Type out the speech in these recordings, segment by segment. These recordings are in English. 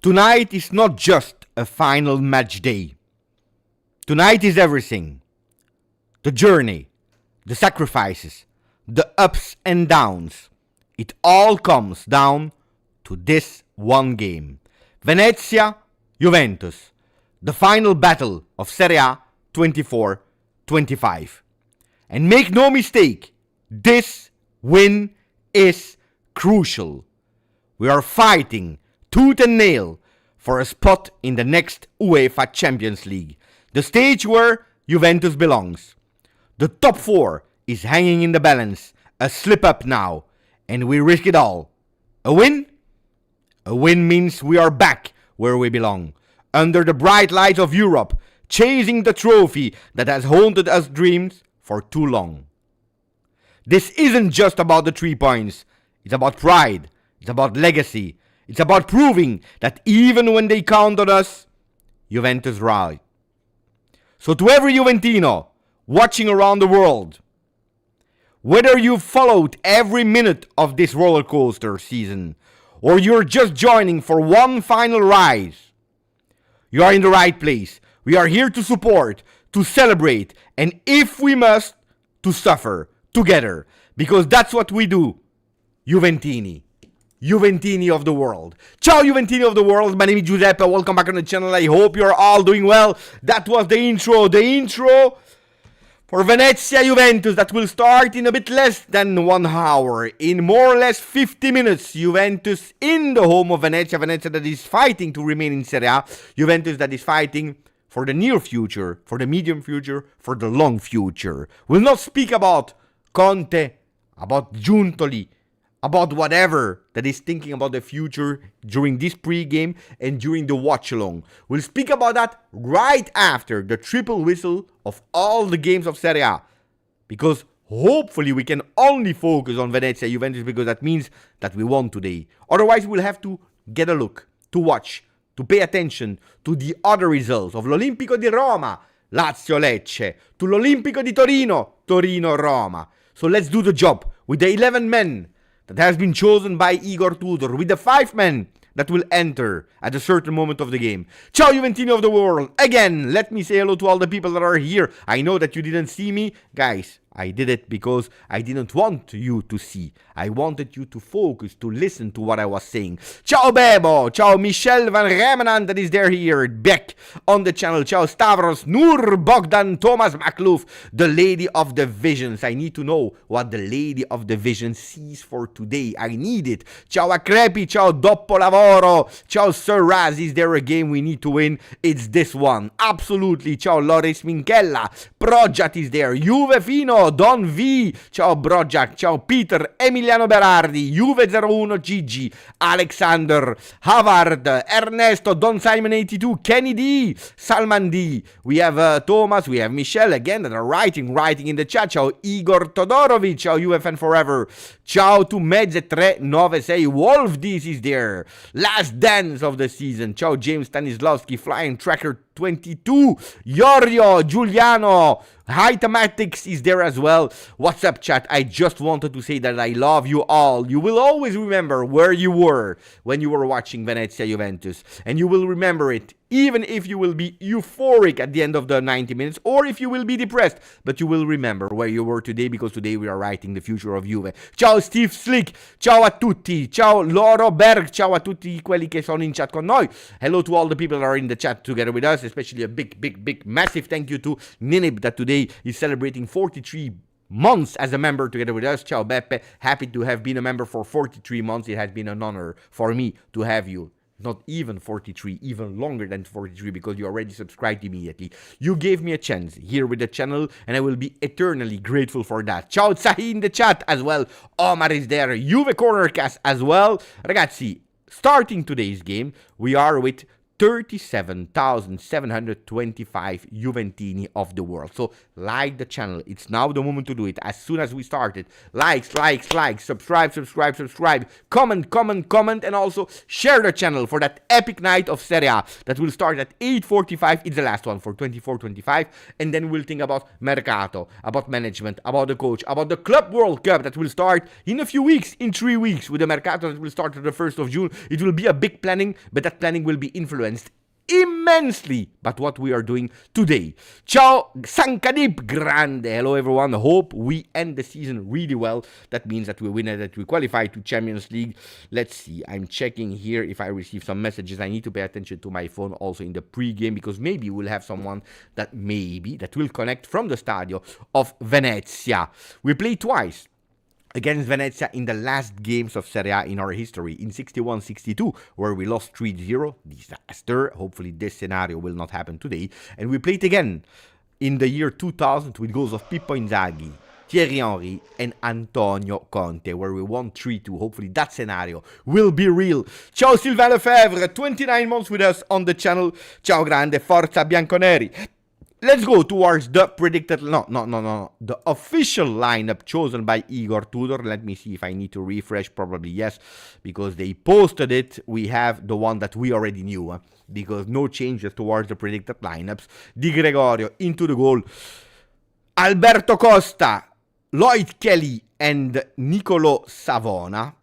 Tonight is not just a final match day. Tonight is everything. The journey, the sacrifices, the ups and downs. It all comes down to this one game. Venezia, Juventus. The final battle of Serie A 24-25. And make no mistake, this win is crucial. We are fighting tooth and nail for a spot in the next UEFA Champions League, the stage where Juventus belongs. The top 4 is hanging in the balance, a slip up now, and we risk it all. A win? A win means we are back where we belong, under the bright lights of Europe, chasing the trophy that has haunted us dreams for too long. This isn't just about the 3 points, it's about pride, it's about legacy, it's about proving that even when they count on us, Juventus rallied. So to every Juventino watching around the world, whether you've followed every minute of this roller coaster season, or you're just joining for one final rise, you are in the right place. We are here to support, to celebrate, and if we must, to suffer together, because that's what we do. Juventini of the world. Ciao Juventini of the world, my name is Giuseppe, welcome back on the channel. I hope you're all doing well. That was the intro for Venezia Juventus that will start in a bit less than 1 hour. In more or less 50 minutes, Juventus in the home of Venezia. Venezia that is fighting to remain in Serie A. Juventus that is fighting for the near future, for the medium future, for the long future. We'll not speak about Conte, about Giuntoli, about whatever that is thinking about the future during this pre-game and during the watch-along. We'll speak about that right after the triple whistle of all the games of Serie A. Because hopefully we can only focus on Venezia Juventus because that means that we won today. Otherwise we'll have to get a look, to watch, to pay attention to the other results of l'Olimpico di Roma, Lazio Lecce, to l'Olimpico di Torino, Torino Roma. So let's do the job with the 11 men that has been chosen by Igor Tudor, with the 5 men that will enter at a certain moment of the game. Ciao Juventini of the world. Again, let me say hello to all the people that are here. I know that you didn't see me. Guys, I did it because I didn't want you to see. I wanted you to focus, to listen to what I was saying. Ciao Bebo. Ciao Michel van Remenant that is there here. Back on the channel. Ciao Stavros, Nur, Bogdan, Thomas Makluf, the Lady of the Visions. I need to know what the Lady of the Visions sees for today. I need it. Ciao Acrepi. Ciao Doppo Lavoro. Ciao Sir Raz. Is there a game we need to win? It's this one. Absolutely. Ciao Loris Minchella. Projat is there. Juve Fino. Don V, ciao Brojak, ciao Peter, Emiliano Berardi, Juve 01 GG, Alexander, Havard, Ernesto, Don Simon 82, Kenny D, Salman D, we have Thomas, we have Michelle again that are writing in the chat, ciao Igor Todorovic, ciao UFN Forever, ciao to Medze 396, Wolf this is there, last dance of the season, ciao James Stanislavski, Flying Tracker 22, Yorio, Giuliano, Hightomatics is there as well. What's up, chat? I just wanted to say that I love you all. You will always remember where you were when you were watching Venezia Juventus. And you will remember it even if you will be euphoric at the end of the 90 minutes or if you will be depressed. But you will remember where you were today because today we are writing the future of Juve. Ciao Steve Slick, ciao a tutti, ciao Loro Berg, ciao a tutti quelli che sono in chat con noi. Hello to all the people that are in the chat together with us, especially a big, massive thank you to Ninib that today is celebrating 43 months as a member together with us. Ciao Beppe, happy to have been a member for 43 months. It has been an honor for me to have you. Not even 43, even longer than 43 because you already subscribed immediately. You gave me a chance here with the channel and I will be eternally grateful for that. Ciao Zahi in the chat as well. Omar is there. Juve Cornercast as well. Ragazzi, starting today's game, we are with 37,725 Juventini of the world. So like the channel. It's now the moment to do it. As soon as we started, likes, subscribe, comment, and also share the channel for that epic night of Serie A that will start at 8:45. It's the last one for 24-25, and then we'll think about Marcato, about management, about the coach, about the Club World Cup that will start in a few weeks, in 3 weeks, with the Marcato that will start on the 1st of June. It will be a big planning, but that planning will be influenced immensely but what we are doing today. Ciao Sankadip Grande. Hello everyone. Hope we end the season really well. That means that we win and that we qualify to Champions League. Let's see. I'm checking here if I receive some messages. I need to pay attention to my phone also in the pre-game, because maybe we'll have someone that will connect from the stadio of Venezia. We play twice against Venezia in the last games of Serie A in our history, in 61-62, where we lost 3-0, disaster. Hopefully this scenario will not happen today. And we played again in the year 2000 with goals of Pippo Inzaghi, Thierry Henry, and Antonio Conte, where we won 3-2. Hopefully that scenario will be real. Ciao Sylvain Lefebvre, 29 months with us on the channel. Ciao grande, forza bianconeri. Let's go towards the predicted, the official lineup chosen by Igor Tudor. Let me see if I need to refresh. Probably yes, because they posted it. We have the one that we already knew, because no changes towards the predicted lineups. Di Gregorio into the goal. Alberto Costa, Lloyd Kelly, and Nicolo Savona.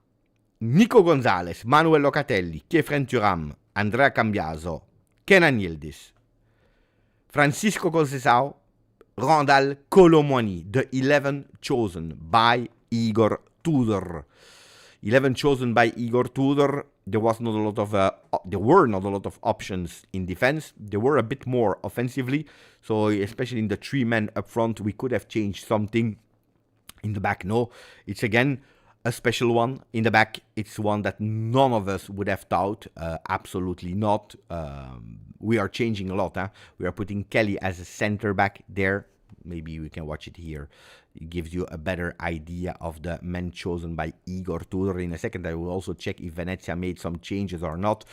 Nico Gonzalez, Manuel Locatelli, Kefren Thuram, Andrea Cambiaso, Kenan Yildiz, Francisco Conceição, Randall Colomwani, the 11 chosen by Igor Tudor. 11 chosen by Igor Tudor. There were not a lot of options in defense. There were a bit more offensively. So especially in the 3 men up front, we could have changed something. In the back, no. It's again a special one. In the back, it's one that none of us would have thought. Absolutely not. We are changing a lot. We are putting Kelly as a center back there. Maybe we can watch it here. It gives you a better idea of the men chosen by Igor Tudor. In a second, I will also check if Venezia made some changes or not.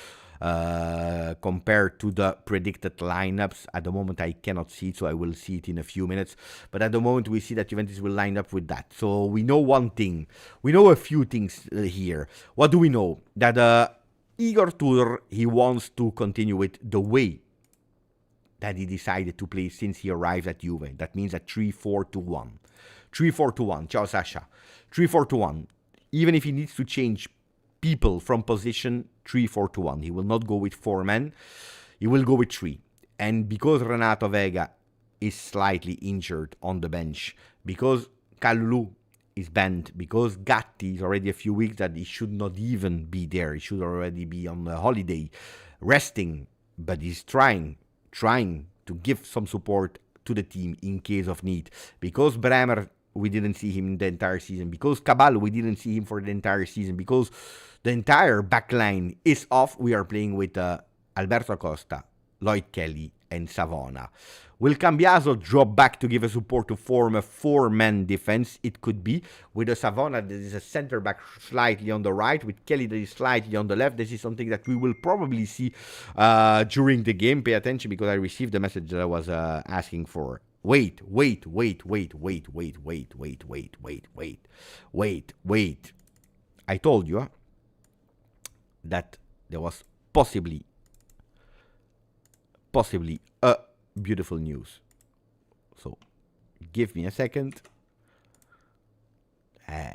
Compared to the predicted lineups. At the moment I cannot see it, so I will see it in a few minutes. But at the moment we see that Juventus will line up with that. So we know one thing. We know a few things here. What do we know? That Igor Tudor, he wants to continue with the way that he decided to play since he arrived at Juve. That means a 3-4-2-1. 3-4-2-1. Ciao Sasha. 3-4-2-1. Even if he needs to change people from position, 3-4-2-1. He will not go with 4 men. He will go with 3. And because Renato Vega is slightly injured on the bench, because Kalulu is banned, because Gatti is already a few weeks that he should not even be there. He should already be on the holiday, resting. But he's trying to give some support to the team in case of need. Because Bremer, we didn't see him the entire season. Because Cabal, we didn't see him for the entire season. Because the entire backline is off. We are playing with Alberto Costa, Lloyd Kelly, and Savona. Will Cambiaso drop back to give a support to form a 4-man defense? It could be. With a Savona that is a center back slightly on the right. With Kelly that is slightly on the left. This is something that we will probably see during the game. Pay attention, because I received the message that I was asking for. Wait. I told you that there was possibly a beautiful news. So give me a second.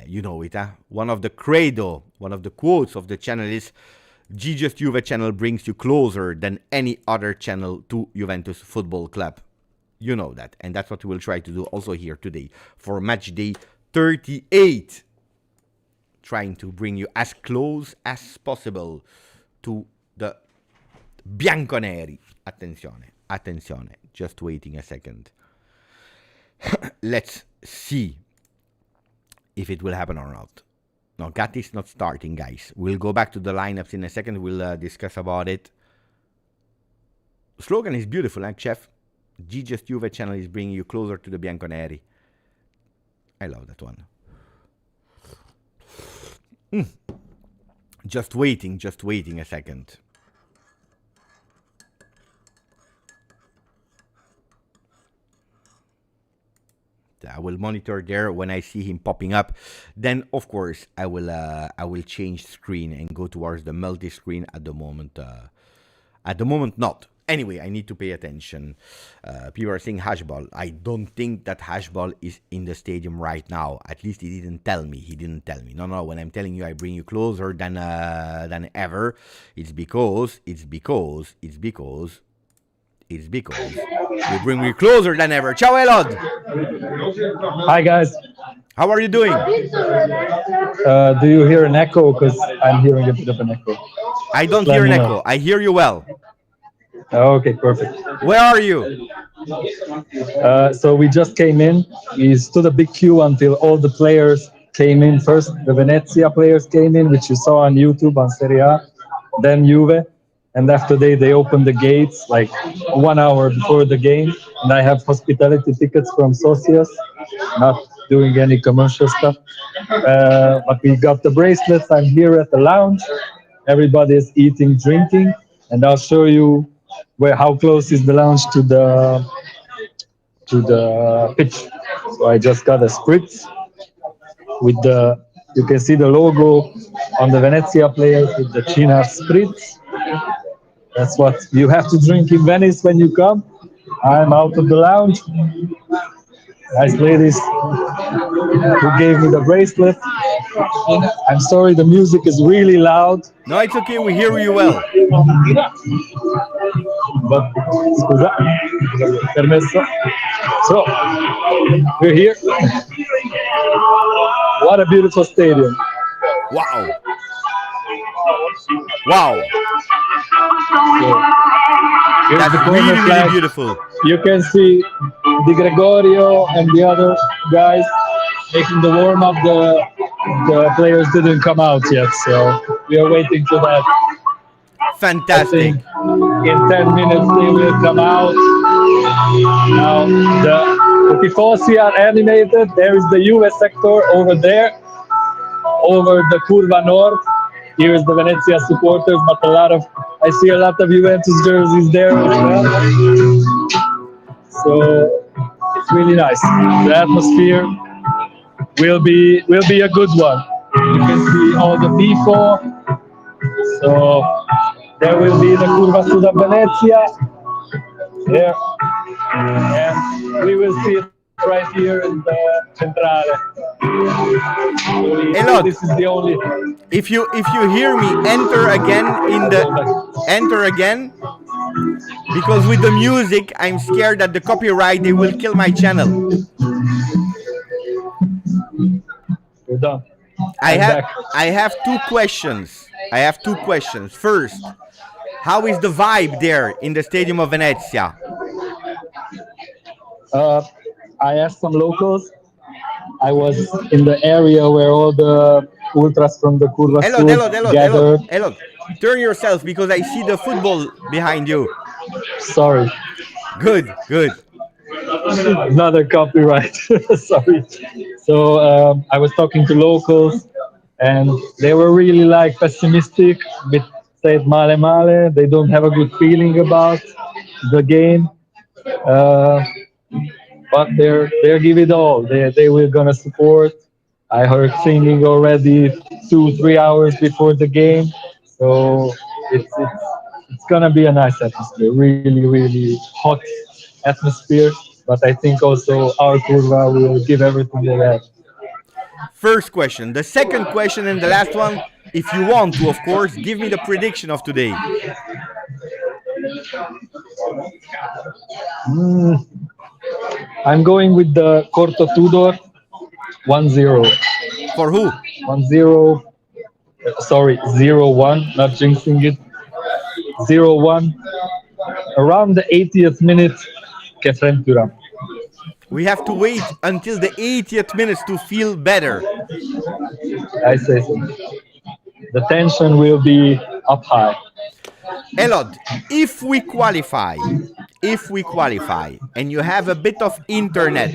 You know it, One of the credo, one of the quotes of the channel is, GJustjuve channel brings you closer than any other channel to Juventus Football Club. You know that, and that's what we will try to do also here today for match day 38. Trying to bring you as close as possible to the bianconeri. Attenzione. Just waiting a second. Let's see if it will happen or not. No, Gatti is not starting, guys. We'll go back to the lineups in a second. We'll discuss about it. Slogan is beautiful, chef? GJustjuve channel is bringing you closer to the bianconeri. I love that one. Just waiting a second. I will monitor there when I see him popping up. Then, of course, I will change screen and go towards the multi-screen. At the moment, not. Anyway, I need to pay attention. People are saying Hashball. I don't think that Hashball is in the stadium right now. At least he didn't tell me. No. When I'm telling you, I bring you closer than ever. It's because you bring me closer than ever. Ciao, Elod. Hi, guys. How are you doing? Do you hear an echo? Because I'm hearing a bit of an echo. I don't hear an echo. I hear you well. Okay, perfect. Where are you? So we just came in. We stood a big queue until all the players came in. First, the Venezia players came in, which you saw on YouTube on Serie A. Then Juve. And after they opened the gates like 1 hour before the game. And I have hospitality tickets from Socios, not doing any commercial stuff. But we got the bracelets. I'm here at the lounge. Everybody is eating, drinking. And I'll show you how close is the lounge to the pitch. So I just got a spritz with you can see the logo on the Venezia players with the Cina spritz. That's what you have to drink in Venice when you come. I'm out of the lounge. Nice ladies who gave me the bracelet. I'm sorry, the music is really loud. No, it's okay. We hear you well. But scusa, permesso. So we're here. What a beautiful stadium! Wow. So, that's really beautiful. You can see Di Gregorio and the other guys making the warm up. The players didn't come out yet, so we are waiting for that. Fantastic. In 10 minutes they will come out. Now the tifosi are animated. There is the US sector over there, over the Curva North. Here is the Venezia supporters, but I see a lot of Juventus jerseys there as well. So it's really nice. The atmosphere will be a good one. You can see all the people. So there will be the Curva Sud of Venezia there, and we will see it right here in the Centrale. Elod, this is the only. If you hear me, enter again, because with the music, I'm scared that the copyright they will kill my channel. We're done. I have two questions. First, how is the vibe there in the Stadium of Venezia? I asked some locals. I was in the area where all the ultras from the Curva Sud gathered. Elod, turn yourself because I see the football behind you. Sorry. Good. Another copyright. Sorry. So I was talking to locals, and they were really pessimistic. Bit said male. They don't have a good feeling about the game. But they're give it all. They were gonna support. I heard singing already 2-3 hours before the game, so it's gonna be a nice atmosphere. Really hot atmosphere. But I think also our Curva will give everything they have. First question. The second question and the last one, if you want to, of course, give me the prediction of today. I'm going with the Corto Tudor 1-0. For who? 1-0. Sorry, 0-1. Not jinxing it. 0-1. Around the 80th minute, che frentura. We have to wait until the 80th minutes to feel better. I say so. The tension will be up high. Elod, if we qualify, and you have a bit of internet,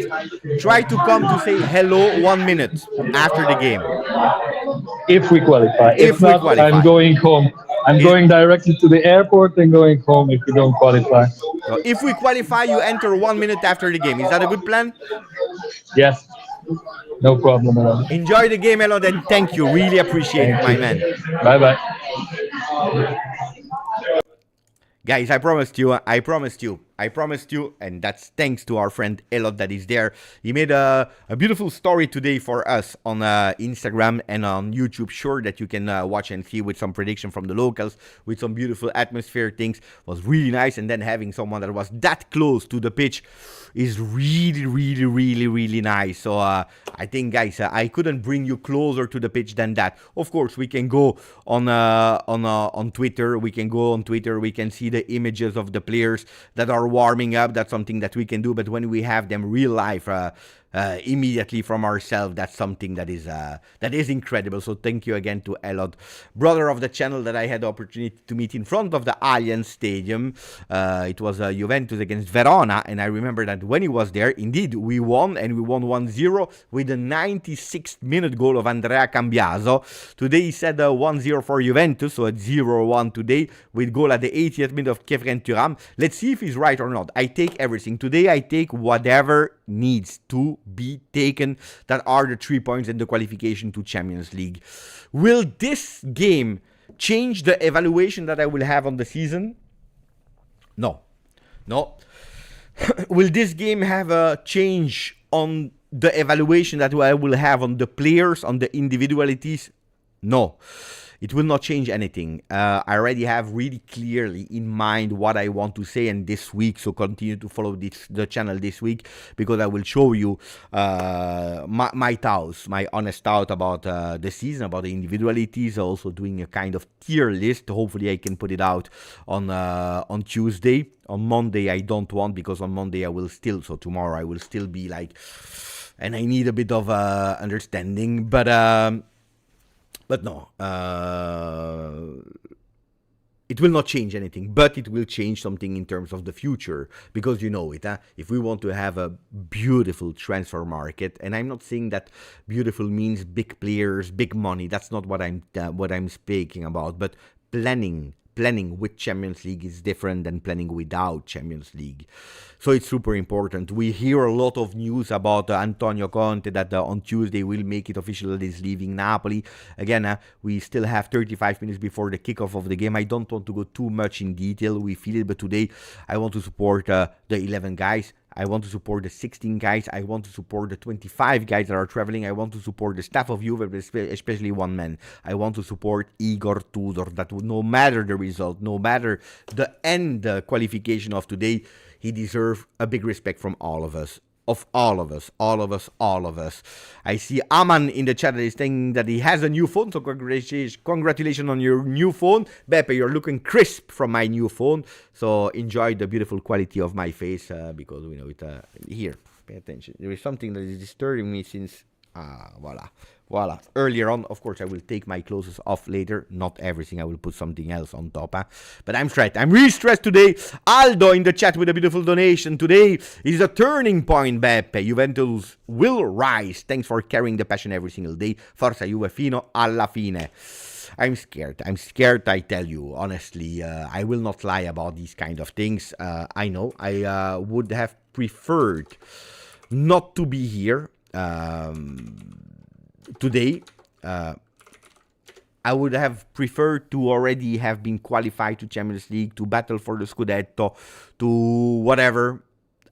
try to come to say hello 1 minute after the game. If we qualify. If not, I'm going home. I'm going directly to the airport and going home if we don't qualify. So if we qualify, you enter 1 minute after the game. Is that a good plan? Yes, no problem at all. Enjoy the game, Elon, and thank you. Really appreciate it, Thank my you. man. Bye bye. Guys, I promised you, and that's thanks to our friend Elot that is there. He made a beautiful story today for us on Instagram and on YouTube. Sure that you can watch and see with some prediction from the locals, with some beautiful atmosphere things. Was really nice, and then having someone that was that close to the pitch is really nice. So I think, guys, I couldn't bring you closer to the pitch than that. Of course, we can go on Twitter. We can go on Twitter. We can see the images of the players that are warming up. That's something that we can do. But when we have them real life, immediately from ourselves, that's something that is incredible. So thank you again to Elod, brother of the channel, that I had the opportunity to meet in front of the Allianz Stadium. It was Juventus against Verona, and I remember that when he was there, indeed, we won, and we won 1-0 with the 96th minute goal of Andrea Cambiaso. Today he said 1-0 for Juventus, so it's 0-1 today, with goal at the 80th minute of Kefren Turam. Let's see if he's right or not. I take everything. Today I take whatever needs to be taken, that are the 3 points in the qualification to Champions League. Will this game change the evaluation that I will have on the season? No. Will this game have a change on the evaluation that I will have on the players, on the individualities? No. It will not change anything. I already have really clearly in mind what I want to say, and this week, so continue to follow the channel this week, because I will show you my thoughts, my honest thought about the season, about the individualities, also doing a kind of tier list. Hopefully I can put it out on Tuesday. On Monday I don't want, because on Monday I will still, so tomorrow I will still be like, and I need a bit of understanding, but no, it will not change anything, but it will change something in terms of the future, because you know it, if we want to have a beautiful transfer market, and I'm not saying that beautiful means big players, big money, that's not what I'm speaking about, but planning with Champions League is different than planning without Champions League. So it's super important. We hear a lot of news about Antonio Conte, that on Tuesday will make it official that he's leaving Napoli. Again, we still have 35 minutes before the kickoff of the game. I don't want to go too much in detail. We feel it, but today I want to support the 11 guys. I want to support the 16 guys. I want to support the 25 guys that are traveling. I want to support the staff of Juve, especially one man. I want to support Igor Tudor, that no matter the result, no matter the end qualification of today, he deserves a big respect from all of us. All of us. I see Aman in the chat that is saying that he has a new phone, so congratulations on your new phone. Beppe, you're looking crisp from my new phone, so enjoy the beautiful quality of my face, because we know it. Here, pay attention. There is something that is disturbing me since, voila. Earlier on, of course, I will take my clothes off later. Not everything. I will put something else on top. But I'm stressed. I'm really stressed today. Aldo in the chat with a beautiful donation. Today is a turning point, Beppe. Juventus will rise. Thanks for carrying the passion every single day. Forza Juve fino alla fine. I'm scared, I tell you. Honestly, I will not lie about these kind of things. I know. I would have preferred not to be here. Today, I would have preferred to already have been qualified to Champions League, to battle for the Scudetto, to whatever.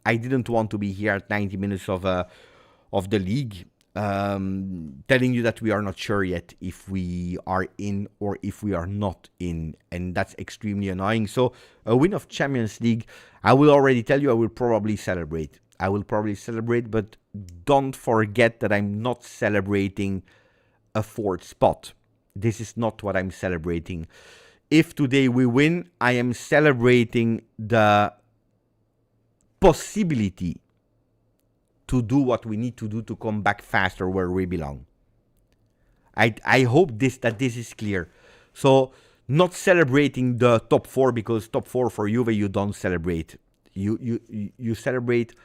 I didn't want to be here at 90 minutes of the league, telling you that we are not sure yet if we are in or if we are not in, and that's extremely annoying. So a win of Champions League, I will already tell you, I will probably celebrate. But don't forget that I'm not celebrating a fourth spot. This is not what I'm celebrating. If today we win, I am celebrating the possibility to do what we need to do to come back faster where we belong. I hope that this is clear. So not celebrating the top four, because top four for Juve you don't celebrate. You celebrate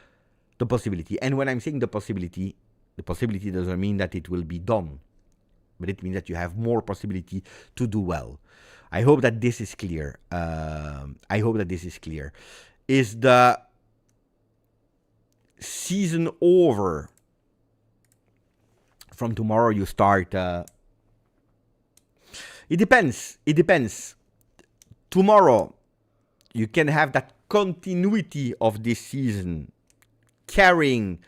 the possibility. And when I'm saying the possibility doesn't mean that it will be done, but it means that you have more possibility to do well. I hope that this is clear. I hope that this is clear. Is the season over? From tomorrow you start. It depends. It depends. Tomorrow you can have that continuity of this season carrying.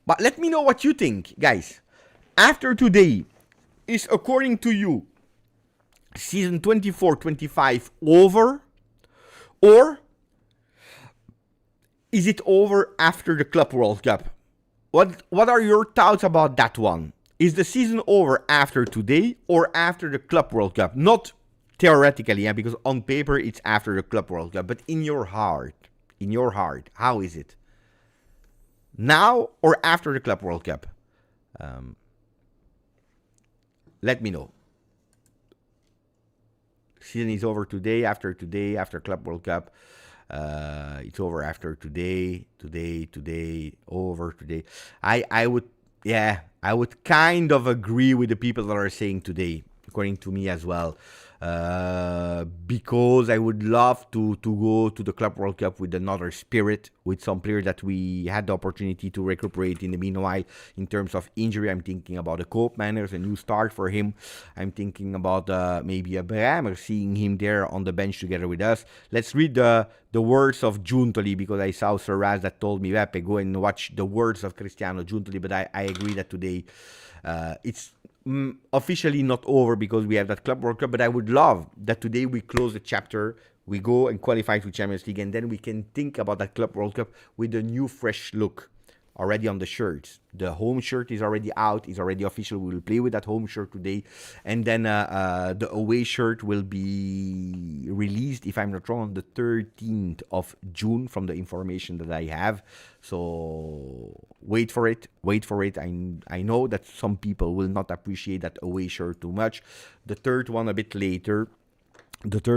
But let me know what you think, guys. After today, is according to you season 24-25 over, or is it over after the Club World Cup? What are your thoughts about that one? Is the season over after today or after the Club World Cup? Not theoretically, because on paper it's after the Club World Cup, but in your heart, how is it? Now or after the Club World Cup? Let me know. Season is over today, after Club World Cup. It's over after today, over today. I would kind of agree with the people that are saying today, according to me as well. Because I would love to go to the Club World Cup with another spirit, with some players that we had the opportunity to recuperate in the meanwhile. In terms of injury, I'm thinking about a Koopman, a new start for him. I'm thinking about maybe a Pregame, seeing him there on the bench together with us. Let's read the words of Giuntoli, because I saw Sir Raz that told me, Pepe, go and watch the words of Cristiano Giuntoli, but I agree that today it's officially not over because we have that Club World Cup, but I would love that today we close the chapter, we go and qualify to Champions League, and then we can think about that Club World Cup with a new fresh look already on the shirts. The home shirt is already out, is already official. We will play with that home shirt today, and then the away shirt will be released, if I'm not wrong, on the 13th of June from the information that I have. So wait for it. I know that some people will not appreciate that away shirt too much. The third one a bit later, but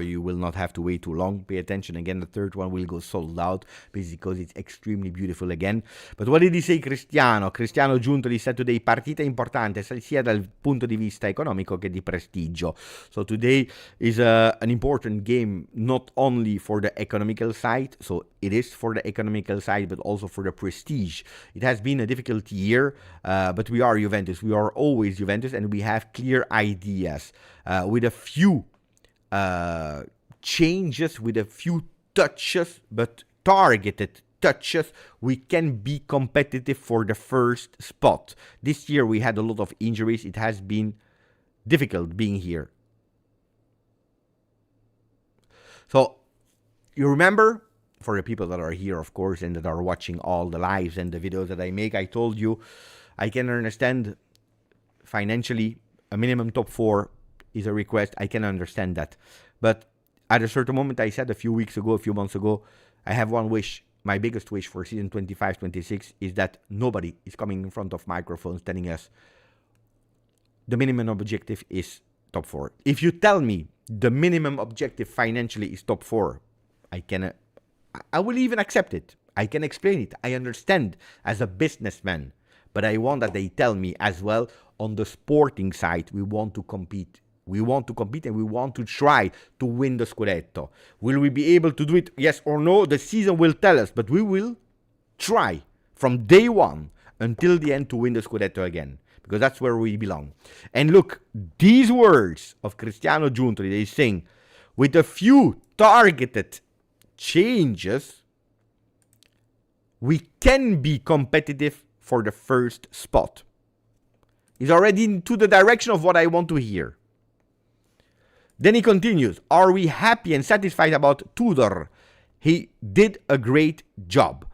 you will not have to wait too long. Pay attention again, the third one will go sold out, because it's extremely beautiful again. But what did he say, Cristiano Giuntoli said today, partita importante sia dal punto di vista economico che di prestigio. So today is an important game, not only for the economical side, so it is for the economical side, but also for the prestige. It has been a difficult year, but we are Juventus. We are always Juventus, and we have clear ideas. With a few changes, with a few touches, but targeted touches, we can be competitive for the first spot. This year we had a lot of injuries. It has been difficult being here. So you remember, for the people that are here, of course, and that are watching all the lives and the videos that I make, I told you I can understand financially a minimum top 4 is a request. I can understand that. But at a certain moment, I said a few months ago, I have one wish. My biggest wish for season 25-26 is that nobody is coming in front of microphones telling us the minimum objective is top 4. If you tell me the minimum objective financially is top 4, I will even accept it. I can explain it. I understand as a businessman. But I want that they tell me as well, on the sporting side, we want to compete. We want to compete and we want to try to win the Scudetto. Will we be able to do it? Yes or no? The season will tell us, but we will try from day one until the end to win the Scudetto again, because that's where we belong. And look, these words of Cristiano Giuntoli, they saying, with a few targeted changes, we can be competitive for the first spot. He's already into the direction of what I want to hear. Then he continues, are we happy and satisfied about Tudor? He did a great job.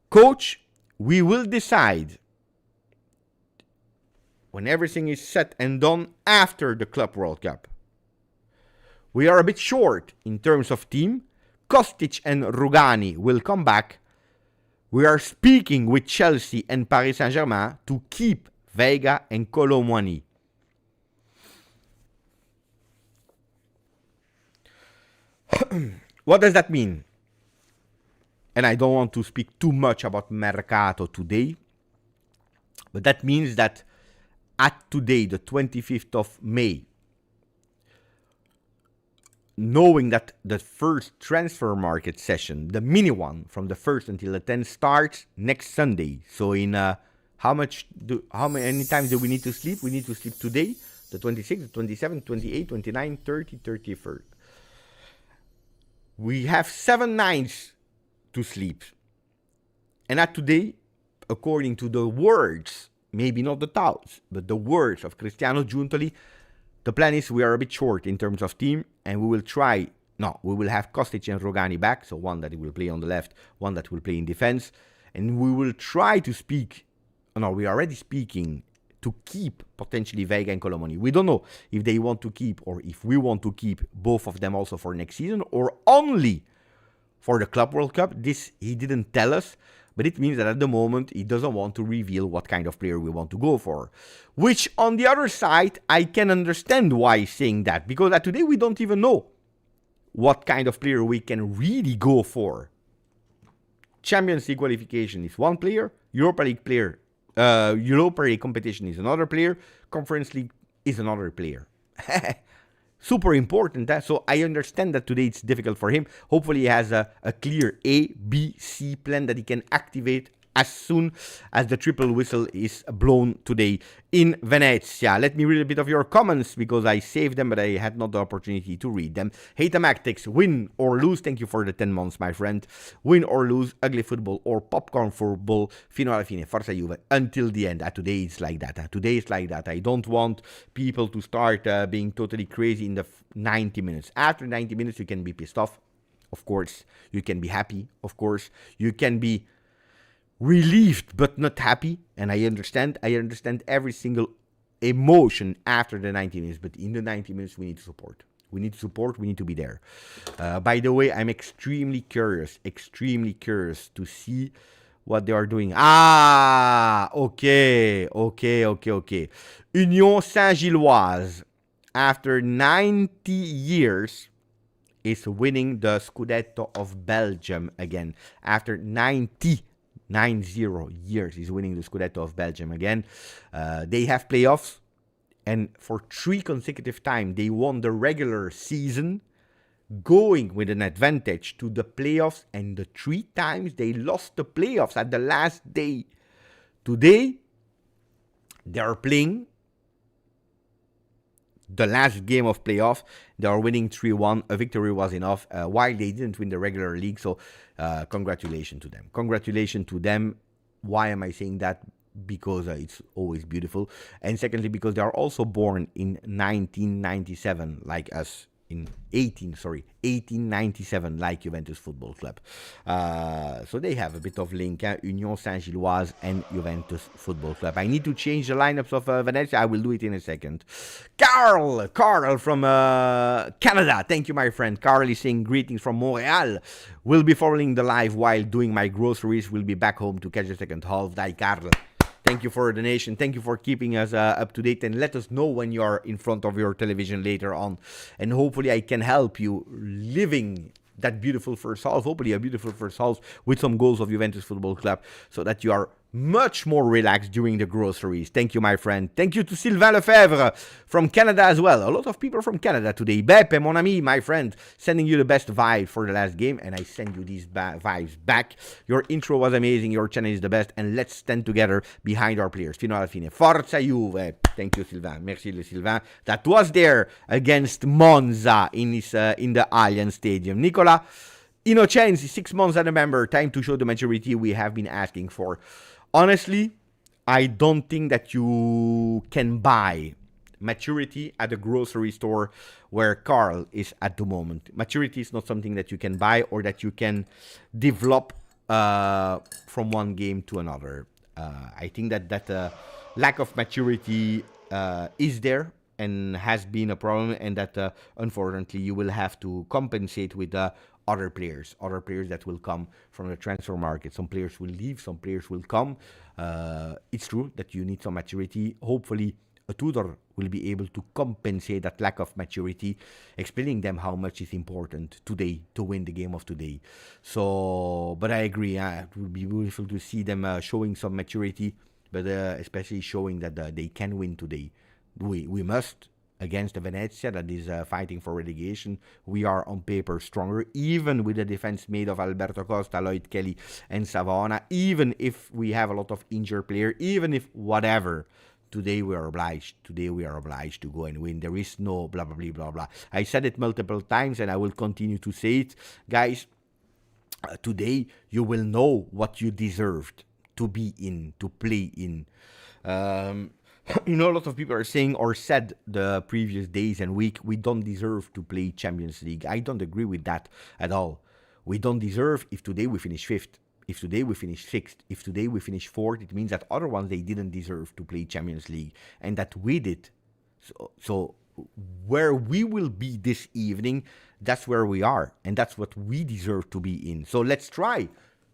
Coach, we will decide when everything is set and done after the Club World Cup. We are a bit short in terms of team. Kostic and Rugani will come back. We are speaking with Chelsea and Paris Saint-Germain to keep Veiga and Kolo Muani. What does that mean? And I don't want to speak too much about Marcato today, but that means that at today, the 25th of May, knowing that the first transfer market session, the mini one from the 1st until the 10th, starts next Sunday. So in how many times do we need to sleep? We need to sleep today, the 26th, the 27th, 28th, 29th, 30th, 31st. We have 7 nights to sleep. And at today, according to the words, maybe not the thoughts, but the words of Cristiano Giuntoli, the plan is we are a bit short in terms of team, and we will have Kostic and Rogani back, so one that will play on the left, one that will play in defense, and we will try to we are already speaking to keep potentially Veiga and Colomoni. We don't know if they want to keep or if we want to keep both of them also for next season or only for the Club World Cup. This he didn't tell us, but it means that at the moment he doesn't want to reveal what kind of player we want to go for. Which on the other side, I can understand why he's saying that, because at today we don't even know what kind of player we can really go for. Champions League qualification is one player, Europa League competition is another player, Conference League is another player. Super important, so I understand that today it's difficult for him. Hopefully he has a clear A, B, C plan that he can activate as soon as the triple whistle is blown today in Venezia. Let me read a bit of your comments because I saved them, but I had not the opportunity to read them. Hate Tactics, win or lose. Thank you for the 10 months, my friend. Win or lose, ugly football or popcorn football. Fino alla fine, forza Juve, until the end. Today it's like that. Today it's like that. I don't want people to start being totally crazy in the 90 minutes. After 90 minutes, you can be pissed off, of course. You can be happy, of course. You can be relieved but not happy, and I understand every single emotion after the 90 minutes, but in the 90 minutes we need to support, we need to be there. By the way, I'm extremely curious to see what they are doing. Okay. Union Saint-Gilloise, after 90 years, is winning the Scudetto of Belgium again. After 90 years is winning the Scudetto of Belgium again. They have playoffs, and for 3 consecutive times they won the regular season, going with an advantage to the playoffs, and the 3 times they lost the playoffs at the last day. Today, they are playing the last game of playoff. They are winning 3-1. A victory was enough, while they didn't win the regular league. So congratulations to them. Why am I saying that? Because it's always beautiful. And secondly, because they are also born in 1997, like us. In 1897, like Juventus Football Club. So they have a bit of link, Union Saint-Gilloise and Juventus Football Club. I need to change the lineups of Venezia. I will do it in a second. Carl from Canada. Thank you, my friend. Carl is saying greetings from Montreal. Will be following the live while doing my groceries. Will be back home to catch the second half. Dai, Carl. Thank you for the donation. Thank you for keeping us up to date. And let us know when you are in front of your television later on. And hopefully I can help you living that beautiful first half. Hopefully a beautiful first half with some goals of Juventus Football Club, so that you are much more relaxed during the groceries. Thank you, my friend. Thank you to Sylvain Lefebvre from Canada as well. A lot of people from Canada today. Beppe, mon ami, my friend, sending you the best vibe for the last game, and I send you these vibes back. Your intro was amazing. Your channel is the best, and let's stand together behind our players. Fino alla fine. Forza Juve. Thank you, Sylvain. Merci, le Sylvain. That was there against Monza in the Allianz Stadium. Nicola Innocenzi, 6 months as a member. Time to show the maturity we have been asking for. Honestly, I don't think that you can buy maturity at a grocery store where Carl is at the moment. Maturity is not something that you can buy or that you can develop from one game to another. I think that lack of maturity is there and has been a problem, and that unfortunately you will have to compensate with other players that will come from the transfer market. Some players will leave, some players will come. It's true that you need some maturity. Hopefully a Tudor will be able to compensate that lack of maturity, explaining them how much is important today to win the game of today. So, but I agree, it would be beautiful to see them showing some maturity, but especially showing that they can win today. We must against the Venezia that is fighting for relegation. We are on paper stronger, even with the defense made of Alberto Costa, Lloyd Kelly, and Savona. Even if we have a lot of injured players, even if whatever. Today we are obliged. Today we are obliged to go and win. There is no blah blah blah blah blah. I said it multiple times, and I will continue to say it, guys. Today you will know what you deserved to be in, to play in. You know, a lot of people are saying or said the previous days and week, we don't deserve to play Champions League. I don't agree with that at all. We don't deserve if today we finish 5th. If today we finish 6th, if today we finish 4th, it means that other ones, they didn't deserve to play Champions League. And that we did. So where we will be this evening, that's where we are. And that's what we deserve to be in. So let's try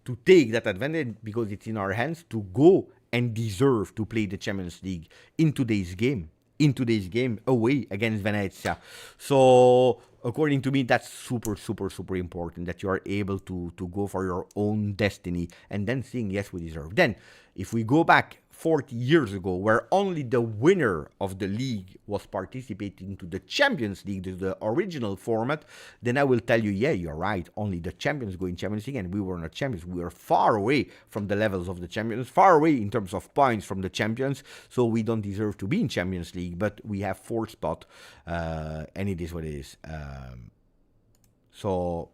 to take that advantage, because it's in our hands, to go and deserve to play the Champions League in today's game. In today's game away against Venezia. So according to me, that's super, super, super important, that you are able to go for your own destiny and then saying, yes, we deserve. Then, if we go back 40 years ago, where only the winner of the league was participating to the Champions League, the original format, then I will tell you, yeah, you're right. Only the champions go in Champions League, and we were not champions. We were far away from the levels of the champions, far away in terms of points from the champions, so we don't deserve to be in Champions League, but we have 4th spot, and it is what it is. So,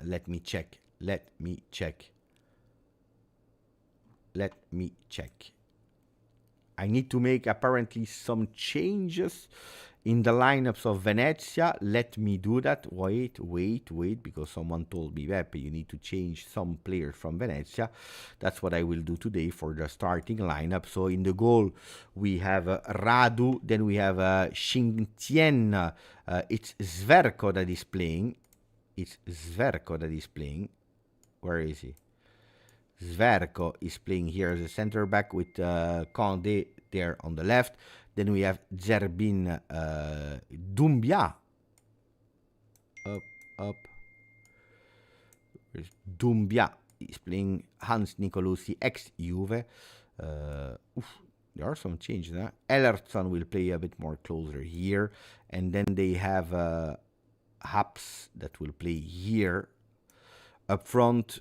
let me check. I need to make apparently some changes in the lineups of Venezia. Let me do that. Wait, because someone told me, Beppe, you need to change some players from Venezia. That's what I will do today for the starting lineup. So in the goal, we have Radu, then we have Xingtian. It's Zverko that is playing. Where is he? Zverko is playing here as a center back with Conte there on the left. Then we have Zerbin Doumbia. Up. Doumbia is playing Hans Nicolosi, ex-Juve. There are some changes. Huh? Ellerson will play a bit more closer here. And then they have Haps that will play here. Up front,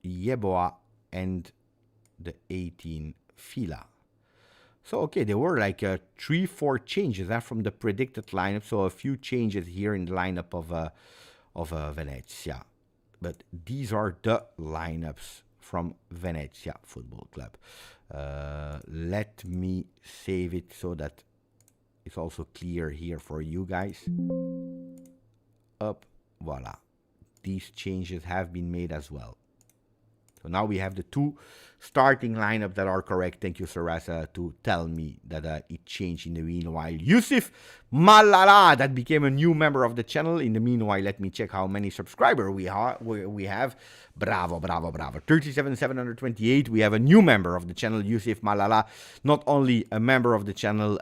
Yeboah and the 18 Fila. So, okay, there were like 3-4 changes from the predicted lineup. So, a few changes here in the lineup of Venezia. But these are the lineups from Venezia Football Club. Let me save it so that it's also clear here for you guys. Up, voila. These changes have been made as well. So now we have the 2 starting lineup that are correct. Thank you, Sarasa, to tell me that it changed in the meanwhile. Yusuf Malala, that became a new member of the channel. In the meanwhile, let me check how many subscribers we have. Bravo. 37,728. We have a new member of the channel, Yusuf Malala. Not only a member of the channel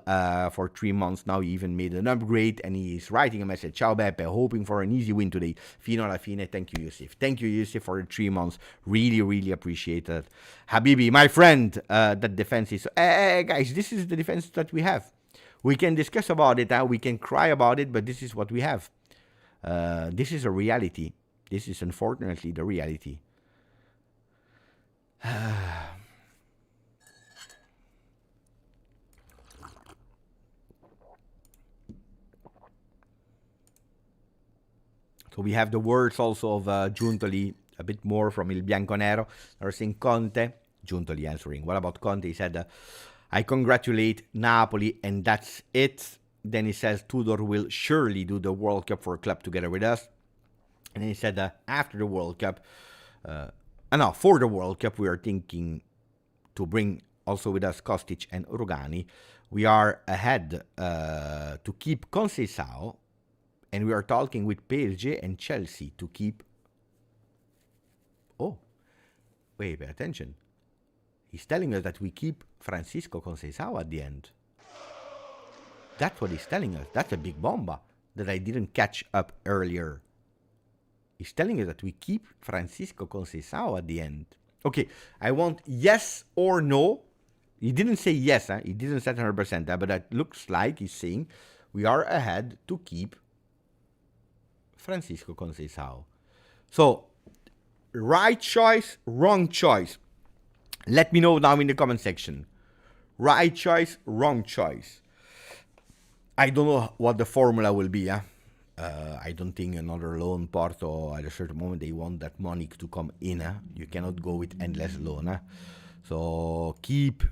for 3 months, now he even made an upgrade, and he is writing a message. Ciao Beppe, hoping for an easy win today. Fino alla fine. Thank you, Yusuf. Thank you, Yusuf, for the 3 months. Really appreciate that. Habibi, my friend, that defense is... guys, this is the defense that we have. We can discuss about it, we can cry about it, but this is what we have. This is a reality. This is unfortunately the reality. So we have the words also of Giuntoli, a bit more from Il Bianconero. They're saying Conte. Giuntoli answering. What about Conte? He said, I congratulate Napoli, and that's it. Then he says Tudor will surely do the World Cup for a club together with us. And then he said after the World Cup, for the World Cup, we are thinking to bring also with us Kostic and Rugani. We are ahead to keep Conceição, and we are talking with PSG and Chelsea to keep... Oh, wait, pay attention. He's telling us that we keep Francisco Conceição at the end. That's what he's telling us. That's a big bomba that I didn't catch up earlier. He's telling us that we keep Francisco Conceição at the end. Okay, I want yes or no. He didn't say yes, he didn't say 100%, but that looks like he's saying we are ahead to keep Francisco Conceição. So, right choice, wrong choice. Let me know now in the comment section. Right choice, wrong choice. I don't know what the formula will be. I don't think another loan Porto at a certain moment they want that money to come in. You cannot go with endless loan. So keep,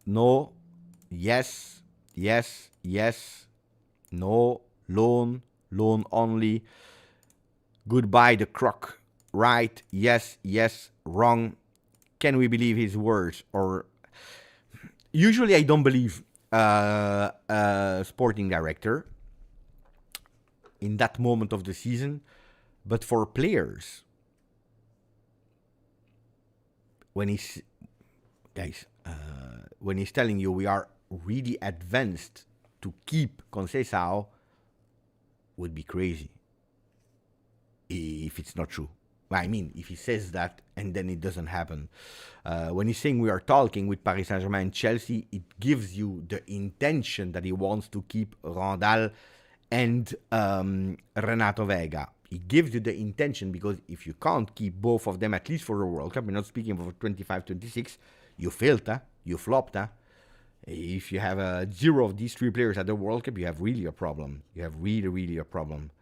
no, yes, yes, yes, no, loan, loan only. Goodbye the croc. Right, yes, yes, wrong. Can we believe his words? Or usually I don't believe sporting director in that moment of the season, but for players, when he's when he's telling you we are really advanced to keep Conceição, would be crazy if it's not true. I mean, if he says that and then it doesn't happen. When he's saying we are talking with Paris Saint-Germain and Chelsea, it gives you the intention that he wants to keep Randall and Renato Vega. It gives you the intention, because if you can't keep both of them, at least for the World Cup, we're not speaking of 25-26, you failed, you flopped. If you have 0 of these 3 players at the World Cup, you have really a problem. You have really, really a problem.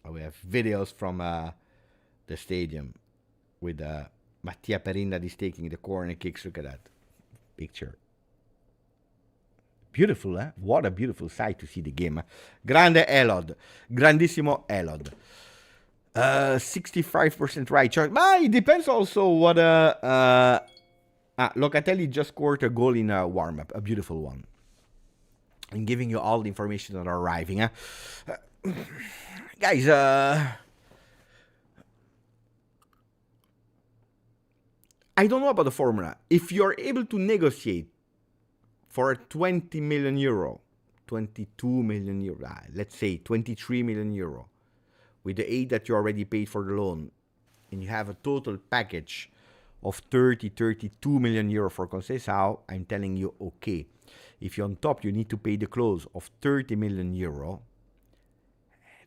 We have videos from the stadium with Mattia Perin that is taking the corner kicks. Look at that picture. Beautiful, eh? What a beautiful sight to see the game. Grande Elod. Grandissimo Elod. 65% right choice. But it depends also what... Locatelli just scored a goal in a warm-up. A beautiful one. I'm giving you all the information that are arriving. Guys, I don't know about the formula. If you're able to negotiate for 20 million euro, 22 million euro, let's say 23 million euro, with the 8 that you already paid for the loan, and you have a total package of 32 million euro for Conceição, I'm telling you, okay. If you on top, you need to pay the clause of 30 million euro,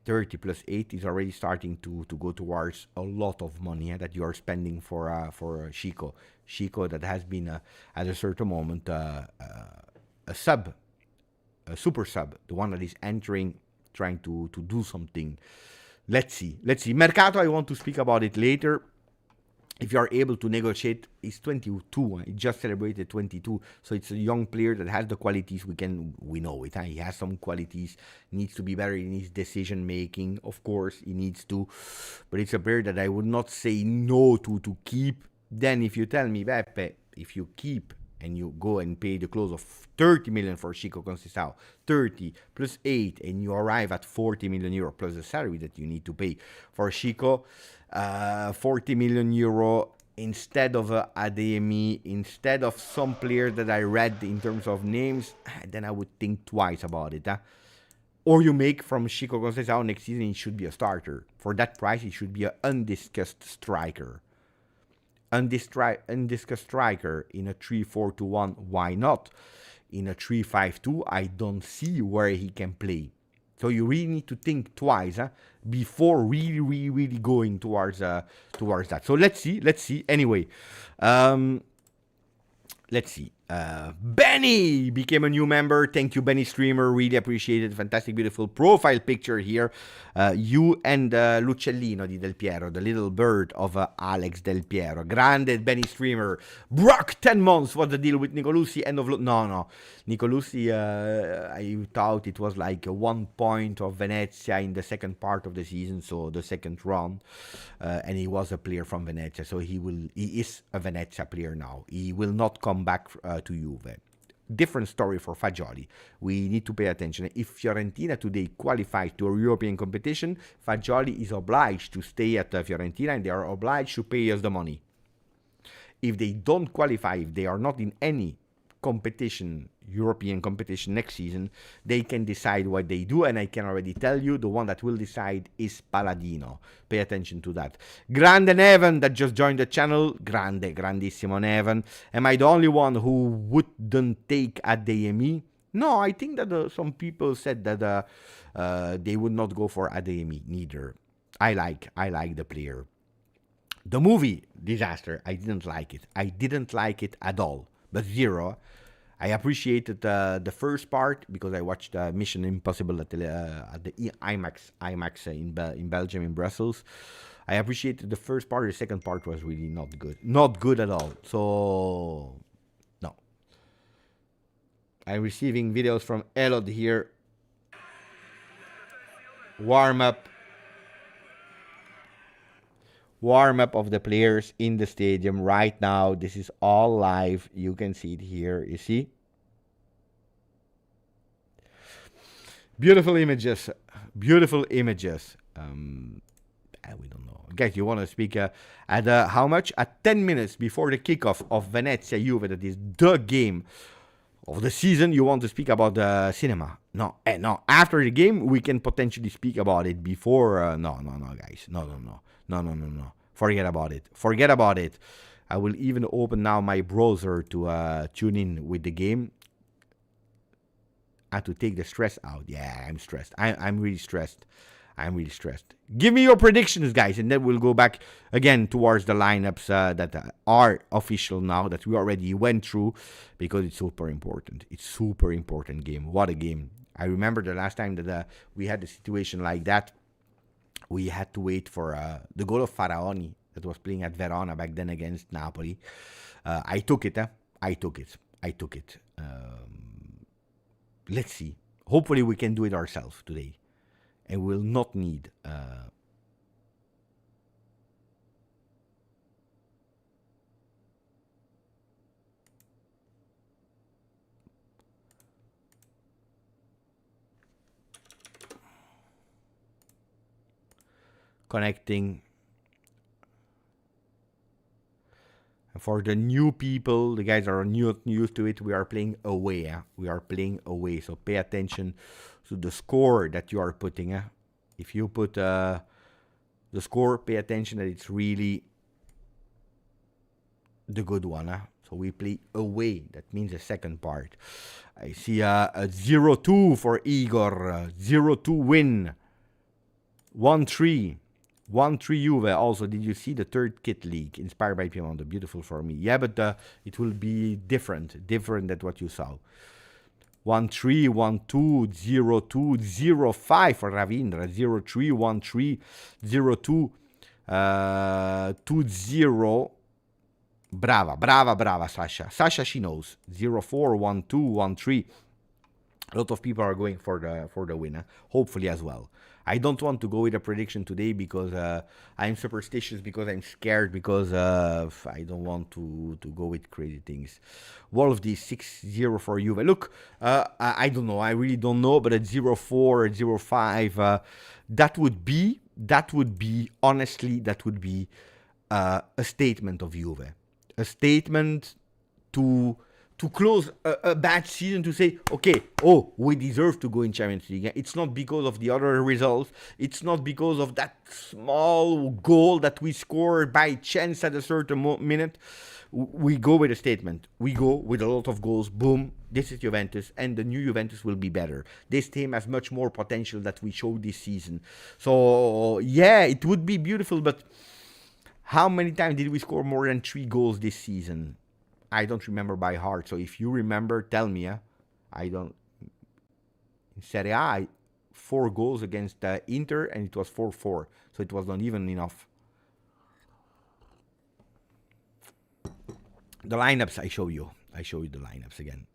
30 plus 8 is already starting to go towards a lot of money that you are spending for Chico. Chico that has been, at a certain moment, a sub, a super sub, the one that is entering, trying to do something. Let's see. Mercato, I want to speak about it later. If you are able to negotiate, he's 22. He just celebrated 22, so it's a young player that has the qualities. We know it. He has some qualities. Needs to be better in his decision making. Of course, he needs to, but it's a player that I would not say no to keep. Then, if you tell me, Beppe, if you keep and you go and pay the close of 30 million for Chico Conceição, 30 plus 8, and you arrive at 40 million euro plus the salary that you need to pay for Chico. 40 million euro instead of ADME, instead of some player that I read in terms of names, then I would think twice about it. Or you make from Chico Conceição next season, it should be a starter. For that price, it should be an undiscussed striker. Undiscussed striker in a 3-4-2-1, why not? In a 3-5-2, I don't see where he can play. So you really need to think twice before really going towards that. So let's see. Anyway, let's see. Benny became a new member. Thank you, Benny Streamer. Really appreciate it. Fantastic, beautiful profile picture here. You and Lucellino di Del Piero, the little bird of Alex Del Piero. Grande Benny Streamer. Brock, 10 months. What's the deal with Nicolussi? End of... No. Nicolussi, I thought it was like 1 point of Venezia in the second part of the season, so the second round. And he was a player from Venezia, so he is a Venezia player now. He will not come back to Juve. Different story for Fagioli. We need to pay attention. If Fiorentina today qualifies to a European competition, Fagioli is obliged to stay at Fiorentina, and they are obliged to pay us the money. If they don't qualify, if they are not in any competition, European competition next season, they can decide what they do, and I can already tell you the one that will decide is Paladino. Pay attention to that. Grande Neven that just joined the channel. Grandissimo Neven. Am I the only one who wouldn't take Adeyemi? No, I think that some people said that they would not go for Adeyemi neither. I like the player. The movie, Disaster, I didn't like it. I didn't like it at all. But zero. I appreciated the first part because I watched Mission Impossible at the IMAX in Belgium, in Brussels. I appreciated the first part. The second part was really not good. Not good at all. So, no. I'm receiving videos from Elod here. Warm up of the players in the stadium right now. This is all live. You can see it here. You see? Beautiful images. Beautiful images. We don't know. Guys, you want to speak at how much? At 10 minutes before the kickoff of Venezia Juve, that is the game of the season, you want to speak about the cinema? No, no. After the game, we can potentially speak about it. Before, no, guys. No. Forget about it. I will even open now my browser to tune in with the game. And to take the stress out. Yeah, I'm stressed. I'm really stressed. Give me your predictions, guys, and then we'll go back again towards the lineups that are official now, that we already went through, because it's super important. It's super important game. What a game. I remember the last time that we had a situation like that. We had to wait for the goal of Faraoni that was playing at Verona back then against Napoli. I took it. Let's see. Hopefully we can do it ourselves today. And we'll not need connecting. For the new people, the guys are new to it, we are playing away. We are playing away, so pay attention to the score that you are putting. If you put the score, pay attention that it's really the good one. So we play away. That means the second part. I see a 0-2 for Igor. 0-2 win. 1-3. 1-3 Juve. Also, did you see the third kit league inspired by Piemonte? Beautiful for me. Yeah, but it will be different than what you saw. 1-3, 1-2, 0-2, 0-5 for Ravindra. 0-3, 1-3, 0-2, 2-0. Brava, Sasha. Sasha, she knows. 0-4, 1-2, 1-3. A lot of people are going for the winner. Hopefully as well. I don't want to go with a prediction today because I'm superstitious, because I'm scared, because I don't want to go with crazy things. Wolf D 6-0 for Juve. Look, I don't know. I really don't know, but at 0-4, 0-5, that would be honestly, that would be a statement of Juve. A statement to close a bad season, to say, okay, we deserve to go in Champions League. It's not because of the other results. It's not because of that small goal that we scored by chance at a certain minute. We go with a statement. We go with a lot of goals. Boom. This is Juventus, and the new Juventus will be better. This team has much more potential that we showed this season. So, yeah, it would be beautiful, but how many times did we score more than 3 goals this season? I don't remember by heart. So if you remember, tell me. I don't. In Serie A, 4 goals against Inter, and it was 4-4. So it was not even enough. The lineups I show you. I show you the lineups again.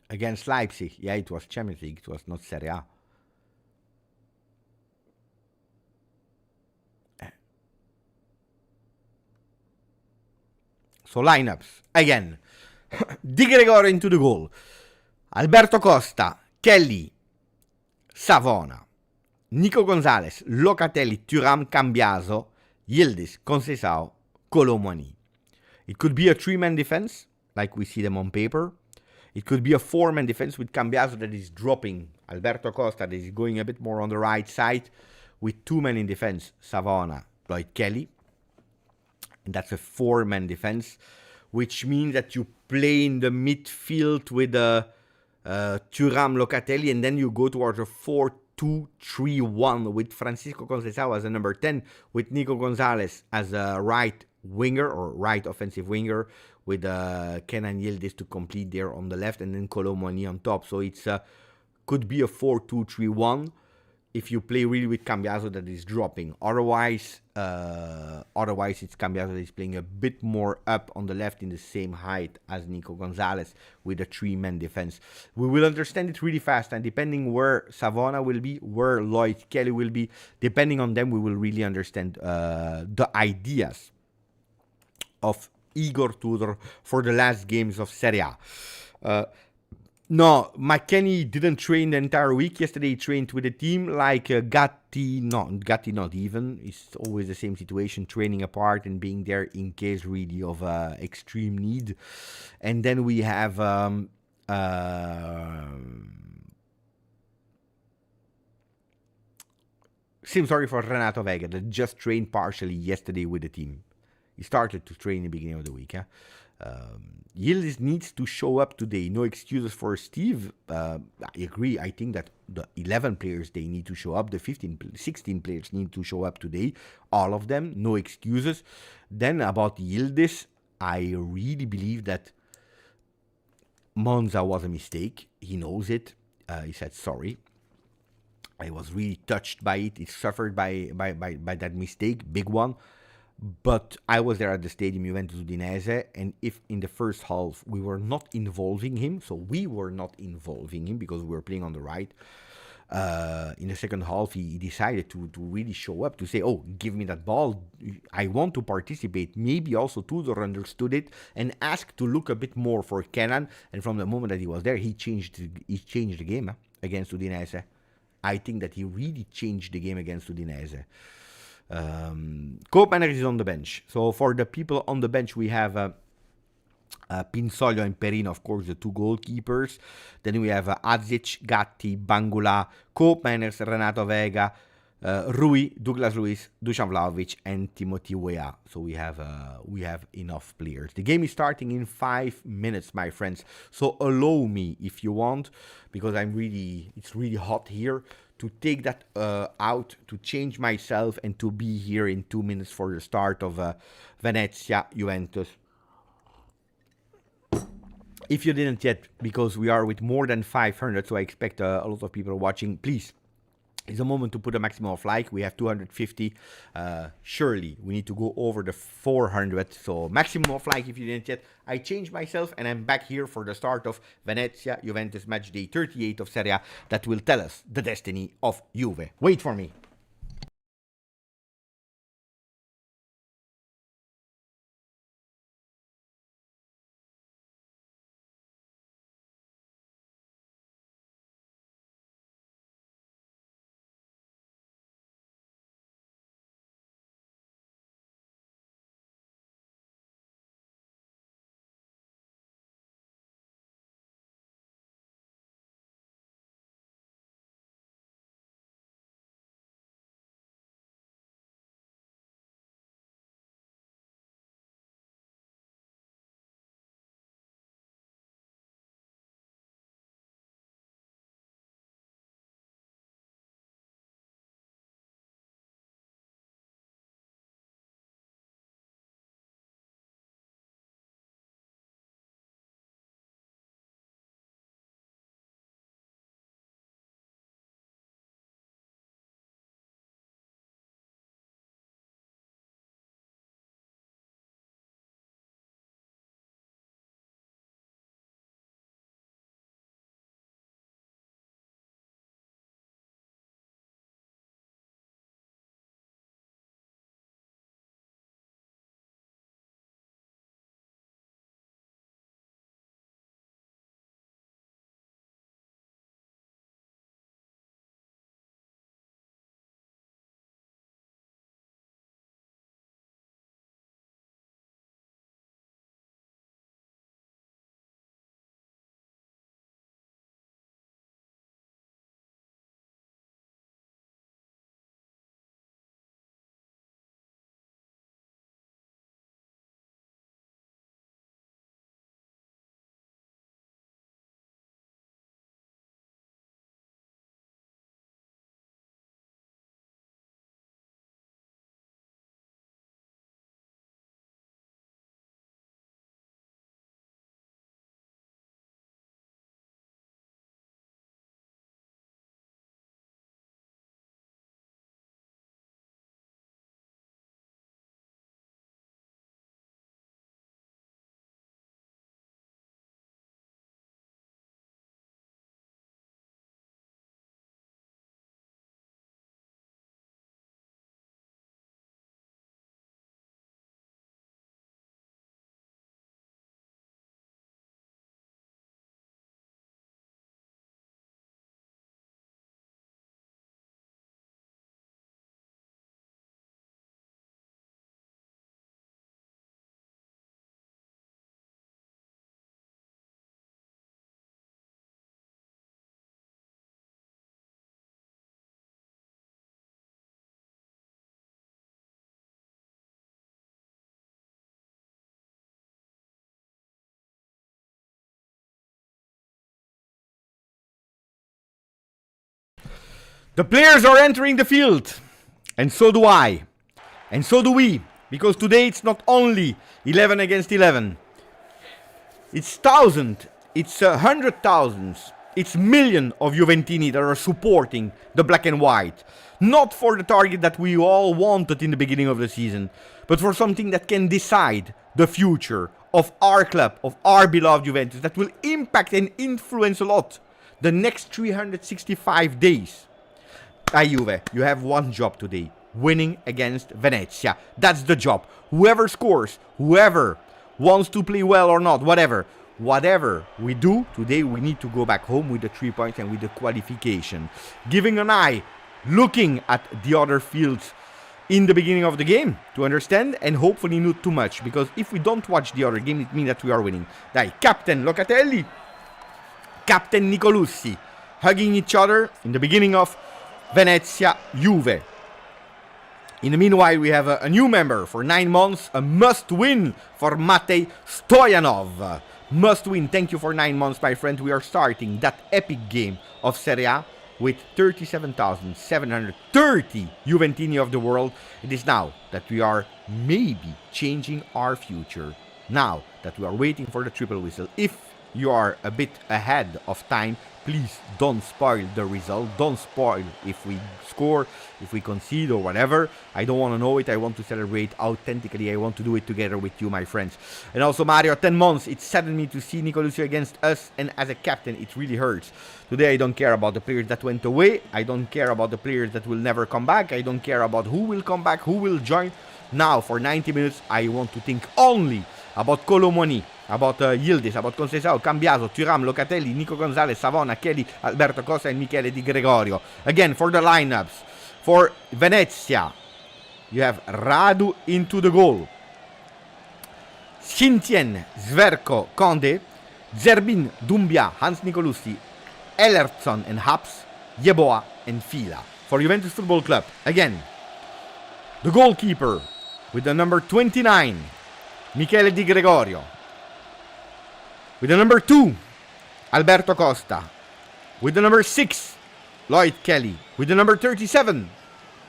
Against Leipzig. Yeah, it was Champions League. It was not Serie A. So lineups, again, Di Gregorio into the goal, Alberto Costa, Kelly, Savona, Nico Gonzalez, Locatelli, Thuram, Cambiaso, Yildiz, Conceição, Colomani. It could be a 3-man defense, like we see them on paper. It could be a 4-man defense with Cambiaso that is dropping Alberto Costa, that is going a bit more on the right side, with 2 men in defense, Savona, Lloyd Kelly. And that's a 4-man defense, which means that you play in the midfield with Thuram, Locatelli, and then you go towards a 4-2-3-1 with Francisco Conceição as a number 10, with Nico Gonzalez as a right winger or right offensive winger, with Kenan Yildiz to complete there on the left, and then Colomani on top. So it's could be a 4-2-3-1 if you play really with Cambiaso that is dropping. Otherwise it's Cambiaso that is playing a bit more up on the left in the same height as Nico Gonzalez with a 3-man defense. We will understand it really fast, and depending where Savona will be, where Lloyd Kelly will be, depending on them, we will really understand the ideas of Igor Tudor for the last games of Serie A. No, McKennie didn't train the entire week. Yesterday he trained with the team, like Gatti not even. It's always the same situation, training apart and being there in case really of extreme need. And then we have same story for Renato Vega that just trained partially yesterday with the team. He started to train in the beginning of the week. Yildiz needs to show up today. No excuses for Steve. I agree. I think that the 11 players, they need to show up. The 16 players need to show up today. All of them. No excuses. Then about Yildiz, I really believe that Monza was a mistake. He knows it. He said sorry. I was really touched by it. He suffered by that mistake. Big one. But I was there at the stadium, Juventus Udinese, and if in the first half we were not involving him, so we were not involving him because we were playing on the right, in the second half he decided to really show up, to say, oh, give me that ball, I want to participate. Maybe also Tudor understood it and asked to look a bit more for Kenan, and from the moment that he was there, he changed the game against Udinese. I think that he really changed the game against Udinese. Koopmeiners is on the bench. So for the people on the bench, we have Pinsoglio and Perino, of course, the 2 goalkeepers. Then we have Azic, Gatti, Bangula, Koopmeiners, Renato Vega, Rui, Douglas Luiz, Dusan Vlahovic, and Timothy Weah. So we have enough players. The game is starting in 5 minutes, my friends. So allow me, if you want, because it's really hot here, to take that out, to change myself, and to be here in 2 minutes for the start of Venezia, Juventus. If you didn't yet, because we are with more than 500, so I expect a lot of people watching, please, it's a moment to put a maximum of like. We have 250. Surely we need to go over the 400. So maximum of like if you didn't yet. I changed myself and I'm back here for the start of Venezia Juventus match day 38 of Serie A that will tell us the destiny of Juve. Wait for me. The players are entering the field, and so do I, and so do we, because today it's not only 11 against 11. It's thousand, it's hundred thousands, it's million of Juventini that are supporting the black and white. Not for the target that we all wanted in the beginning of the season, but for something that can decide the future of our club, of our beloved Juventus, that will impact and influence a lot the next 365 days. Juve, you have one job today. Winning against Venezia. That's the job. Whoever scores, whoever wants to play well or not, whatever we do, today we need to go back home with the 3 points and with the qualification. Giving an eye, looking at the other fields in the beginning of the game to understand, and hopefully not too much, because if we don't watch the other game, it means that we are winning. Dai, Captain Locatelli, Captain Nicolussi, hugging each other in the beginning of Venezia Juve. In the meanwhile, we have a new member for 9 months, a must-win for Matej Stoyanov. Must-win. Thank you for 9 months, my friend. We are starting that epic game of Serie A with 37,730 Juventini of the world. It is now that we are maybe changing our future. Now that we are waiting for the triple whistle. If you are a bit ahead of time, please don't spoil the result. Don't spoil if we score, if we concede or whatever. I don't want to know it. I want to celebrate authentically. I want to do it together with you, my friends. And also, Mario, 10 months. It saddened me to see Nicolussi against us, and as a captain, it really hurts. Today, I don't care about the players that went away. I don't care about the players that will never come back. I don't care about who will come back, who will join. Now, for 90 minutes, I want to think only about Colomoni, about Yildiz, about Conceição, Cambiaso, Thuram, Locatelli, Nico Gonzalez, Savona, Kelly, Alberto Costa, and Michele Di Gregorio. Again, for the lineups, for Venezia, you have Radu into the goal. Sintien, Zverko, Conde, Zerbin, Dumbia, Hans Nicolussi, Ellerson and Haps, Yeboah and Fila. For Juventus Football Club, again, the goalkeeper with the number 29, Michele Di Gregorio. With the number 2, Alberto Costa. With the number 6, Lloyd Kelly. With the number 37,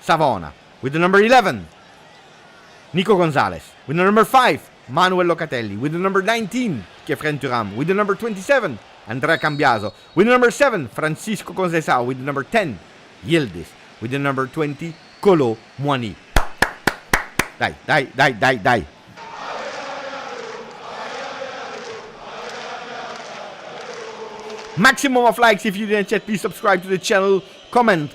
Savona. With the number 11, Nico Gonzalez. With the number 5, Manuel Locatelli. With the number 19, Kefren Thuram. With the number 27, Andrea Cambiaso. With the number 7, Francisco Conceição. With the number 10, Yildiz. With the number 20, Kolo Muani. Dai. Maximum of likes if you didn't yet. Please subscribe to the channel. Comment.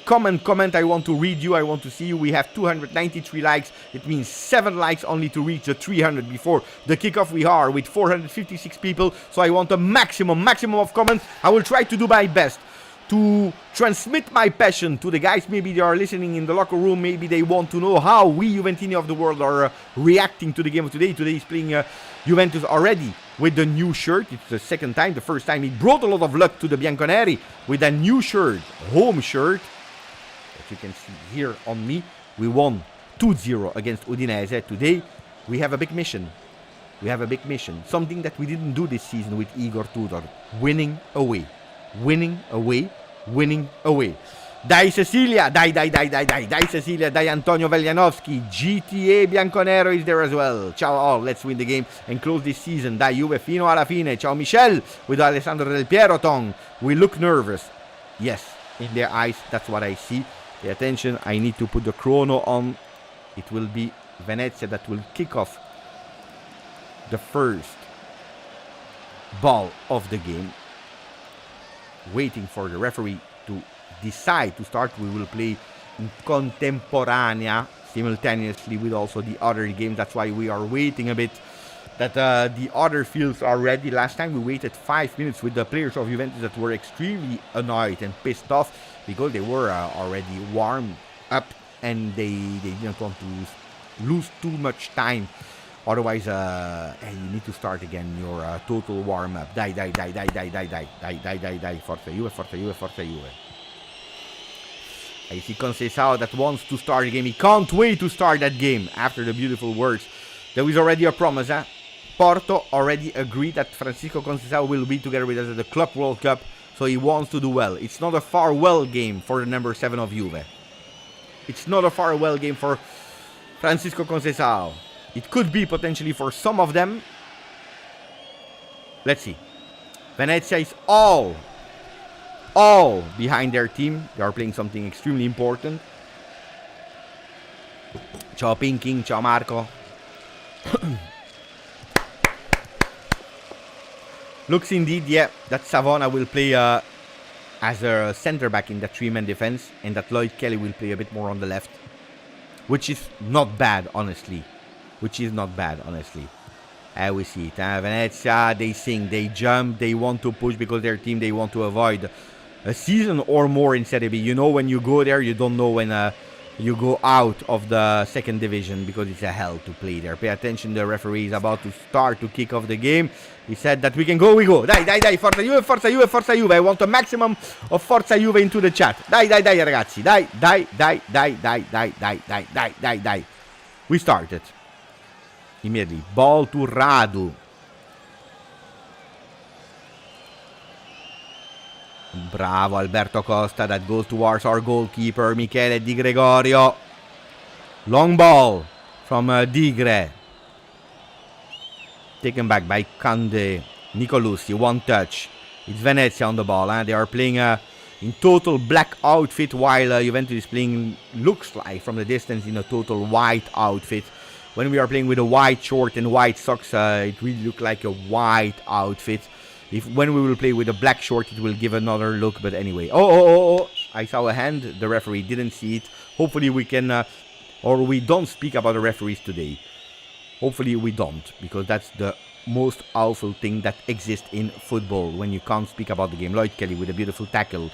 I want to read you. I want to see you. We have 293 likes. It means 7 likes only to reach the 300 before the kickoff. We are with 456 people. So I want a maximum of comments. I will try to do my best to transmit my passion to the guys. Maybe they are listening in the locker room. Maybe they want to know how we Juventini of the world are reacting to the game of today. Today is playing Juventus already with the new shirt. It's the second time. The first time it brought a lot of luck to the Bianconeri with a new shirt, home shirt. As you can see here on me, we won 2-0 against Udinese. Today we have a big mission. Something that we didn't do this season with Igor Tudor. Winning away. Dai Cecilia, dai Cecilia, dai Antonio Velianovsky, GTA Bianconero is there as well. Ciao all, let's win the game and close this season. Dai Juve fino alla fine. Ciao Michel with Alessandro Del Piero Tong. We look nervous. Yes, in their eyes, that's what I see. Pay attention, I need to put the chrono on. It will be Venezia that will kick off the first ball of the game. Waiting for the referee to decide to start. We will play in contemporanea simultaneously with also the other games. That's why we are waiting a bit that the other fields are ready. Last time we waited 5 minutes with the players of Juventus that were extremely annoyed and pissed off because they were already warmed up and they didn't want to lose too much time. Otherwise, you need to start again your total warm-up. Dai. Forza Juve. I see Conceição that wants to start the game. He can't wait to start that game after the beautiful words. There is already a promise, Porto already agreed that Francisco Conceição will be together with us at the Club World Cup. So he wants to do well. It's not a farewell game for the number 7 of Juve. It's not a farewell game for Francisco Conceição. It could be potentially for some of them. Let's see. Venezia is all behind their team. They are playing something extremely important. Ciao Pinking, ciao Marco. Looks indeed, yeah, that Savona will play as a center back in that 3-man defense, and that Lloyd Kelly will play a bit more on the left, which is not bad, honestly. We see it. Venezia, they sing, they jump, they want to push because their team, they want to avoid a season or more in Serie B. You know, when you go there, you don't know when you go out of the second division because it's a hell to play there. Pay attention, the referee is about to start to kick off the game. He said that we can go, we go. Dai, Forza Juve, Forza Juve, Forza Juve. I want a maximum of Forza Juve into the chat. Dai, ragazzi. Dai. We started. Immediately. Ball to Radu. Bravo Alberto Costa, that goes towards our goalkeeper Michele Di Gregorio. Long ball from Digre. Taken back by Kande. Nicolussi, one touch. It's Venezia on the ball. They are playing in total black outfit, while Juventus is playing, looks like from the distance, in a total white outfit. When we are playing with a white short and white socks, it really looks like a white outfit. When we will play with a black short, it will give another look. But anyway, oh! I saw a hand. The referee didn't see it. Hopefully we can, or we don't speak about the referees today. Hopefully we don't, because that's the most awful thing that exists in football, when you can't speak about the game. Lloyd Kelly with a beautiful tackle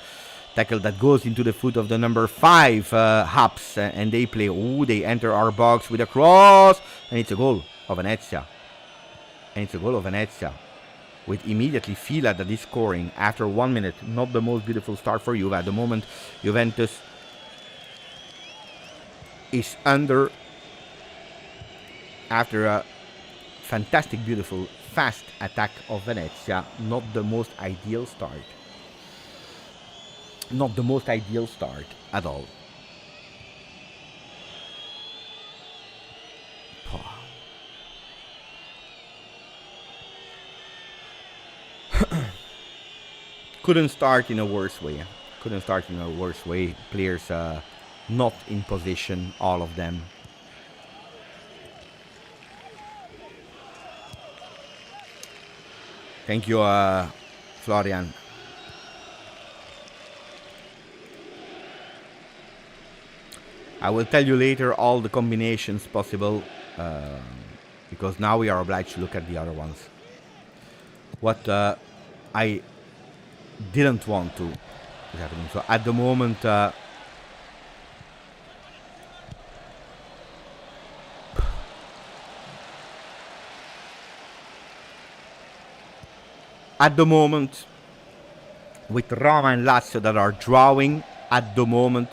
that goes into the foot of the number 5 Haps, and they play. They enter our box with a cross, and it's a goal of Venezia. With immediately Fila that is scoring after 1 minute. Not the most beautiful start for Juve. At the moment, Juventus is under after a fantastic, beautiful, fast attack of Venezia. Not the most ideal start. Not the most ideal start at all. Couldn't start in a worse way. Players not in position, all of them. Thank you, Florian. I will tell you later all the combinations possible, because now we are obliged to look at the other ones. What I didn't want to is happening. So at the moment, with Roma and Lazio that are drawing, at the moment,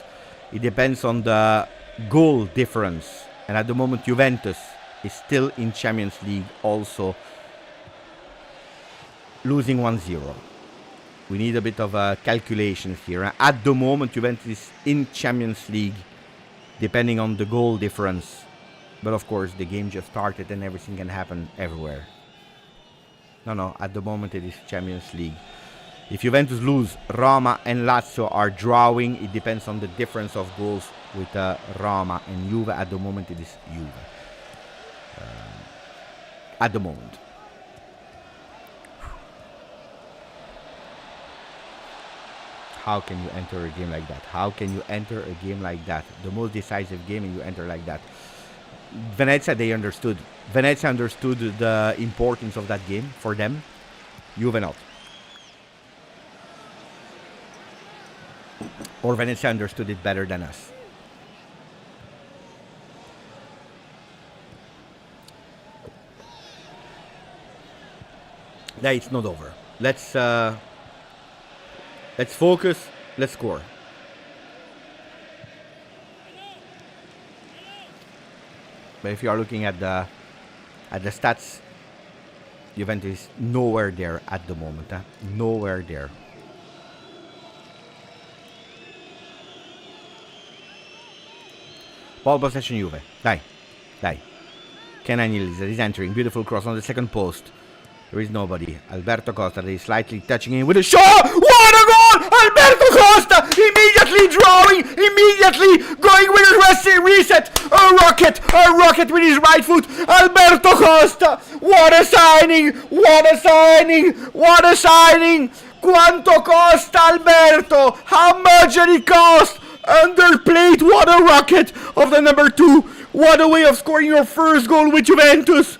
it depends on the goal difference. And at the moment, Juventus is still in Champions League, also losing 1-0. We need a bit of calculations here. At the moment, Juventus is in Champions League, depending on the goal difference. But of course, the game just started and everything can happen everywhere. No, at the moment it is Champions League. If Juventus lose, Roma and Lazio are drawing. It depends on the difference of goals with Roma and Juve. At the moment, it is Juve. At the moment. How can you enter a game like that? The most decisive game, and you enter like that. Venezia, they understood. Venezia understood the importance of that game for them. Juve not. Or Venezia understood it better than us. No, it's not over. Let's focus. Let's score. But if you are looking at the stats, Juventus is nowhere there at the moment. Nowhere there. Ball possession Juve. Dai. Kenan Yildiz is entering. Beautiful cross on the second post. There is nobody. Alberto Costa is slightly touching in with a shot. What a goal! Alberto Costa immediately drawing, immediately going with a reset. A rocket with his right foot. Alberto Costa. What a signing! Quanto costa Alberto? How much did it cost? Underplayed. What a rocket of the number 2. What a way of scoring your first goal with Juventus.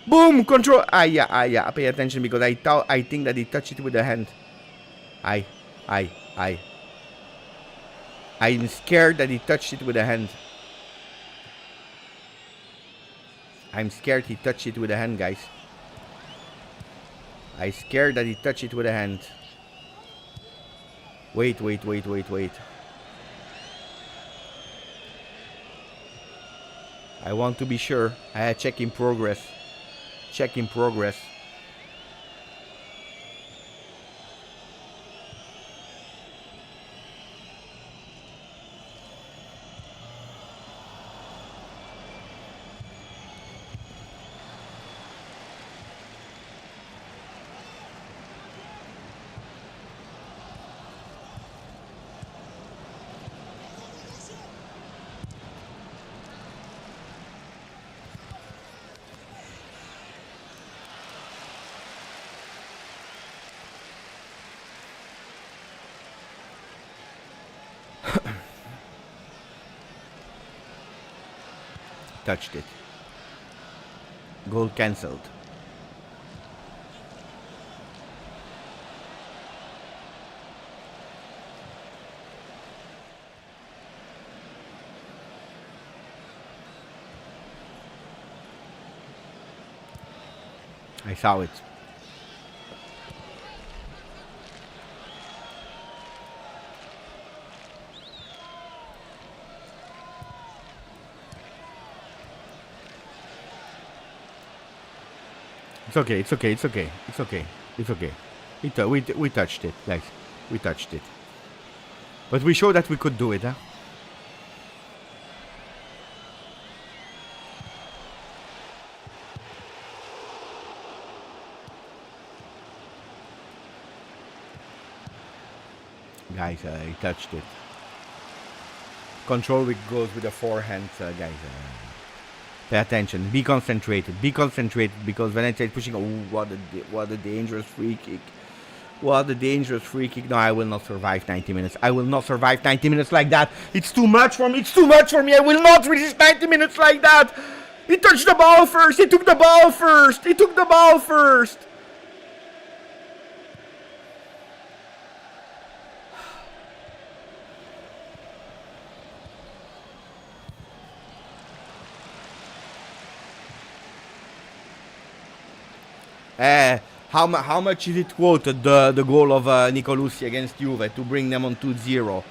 Boom, control. Yeah. Pay attention because I think that he touched it with the hand. I'm scared that he touched it with the hand. I'm scared he touched it with the hand, guys. I'm scared that he touched it with the hand. Wait. I want to be sure. Check in progress. Touched it. Goal cancelled. I saw it. It's okay. We touched it, guys. We touched it. But we showed that we could do it, huh? Guys, he touched it. Control goes with the forehand, guys. Pay attention. Be concentrated because Venezia is pushing. Oh, what a dangerous free kick. No, I will not survive 90 minutes. Like that. It's too much for me. I will not resist 90 minutes like that. He touched the ball first. He took the ball first. How much is it quoted, the goal of Nicolussi against Juve to bring them on 2-0?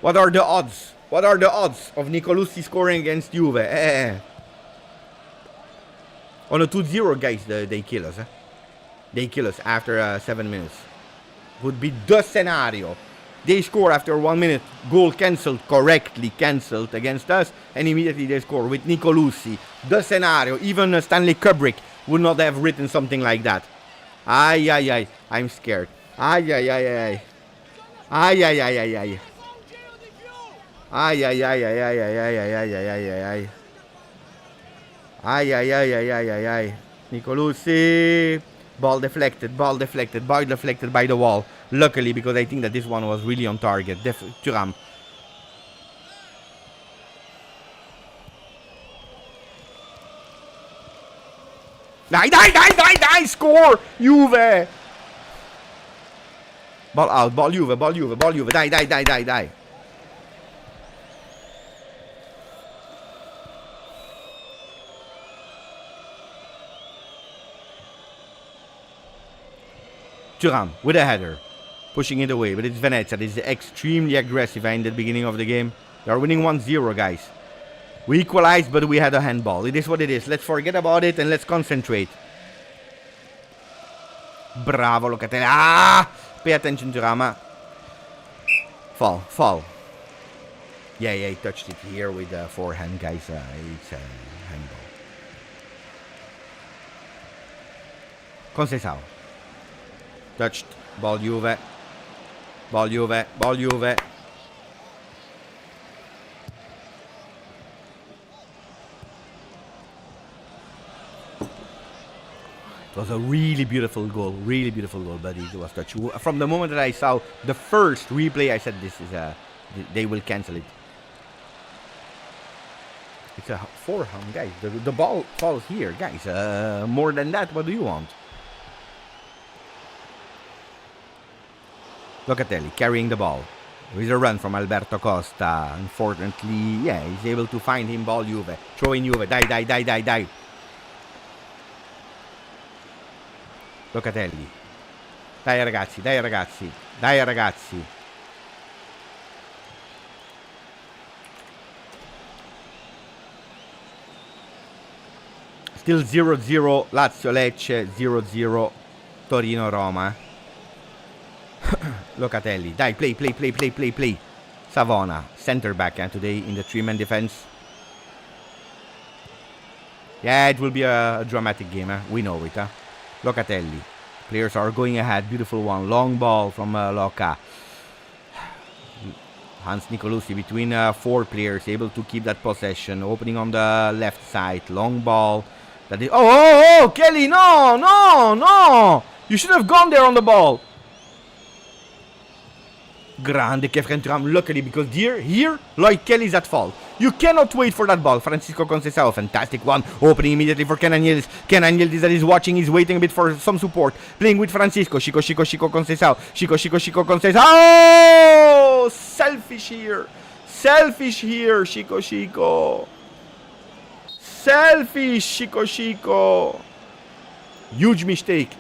What are the odds of Nicolussi scoring against Juve? On a 2-0, guys, they kill us. They kill us after 7 minutes. Would be the scenario. They score after 1 minute. Goal correctly cancelled against us. And immediately they score with Nicolussi. The scenario. Even Stanley Kubrick would not have written something like that. I'm scared. Nicolussi. Ball deflected by the wall. Luckily, because I think that this one was really on target. Thuram. Die! Score! Juve! Ball out, ball Juve. Die. Thuram with a header. Pushing it away, but it's Venezia. This is extremely aggressive in the beginning of the game. They are winning 1-0, guys. We equalized, but we had a handball. It is what it is. Let's forget about it and let's concentrate. Bravo, Locatelli. Pay attention, Thuram. Fall. Yeah, he touched it here with the forehand, guys. It's a handball. Conceição. Touched. Ball Juve. It was a really beautiful goal, but it was touched. From the moment that I saw the first replay, I said this is they will cancel it. It's a forehand, guys. The ball falls here, guys. More than that, what do you want? Locatelli carrying the ball. There is a run from Alberto Costa. Unfortunately, yeah, he's able to find him. Ball Juve. Throw in Juve. Die. Locatelli. Dai ragazzi. Still 0-0 Lazio Lecce, 0-0 Torino Roma. Locatelli. Dai, play. Savona, center back today in the 3-man defense. Yeah, it will be a dramatic game. We know it. Locatelli. Players are going ahead. Beautiful one. Long ball from Loca. Hans Nicolosi between 4 players. Able to keep that possession. Opening on the left side. Long ball. That is, oh, Kelly. No. You should have gone there on the ball. Grande Kefren, luckily, because here, Lloyd Kelly's at fault. You cannot wait for that ball. Francisco Conceição, fantastic one. Opening immediately for Kenan Yildiz. Kenan Yildiz that is watching, is waiting a bit for some support. Playing with Francisco. Chico Conceição. Chico Conceição. Oh! Selfish here, Chico. Selfish, Chico. Huge mistake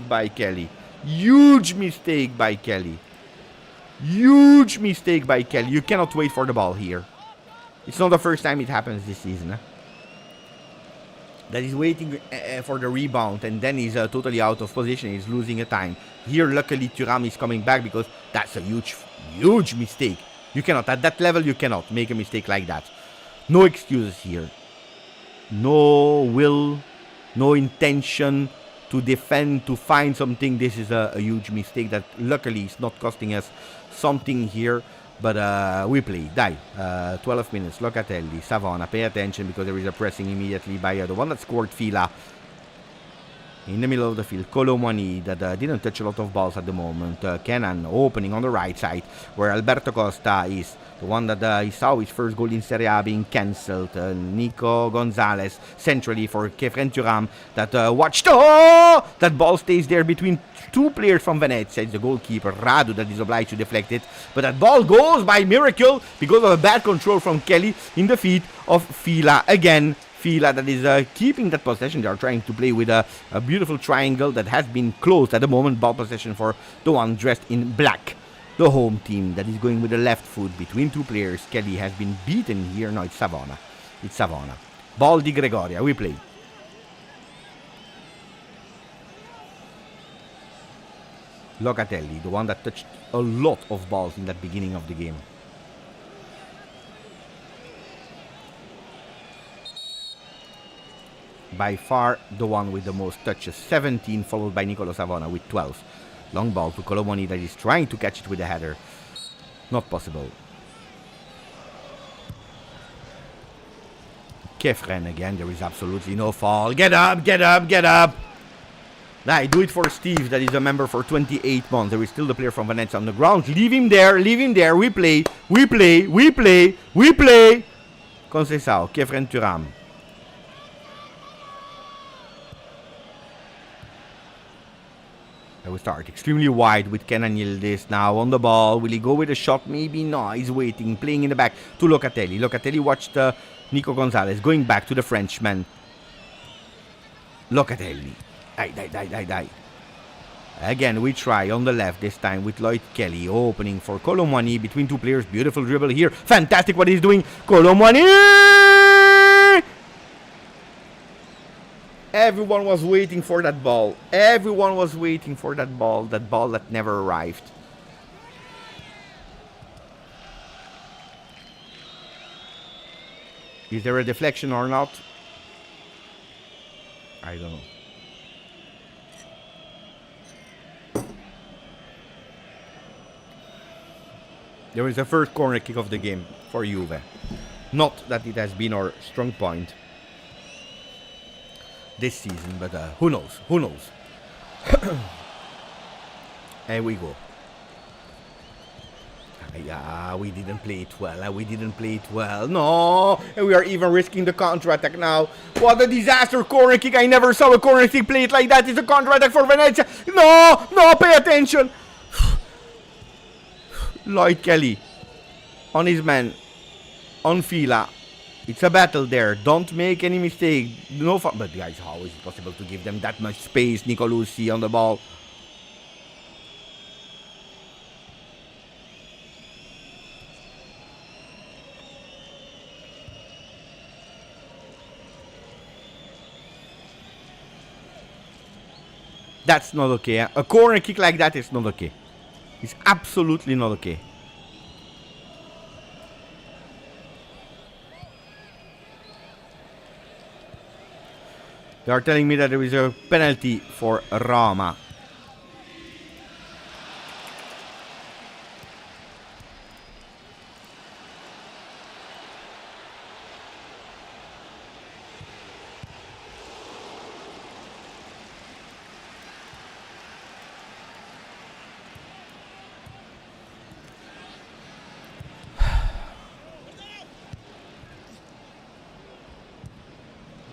by Kelly. Huge mistake by Kelly. You cannot wait for the ball here. It's not the first time it happens this season. That he's waiting for the rebound and then he's totally out of position. He's losing a time. Here, luckily, Thuram is coming back because that's a huge mistake. You cannot, at that level, you cannot make a mistake like that. No excuses here. No will, no intention to defend, to find something. This is a huge mistake that luckily is not costing us something here. But we play. 12 minutes. Locatelli, Savona. Pay attention because there is a pressing immediately by the one that scored Fila. In the middle of the field, Colomani that didn't touch a lot of balls at the moment. Kenan opening on the right side where Alberto Costa is. The one that he saw his first goal in Serie A being cancelled. Nico Gonzalez centrally for Kefren Thuram that watched. Oh! That ball stays there between 2 players from Venezia. It's the goalkeeper Radu that is obliged to deflect it. But that ball goes by miracle because of a bad control from Kelly in the feet of Fila again. Fila that is keeping that possession. They are trying to play with a beautiful triangle that has been closed at the moment. Ball possession for the one dressed in black. The home team that is going with the left foot between 2 players. Kelly has been beaten here. No, it's Savona. Ball di Gregoria. We play. Locatelli, the one that touched a lot of balls in that beginning of the game. By far the one with the most touches, 17, followed by Nicolo Savona with 12. Long ball to Colomani that is trying to catch it with a header. Not possible. Kefren again, there is absolutely no fall. Get up! Nah, do it for Steve, that is a member for 28 months. There is still the player from Venezia on the ground. Leave him there. We play. Conceição, Kefren Thuram. We start extremely wide with Kenan Yildiz now on the ball. Will he go with a shot? Maybe no. He's waiting, playing in the back to Locatelli. Locatelli watched Nico Gonzalez going back to the Frenchman. Locatelli. Die. Again, we try on the left this time with Lloyd Kelly opening for Colomani between 2 players. Beautiful dribble here. Fantastic what he's doing. Colomani! Everyone was waiting for that ball. That ball that never arrived. Is there a deflection or not? I don't know. There is a first corner kick of the game for Juve. Not that it has been our strong point this season, but who knows? Who knows? And we go. Yeah, we didn't play it well. We didn't play it well. No, and we are even risking the counter-attack now. What a disaster corner kick. I never saw a corner kick played like that. It's a counter-attack for Venezia. No, no, pay attention. Lloyd Kelly on his man, on Fila. It's a battle there. Don't make any mistake. No fun. But guys, how is it possible to give them that much space? Nicolussi on the ball. That's not okay. A corner kick like that is not okay. It's absolutely not okay. They are telling me that there is a penalty for Roma.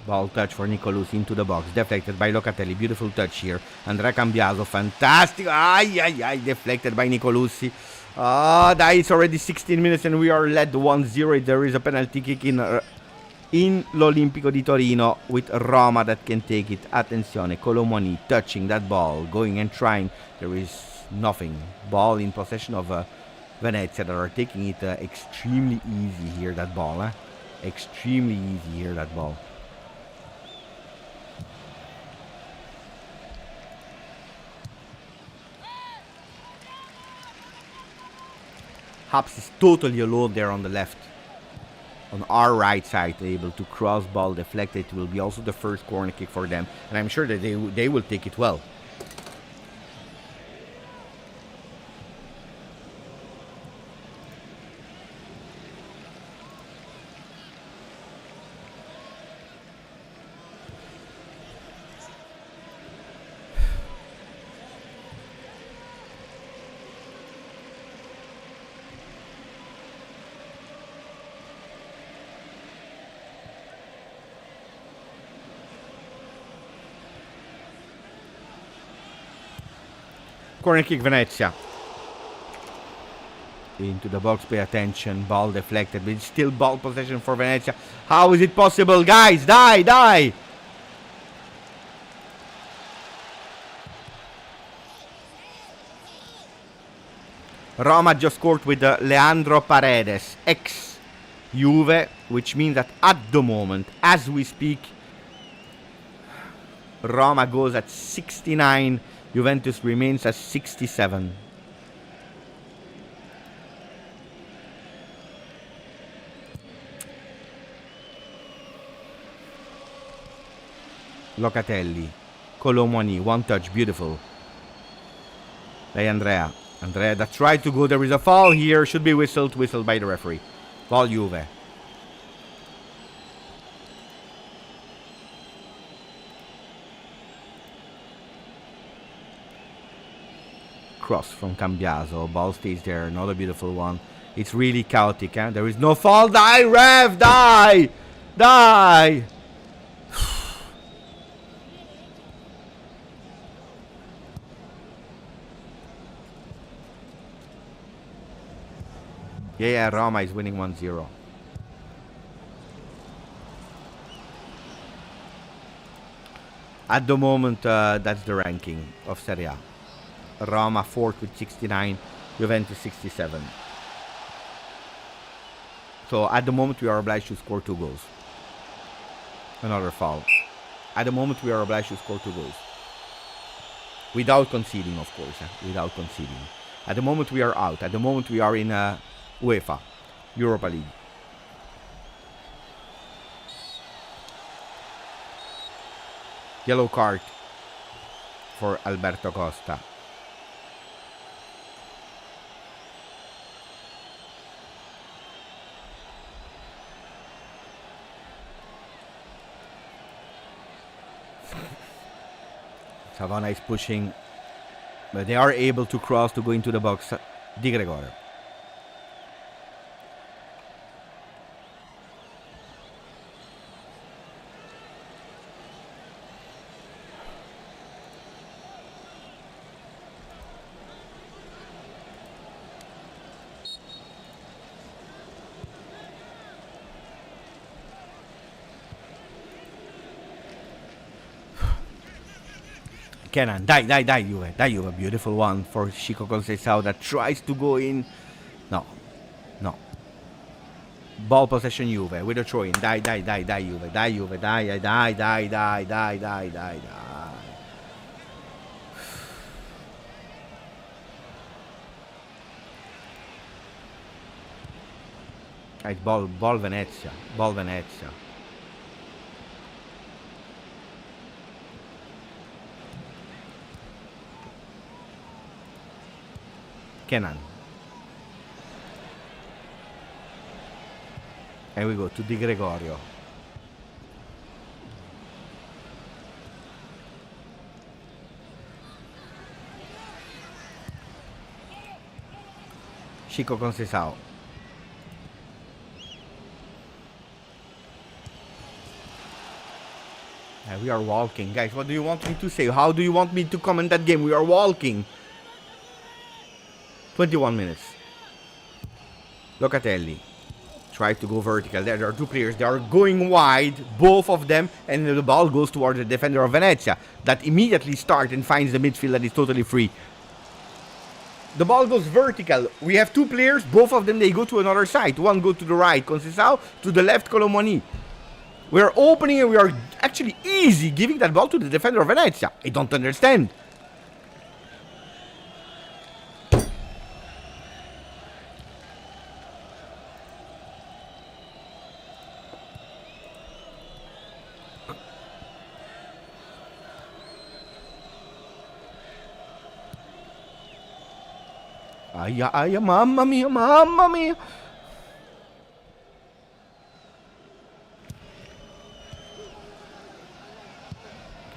Ball touch for Nicolussi into the box. Deflected by Locatelli. Beautiful touch here. Andrea Cambiaso. Fantastic. Ay, ay, ay. Deflected by Nicolussi. It's already 16 minutes and we are led 1-0. There is a penalty kick in l'Olimpico di Torino with Roma that can take it. Attenzione. Colomoni touching that ball. Going and trying. There is nothing. Ball in possession of Venezia that are taking it extremely easy here. That ball. Extremely easy here. That ball. Haps is totally alone there on the left. On our right side, able to cross ball deflected. It will be also the first corner kick for them. And I'm sure that they will take it well. Corner kick Venezia. Into the box, pay attention. Ball deflected, but it's still ball possession for Venezia. How is it possible? Guys, die! Roma just scored with Leandro Paredes, ex-Juve, which means that at the moment, as we speak, Roma goes at 69. Juventus remains at 67. Locatelli. Colomoni. One touch. Beautiful. By Andrea. Andrea that tried to go. There is a foul here. Should be whistled. Whistled by the referee. Ball Juve. Cross from Cambiaso. Ball stays there. Another beautiful one. It's really chaotic. There is no fall. Die, ref! Die! Die! Yeah, Roma is winning 1-0. At the moment, that's the ranking of Serie A. Roma 4th with 69, Juventus 67. So at the moment we are obliged to score 2 goals. Another foul. At the moment we are obliged to score 2 goals. Without conceding, of course. Without conceding. At the moment we are out. At the moment we are in UEFA Europa League. Yellow card for Alberto Costa. Savona is pushing, but they are able to cross to go into the box. Di Gregorio. Kenan, dai Juve, beautiful one for Chico Conceição that tries to go in. No. Ball possession Juve with a throw in. Die Juve, die. Right, ball Venezia. Kenan. And we go to Di Gregorio. Chico Conceição. We are walking. Guys, what do you want me to say? How do you want me to comment that game? We are walking. 21 minutes. Locatelli tries to go vertical. There are two players. They are going wide, both of them, and the ball goes toward the defender of Venezia that immediately starts and finds the midfield that is totally free. The ball goes vertical. We have two players. Both of them, they go to another side. One go to the right, Conceição, to the left, Colomoni. We are opening and we are actually easy giving that ball to the defender of Venezia. I don't understand. Ay, mamma mia.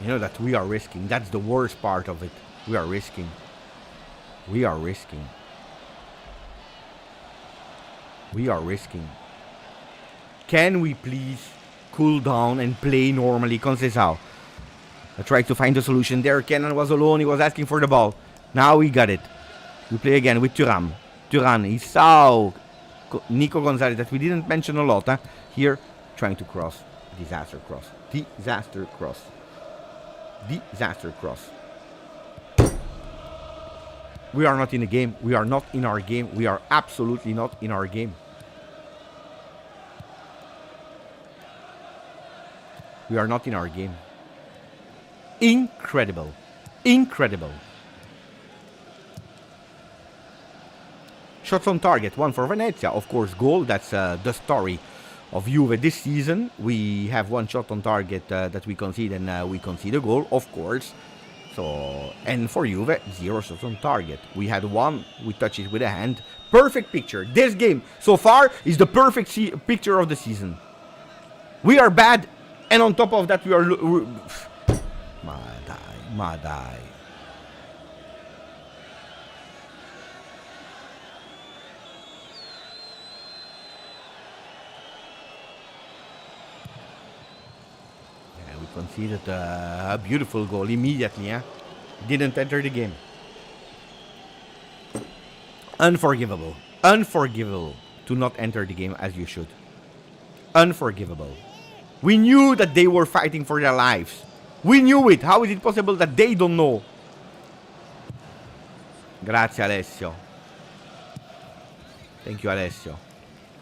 You know that we are risking. That's the worst part of it. We are risking. Can we please cool down and play normally? Conceição. I tried to find a solution there. Kenan was alone. He was asking for the ball. Now we got it. We play again with Thuram. Isao. Nico Gonzalez that we didn't mention a lot. Here, trying to cross. Disaster cross. We are not in the game. We are not in our game. We are absolutely not in our game. We are not in our game. Incredible. Shots on target, one for Venezia. Of course, goal. That's the story of Juve this season. We have one shot on target that we concede, and we concede a goal, of course. So, and for Juve, 0 shots on target. We had one, we touch it with a hand. Perfect picture. This game, so far, is the perfect picture of the season. We are bad, and on top of that, we are... Madai. Conceded a beautiful goal immediately. Didn't enter the game. Unforgivable to not enter the game as you should. Unforgivable. We knew that they were fighting for their lives. We knew it. How is it possible that they don't know? Grazie Alessio. Thank you Alessio.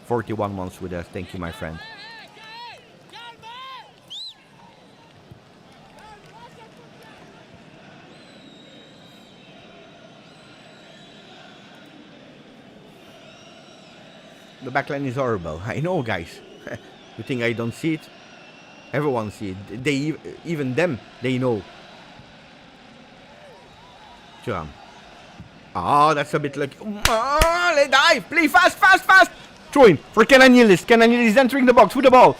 41 months with us. Thank you my friend. The backline is horrible. I know, guys. You think I don't see it? Everyone see it. They, even them, they know. Thuram. Oh, that's a bit like... Let's dive. Play fast, fast, fast. Throw in for Kenan Yildiz. Kenan Yildiz entering the box with the ball.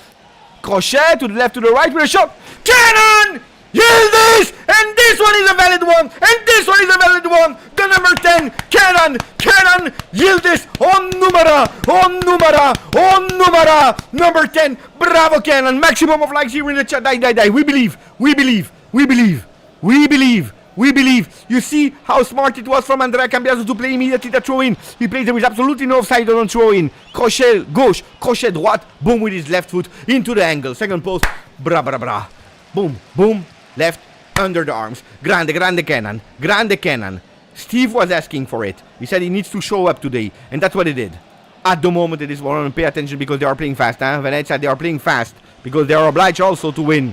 Crochet to the left, to the right with a shot. Kenan Yildiz! And this one is a valid one. And this one is a valid one. The number 10, Kenan Yildiz. On numera. Number 10. Bravo, Kenan. Maximum of likes here in the chat. Die. We believe. You see how smart it was from Andrea Cambiaso to play immediately the throw in. He plays, there is absolutely no offside on throw in. Crochet gauche, crochet droite. Boom with his left foot into the angle. Second post. Bra. Boom. Left under the arms. Grande Kenan. Steve was asking for it. He said he needs to show up today. And that's what he did. At the moment it is one. Pay attention because they are playing fast. Venezia, they are playing fast. Because they are obliged also to win.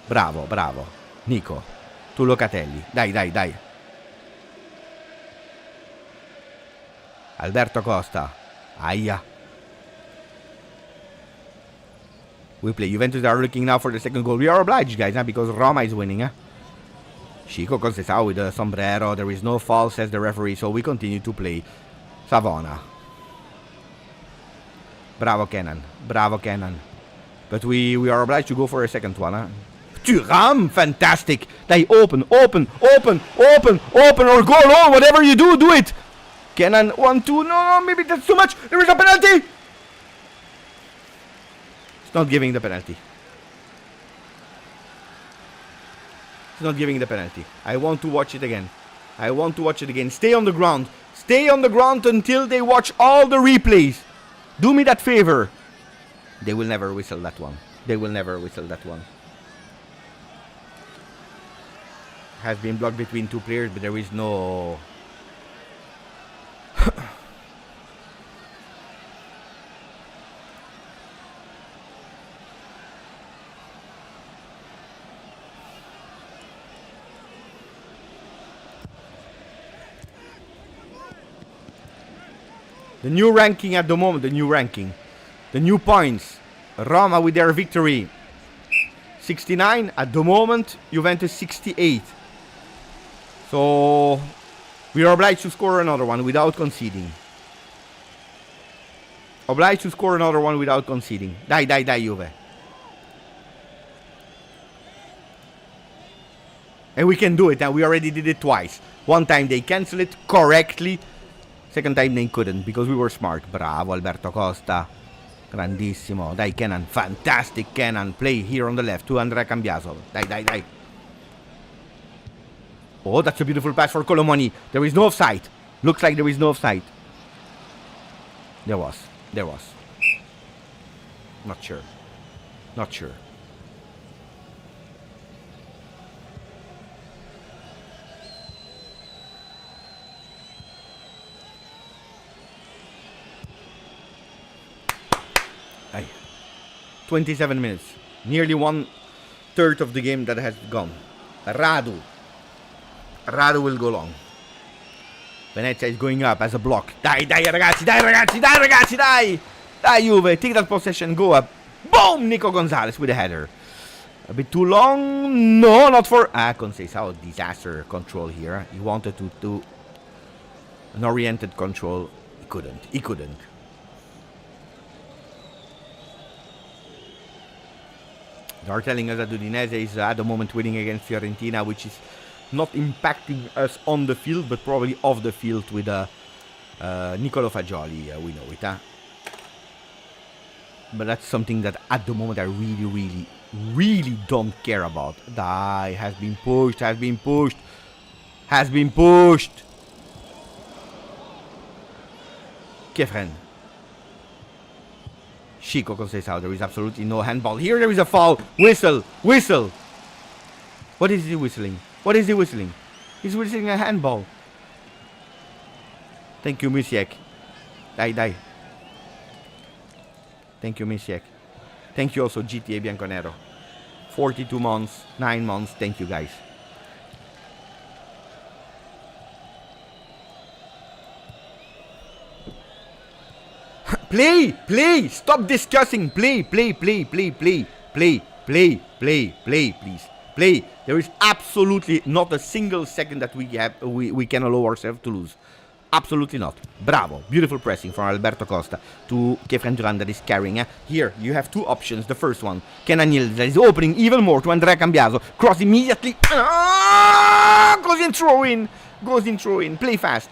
Bravo. Nico. To Locatelli. Dai. Alberto Costa. Aia. We play. Juventus are looking now for the second goal. We are obliged, guys, because Roma is winning. Chico Conceição with the sombrero. There is no foul, says the referee, so we continue to play. Savona. Bravo, Kenan. But we are obliged to go for a second one. Thuram, fantastic. They open, or go alone. Whatever you do, do it. Kenan, 1-2. No, maybe that's too much. There is a penalty. It's not giving the penalty. I want to watch it again. Stay on the ground until they watch all the replays. Do me that favor. They will never whistle that one. Has been blocked between two players, but there is no... The new ranking at the moment, the new points. Roma with their victory, 69. At the moment, Juventus 68. So, we are obliged to score another one without conceding. Die, Juve. And we can do it, and we already did it twice. One time they cancel it correctly. Second time they couldn't because we were smart. Bravo, Alberto Costa. Grandissimo. Dai, Kenan. Fantastic, Kenan. Play here on the left to Andrea Cambiaso. Dai. Oh, that's a beautiful pass for Colomoni. There is no offside. Looks like there is no offside. There was. Not sure. 27 minutes. Nearly 1/3 of the game that has gone. Radu will go long. Venezia is going up as a block. Dai ragazzi. Dai Juve, take that possession, go up. Boom! Nico Gonzalez with a header. A bit too long. No, not for... Conceição, disaster control here. He wanted to do an oriented control. He couldn't. They are telling us that Udinese is at the moment winning against Fiorentina, which is not impacting us on the field, but probably off the field with Nicolo Fagioli. We know it, But that's something that at the moment I really don't care about. Die, has been pushed. Kefren. Chico Conceição, there is absolutely no handball. Here there is a foul. Whistle. What is he whistling? He's whistling a handball. Thank you, Misiek. Die. Thank you, Misiek. Thank you also, GTA Bianconero. 42 months, 9 months. Thank you, guys. Play. Stop discussing. Play, please. Play. There is absolutely not a single second that we can allow ourselves to lose. Absolutely not. Bravo. Beautiful pressing from Alberto Costa to Kefren Duran that is carrying. Here, you have two options. The first one, Kenan Yildiz that is opening even more to Andrea Cambiaso. Cross immediately. Goes in throw in. Play fast.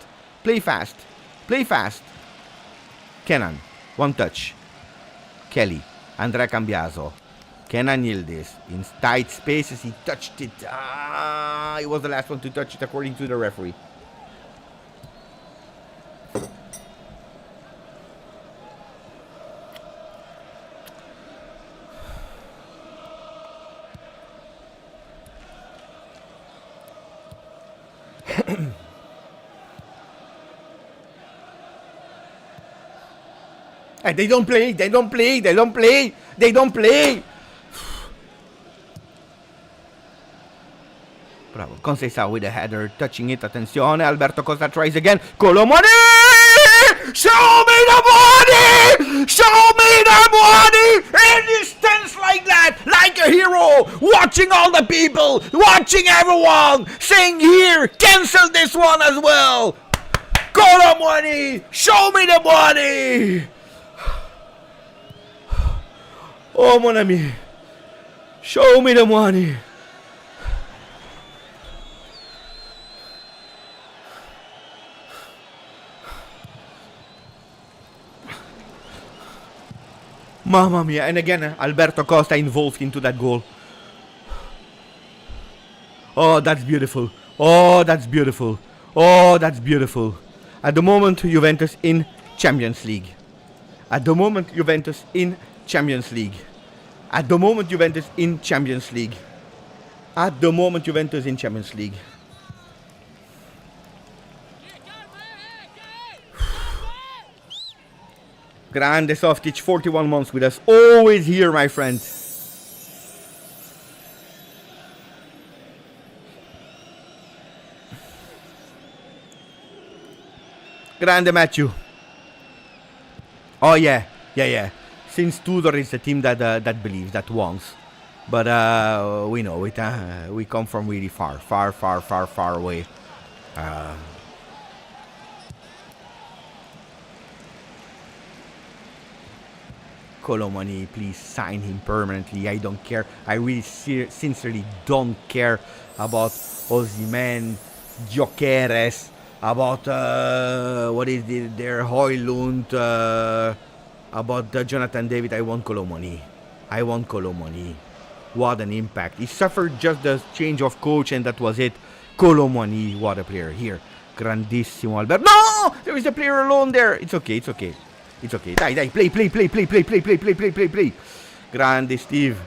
Kenan. One touch. Kelly. Andrea Cambiaso. Kenan Yildiz. In tight spaces, he touched it. He was the last one to touch it according to the referee. They don't play. Bravo. Conceição with a header, touching it. Attenzione. Alberto Costa tries again. Colomoni! Show me the money! In distance like that, like a hero, watching all the people, watching everyone, saying here, cancel this one as well. Colomoni! Show me the money! Oh, mon ami. Show me the money. Mamma mia. And again, Alberto Costa involved into that goal. Oh, that's beautiful. At the moment, Juventus in Champions League. At the moment, Juventus in Champions League. Grande Softic, 41 months with us. Always here, my friend. Grande Matthew. Oh, yeah. Since Tudor is the team that believes, that wants. But we know it. We come from really far away. Colomani, please sign him permanently. I don't care. I really sincerely don't care about Osimhen, Gyökeres, about what is their Højlund, about Jonathan David. I want Colomani. What an impact. He suffered just the change of coach and that was it. Colomani, what a player. Here, grandissimo Alberto. No! There is a player alone there. It's okay. Dai, play. Grande Steve.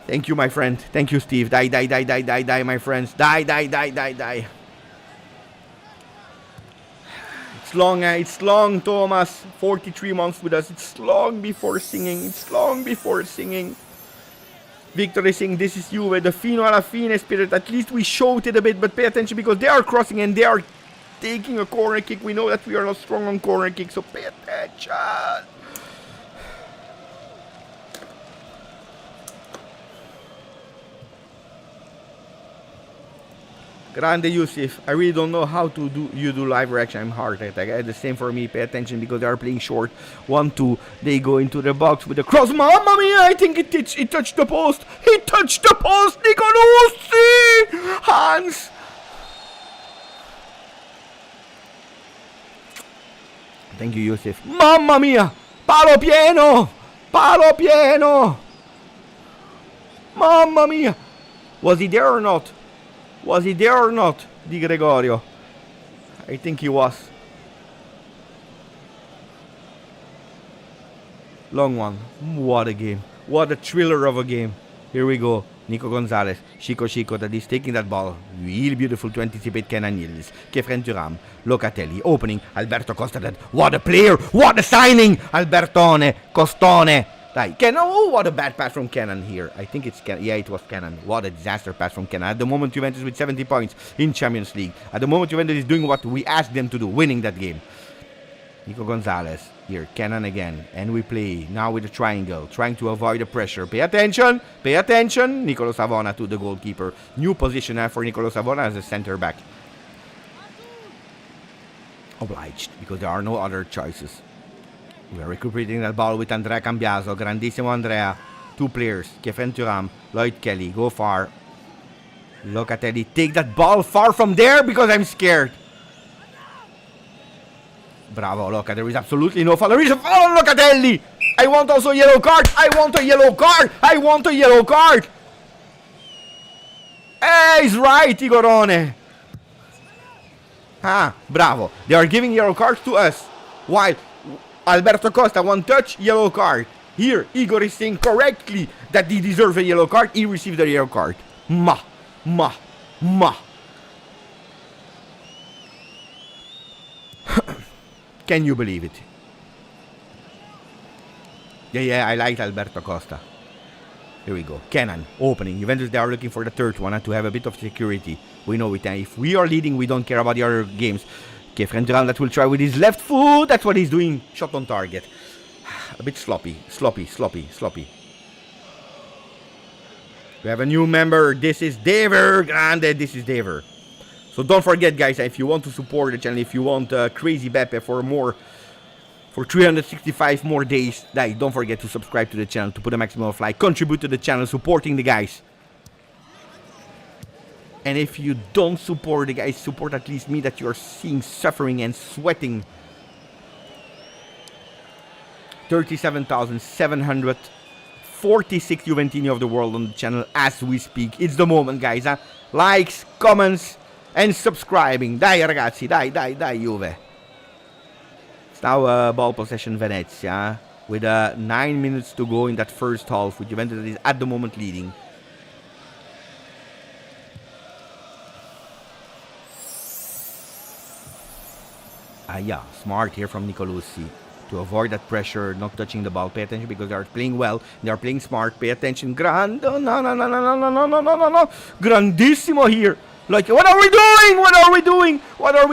Thank you, my friend. Thank you, Steve. Die, my friends. Die. It's long, Thomas. 43 months with us. It's long before singing. Victor is saying, this is Juve, the fino alla fine spirit. At least we showed it a bit, but pay attention because they are crossing and they are taking a corner kick. We know that we are not strong on corner kicks, so pay attention. Grande Yusuf, I really don't know how to do live reaction. I'm heart attack. The same for me. Pay attention because they are playing short. 1-2. They go into the box with the cross. Mamma mia! I think it touched the post. He touched the post. Nicolosi! Hans. Thank you, Yusuf. Mamma mia! Palo pieno! Mamma mia! Was he there or not? Di Gregorio? I think he was. Long one. What a game. What a thriller of a game. Here we go. Nico Gonzalez. Chico that is taking that ball. Really beautiful to anticipate Kenan Yildiz. Kefren Turam. Locatelli. Opening. Alberto Costa. What a player. What a signing. Albertone. Costone. Oh, what a bad pass from Kenan here. I think it's Kenan. Yeah, it was Kenan. What a disaster pass from Kenan. At the moment, Juventus with 70 points in Champions League. At the moment, Juventus is doing what we asked them to do, winning that game. Nico Gonzalez. Here, Kenan again. And we play now with the triangle, trying to avoid the pressure. Pay attention. Pay attention. Nicolo Savona to the goalkeeper. New position for Nicolo Savona as a center back. Obliged, because there are no other choices. We are recuperating that ball with Andrea Cambiaso. Grandissimo Andrea. Two players. Kefren Thuram. Lloyd Kelly. Go far. Locatelli. Take that ball far from there because I'm scared. Bravo, Loca. There is absolutely no foul. There is a foul on Locatelli. I want also a yellow card. I want a yellow card. I want a yellow card. He's right, Igorone. Ah, bravo. They are giving yellow cards to us. While Alberto Costa, one touch, yellow card. Here, Igor is saying correctly that he deserves a yellow card. He received a yellow card. Ma. Can you believe it? Yeah, I liked Alberto Costa. Here we go. Kenan, opening. Juventus, they are looking for the third one to have a bit of security. We know it. If we are leading, we don't care about the other games. Kefren Thuram that will try with his left foot. That's what he's doing. Shot on target. A bit sloppy. We have a new member. This is Dever. Grande, this is Dever. So don't forget, guys, if you want to support the channel, if you want Crazy Beppe for 365 more days, don't forget to subscribe to the channel, to put a maximum of like, contribute to the channel, supporting the guys. And if you don't support the guys, support at least me that you are seeing suffering and sweating. 37,746 Juventini of the world on the channel as we speak. It's the moment, guys. Likes, comments, and subscribing. Dai ragazzi, dai Juve. It's now ball possession Venezia with 9 minutes to go in that first half, with Juventus that is at the moment leading. Yeah, smart here from Nicolosi to avoid that pressure, not touching the ball. Pay attention because they are playing well. They are playing smart. Pay attention. No. Grandissimo here. Like, what are we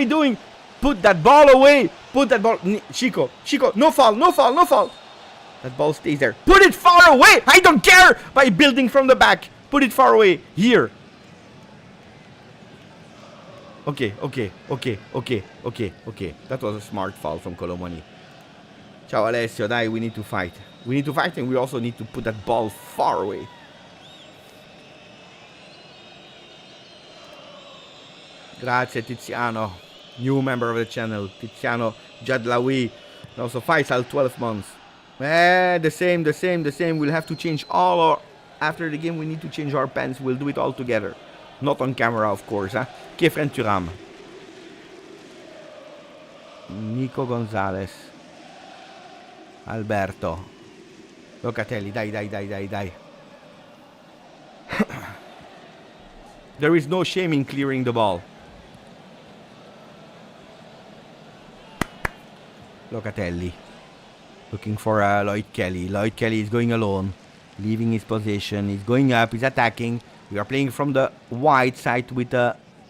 doing? Put that ball away. Chico, no foul. That ball stays there. Put it far away. I don't care by building from the back. Put it far away. Here. Okay. That was a smart foul from Colomani. Ciao Alessio, dai, we need to fight. And we also need to put that ball far away. Grazie Tiziano, new member of the channel. Tiziano Jadlawi, and also Faisal, 12 months. The same. We'll have to change all our... After the game, we need to change our pants. We'll do it all together. Not on camera, of course. Kefren Thuram. Nico Gonzalez. Alberto. Locatelli, dai. There is no shame in clearing the ball. Locatelli. Looking for Lloyd Kelly. Lloyd Kelly is going alone. Leaving his position. He's going up. He's attacking. We are playing from the wide side with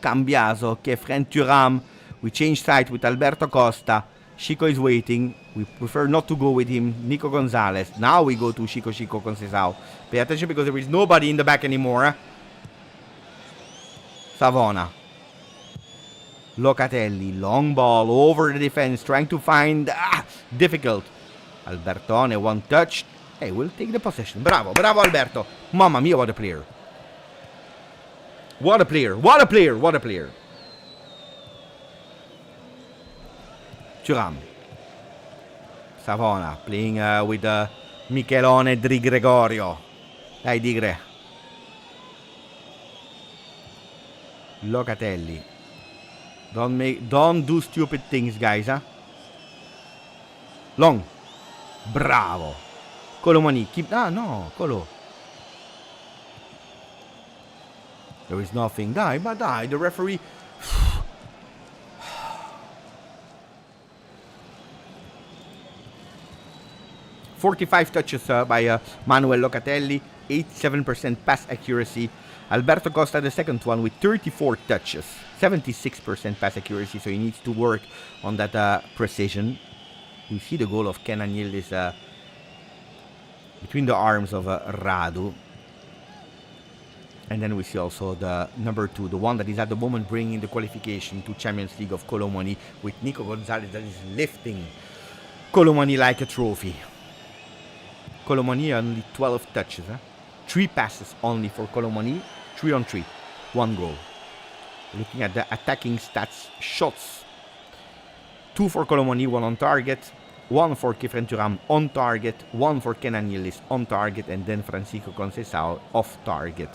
Cambiaso. Kefren Thuram. We change side with Alberto Costa. Chico is waiting. We prefer not to go with him. Nico Gonzalez. Now we go to Chico Conceição. Pay attention because there is nobody in the back anymore. Savona. Locatelli. Long ball over the defense. Trying to find... difficult. Albertone. One touch. Hey, we'll take the possession. Bravo Alberto. Mamma mia, what a player. What a player. Thuram. Savona playing with Michelone Di Gregorio. Dai Digre. Locatelli. Don't do stupid things, guys, Long. Bravo. Colomani. Colo. There is nothing. Die. The referee. 45 touches by Manuel Locatelli, 87% pass accuracy. Alberto Costa, the second one, with 34 touches, 76% pass accuracy, so he needs to work on that precision. You see the goal of Kenan Yildiz between the arms of Radu. And then we see also the number 2, the one that is at the moment bringing the qualification to Champions League of Colomani, with Nico Gonzalez that is lifting Colomani like a trophy. Colomani only 12 touches. 3 passes only for Colomani. 3 on 3. 1 goal. Looking at the attacking stats, shots. 2 for Colomani, 1 on target. 1 for Kefren Turam on target. 1 for Kenan Yildiz on target. And then Francisco Conceição off target.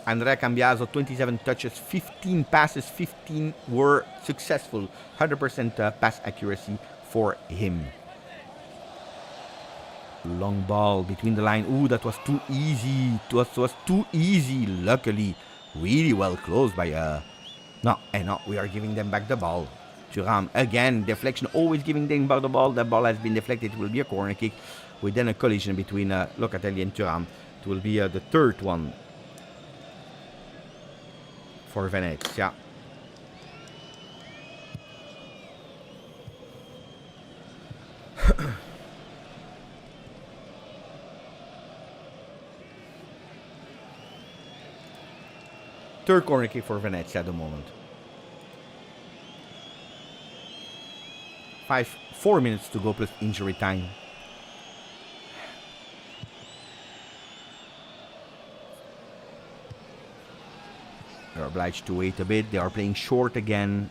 Andrea Cambiaso, 27 touches, 15 passes, 15 were successful. 100% pass accuracy for him. Long ball between the line. Ooh, that was too easy. It was too easy. Luckily, really well closed by... No, we are giving them back the ball. Thuram, again, deflection, always giving them back the ball. The ball has been deflected. It will be a corner kick with then a collision between Locatelli and Thuram. It will be the third one for Venezia. Third corner kick for Venezia at the moment. 4 minutes to go plus injury time. They're obliged to wait a bit. They are playing short again.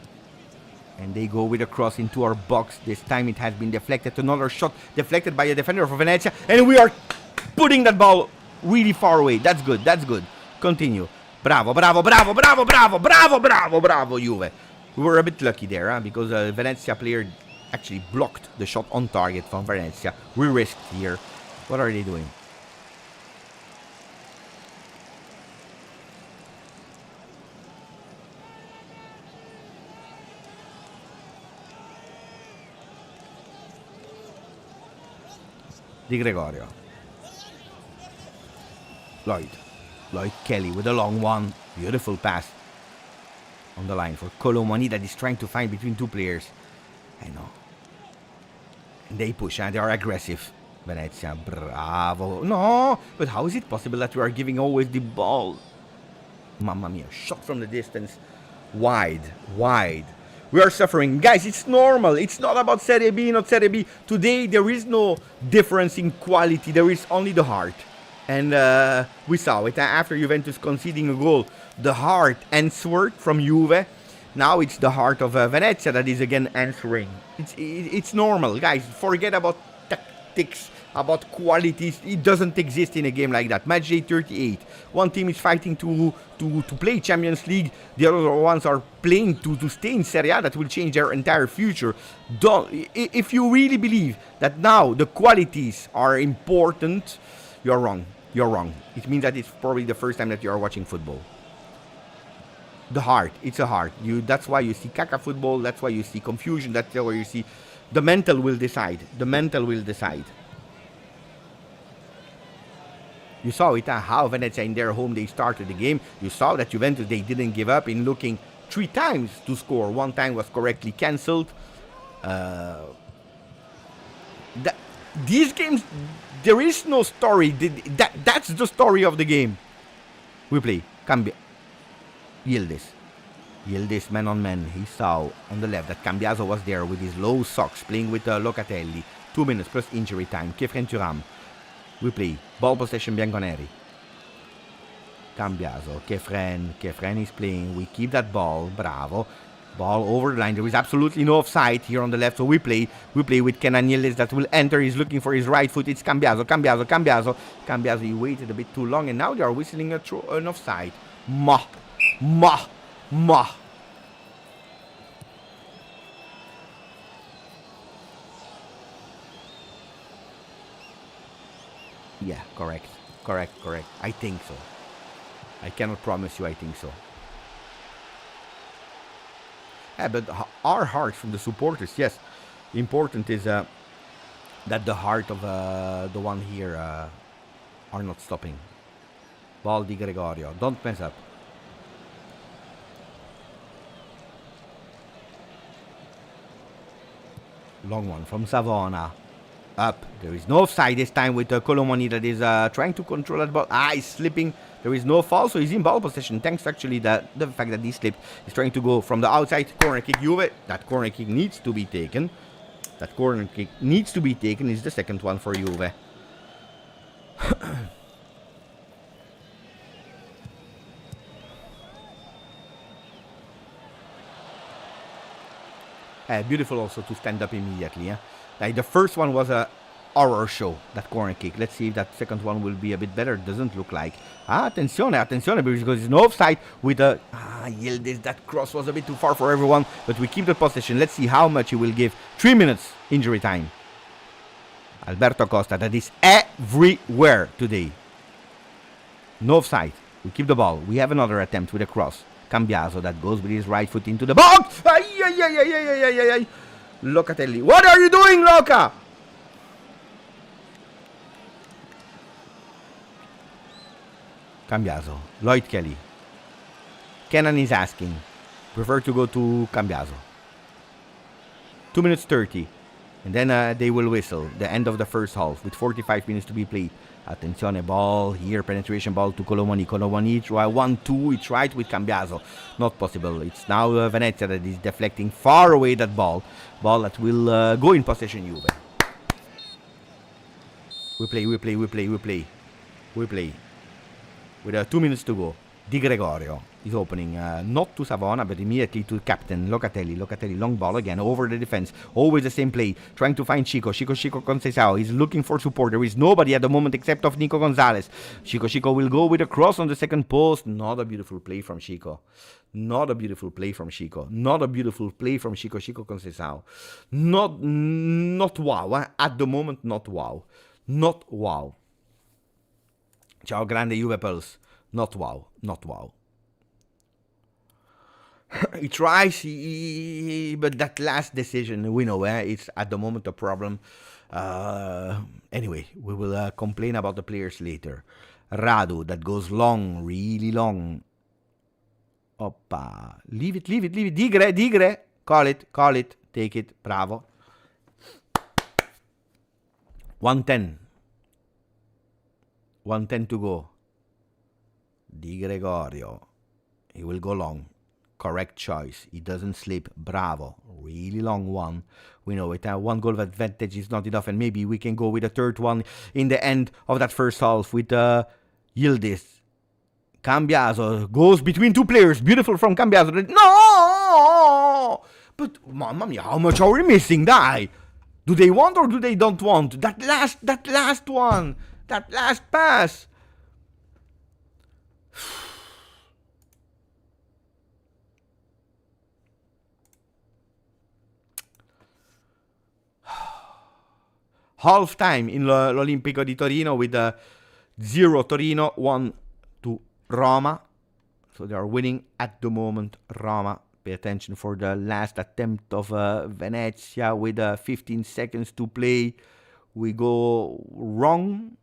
And they go with a cross into our box. This time it has been deflected. Another shot deflected by a defender for Venezia. And we are putting that ball really far away. That's good. That's good. Continue. Bravo, bravo, bravo, bravo, bravo, bravo, bravo, bravo, Juve. We were a bit lucky there, because a Venezia player actually blocked the shot on target from Venezia. We risked here. What are they doing? Di Gregorio. Lloyd Kelly with a long one. Beautiful pass on the line for Colomani that is trying to find between two players. I know. And they push and they are aggressive. Venezia, bravo. No, but how is it possible that we are giving always the ball? Mamma mia, shot from the distance. Wide. We are suffering. Guys, it's normal. It's not about Serie B, not Serie B. Today, there is no difference in quality. There is only the heart. And we saw it after Juventus conceding a goal. The heart answered from Juve. Now it's the heart of Venezia that is again answering. It's normal, guys. Forget about tactics, about qualities. It doesn't exist in a game like that. Matchday 38. One team is fighting to play Champions League. The other ones are playing to stay in Serie A. That will change their entire future. If you really believe that now the qualities are important, you're wrong. You're wrong. It means that it's probably the first time that you are watching football. The heart. It's a heart. That's why you see caca football. That's why you see confusion. That's why you see the mental will decide. The mental will decide. You saw it, how Venezia in their home, they started the game. You saw that Juventus, they didn't give up in looking 3 times to score. 1 time was correctly cancelled. These games, there is no story. That's the story of the game. We play. Yildiz, man on man. He saw on the left that Cambiaso was there with his low socks, playing with Locatelli. 2 minutes plus injury time. Kefren Turam. We play. Ball possession Bianconeri. Cambiaso. Kefren is playing. We keep that ball. Bravo. Ball over the line. There is absolutely no offside here on the left. So we play with Kenan Yildiz that will enter. He's looking for his right foot. It's Cambiaso. Cambiaso, he waited a bit too long. And now they are whistling an offside. Ma. Yeah, correct. I think so. I cannot promise you I think so. Yeah, but our hearts from the supporters, yes. Important is that the heart of the one here are not stopping. Ball Di Gregorio. Don't mess up. Long one from Savona. Up. There is no offside this time with Colomani that is trying to control that ball. He's slipping. There is no foul, so he's in ball possession. Thanks actually the fact that he slipped. He's trying to go from the outside. Corner kick, Juve. That corner kick needs to be taken. That corner kick needs to be taken. Is the second one for Juve. Beautiful also to stand up immediately. Like the first one was a horror show, that corner kick. Let's see if that second one will be a bit better. Doesn't look like. Attenzione, because there's no offside with a... Yildiz, that cross was a bit too far for everyone, but we keep the possession. Let's see how much he will give. 3 minutes injury time. Alberto Costa, that is everywhere today. No offside. We keep the ball. We have another attempt with a cross. Cambiaso that goes with his right foot into the box. Locatelli. What are you doing, Loca? Cambiaso. Lloyd Kelly. Kenan is asking. Prefer to go to Cambiaso. 2 minutes 30. And then they will whistle. The end of the first half with 45 minutes to be played. Attenzione, ball here, penetration ball to Colomani. Colomani try 1-2, he tried with Cambiaso. Not possible. It's now Venezia that is deflecting far away that ball. Ball that will go in possession, Juve. We play. With 2 minutes to go. Di Gregorio is opening, not to Savona, but immediately to captain Locatelli. Locatelli, long ball again, over the defense. Always the same play, trying to find Chico. Chico Conceição. He's looking for support. There is nobody at the moment except of Nico Gonzalez. Chico will go with a cross on the second post. Not a beautiful play from Chico. Not Chico Conceição. Not wow. At the moment, not wow. Ciao, grande Juve Pulse. Not wow. He tries, but that last decision, we know, it's at the moment a problem. Anyway, we will complain about the players later. Radu, that goes long, really long. Oppa. Leave it. Digre. Call it. Take it. Bravo. 110 to go. Di Gregorio. He will go long. Correct choice. He doesn't slip. Bravo. Really long one. We know it. One goal advantage is not enough, and maybe we can go with a third one in the end of that first half with Yildiz. Cambiaso goes between two players. Beautiful from Cambiaso. No! But, mamma mia, how much are we missing, Dai? Do they want or do they don't want? That last one. That last pass. Half time in l'Olimpico di Torino with 0 Torino, 1 to Roma. So they are winning at the moment, Roma. Pay attention for the last attempt of Venezia with 15 seconds to play. We go wrong.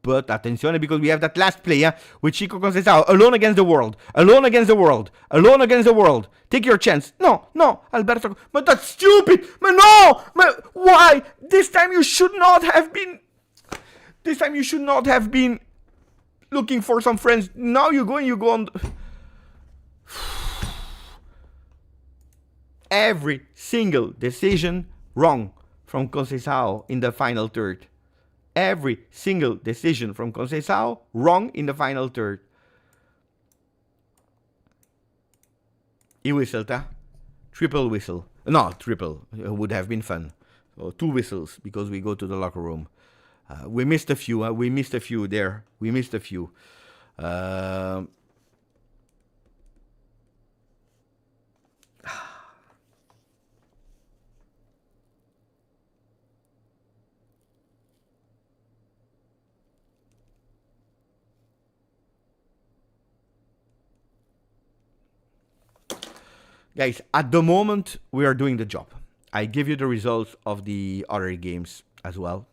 But attenzione, because we have that last play with Chico Conceição. Alone against the world. Take your chance. No, Alberto. But that's stupid. But no. But why? This time you should not have been looking for some friends. Now you go on. Every single decision wrong from Conceição in the final third. Every single decision from Conceição wrong in the final third. He whistled, Triple whistle. No, triple. It would have been fun. So 2 whistles because we go to the locker room. We missed a few. There. Guys, at the moment, we are doing the job. I give you the results of the other games as well.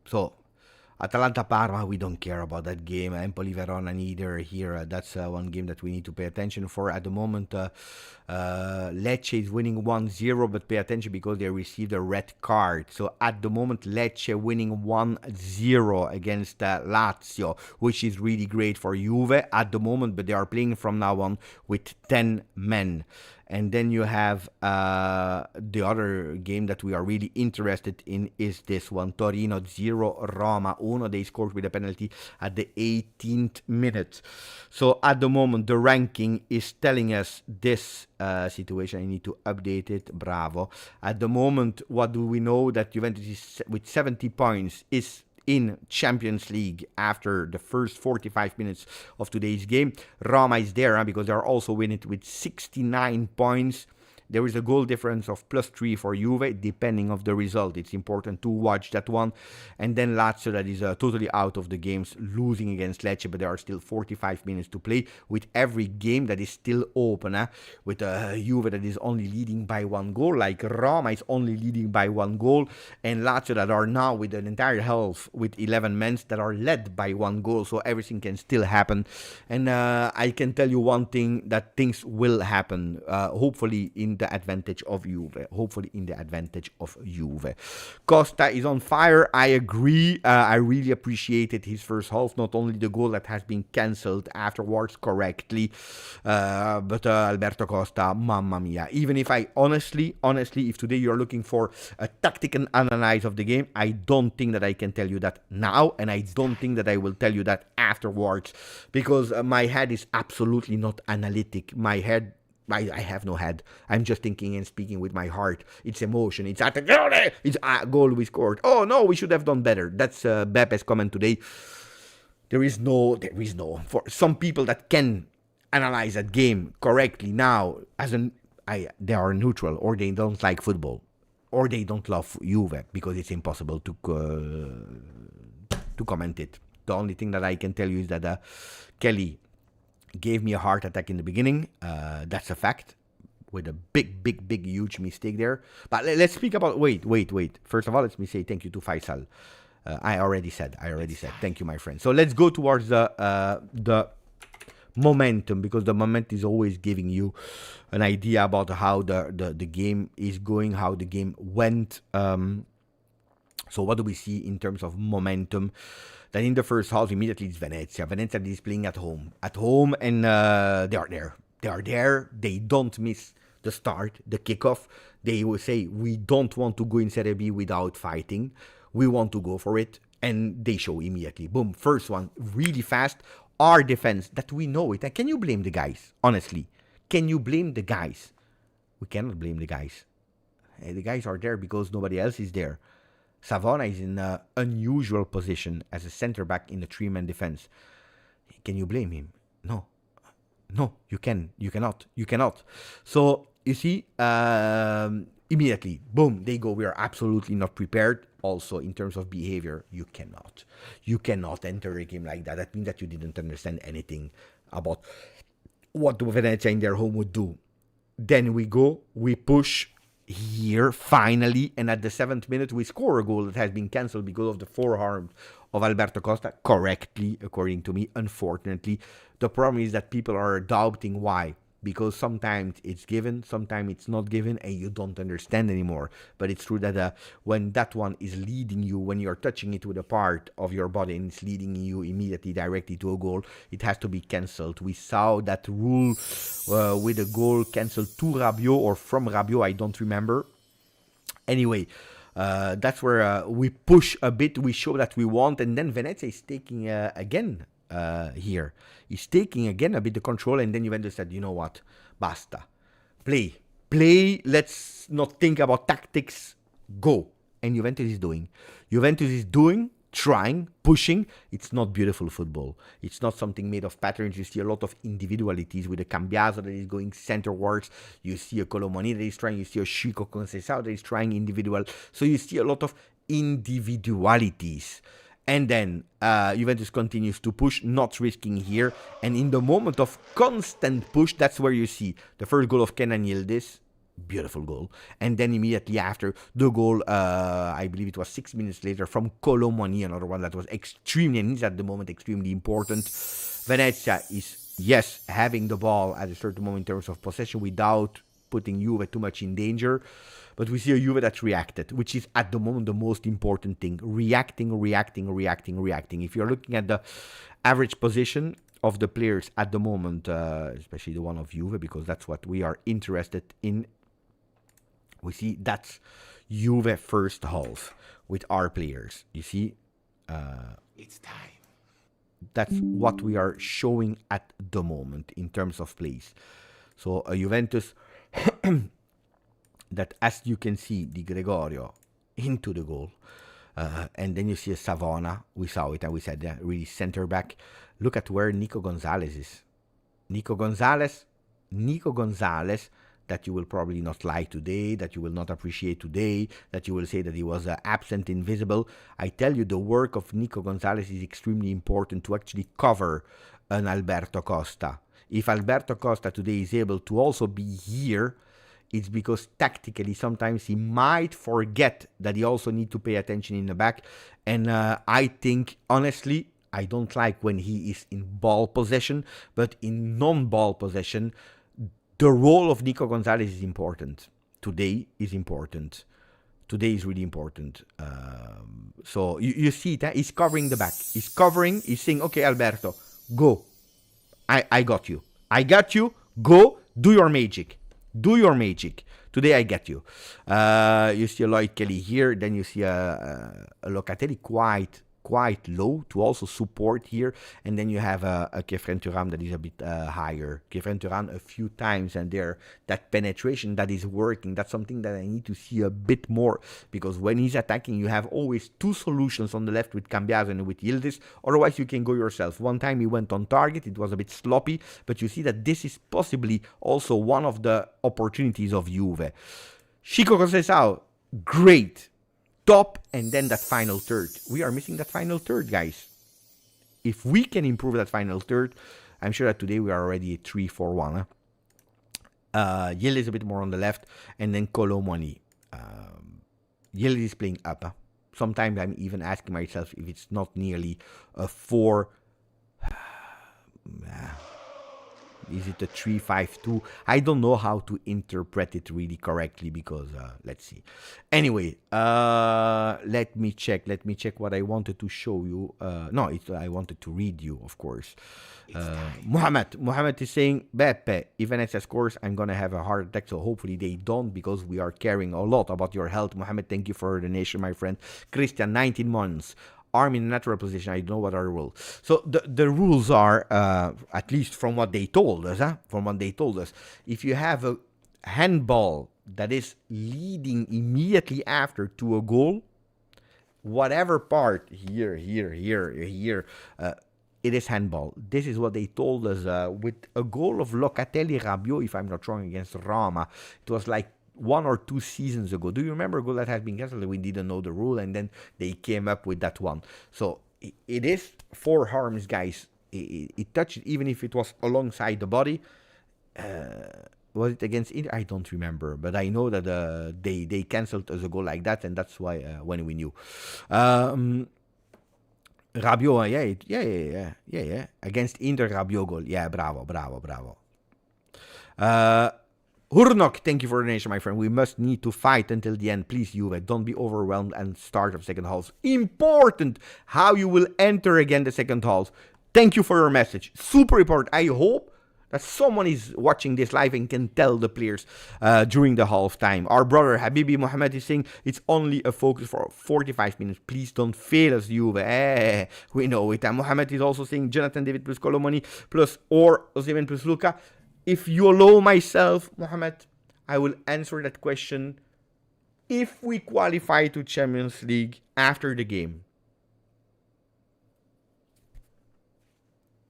So, Atalanta-Parma, we don't care about that game. Empoli-Verona neither here. That's one game that we need to pay attention for. At the moment, Lecce is winning 1-0, but pay attention because they received a red card. So at the moment, Lecce winning 1-0 against Lazio, which is really great for Juve at the moment, but they are playing from now on with 10 men. And then you have the other game that we are really interested in is this one. Torino 0, Roma 1. They scored with a penalty at the 18th minute. So at the moment, the ranking is telling us this situation. I need to update it. Bravo. At the moment, what do we know? That Juventus is with 70 points is in Champions League after the first 45 minutes of today's game. Roma is there because they are also winning with 69 points. There is a goal difference of +3 for Juve, depending on the result. It's important to watch that one. And then Lazio, that is totally out of the games, losing against Lecce, but there are still 45 minutes to play with every game that is still open. With Juve that is only leading by 1 goal, like Roma is only leading by 1 goal, and Lazio that are now with an entire half with 11 men that are led by 1 goal. So everything can still happen. And I can tell you one thing, that things will happen, hopefully in the advantage of Juve. Costa is on fire. I agree. I really appreciated his first half. Not only the goal that has been cancelled afterwards correctly, but Alberto Costa, mamma mia. Even if I honestly, if today you're looking for a tactical analysis of the game, I don't think that I can tell you that now, and I don't think that I will tell you that afterwards, because my head is absolutely not analytic. My head, I have no head. I'm just thinking and speaking with my heart. It's emotion. It's at it's a goal we scored. Oh no, we should have done better. That's Bepe's comment today. There is no. For some people that can analyze that game correctly now, they are neutral, or they don't like football, or they don't love Juve, because it's impossible to comment it. The only thing that I can tell you is that Kelly gave me a heart attack in the beginning. That's a fact, with a big, huge mistake there. But let's speak about... Wait. First of all, let me say thank you to Faisal. I already said. Thank you, my friend. So let's go towards the momentum, because the momentum is always giving you an idea about how the game is going, how the game went. So what do we see in terms of momentum? Then in the first half, immediately it's Venezia. Venezia is playing at home, and they are there. They don't miss the start, the kickoff. They will say, we don't want to go in Serie B without fighting. We want to go for it, and they show immediately. Boom, first one, really fast. Our defense, that we know it. And can you blame the guys? Honestly, can you blame the guys? We cannot blame the guys. The guys are there because nobody else is there. Savona is in an unusual position as a center-back in the 3-man defense. Can you blame him? No, you cannot. So, you see, immediately, boom, they go. We are absolutely not prepared. Also, in terms of behavior, you cannot enter a game like that. That means that you didn't understand anything about what Venezia in their home would do. Then we go, we push here finally, and at the 7th minute we score a goal that has been cancelled because of the forearm of Alberto Costa, correctly according to me. Unfortunately, the problem is that people are doubting why, because sometimes it's given, sometimes it's not given, and you don't understand anymore. But it's true that when that one is leading you, when you're touching it with a part of your body and it's leading you immediately directly to a goal, it has to be cancelled. We saw that rule with a goal cancelled to Rabiot or from Rabiot, I don't remember. Anyway, that's where we push a bit, we show that we want, and then Venezia is taking again here. He's taking again a bit the control, and then Juventus said, you know what, basta. Play, let's not think about tactics, go. And Juventus is doing, trying, pushing. It's not beautiful football. It's not something made of patterns. You see a lot of individualities with a Cambiaso that is going centerwards. You see a Colomani that is trying. You see a Chico Conceição that is trying individual. So you see a lot of individualities. And then Juventus continues to push, not risking here. And in the moment of constant push, that's where you see the first goal of Kenan Yildiz. Beautiful goal. And then immediately after the goal, I believe it was 6 minutes later from Colomani, another one that was extremely, and is at the moment extremely important. Venezia is, yes, having the ball at a certain moment in terms of possession without putting Juve too much in danger. But we see a Juve that reacted, which is at the moment the most important thing. Reacting. If you're looking at the average position of the players at the moment, especially the one of Juve, because that's what we are interested in, we see that's Juve first half with our players. You see, it's time. That's what we are showing at the moment in terms of plays. So a Juventus that, as you can see, Di Gregorio into the goal. And then you see a Savona. We saw it and we said, really center back. Look at where Nico Gonzalez is. Nico Gonzalez, that you will probably not like today, that you will not appreciate today, that you will say that he was absent, invisible. I tell you, the work of Nico Gonzalez is extremely important to actually cover an Alberto Costa. If Alberto Costa today is able to also be here, it's because tactically sometimes he might forget that he also need to pay attention in the back. And I think, honestly, I don't like when he is in ball possession, but in non-ball possession, the role of Nico Gonzalez is important. Today is important. Today is really important. So you see it, he's covering the back. He's covering, he's saying, okay, Alberto, go. I got you. I got you. Go, do your magic. Do your magic. Today I get you. You see a Lloyd Kelly here. Then you see a Locatelli quite low to also support here. And then you have a Kefren Turam that is a bit higher. Kefren Turam a few times, and there that penetration that is working. That's something that I need to see a bit more, because when he's attacking, you have always two solutions on the left with Cambiaso and with Yildiz. Otherwise, you can go yourself. One time he went on target. It was a bit sloppy, but you see that this is possibly also one of the opportunities of Juve. Chico Conceição, great. Top, and then that final third. We are missing that final third, guys. If we can improve that final third, I'm sure that today we are already at 3-4-1. Yildiz is a bit more on the left, and then Colomani. Yildiz is playing up. Sometimes I'm even asking myself if it's not nearly a 4. Is it a 3-5-2? I don't know how to interpret it really correctly, because let's see. Anyway, let me check what I wanted to show you. I wanted to read you, of course. Mohamed is saying, Beppe, if Venezia scores, I'm gonna have a heart attack. So hopefully they don't, because we are caring a lot about your health. Mohamed, thank you for the donation, my friend. Christian, 19 months. Arm in a natural position. I don't know what are the rules. So the rules are, at least from what they told us, if you have a handball that is leading immediately after to a goal, whatever part here, it is handball. This is what they told us with a goal of Locatelli Rabiot, if I'm not wrong, against Roma. It was like 1 or 2 seasons ago. Do you remember a goal that has been cancelled? We didn't know the rule, and then they came up with that one. So it is 4 harms, guys. It touched, even if it was alongside the body. Was it against Inter? I don't remember, but I know that they cancelled as a goal like that, and that's why when we knew. Rabiot, yeah. Against Inter, Rabiot goal. Yeah, bravo. Hurnok, thank you for the donation, my friend. We must need to fight until the end. Please, Juve, don't be overwhelmed and start of second half. Important how you will enter again the second half. Thank you for your message. Super important. I hope that someone is watching this live and can tell the players during the half time. Our brother Habibi Mohammed is saying it's only a focus for 45 minutes. Please don't fail us, Juve. We know it. And Mohammed is also saying Jonathan David plus Colomani plus or Osimhen plus Luka. If you allow myself, Mohammed, I will answer that question if we qualify to Champions League after the game.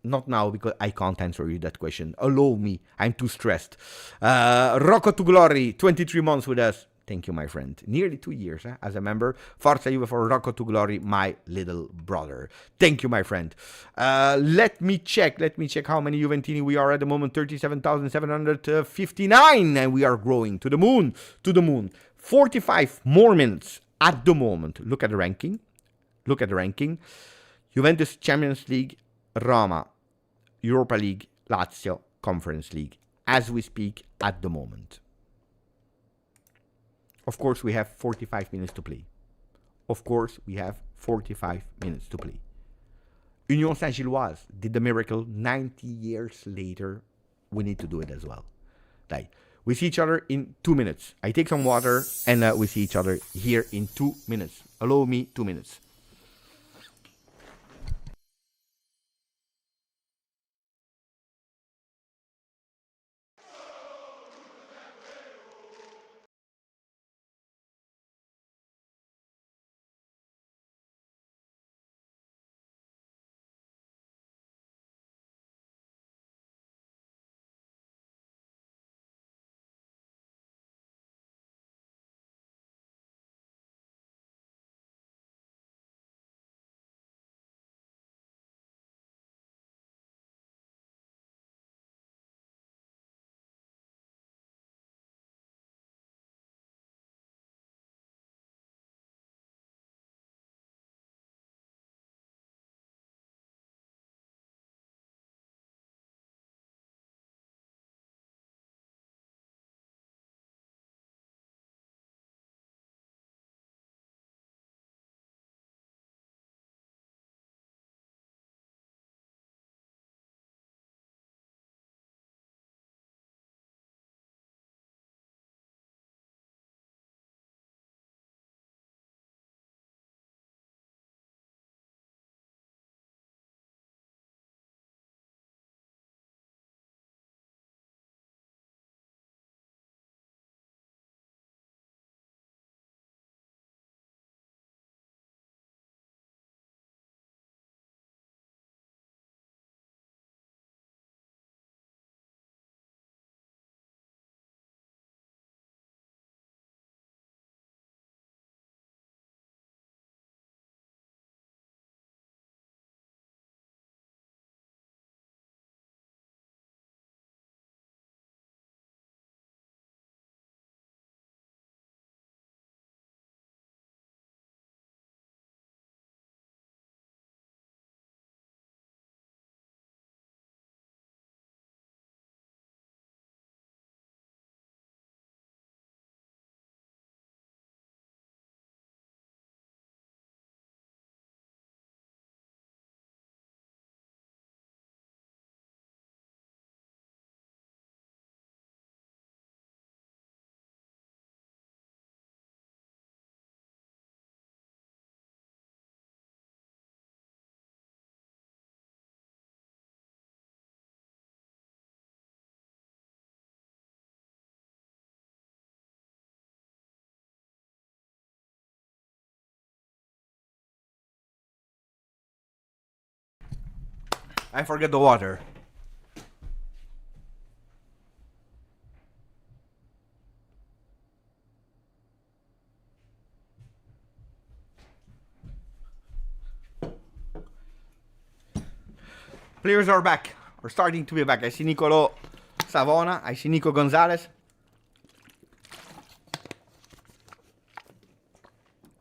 Not now, because I can't answer you that question. Allow me. I'm too stressed. Rocco to Glory, 23 months with us. Thank you, my friend. Nearly 2 years as a member. Forza Juve for Rocco to Glory, my little brother. Thank you, my friend. Let me check how many Juventini we are at the moment. 37,759. And we are growing to the moon. 45 more minutes at the moment. Look at the ranking. Juventus Champions League, Roma, Europa League, Lazio, Conference League. As we speak at the moment. Of course, we have 45 minutes to play. Union Saint-Gilloise did the miracle 90 years later. We need to do it as well. We see each other in 2 minutes. I take some water and we see each other here in 2 minutes. Allow me 2 minutes. I forget the water. Players are back. We're starting to be back. I see Nicolo Savona. I see Nico Gonzalez.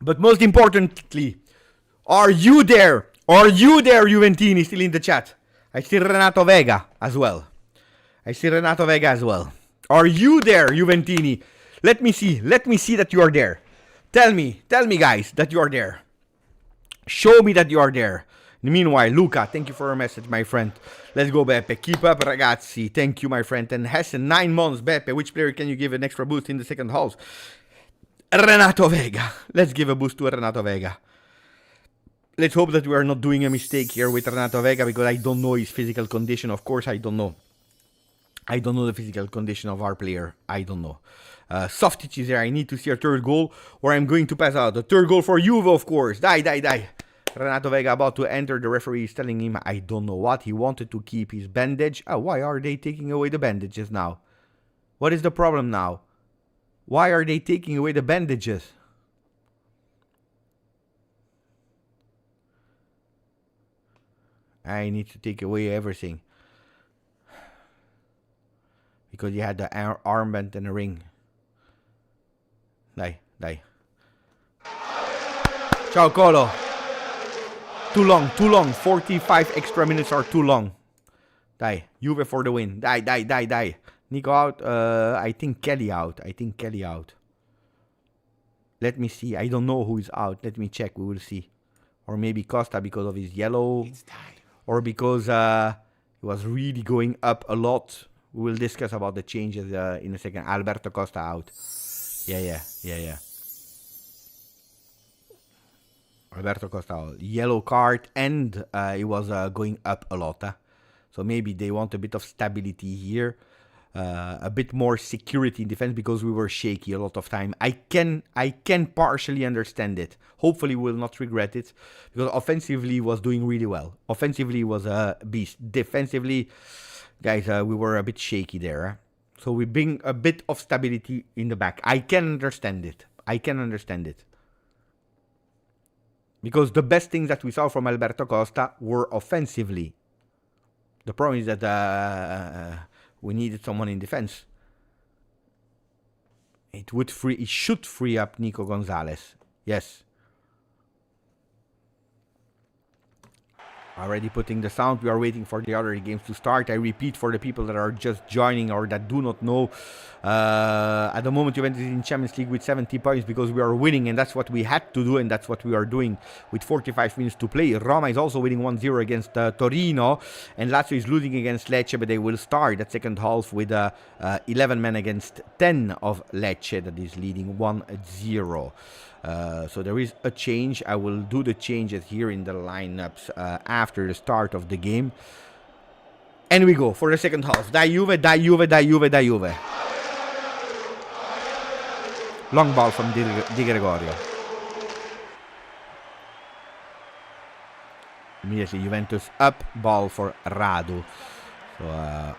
But most importantly, are you there? Are you there, Juventini, still in the chat? I see Renato Vega as well. Are you there, Juventini? Let me see that you are there. Tell me guys, that you are there. Show me that you are there. Meanwhile, Luca, thank you for your message, my friend. Let's go, Beppe. Keep up, ragazzi. Thank you, my friend. And Hessen, 9 months, Beppe. Which player can you give an extra boost in the second half? Renato Vega. Let's give a boost to Renato Vega. Let's hope that we are not doing a mistake here with Renato Vega, because I don't know his physical condition. Of course, I don't know. I don't know the physical condition of our player. I don't know. Softic is there. I need to see a third goal, or I'm going to pass out. A third goal for Juve, of course. Die. Renato Vega about to enter. The referee is telling him, I don't know what. He wanted to keep his bandage. Why are they taking away the bandages now? What is the problem now? Why are they taking away the bandages? I need to take away everything. Because you had the armband and a ring. Die. Ciao, Colo. Too long. 45 extra minutes are too long. Die. Juve for the win. Die. Nico out. I think Kelly out. Let me see. I don't know who is out. Let me check. We will see. Or maybe Costa because of his yellow. Or because he was really going up a lot. We will discuss about the changes in a second. Alberto Costa out. Yeah. Alberto Costa out. Yellow card, and it was going up a lot. So maybe they want a bit of stability here. A bit more security in defense because we were shaky a lot of time. I can partially understand it. Hopefully we will not regret it. Because offensively was doing really well. Offensively was a beast. Defensively, guys, we were a bit shaky there. So we bring a bit of stability in the back. I can understand it. Because the best things that we saw from Alberto Costa were offensively. The problem is that we needed someone in defense. It should free up Nico Gonzalez. Yes. Already putting the sound. We are waiting for the other games to start. I repeat for the people that are just joining or that do not know. At the moment, Juventus is in Champions League with 70 points because we are winning, and that's what we had to do, and that's what we are doing with 45 minutes to play. Roma is also winning 1-0 against Torino, and Lazio is losing against Lecce, but they will start that second half with 11 men against 10 of Lecce that is leading 1-0. So there is a change. I will do the changes here in the lineups after the start of the game. And we go for the second half. Dai Juve. Long ball from Di Gregorio. Immediately Juventus up. Ball for Radu. So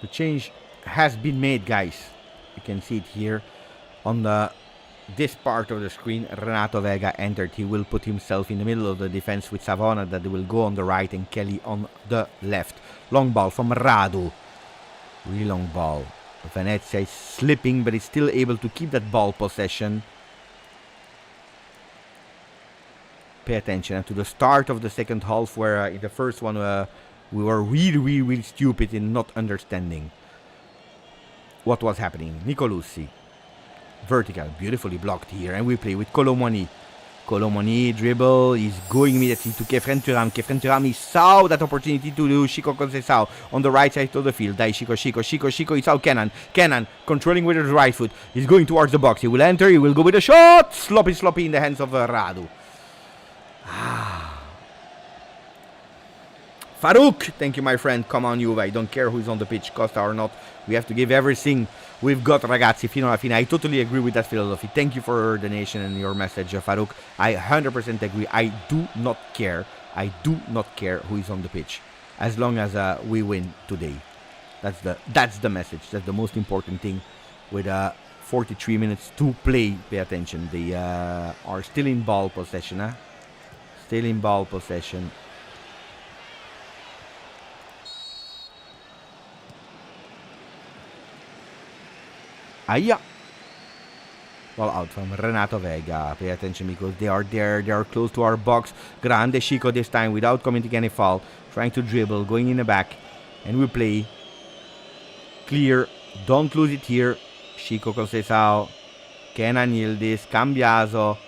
the change has been made, guys. You can see it here on this part of the screen. Renato Vega entered. He will put himself in the middle of the defense with Savona that will go on the right and Kelly on the left. Long ball from Radu. Really long ball. Venezia is slipping, but is still able to keep that ball possession. Pay attention to the start of the second half, where in the first one we were really stupid in not understanding what was happening. Nicolussi. Vertical. Beautifully blocked here. And we play with Colomoni. Colomoni dribble. He's going immediately to Kefren Thuram. Kefren Thuram, he saw that opportunity to do Chico Conceição on the right side of the field. Dai Chico. He saw Kenan. Kenan controlling with his right foot. He's going towards the box. He will enter. He will go with a shot. Sloppy in the hands of Radu. Farouk, thank you, my friend. Come on, Juve. I don't care who's on the pitch, Costa or not. We have to give everything we've got, ragazzi, fino alla fine. I totally agree with that philosophy. Thank you for your donation and your message, Farouk. I 100% agree. I do not care who is on the pitch, as long as we win today. That's the message. That's the most important thing. With 43 minutes to play, pay attention. They are still in ball possession. Still in ball possession. Aya. Ball out from Renato Vega. Pay attention because they are there. They are close to our box. Grande Chico this time without committing any foul. Trying to dribble. Going in the back. And we play. Clear. Don't lose it here. Chico Conceição. Kenan Yildiz. Cambiaso.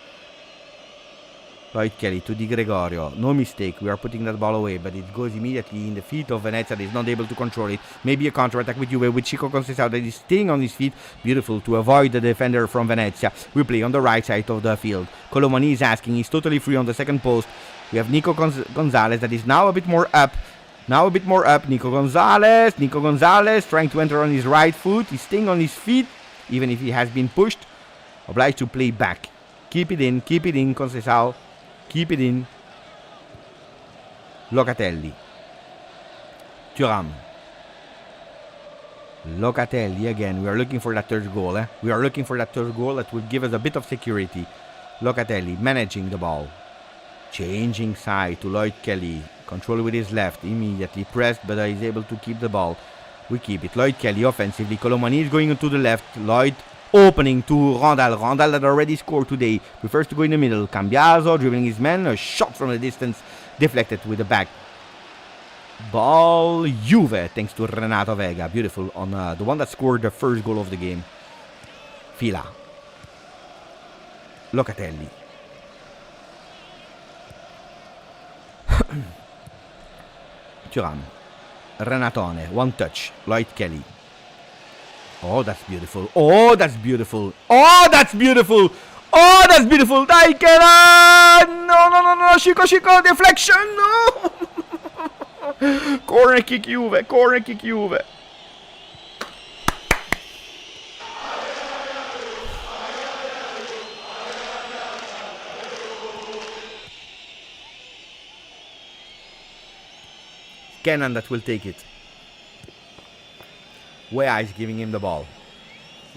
Lloyd Kelly to Di Gregorio. No mistake. We are putting that ball away, but it goes immediately in the feet of Venezia. That is not able to control it. Maybe a counter-attack with Juve with Chico Conceição that is staying on his feet. Beautiful to avoid the defender from Venezia. We play on the right side of the field. Colomani is asking. He's totally free on the second post. We have Nico Gonzalez that is now a bit more up. Now a bit more up. Nico Gonzalez. Nico Gonzalez trying to enter on his right foot. He's staying on his feet, even if he has been pushed. Obliged to play back. Keep it in, Conceição. Keep it in. Locatelli. Thuram. Locatelli again. We are looking for that third goal. We are looking for that third goal that will give us a bit of security. Locatelli managing the ball. Changing side to Lloyd Kelly. Control with his left. Immediately pressed, but he's able to keep the ball. We keep it. Lloyd Kelly offensively. Colomani is going to the left. Lloyd opening to Rondal. Rondal that already scored today. Prefers to go in the middle. Cambiaso dribbling his man. A shot from the distance. Deflected with the back. Ball Juve, thanks to Renato Vega. Beautiful on the one that scored the first goal of the game. Fila. Locatelli. Thuram. Renatone. One touch. Lloyd Kelly. Oh, that's beautiful. Oh, that's beautiful. Oh, that's beautiful. Oh, that's beautiful. Dai, Kera. No. Chico. Deflection. No. Corner kick Juve. Kenan that will take it. Wea is giving him the ball.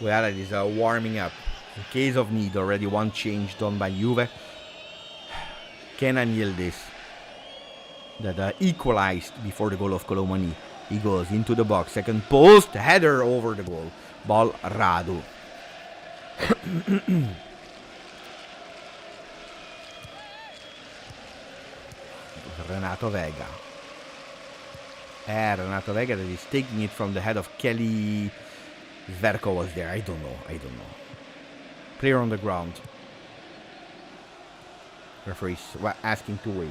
Wea that is warming up. In case of need, already one change done by Juve. Kenan Yildiz. That equalized before the goal of Colomani. He goes into the box. Second post. Header over the goal. Ball Radu. Renato Vega. Renato Vega that is taking it from the head of Kelly. Verko was there. I don't know. Player on the ground. Referees asking to wait.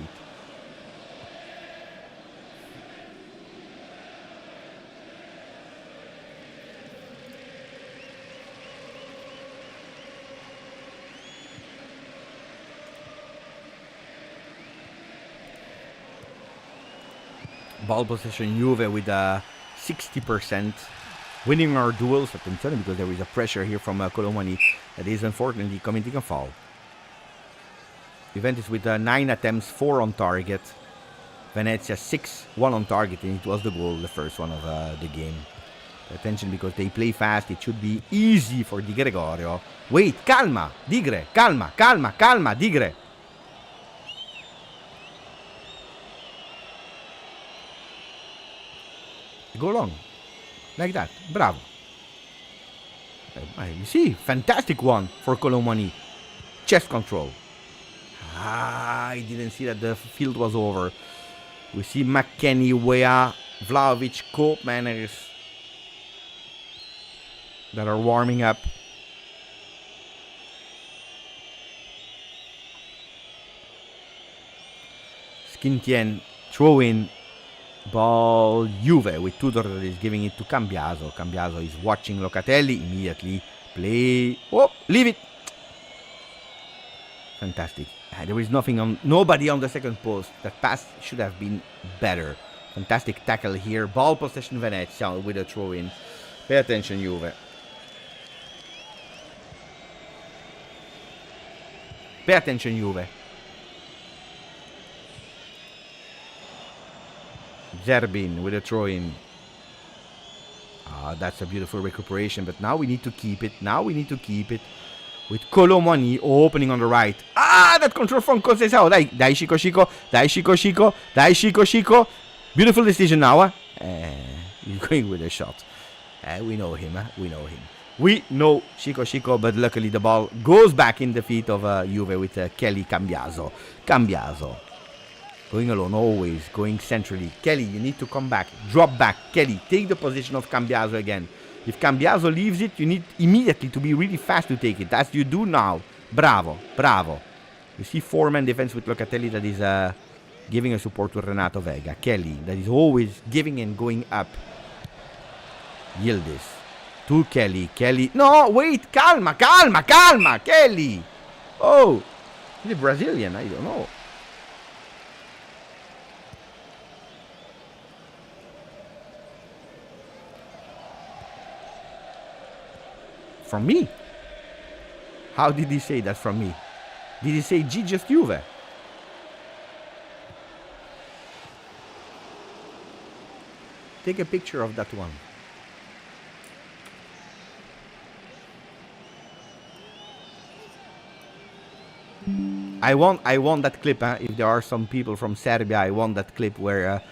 Ball possession Juve with 60%. Winning our duels. Attention, because there is a pressure here from Colomani that is unfortunately committing a foul. Juventus with 9 attempts, 4 on target. Venezia 6, 1 on target, and it was the goal, the first one of the game. Attention, because they play fast. It should be easy for Di Gregorio. Wait, calma, Digre, calma, Digre. Go long. Like that. Bravo. You see, fantastic one for Colomani. Chest control. I didn't see that the field was over. We see McKennie, Wea, Vlahovic, Koopmanners that are warming up. Skintien, throw in. Ball Juve with Tudor that is giving it to Cambiaso. Cambiaso is watching Locatelli. Immediately play. Oh, leave it. Fantastic. There is nobody on the second post. That pass should have been better. Fantastic tackle here. Ball possession Venezia with a throw in. Pay attention, Juve. Pay attention, Juve. Zerbin with a throw in. That's a beautiful recuperation, but now we need to keep it. With Colomani opening on the right. That control from Conceição. Dai Chico. Beautiful decision now. He's going with a shot. We know him. We know Chico, but luckily the ball goes back in the feet of Juve with Kelly Cambiaso. Going alone, always going centrally. Kelly, you need to come back. Drop back. Kelly, take the position of Cambiaso again. If Cambiaso leaves it, you need immediately to be really fast to take it. As you do now. Bravo. You see 4-man defense with Locatelli that is giving a support to Renato Vega. Kelly, that is always giving and going up. Yildiz. To Kelly. No, wait. Calma. Kelly. Oh. Is it Brazilian? I don't know. From me? How did he say that from me? Did he say GJustjuve? Take a picture of that one. I want that clip. If there are some people from Serbia, I want that clip where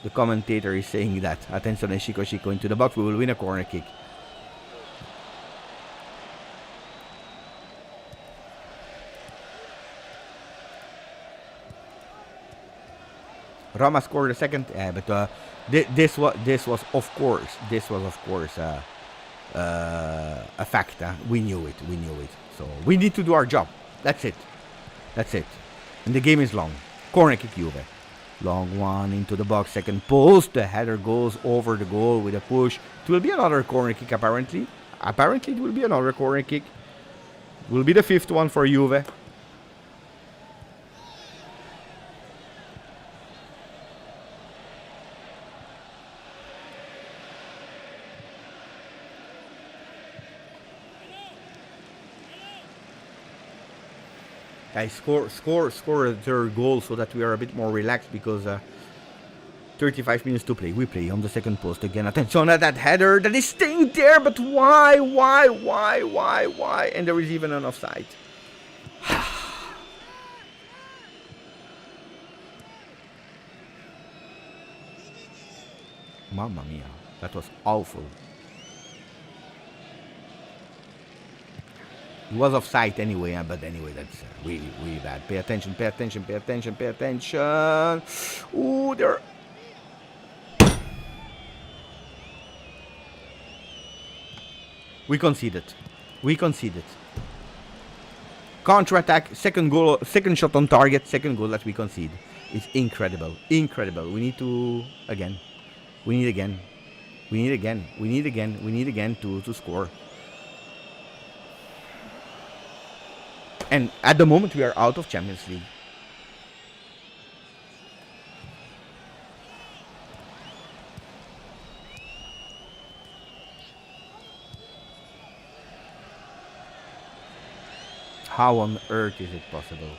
the commentator is saying that. Attenzione, Chico into the box. We will win a corner kick. Roma scored a second, but this was of course a fact. We knew it. So we need to do our job. That's it. And the game is long. Corner kick, Juve. Long one into the box, second post. The header goes over the goal with a push. It will be another corner kick, apparently. Apparently, it will be another corner kick. It will be the 5th one for Juve. I score a third goal so that we are a bit more relaxed because 35 minutes to play. We play on the second post again. Attention at that header that is staying there, but why? And there is even an offside. Mamma mia, that was awful. It was offside anyway, but anyway, that's really, really bad. Pay attention. Ooh, there. We conceded. Counter-attack, second goal, second shot on target, second goal that we concede. It's incredible. We need to again. We need again to score. And at the moment we are out of Champions League. How on earth is it possible?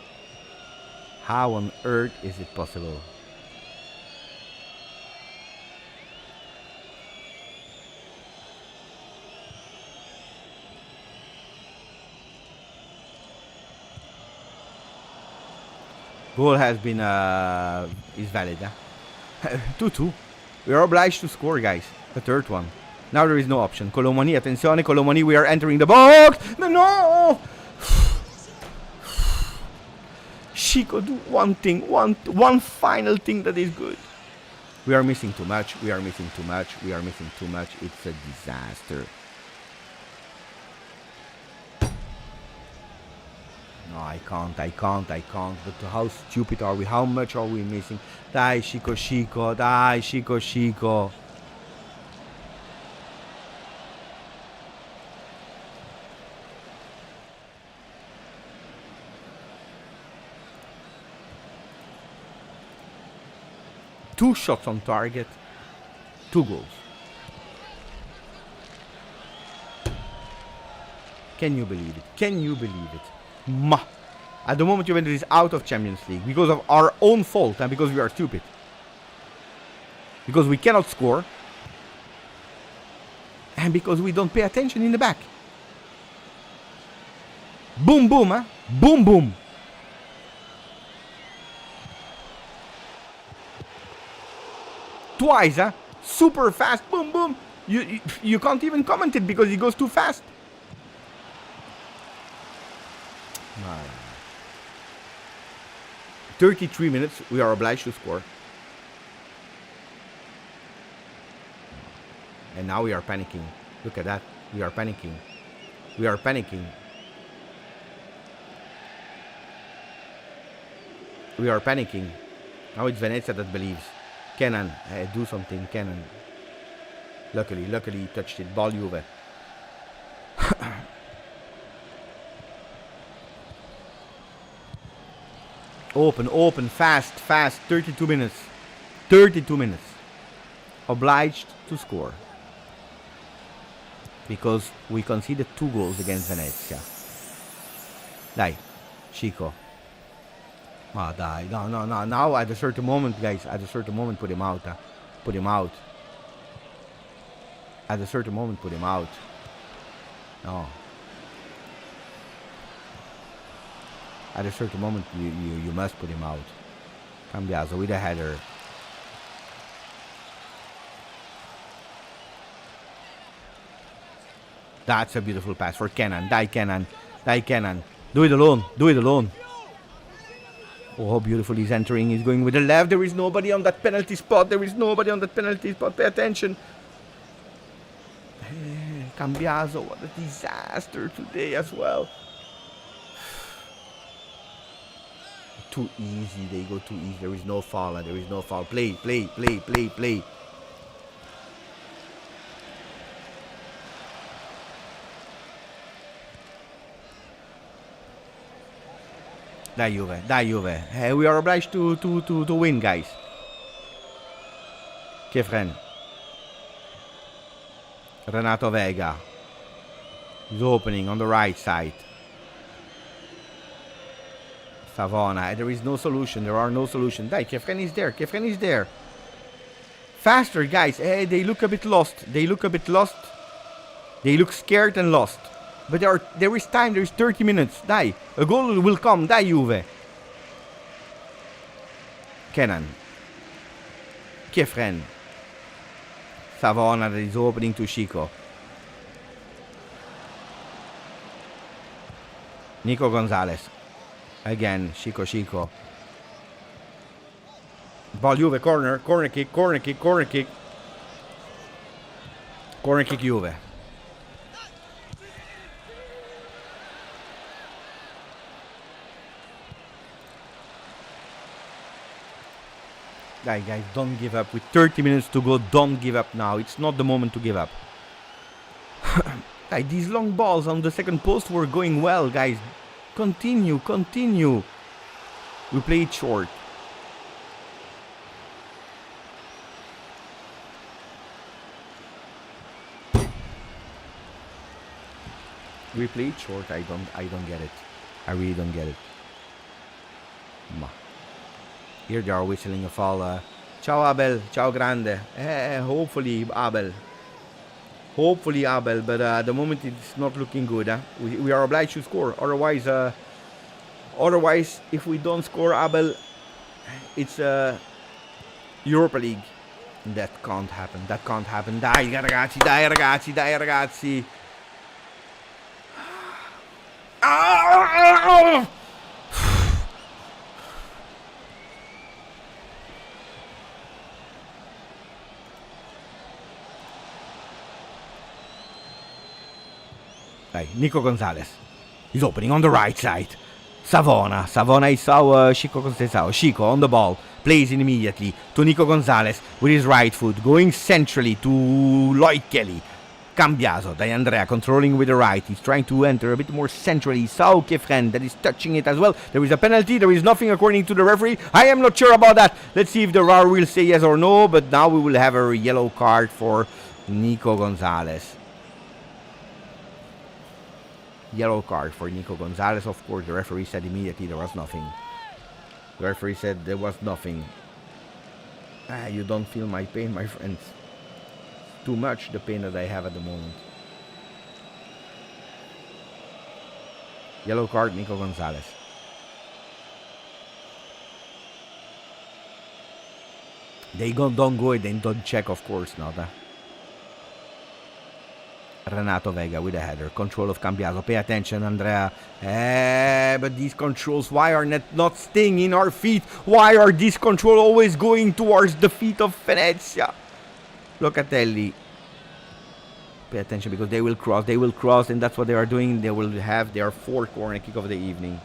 Goal has been is valid. 2-2. We are obliged to score, guys. The third one. Now there is no option. Colomani, attenzione, Colomani, we are entering the box. No! Chico, do one thing, one final thing that is good. We are missing too much. It's a disaster. No, I can't. But how stupid are we? How much are we missing? Dai, Chico. Two shots on target, 2 goals. Can you believe it? At the moment Juventus is out of Champions League because of our own fault and because we are stupid. Because we cannot score. And because we don't pay attention in the back. Boom, boom, Boom, boom. Twice, super fast, boom, boom. You can't even comment it because it goes too fast. 33 minutes, we are obliged to score. And now we are panicking. Look at that. We are panicking. Now it's Venezia that believes. Kenan, do something, Kenan. Luckily he touched it. Ball Juve. Open, fast. 32 minutes. Obliged to score. because we conceded 2 goals against Venezia. Dai, Chico. Ah, dai, no. Now at a certain moment, guys, at a certain moment, put him out. Put him out. At a certain moment, put him out. No. At a certain moment, you must put him out. Cambiaso with a header. That's a beautiful pass for Kenan. Dai, Kenan. Do it alone. Oh, how beautiful he's entering. He's going with the left. There is nobody on that penalty spot. Pay attention. Cambiaso, what a disaster today as well. Too easy. They go too easy. There is no foul. Play. Dai Juve. We are obliged to win, guys. Kefren. Renato Vega. He's opening on the right side. Savona. There is no solution. There are no solutions. Dai, Kefren is there. Faster, guys. They look a bit lost. They look scared and lost. But there is time. There is 30 minutes. Dai. A goal will come. Dai, Juve. Kenan. Kefren. Savona that is opening to Chico. Nico Gonzalez. Again, Chico. Ball Juve, corner kick. Corner kick Juve. Guys, don't give up. With 30 minutes to go, don't give up now. It's not the moment to give up. These long balls on the second post were going well, guys. Continue. We play it short. We play it short. I don't get it. I really don't get it. Here they are whistling a foul. Ciao Abel, ciao grande. Hopefully Abel, but at the moment it's not looking good. We are obliged to score. Otherwise, if we don't score, Abel, it's Europa League. That can't happen. Dai ragazzi. Nico Gonzalez. He's opening on the right side. Savona is Chico Contesao. Chico on the ball. Plays in immediately to Nico Gonzalez with his right foot. Going centrally to Lloyd Kelly. Cambiaso. D'Andrea controlling with the right. He's trying to enter a bit more centrally. Sao Kefren that is touching it as well. There is a penalty. There is nothing according to the referee. I am not sure about that. Let's see if the VAR will say yes or no. But now we will have a yellow card for Nico Gonzalez. Yellow card for Nico Gonzalez. Of course, the referee said immediately there was nothing. The referee said there was nothing. You don't feel my pain, my friends. Too much the pain that I have at the moment. Yellow card, Nico Gonzalez. They don't go, they don't check, of course not. Renato Vega with a header. Control of Cambiaso. Pay attention, Andrea. But these controls, why are not staying in our feet? Why are these controls always going towards the feet of Venezia? Locatelli. Pay attention because they will cross, and that's what they are doing. They will have their 4th corner kick of the evening.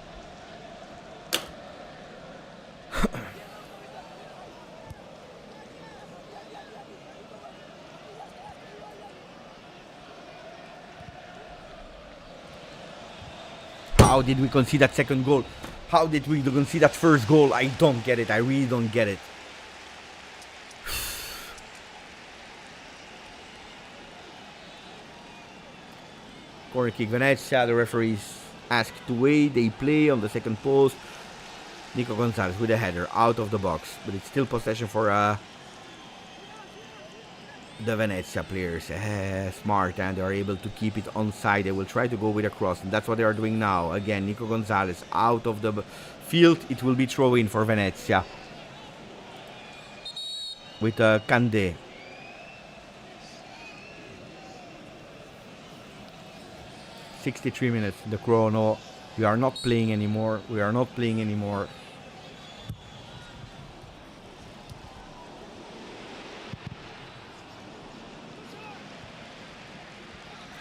How did we concede that second goal? How did we concede that first goal? I don't get it. I really don't get it. Corner kick Venezia. The referees asked to wait. They play on the second post. Nico Gonzalez with a header out of the box. But it's still possession for the Venezia players. Smart, and they are able to keep it onside. They will try to go with a cross, and that's what they are doing now. Again, Nico Gonzalez out of the field. It will be throw in for Venezia. With Kande. "63 minutes, the chrono. We are not playing anymore. We are not playing anymore."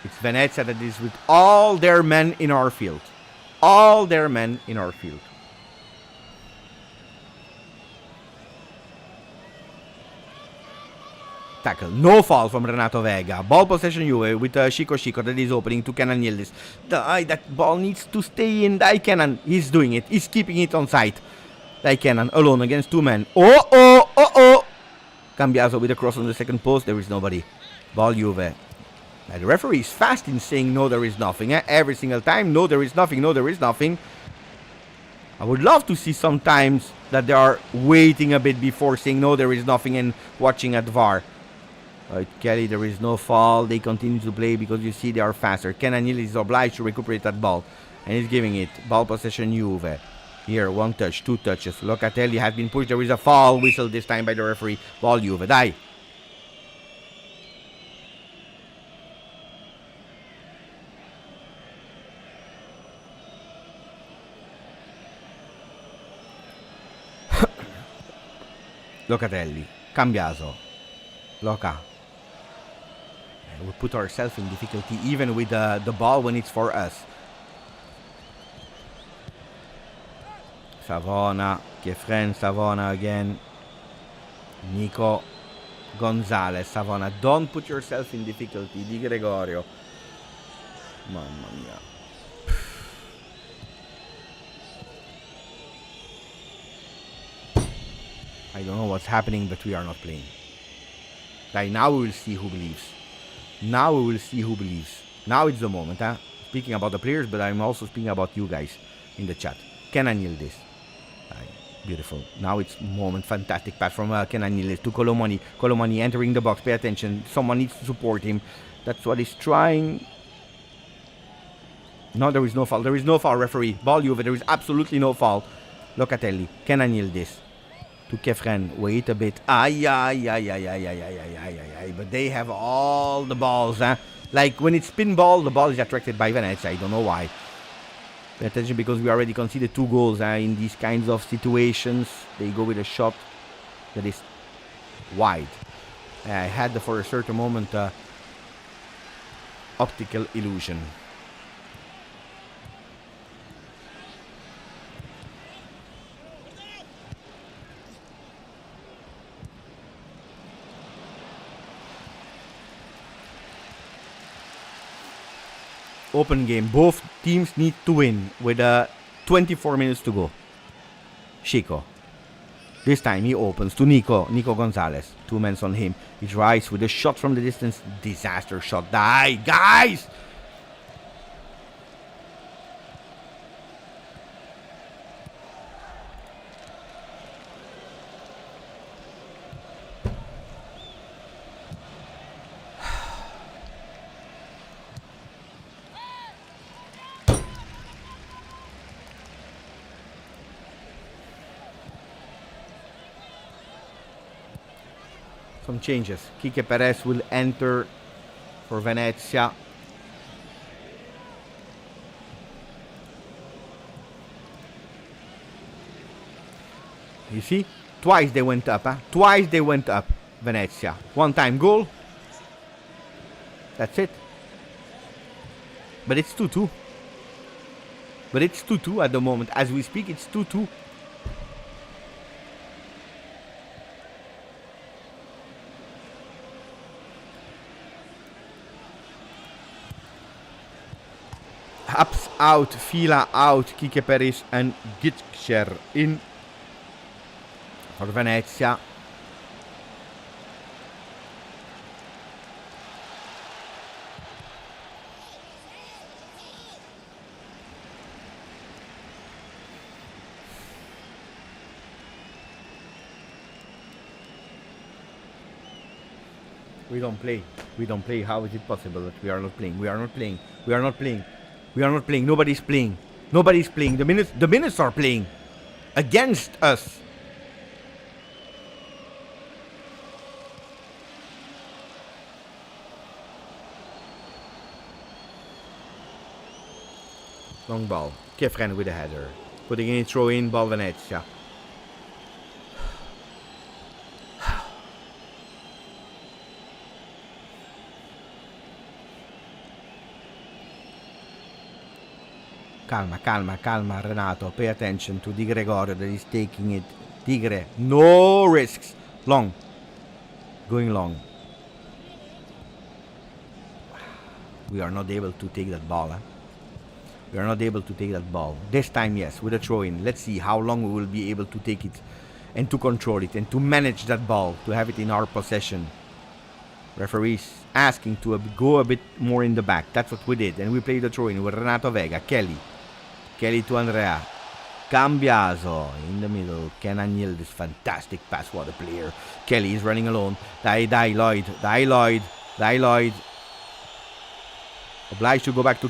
It's Venezia that is with all their men in our field. All their men in our field. Tackle. No foul from Renato Vega. Ball possession Juve with Chico that is opening to Kenan Yildiz. That ball needs to stay in. Dai Kenan. He's doing it. He's keeping it on site. Dai Kenan alone against two men. Oh. Cambiaso with a cross on the second post. There is nobody. Ball Juve. The referee is fast in saying no, there is nothing. Every single time. No, there is nothing. No, there is nothing. I would love to see sometimes that they are waiting a bit before saying no, there is nothing, and watching at VAR. Right, Kelly, there is no foul. They continue to play because you see they are faster. Kenan Yildiz is obliged to recuperate that ball, and he's giving it. Ball possession Juve. Here, one touch, two touches. Locatelli has been pushed. There is a foul whistle this time by the referee. Ball Juve. Dai. Locatelli. Cambiaso. Loca. We put ourselves in difficulty even with the ball when it's for us. Savona. Kefren. Savona again. Nico Gonzalez. Savona. Don't put yourself in difficulty. Di Gregorio. Mamma mia. I don't know what's happening, but we are not playing. Right, now we will see who believes. Now we will see who believes. Now it's the moment, huh? Speaking about the players, but I'm also speaking about you guys in the chat. Kenan Yildiz. Beautiful. Now it's moment. Fantastic pass from Kenan Yildiz to Colomani. Colomani entering the box. Pay attention. Someone needs to support him. That's what he's trying. No, there is no foul. There is no foul, referee. Ball Juve. There is absolutely no foul. Locatelli. Kenan Yildiz. To Kefren. Wait a bit. But they have all the balls, huh? Like when it's spin ball, the ball is attracted by Venezia. I don't know why. Pay attention because we already conceded 2 goals in these kinds of situations. They go with a shot that is wide. I had for a certain moment optical illusion. Open game. Both teams need to win with 24 minutes to go. Chico. This time he opens to Nico Gonzalez. 2 men on him. He tries with a shot from the distance. Disaster shot. Die, guys! Some changes. Quique Perez will enter for Venezia. You see? Twice they went up. Twice they went up. Venezia. 1-time goal. That's it. But it's 2-2. But it's 2-2 at the moment. As we speak, it's 2-2. Ups out, Fila out, Quique Perez and Gitscher in for Venezia. We don't play. We don't play. How is it possible that we are not playing? We are not playing. We are not playing. We are not playing. Nobody's playing. Nobody's playing. The minutes are playing against us. Long ball. Kefren with a header. Putting in a throw in. Ball Venezia. Calma, calma, calma, Renato. Pay attention to Di Gregorio that is taking it. Tigre, no risks. Long. Going long. We are not able to take that ball. We are not able to take that ball. This time, yes, with a throw-in. Let's see how long we will be able to take it and to control it and to manage that ball, to have it in our possession. Referees asking to go a bit more in the back. That's what we did. And we played the throw-in with Renato Vega. Kelly. Kelly to Andrea. Cambiaso in the middle. Kenan Yildiz. Fantastic pass. What a player. Kelly is running alone. Die Lloyd. Obliged to go back to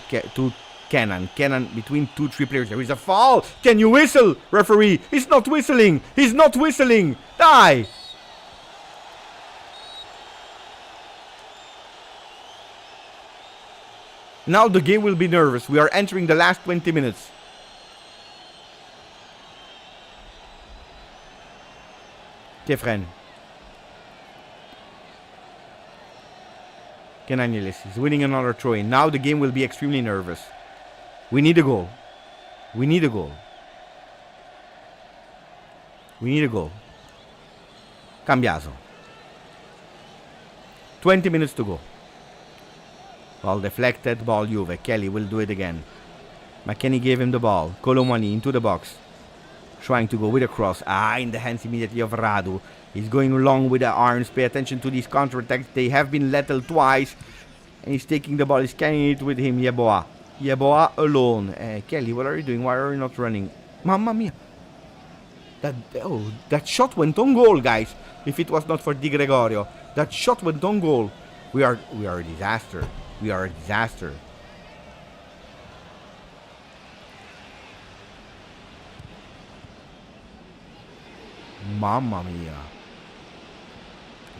Kenan. Kenan between 2-3 players. There is a foul. Can you whistle, referee? He's not whistling. He's not whistling. Die. Now the game will be nervous. We are entering the last 20 minutes. Kefren. Kenan Yildiz is winning another throw-in. Now the game will be extremely nervous. We need a goal. We need a goal. We need a goal. Cambiaso. 20 minutes to go. Ball deflected. Ball Juve. Kelly will do it again. McKennie gave him the ball. Colomani into the box. Trying to go with a cross. In the hands immediately of Radu. He's going long with the arms. Pay attention to these counterattacks. They have been lethal twice. And he's taking the ball. He's carrying it with him. Yeboah. Yeboah alone. Kelly, what are you doing? Why are you not running? Mamma mia. That shot went on goal, guys. If it was not for Di Gregorio. That shot went on goal. We are a disaster. We are a disaster. Mamma mia.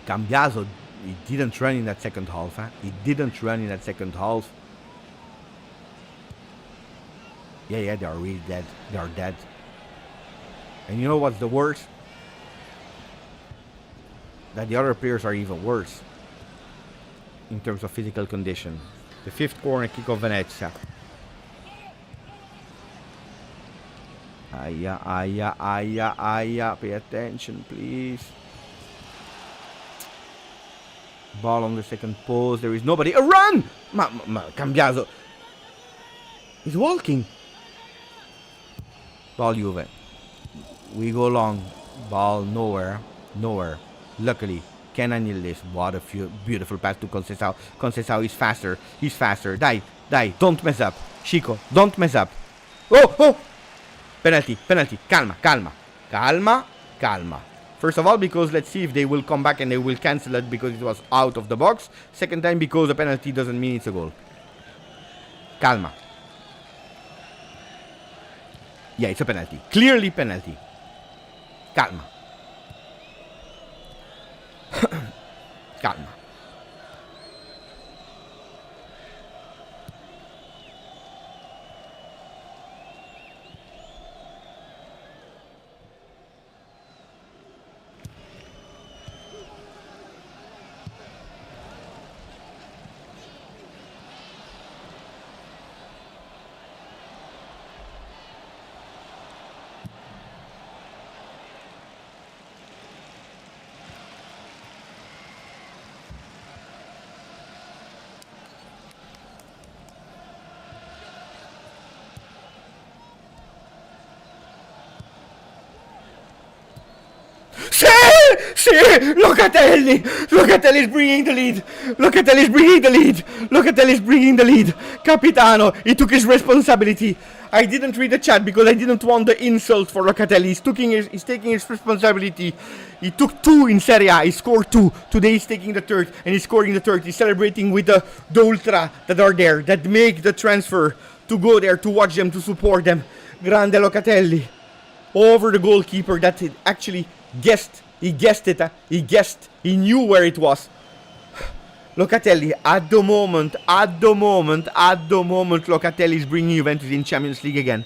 Cambiaso, he didn't run in that second half. He didn't run in that second half. Yeah, they are really dead. They are dead. And you know what's the worst? That the other players are even worse in terms of physical condition. The fifth corner kick of Venezia. Pay attention, please. Ball on the second post. There is nobody. A run! Cambiaso. He's walking. Ball Juve. We go long. Ball nowhere. Luckily, Kenan Yildiz. What a beautiful pass to Conceição. Conceição is faster. He's faster. Die. Don't mess up. Chico, don't mess up. Oh! Penalty. Calma. First of all, because let's see if they will come back and they will cancel it because it was out of the box. Second time, because a penalty doesn't mean it's a goal. Calma. Yeah, it's a penalty. Clearly penalty. Calma. Calma. Sì! Locatelli! Locatelli is bringing the lead! Locatelli is bringing the lead! Locatelli is bringing the lead! Capitano, he took his responsibility. I didn't read the chat because I didn't want the insult for Locatelli. He's taking his responsibility. He took 2 in Serie A. He scored 2. Today he's taking the third and he's scoring the third. He's celebrating with the ultra that are there, that make the transfer to go there, to watch them, to support them. Grande Locatelli. Over the goalkeeper that he actually guessed. He guessed it. He guessed. He knew where it was. Locatelli, at the moment, Locatelli is bringing Juventus in Champions League again.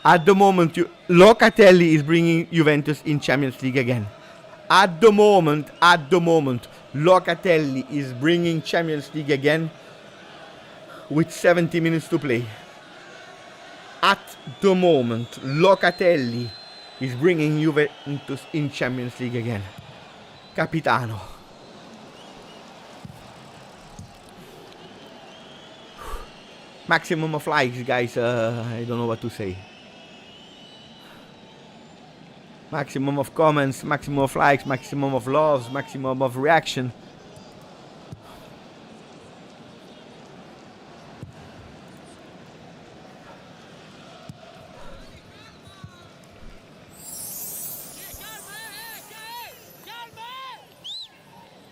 At the moment, Locatelli is bringing Juventus in Champions League again. At the moment, Locatelli is bringing Champions League again with 70 minutes to play. At the moment, Locatelli is bringing Juventus in Champions League again. Capitano. Maximum of likes, guys. I don't know what to say. Maximum of comments, maximum of likes, maximum of loves, maximum of reaction.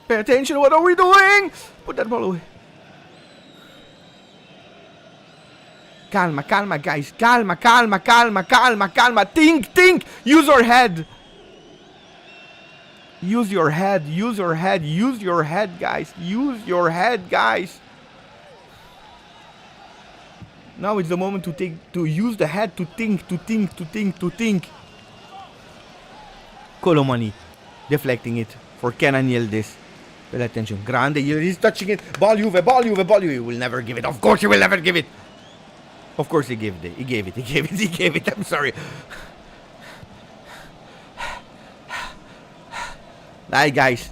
Pay attention, what are we doing? Put that ball away. Calma, calma, guys. Calma. Think. Use your head. Use your head, guys. Use your head, guys. Now it's the moment to use the head to think. Colomani deflecting it for Kenan Yildiz. Pay attention. Grande, he's touching it. Ball Juve. He will never give it. Of course he will never give it. Of course he gave it. He gave it. I'm sorry. Die guys.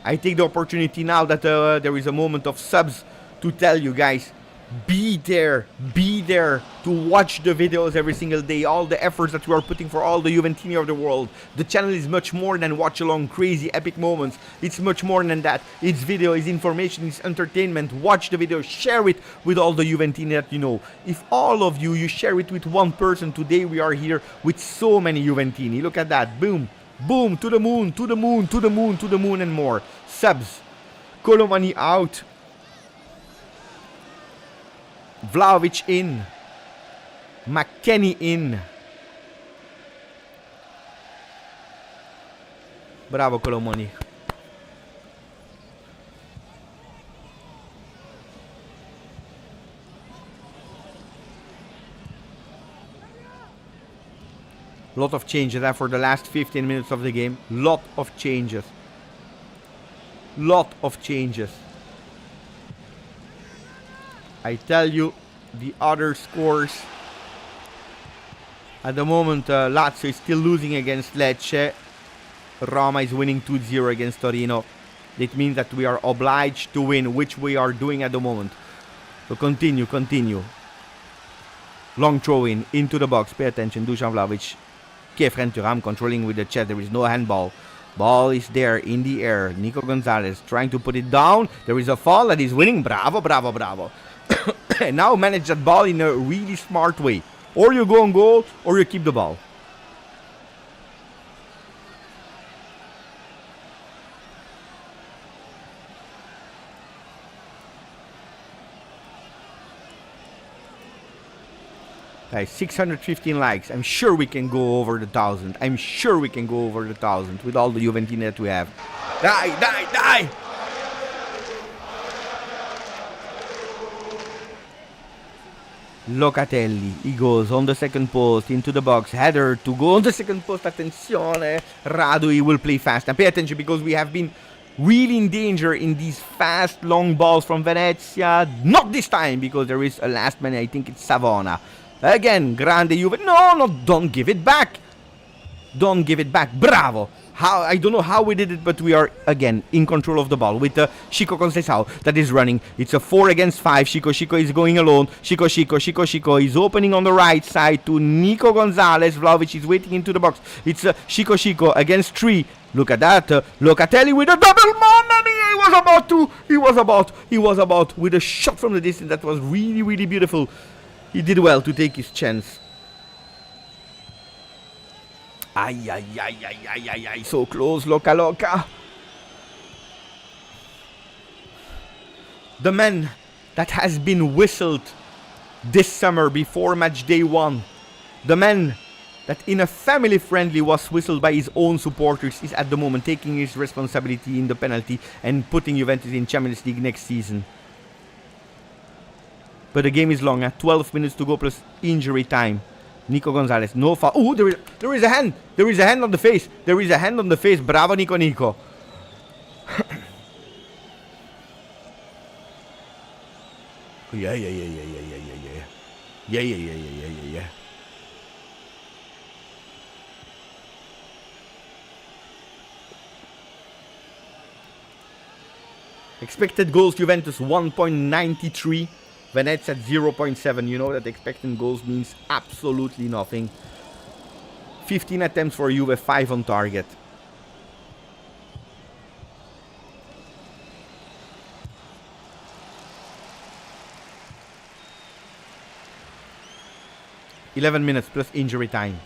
I take the opportunity now that there is a moment of subs to tell you guys, be there to watch the videos every single day, all the efforts that we are putting for all the Juventini of the world. The channel is much more than watch along crazy epic moments. It's much more than that. It's video, it's information, it's entertainment. Watch the video, share it with all the Juventini that you know. If all of you share it with one person, today we are here with so many Juventini. Look at that. Boom, to the moon and more. Subs. Colomani out. Vlahovic in. McKennie in. Bravo Colomani. Lot of changes for the last 15 minutes of the game. Lot of changes. I tell you, the other scores. At the moment, Lazio is still losing against Lecce. Roma is winning 2-0 against Torino. It means that we are obliged to win, which we are doing at the moment. So continue. Long throw in, into the box. Pay attention, Dusan Vlahovic. Kefren Thuram controlling with the chest. There is no handball. Ball is there in the air. Nico Gonzalez trying to put it down. There is a fall that is winning. Bravo. And now manage that ball in a really smart way. Or you go on goal, or you keep the ball. Guys, 615 likes. I'm sure we can go over the 1,000. With all the Juventini that we have. Die! Locatelli, he goes on the second post, into the box, header to go on the second post, attenzione, Radui will play fast, and pay attention because we have been really in danger in these fast, long balls from Venezia, not this time because there is a last man, I think it's Savona, again, grande Juve, no, don't give it back, Don't give it back. Bravo. How, I don't know how we did it, but we are again in control of the ball with Chico Conceição that is running. It's a 4 against 5. Chico is going alone. Chico is opening on the right side to Nico Gonzalez. Vlahovic is waiting into the box. It's Chico against 3. Look at that. Locatelli with a double man, and he was about with a shot from the distance that was really, really beautiful. He did well to take his chance. Ay, so close, Loca. The man that has been whistled this summer before match day 1. The man that in a family friendly was whistled by his own supporters is at the moment taking his responsibility in the penalty and putting Juventus in Champions League next season. But the game is long, 12 minutes to go plus injury time. Nico Gonzalez, no foul. Oh, there is a hand. There is a hand on the face. Bravo, Nico. Yeah. Expected goals, Juventus 1.93. Venezia at 0.7. You know that expected goals means absolutely nothing. 15 attempts for Juve, 5 on target. (11 minutes plus injury time.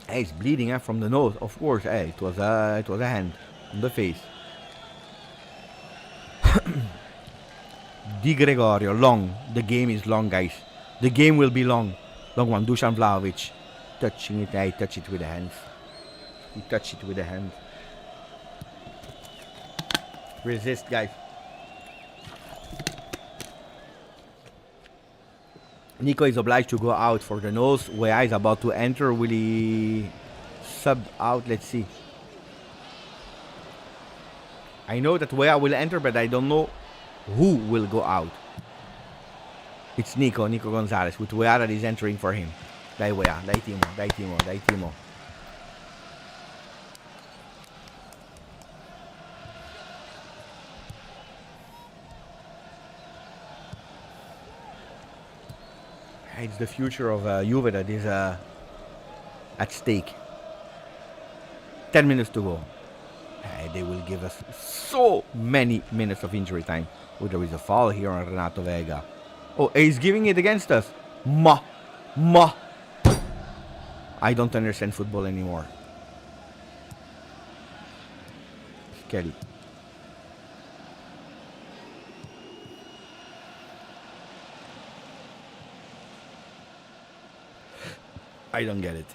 Hey, he's bleeding from the nose, of course. Hey, it was a hand on the face. Di Gregorio, long. The game is long, guys. The game will be long. Long one. Dusan Vlahovic. Touching it. I touch it with the hands. He touched it with the hand. Resist, guys. Nico is obliged to go out for the nose. Wea is about to enter. Will he sub out? Let's see. I know that Wea will enter, but I don't know who will go out. It's Nico Gonzalez with Wea that is entering for him. Dai Wea, dai Timo. It's the future of Juve that is at stake. 10 minutes to go. They will give us so many minutes of injury time. Oh, there is a foul here on Renato Vega. Oh, he's giving it against us. Ma. I don't understand football anymore. Kelly. I don't get it.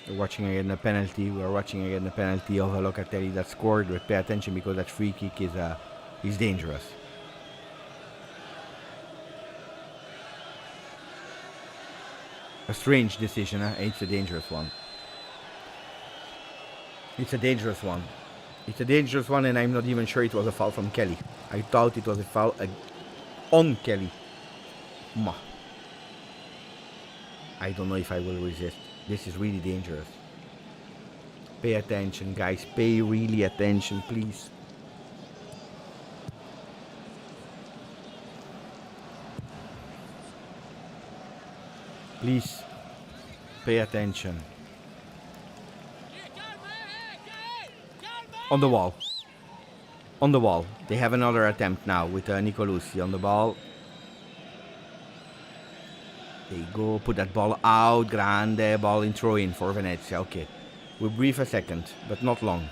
We're watching again the penalty. We're watching again the penalty of Locatelli that scored. But pay attention because that free kick is dangerous. A strange decision, huh? It's a dangerous one. It's a dangerous one, and I'm not even sure it was a foul from Kelly. I thought it was a foul on Kelly. Ma. I don't know if I will resist. This is really dangerous. Pay attention, guys. Pay really attention, please. Please, pay attention. On the wall. On the wall. They have another attempt now with Nicolucci on the ball. They go, put that ball out. Grande ball in throw-in for Venezia. Okay. We'll breathe a second, but not long.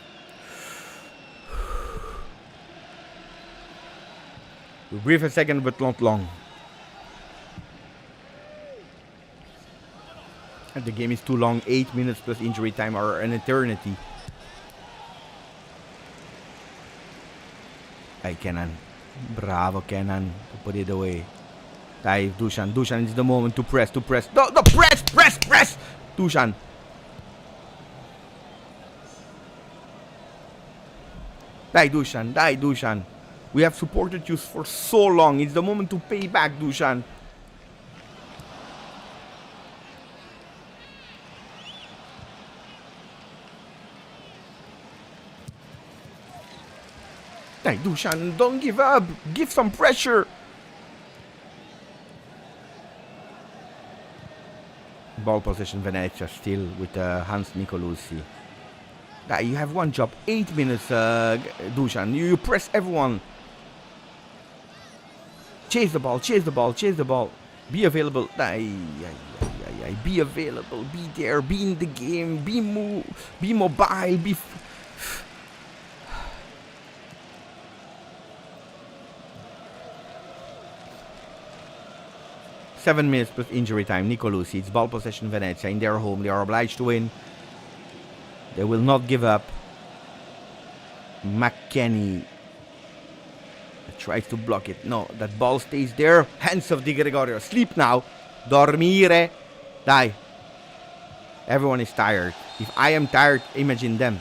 We'll breathe a second, but not long. And the game is too long. 8 minutes plus injury time are an eternity. Hey, Kenan. Bravo, Kenan. To put it away. Dai, Dusan. Dusan is the moment to press. No, press! Dusan. Dai Dusan, dai Dusan. We have supported you for so long. It's the moment to pay back, Dusan. Dai Dusan, don't give up. Give some pressure. Ball possession Venezia still with Hans Nicolosi. You have one job. 8 minutes, Dusan. You press everyone. Chase the ball, chase the ball, chase the ball. Be available. Be available. Be there. Be in the game. Be mobile. Be... 7 minutes plus injury time. Nicolosi. It's ball possession Venezia. In their home. They are obliged to win. They will not give up. McKennie tries to block it. No, that ball stays there. Hands of Di Gregorio. Sleep now. Dormire. Dai. Everyone is tired. If I am tired, imagine them.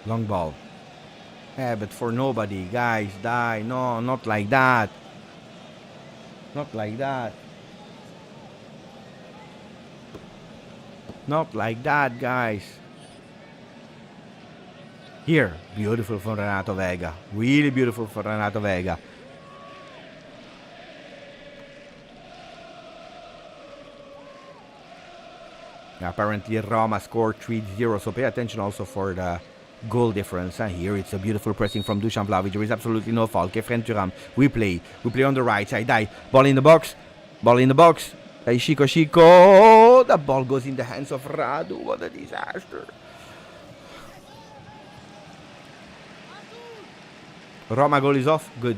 Long ball. Yeah, but for nobody, guys. Die. No, not like that. Not like that. Not like that, guys. Here. Beautiful for Renato Vega. Really beautiful for Renato Vega. Apparently Roma scored 3-0, so pay attention also for the goal difference. And here it's a beautiful pressing from Dusan Vlahovic. There is absolutely no fault. Kefren Thuram. We play on the right side. Die. Ball in the box. Ball in the box. Hey, Chico. The ball goes in the hands of Radu. What a disaster. Roma goal is off. Good.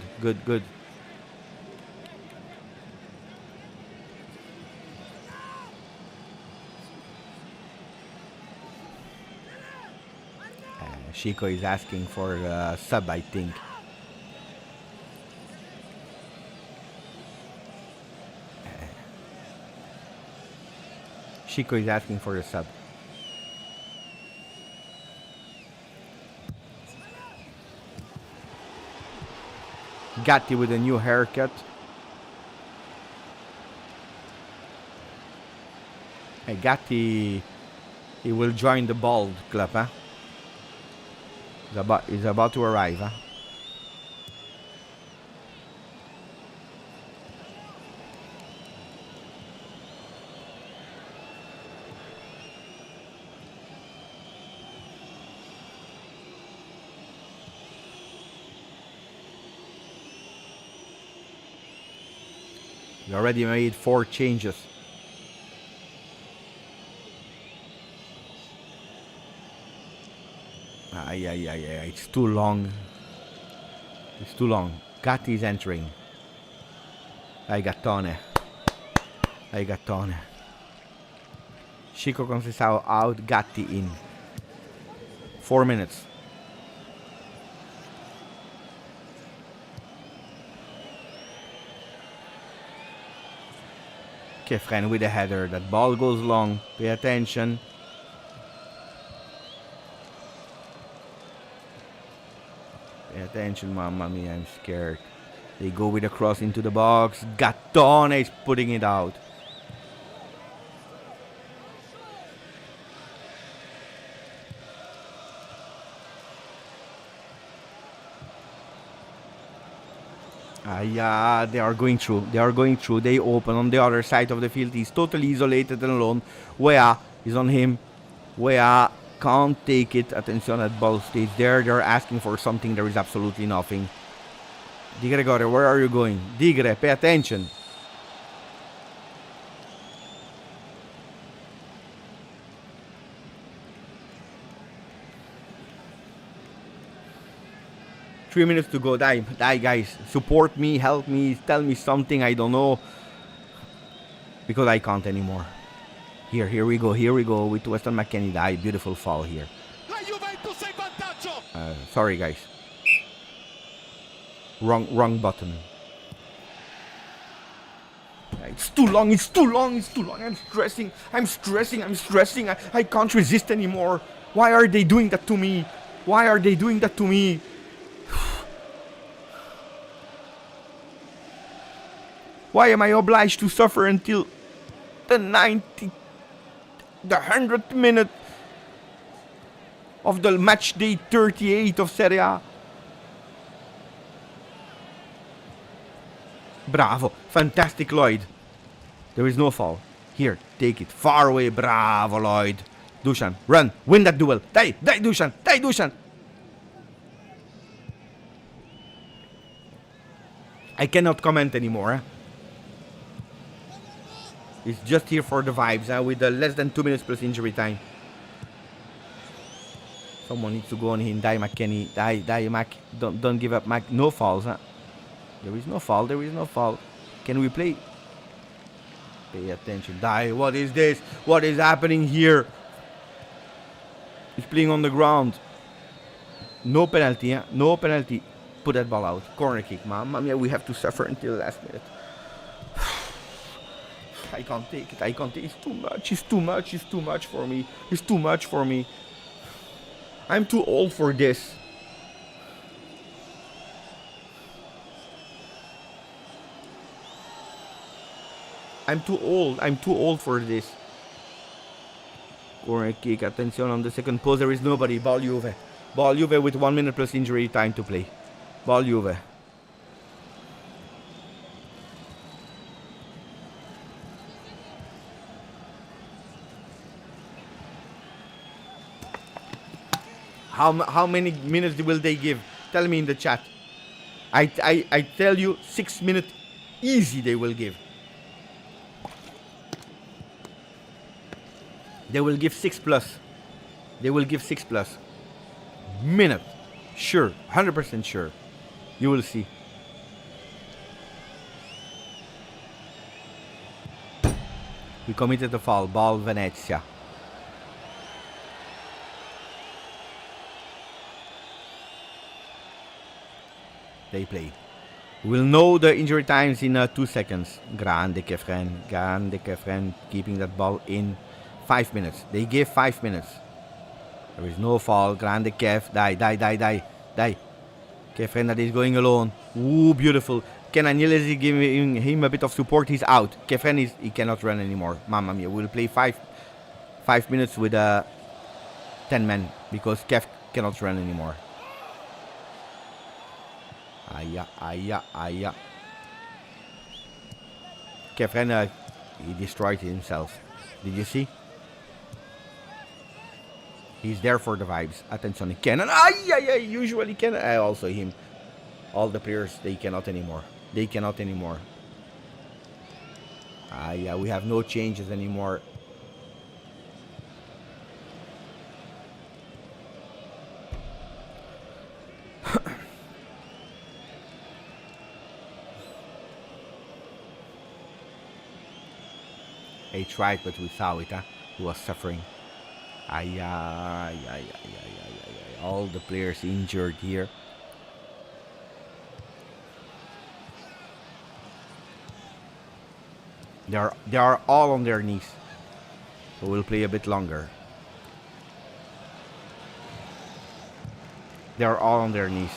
Chico is asking for a sub, I think. Chico is asking for a sub. Gatti with a new haircut. Hey, Gatti, he will join the bald club, huh? He's about to arrive, huh? We already made 4 changes. It's too long. It's too long. Gatti is entering. Gattone. Chico Conceição out. Gatti in. 4 minutes. Kefren with a header. That ball goes long. Pay attention. Pay attention, mamma mia, I'm scared. They go with a cross into the box. Gattone is putting it out. Yeah, they are going through. They open on the other side of the field. He's totally isolated and alone. Wea is on him. Wea can't take it. Attention, that ball stays there. They're asking for something. There is absolutely nothing. Di Gregorio, where are you going? Digre, pay attention. Three minutes to go. Die, guys. Support me, help me, tell me something. I don't know. Because I can't anymore. Here we go with Weston McKennie. Die. Beautiful fall here. Sorry, guys. Wrong button. It's too long. I'm stressing. I can't resist anymore. Why are they doing that to me? Why am I obliged to suffer until the 100th minute of the match day 38 of Serie A? Bravo. Fantastic, Lloyd. There is no foul. Here, take it. Far away. Bravo, Lloyd. Dusan, run. Win that duel. Die, Dusan. I cannot comment anymore. It's just here for the vibes, with less than 2 minutes plus injury time. Someone needs to go on him. Die, McKenny. Die, Mac. Don't give up, Mac. No fouls, There is no foul. Can we play? Pay attention. Die. What is this? What is happening here? He's playing on the ground. No penalty, No penalty. Put that ball out. Corner kick, Mamma mia, we have to suffer until the last minute. I can't take it. It's too much for me. I'm too old for this. I'm too old for this. Corner kick. Attention on the second post. There is nobody. Ball Juve with 1 minute plus injury time to play. Ball Juve. How many minutes will they give? Tell me in the chat. I tell you 6 minutes easy they will give. They will give 6 plus. Minute. Sure. 100% sure. You will see. We committed a foul. Ball Venezia. They play. We'll know the injury times in 2 seconds. Grande Kefren. Keeping that ball in 5 minutes. They gave 5 minutes. There is no foul. Grande Kef. Die. Kefren that is going alone. Ooh, beautiful. Ken Agnelli is giving him a bit of support. He's out. Kefren he cannot run anymore. Mamma mia. We'll play 5 minutes with 10 men because Kef cannot run anymore. Aya. Kefren, he destroyed himself. Did you see? He's there for the vibes. Attention, Kenan. Usually Kenan. Also him. All the players, they cannot anymore. We have no changes anymore. He tried, but we saw it, He was suffering. All the players injured here. They are all on their knees. So we'll play a bit longer. They are all on their knees.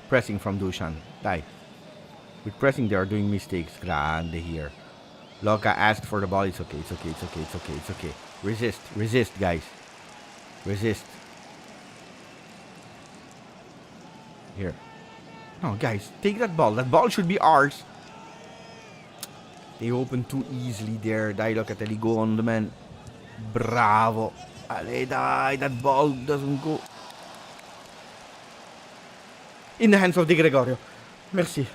Pressing from Dusan. Die. With pressing, they are doing mistakes. Grande here. Loca asked for the ball. It's okay. Resist, guys. Resist. Here. No, guys, take that ball. That ball should be ours. They open too easily there. Dai, Locatelli, go on the man. Bravo. Allez, die. That ball doesn't go. In the hands of Di Gregorio. Merci.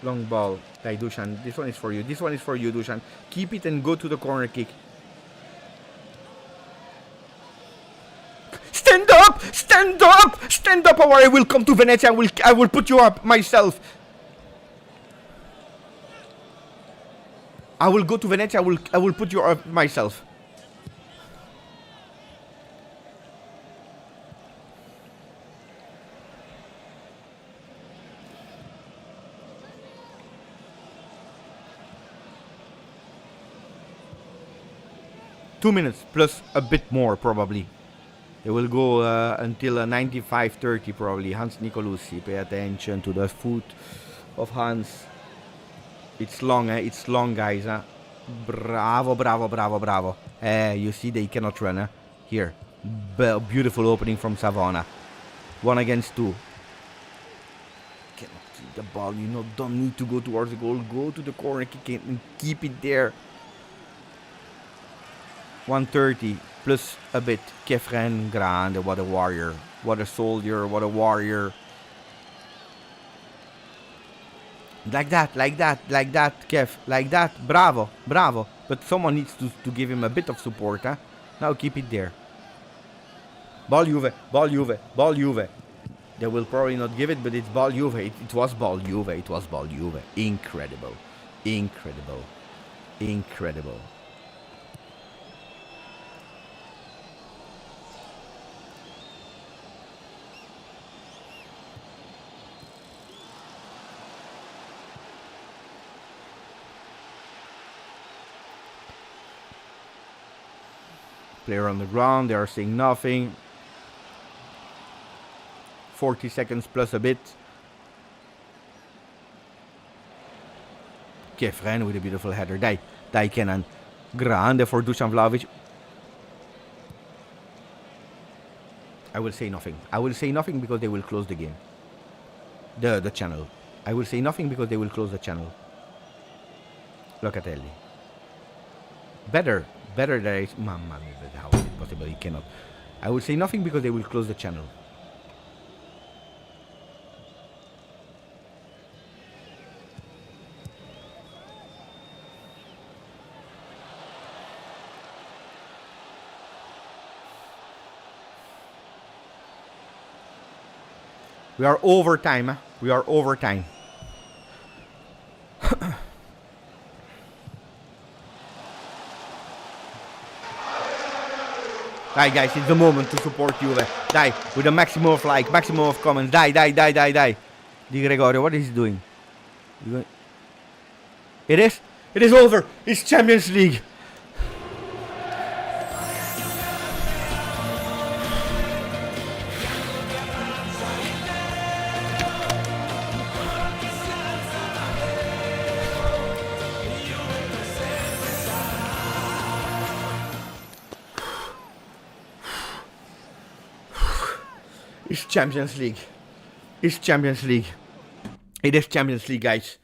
Long ball. Dai, Dusan. This one is for you. This one is for you, Dusan. Keep it and go to the corner kick. Stand up! Stand up! Stand up or I will come to Venezia. I will put you up myself. I will go to Venezia. I will put you up myself. Two minutes plus a bit more probably. They will go until 95:30 probably. Hans Nicolucci, pay attention to the foot of Hans. It's long, It's long, guys, Bravo, bravo, bravo, bravo. You see they cannot run, Here. Beautiful opening from Savona. 1 against 2. Cannot see the ball. You don't need to go towards the goal. Go to the corner kick and keep it there. 130 plus a bit. Kefren Grande, what a warrior. What a soldier, what a warrior. Like that, Kev. Like that. Bravo, bravo. But someone needs to give him a bit of support, Now keep it there. Ball Juve, ball Juve, ball Juve. They will probably not give it, but it's ball Juve. It was ball Juve. It was ball Juve. Incredible. Incredible. Incredible. Player on the ground, they are saying nothing. 40 seconds plus a bit. Kefren with a beautiful header. Dai Kenan. Grande for Dusan Vlahovic. I will say nothing. I will say nothing because they will close the game. The channel. I will say nothing because they will close the channel. Locatelli. Better than Mamma mia, but how is it possible? He cannot. I will say nothing because they will close the channel. We are overtime. We are overtime. Dai, guys, it's the moment to support Juve. Dai, with a maximum of like, maximum of comments. Dai. Di Gregorio, what is he doing? It is over. It's Champions League. It's Champions League. It's Champions League. It is Champions League, guys.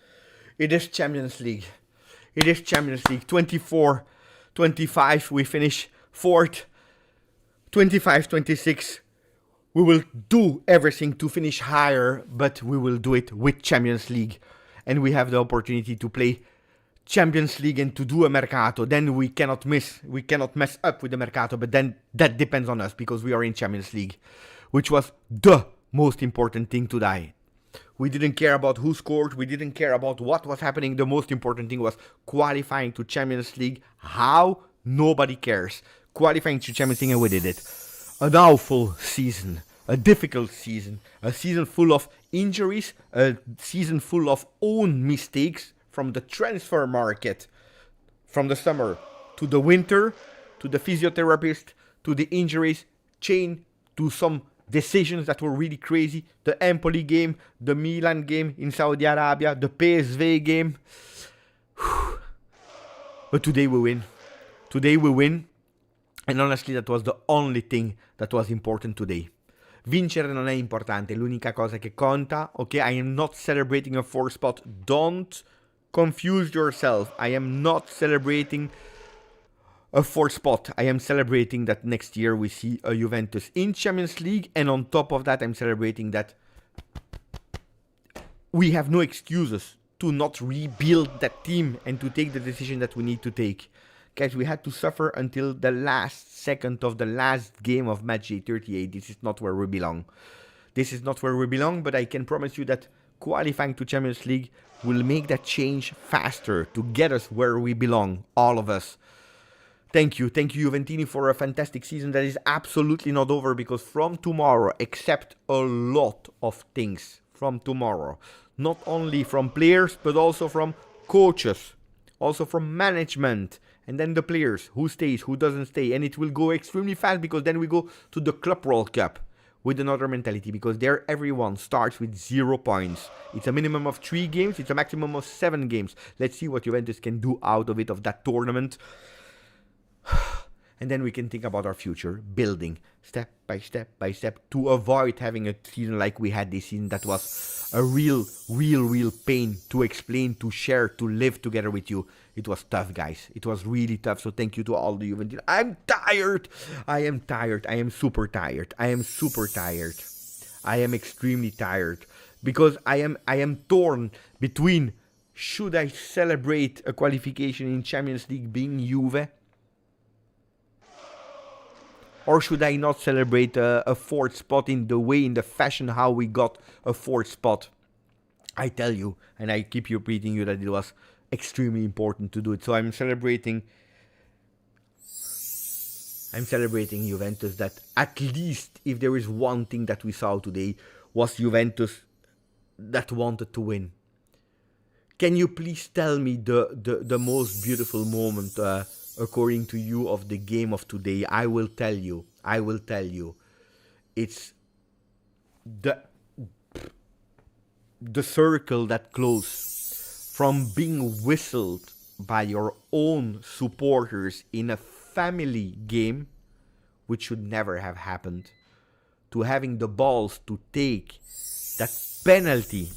It is Champions League. It is Champions League. 24-25, we finish 4th. 25-26, we will do everything to finish higher, but we will do it with Champions League. And we have the opportunity to play Champions League and to do a Mercato. Then we cannot mess up with the Mercato, but then that depends on us because we are in Champions League, which was the most important thing today. We didn't care about who scored. We didn't care about what was happening. The most important thing was qualifying to Champions League. How? Nobody cares. Qualifying to Champions League, and we did it. An awful season. A difficult season. A season full of injuries. A season full of own mistakes from the transfer market. From the summer to the winter, to the physiotherapist, to the injuries chain, to some decisions that were really crazy. The Empoli game, the Milan game in Saudi Arabia, the PSV game. But today we win. Today we win. And honestly, that was the only thing that was important today. Vincere non è importante, l'unica cosa che conta. Okay, I am not celebrating a 4th spot. Don't confuse yourself. I am not celebrating a 4th spot. I am celebrating that next year we see a Juventus in Champions League, and on top of that I'm celebrating that we have no excuses to not rebuild that team and to take the decision that we need to take. Guys, we had to suffer until the last second of the last game of Matchday 38. This is not where we belong. This is not where we belong, but I can promise you that qualifying to Champions League will make that change faster to get us where we belong, all of us. Thank you, Juventini, for a fantastic season that is absolutely not over, because from tomorrow, accept a lot of things from tomorrow. Not only from players, but also from coaches, also from management, and then the players, who stays, who doesn't stay. And it will go extremely fast, because then we go to the Club World Cup with another mentality, because there everyone starts with 0 points. It's a minimum of 3 games, it's a maximum of 7 games. Let's see what Juventus can do out of it, of that tournament. And then we can think about our future, building step by step to avoid having a season like we had this season that was a real pain to explain, to share, to live together with you. It was tough, guys. It was really tough. So thank you to all the Juventini. I'm tired. I am tired. I am super tired. I am super tired. I am extremely tired, because I am torn between, should I celebrate a qualification in Champions League being Juve, or should I not celebrate a 4th spot in the fashion how we got a 4th spot? I tell you, and I keep repeating you, that it was extremely important to do it. So I'm celebrating Juventus, that at least, if there is one thing that we saw today, was Juventus that wanted to win. Can you please tell me the most beautiful moment according to you of the game of today? I will tell you. It's the circle that close from being whistled by your own supporters in a family game, which should never have happened, to having the balls to take that penalty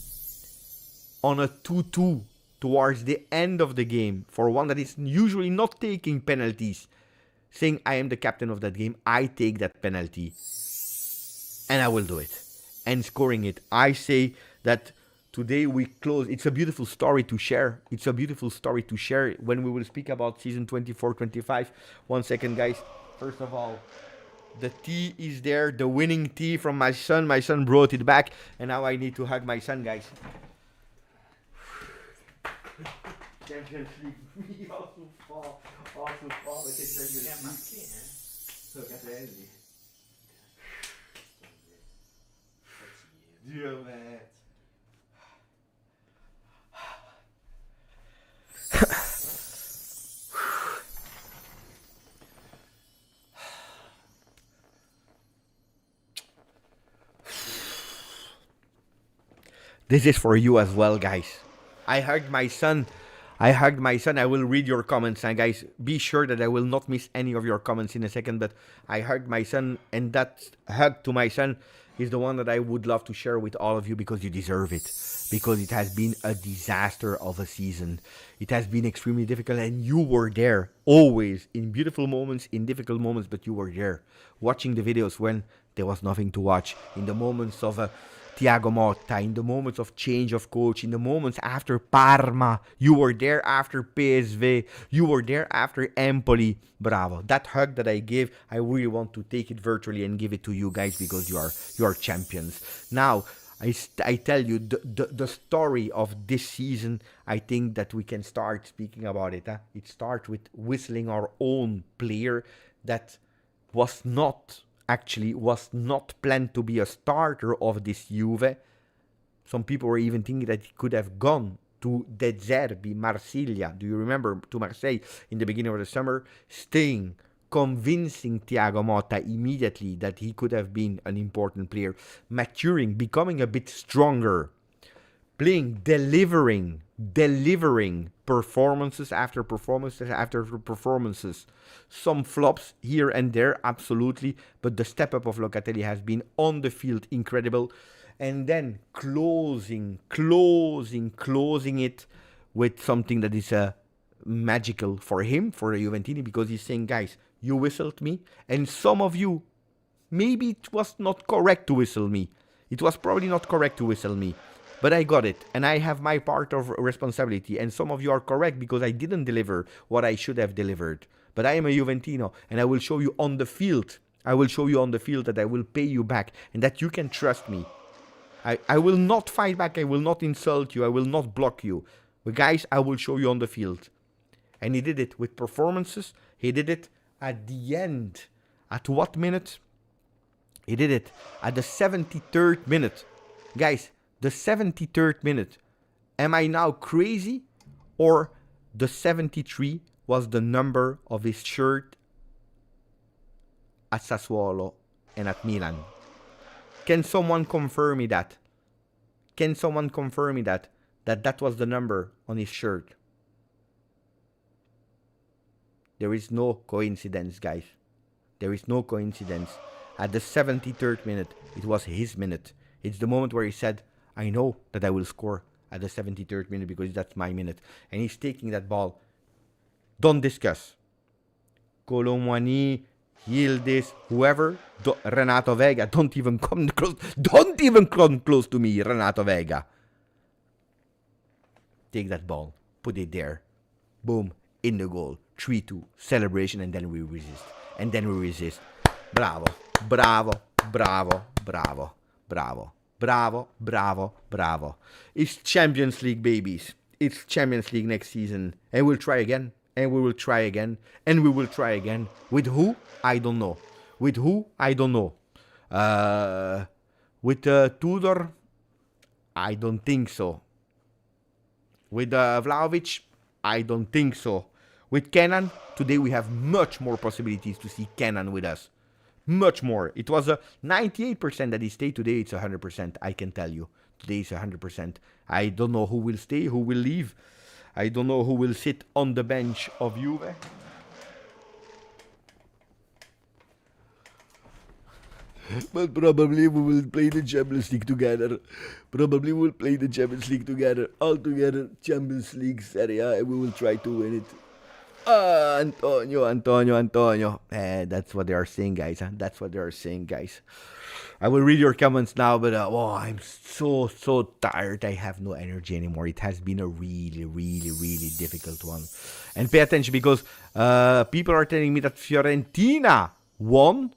on a 2-2 towards the end of the game, for one that is usually not taking penalties, saying, I am the captain of that game, I take that penalty, and I will do it, and scoring it. I say that today we close. It's a beautiful story to share. It's a beautiful story to share when we will speak about season 24-25. 1 second, guys. First of all, the tea is there, the winning tea from my son. My son brought it back, and now I need to hug my son, guys. Champions League, also fall avec Champions League. So, Caprelli. Dieu, man. This is for you as well, guys. I hugged my son. I will read your comments. And guys, be sure that I will not miss any of your comments in a second. But I hugged my son. And that hug to my son is the one that I would love to share with all of you, because you deserve it. Because it has been a disaster of a season. It has been extremely difficult. And you were there always, in beautiful moments, in difficult moments. But you were there watching the videos when there was nothing to watch. In the moments of Thiago Motta, in the moments of change of coach, in the moments after Parma, you were there after PSV, you were there after Empoli. Bravo. That hug that I gave, I really want to take it virtually and give it to you guys, because you are champions. Now, I tell you, the story of this season, I think that we can start speaking about it. It starts with whistling our own player that was not planned to be a starter of this Juve. Some people were even thinking that he could have gone to De Zerbi, Marsiglia. Do you remember? To Marseille in the beginning of the summer, staying, convincing Thiago Motta immediately that he could have been an important player, maturing, becoming a bit stronger, playing, delivering performances after performances after performances. Some flops here and there, absolutely, but the step up of Locatelli has been on the field incredible. And then closing it with something that is magical for him, for Juventini, because he's saying, guys, you whistled me, and some of you, maybe it was not correct to whistle me. It was probably not correct to whistle me. But I got it, and I have my part of responsibility. And some of you are correct because I didn't deliver what I should have delivered. But I am a Juventino, and I will show you on the field. I will show you on the field that I will pay you back and that you can trust me. I will not fight back. I will not insult you. I will not block you. But guys, I will show you on the field. And he did it with performances. He did it at the end. At what minute? He did it at the 73rd minute. Guys, the 73rd minute. Am I now crazy? Or the 73 was the number of his shirt at Sassuolo and at Milan? Can someone confirm me that? Can someone confirm me that that was the number on his shirt? There is no coincidence, guys. There is no coincidence. At the 73rd minute, it was his minute. It's the moment where he said, I know that I will score at the 73rd minute because that's my minute. And he's taking that ball. Don't discuss. Colomwani, Yildiz, whoever, Renato Vega, don't even come close. Don't even come close to me, Renato Vega. Take that ball, put it there. Boom, in the goal. 3-2, celebration, and then we resist. And then we resist. Bravo, bravo, bravo, bravo, bravo, bravo, bravo, bravo. It's Champions League, babies. It's Champions League next season. And we'll try again. And we will try again. And we will try again. With who? I don't know. With who? I don't know. With Tudor? I don't think so. With Vlahovic? I don't think so. With Kenan? Today we have much more possibilities to see Kenan with us. Much more. It was a 98% that he stayed. Today it's 100%. I can tell you. Today it's 100%. I don't know who will stay, who will leave. I don't know who will sit on the bench of Juve. But probably we will play the Champions League together. Probably we'll play the Champions League together. All together, Champions League, Serie A, and we will try to win it. Antonio. That's what they are saying, guys. Huh? That's what they are saying, guys. I will read your comments now, but I'm so tired. I have no energy anymore. It has been a really difficult one. And pay attention because people are telling me that Fiorentina won,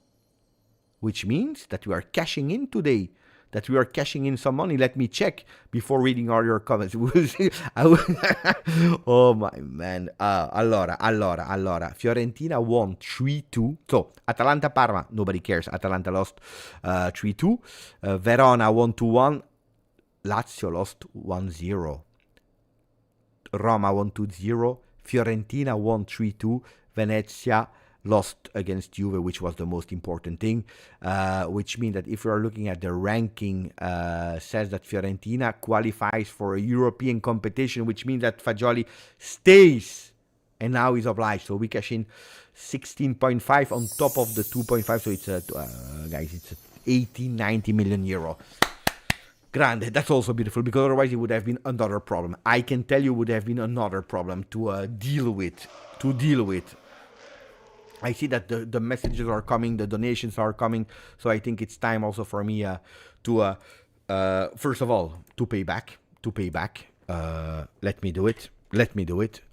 which means that we are cashing in today. That we are cashing in some money. Let me check before reading all your comments. Oh my man. Allora. Fiorentina won 3-2. So, Atalanta-Parma, nobody cares. Atalanta lost 3-2. Verona won 2-1. Lazio lost 1-0. Roma won 2-0. Fiorentina won 3-2. Venezia lost against Juve, which was the most important thing, which means that if we are looking at the ranking, says that Fiorentina qualifies for a European competition, which means that Fagioli stays, and now he's obliged. So we cash in 16.5 on top of the 2.5, so it's guys, it's 80-90 million euro. Grande, that's also beautiful, because otherwise it would have been another problem. I can tell you, would have been another problem to deal with. I see that the messages are coming, the donations are coming, so I think it's time also for me to, first of all, to pay back. Let me do it.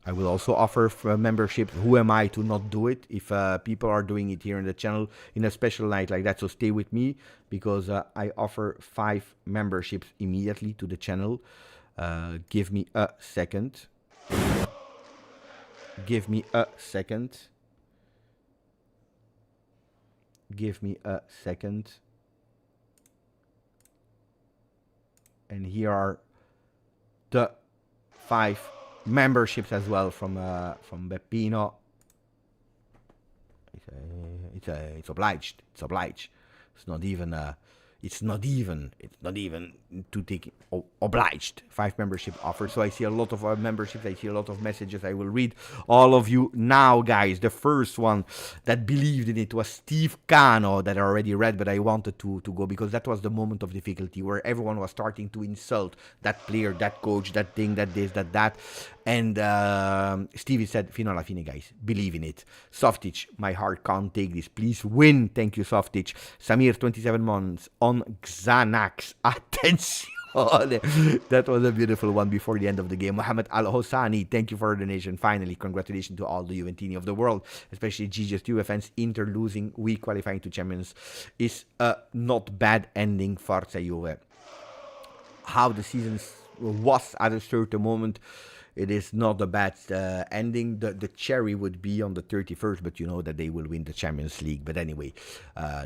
I will also offer membership. Who am I to not do it if people are doing it here in the channel in a special night like that? So stay with me, because I offer 5 memberships immediately to the channel. Give me a second. And here are the 5 memberships as well from Beppino. It's obliged. It's not even to take obliged. 5 membership offers. So I see a lot of memberships. I see a lot of messages. I will read all of you now, guys. The first one that believed in it was Steve Cano, that I already read, but I wanted to go because that was the moment of difficulty where everyone was starting to insult that player, that coach, that thing, that this, that. And Stevie said, fino alla fine, guys. Believe in it. Softic, my heart can't take this. Please win. Thank you, Softic. Samir, 27 months on Xanax. Attention. Oh, that was a beautiful one before the end of the game. Mohammed Al Hossani, thank you for the donation. Finally, congratulations to all the Juventini of the world, especially GJustjuve fans. Inter losing, we qualifying to Champions is a not bad ending. Forza Juve. How the season was at a certain moment, it is not a bad ending. The cherry would be on the 31st, but you know that they will win the Champions League. But anyway,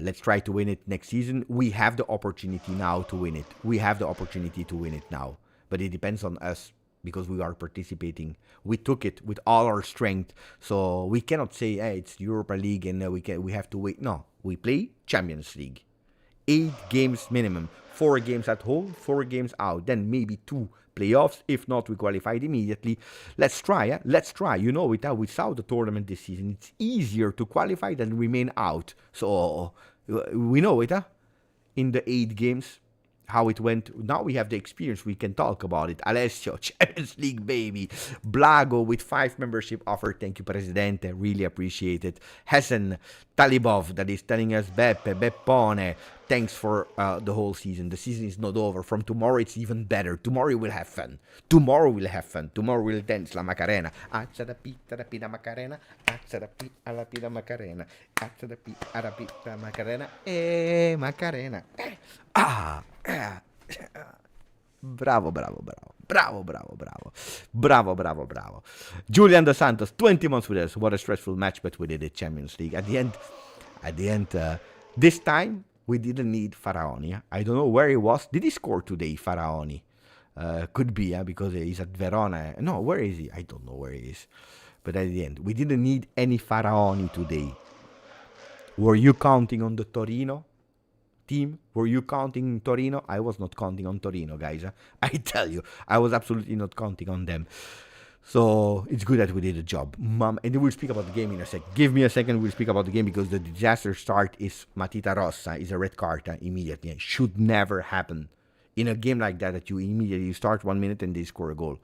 let's try to win it next season. We have the opportunity now to win it. We have the opportunity to win it now. But it depends on us because we are participating. We took it with all our strength. So we cannot say, hey, it's Europa League and we have to wait. No, we play Champions League. 8 games minimum. 4 games at home, 4 games out. Then maybe 2 playoffs. If not, we qualified immediately. Let's try. Let's try. You know it. We saw the tournament this season. It's easier to qualify than remain out. So we know it. In the 8 games, how it went. Now we have the experience. We can talk about it. Alessio, Champions League, baby. Blago with 5 membership offer. Thank you, Presidente. Really appreciate it. Hassan Talibov, that is telling us Beppe, Beppone. Thanks for the whole season. The season is not over. From tomorrow, it's even better. Tomorrow we'll have fun. Tomorrow we'll dance la Macarena. Alza da pita da pida Macarena. Alza da pi alla pida Macarena. Alza da pi alla pida Macarena. Macarena. Bravo. Julian Dos Santos, 20 months with us. What a stressful match, but we did it. Champions League. At the end, this time, we didn't need Faraoni. I don't know where he was. Did he score today, Faraoni? Could be, because he's at Verona. No, where is he? I don't know where he is. But at the end, we didn't need any Faraoni today. Were you counting on the Torino team? Were you counting Torino? I was not counting on Torino, guys. I tell you, I was absolutely not counting on them. So it's good that we did the job. And we'll speak about the game in a sec. Give me a second, we'll speak about the game because the disaster start is Matita Rossa, is a red card immediately. It should never happen in a game like that you immediately start 1 minute and they score a goal.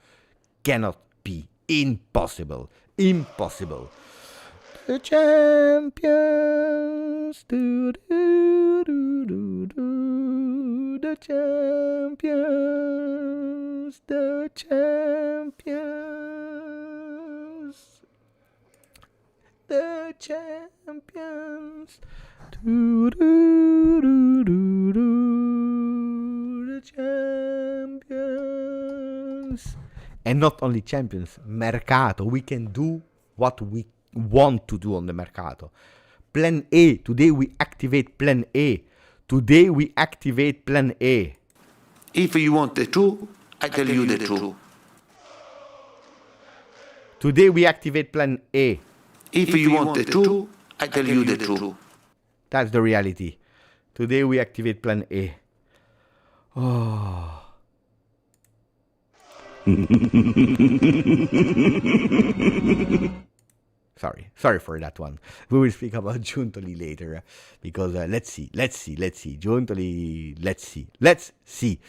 Cannot be. Impossible. The champions, the champions, the champions, the champions, the champions, and not only champions, Mercato. We can do what we want to do on the Mercato. Plan A. Today we activate Plan A. If you want the truth, I tell you the truth. Today we activate Plan A. If you want the truth, I tell you the truth. That's the reality. Today we activate Plan A. Oh. Sorry for that one. We will speak about Giuntoli later because let's see. Giuntoli, let's see.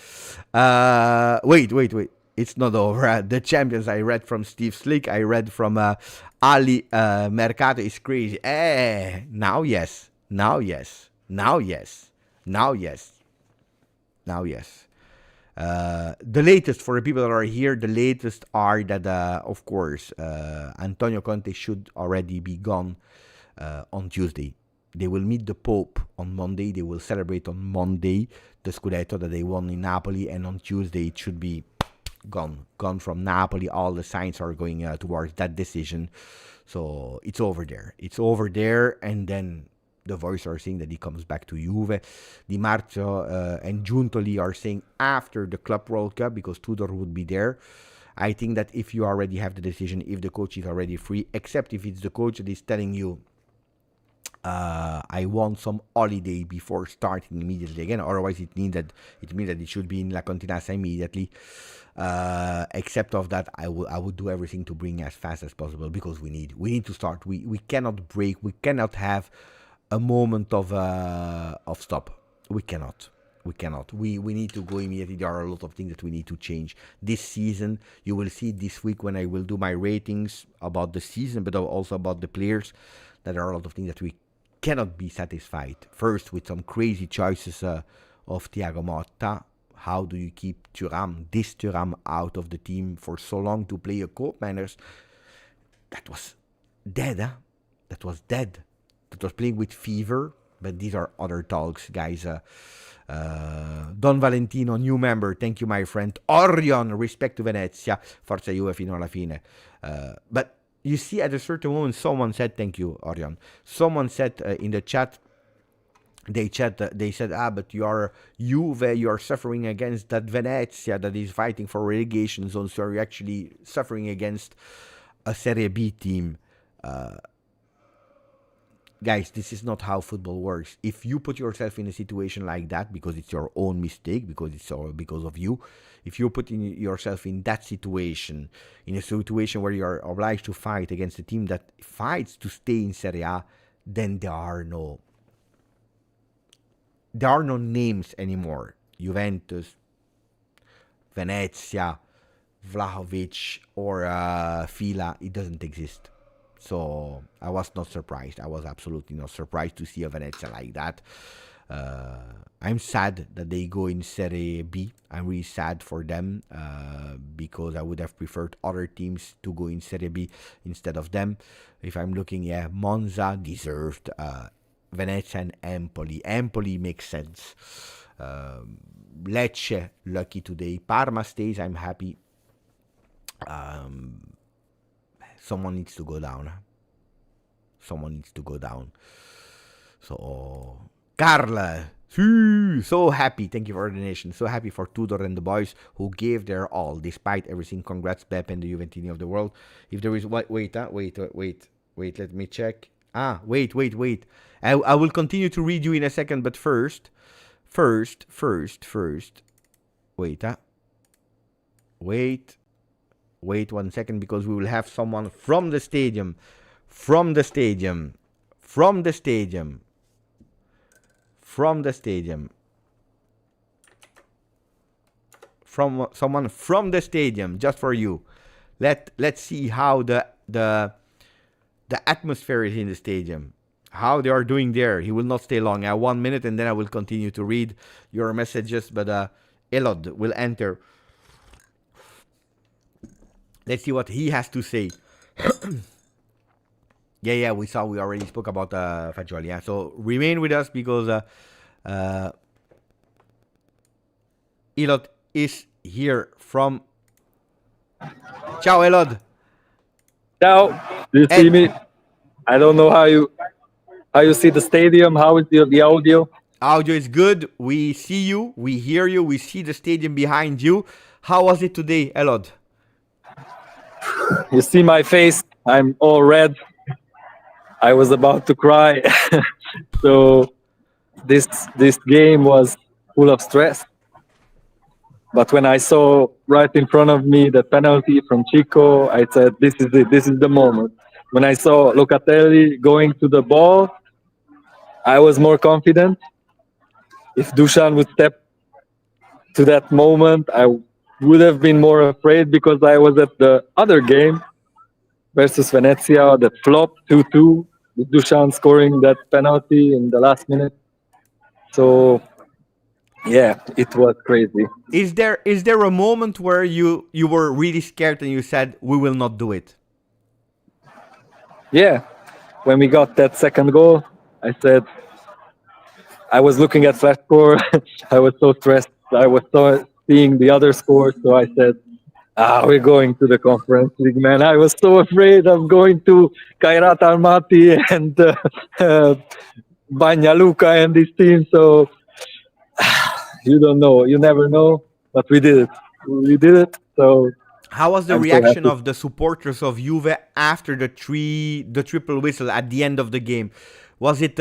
Wait. It's not over. The champions I read from Steve Slick. I read from Ali. Mercato is crazy. Now yes. The latest for the people that are here, the latest are that, of course, Antonio Conte should already be gone on Tuesday. They will meet the Pope on Monday. They will celebrate on Monday the Scudetto that they won in Napoli, and on Tuesday it should be gone from Napoli. All the signs are going towards that decision. So it's over there, and then the voices are saying that he comes back to Juve. Di Marzio and Giuntoli are saying after the Club World Cup because Tudor would be there. I think that if you already have the decision, if the coach is already free, except if it's the coach that is telling you, I want some holiday before starting immediately again. Otherwise, it means that it should be in La Continassa immediately. Except of that, I would do everything to bring as fast as possible because we need to start. We cannot break. We cannot have a moment of stop. We cannot. We need to go immediately. There are a lot of things that we need to change this season. You will see this week when I will do my ratings about the season, but also about the players. That there are a lot of things that we cannot be satisfied. First, with some crazy choices of Thiago Motta. how do you keep this Thuram out of the team for so long to play a Koopmeiners? That was dead, huh? That was dead. That was playing with fever, but these are other talks, guys. Don Valentino, new member, thank you, my friend. Orion, respect to Venezia. Forza Juve fino alla fine. But you see, at a certain moment, someone said, thank you, Orion. Someone said in the chat, they said, but you are Juve, you are suffering against that Venezia that is fighting for relegation zone, so you're actually suffering against a Serie B team. Guys, this is not how football works. If you put yourself in a situation like that, because it's your own mistake, because it's all because of you, if you put yourself in that situation, in a situation where you're obliged to fight against a team that fights to stay in Serie A, then there are no names anymore. Juventus, Venezia, Vlahovic, or Fila, it doesn't exist. So I was not surprised. I was absolutely not surprised to see a Venezia like that. I'm sad that they go in Serie B. I'm really sad for them because I would have preferred other teams to go in Serie B instead of them. If I'm looking, Monza deserved. Venezia and Empoli. Empoli makes sense. Lecce, lucky today. Parma stays, I'm happy. Someone needs to go down. Someone needs to go down. So, Carla, so happy. Thank you for the donation. So happy for Tudor and the boys who gave their all despite everything. Congrats, Pep and the Juventini of the world. If there is wait, let me check. Wait. I will continue to read you in a second, but first. Wait 1 second, because we will have someone from the stadium. Someone from the stadium, just for you. Let's see how the atmosphere is in the stadium. How they are doing there. He will not stay long. I have 1 minute and then I will continue to read your messages. But Elod will enter. Let's see what he has to say. We already spoke about Fagioli. Yeah? So remain with us because Elod is here from... Ciao, Elod. Ciao. Do you see me? I don't know how you see the stadium. How is the audio? Audio is good. We see you. We hear you. We see the stadium behind you. How was it today, Elod? You see my face. I'm all red. I was about to cry. So this game was full of stress. But when I saw right in front of me the penalty from Chico, I said, this is it. This is the moment. When I saw Locatelli going to the ball, I was more confident. If Dusan would step to that moment, I would have been more afraid because I was at the other game versus Venezia, that flop 2-2, with Dusan scoring that penalty in the last minute. So, yeah, it was crazy. Is there a moment where you were really scared and you said, we will not do it? Yeah, when we got that second goal, I said, I was looking at flash score. I was so stressed. I was seeing the other scores. So I said, we're going to the Conference League, man. I was so afraid of going to Kairat Almaty and Banja Luka and this team. So you don't know. You never know. But we did it. So how was the reaction of the supporters of Juve after the triple whistle at the end of the game? Was it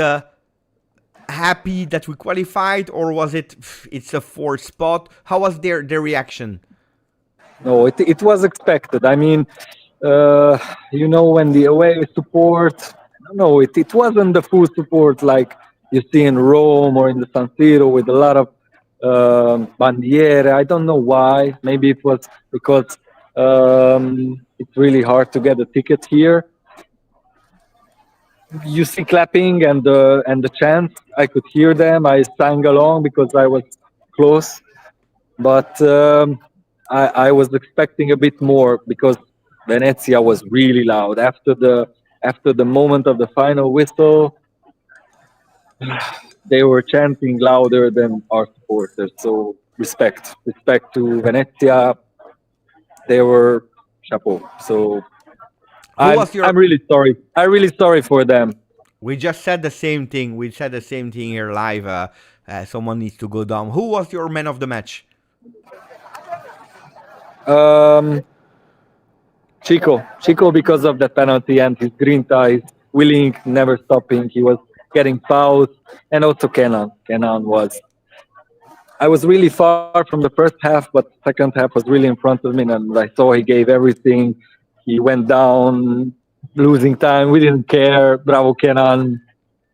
happy that we qualified, or was it's a fourth spot? How was their reaction? No, it was expected. I mean, when the away support, no, it wasn't the full support like you see in Rome or in the San Siro with a lot of bandiere. I don't know why. Maybe it was because it's really hard to get a ticket here. You see clapping and the chants. I could hear them. I sang along because I was close. but I was expecting a bit more because Venezia was really loud after the moment of the final whistle. They were chanting louder than our supporters. So respect to Venezia. They were chapeau. So Who was your? I'm really sorry. I'm really sorry for them. We just said the same thing. We said the same thing here live. Someone needs to go down. Who was your man of the match? Chico, because of the penalty and his grinta, his willing, never stopping. He was getting fouls, and also Kenan. Kenan was. I was really far from the first half, but second half was really in front of me, and I saw he gave everything. He went down, losing time. We didn't care. Bravo, Kenan.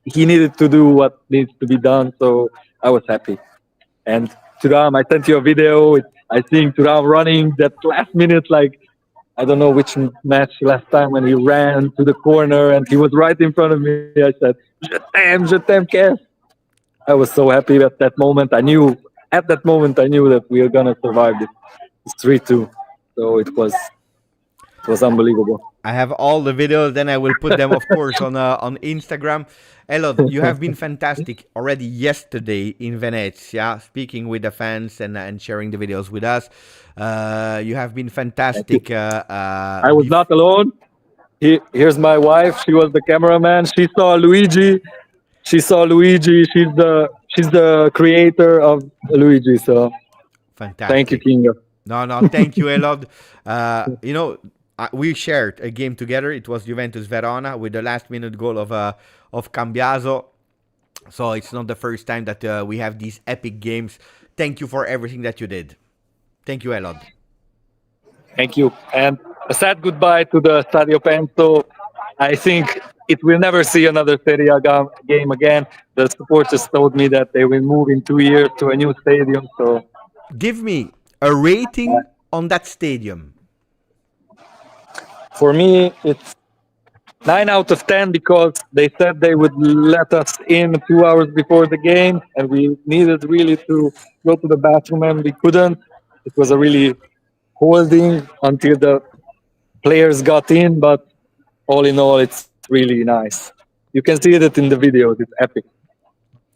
He needed to do what needs to be done, so I was happy. And Thuram, I sent you a video. I think Thuram running that last minute, like I don't know which match last time when he ran to the corner and he was right in front of me. I said, je t'aime, Kev. I was so happy at that moment. I knew that we were gonna survive this 3-2. So it was unbelievable. I have all the videos. Then I will put them, of course, on Instagram. Elod, you have been fantastic already yesterday in Venezia, speaking with the fans and sharing the videos with us. You have been fantastic. I was not alone. Here's my wife. She was the cameraman. She saw Luigi. She's the creator of Luigi. So fantastic. Thank you, Kinga. No, thank you, Elod. We shared a game together. It was Juventus Verona with the last minute goal of Cambiaso. So it's not the first time that we have these epic games. Thank you for everything that you did. Thank you, Elod. Thank you. And a sad goodbye to the Stadio Pento. I think it will never see another Serie A game again. The supporters told me that they will move in 2 years to a new stadium. So, give me a rating on that stadium. For me, it's 9 out of 10 because they said they would let us in 2 hours before the game, and we needed really to go to the bathroom and we couldn't. It was a really holding until the players got in, but all in all, it's really nice. You can see it in the videos. It's epic.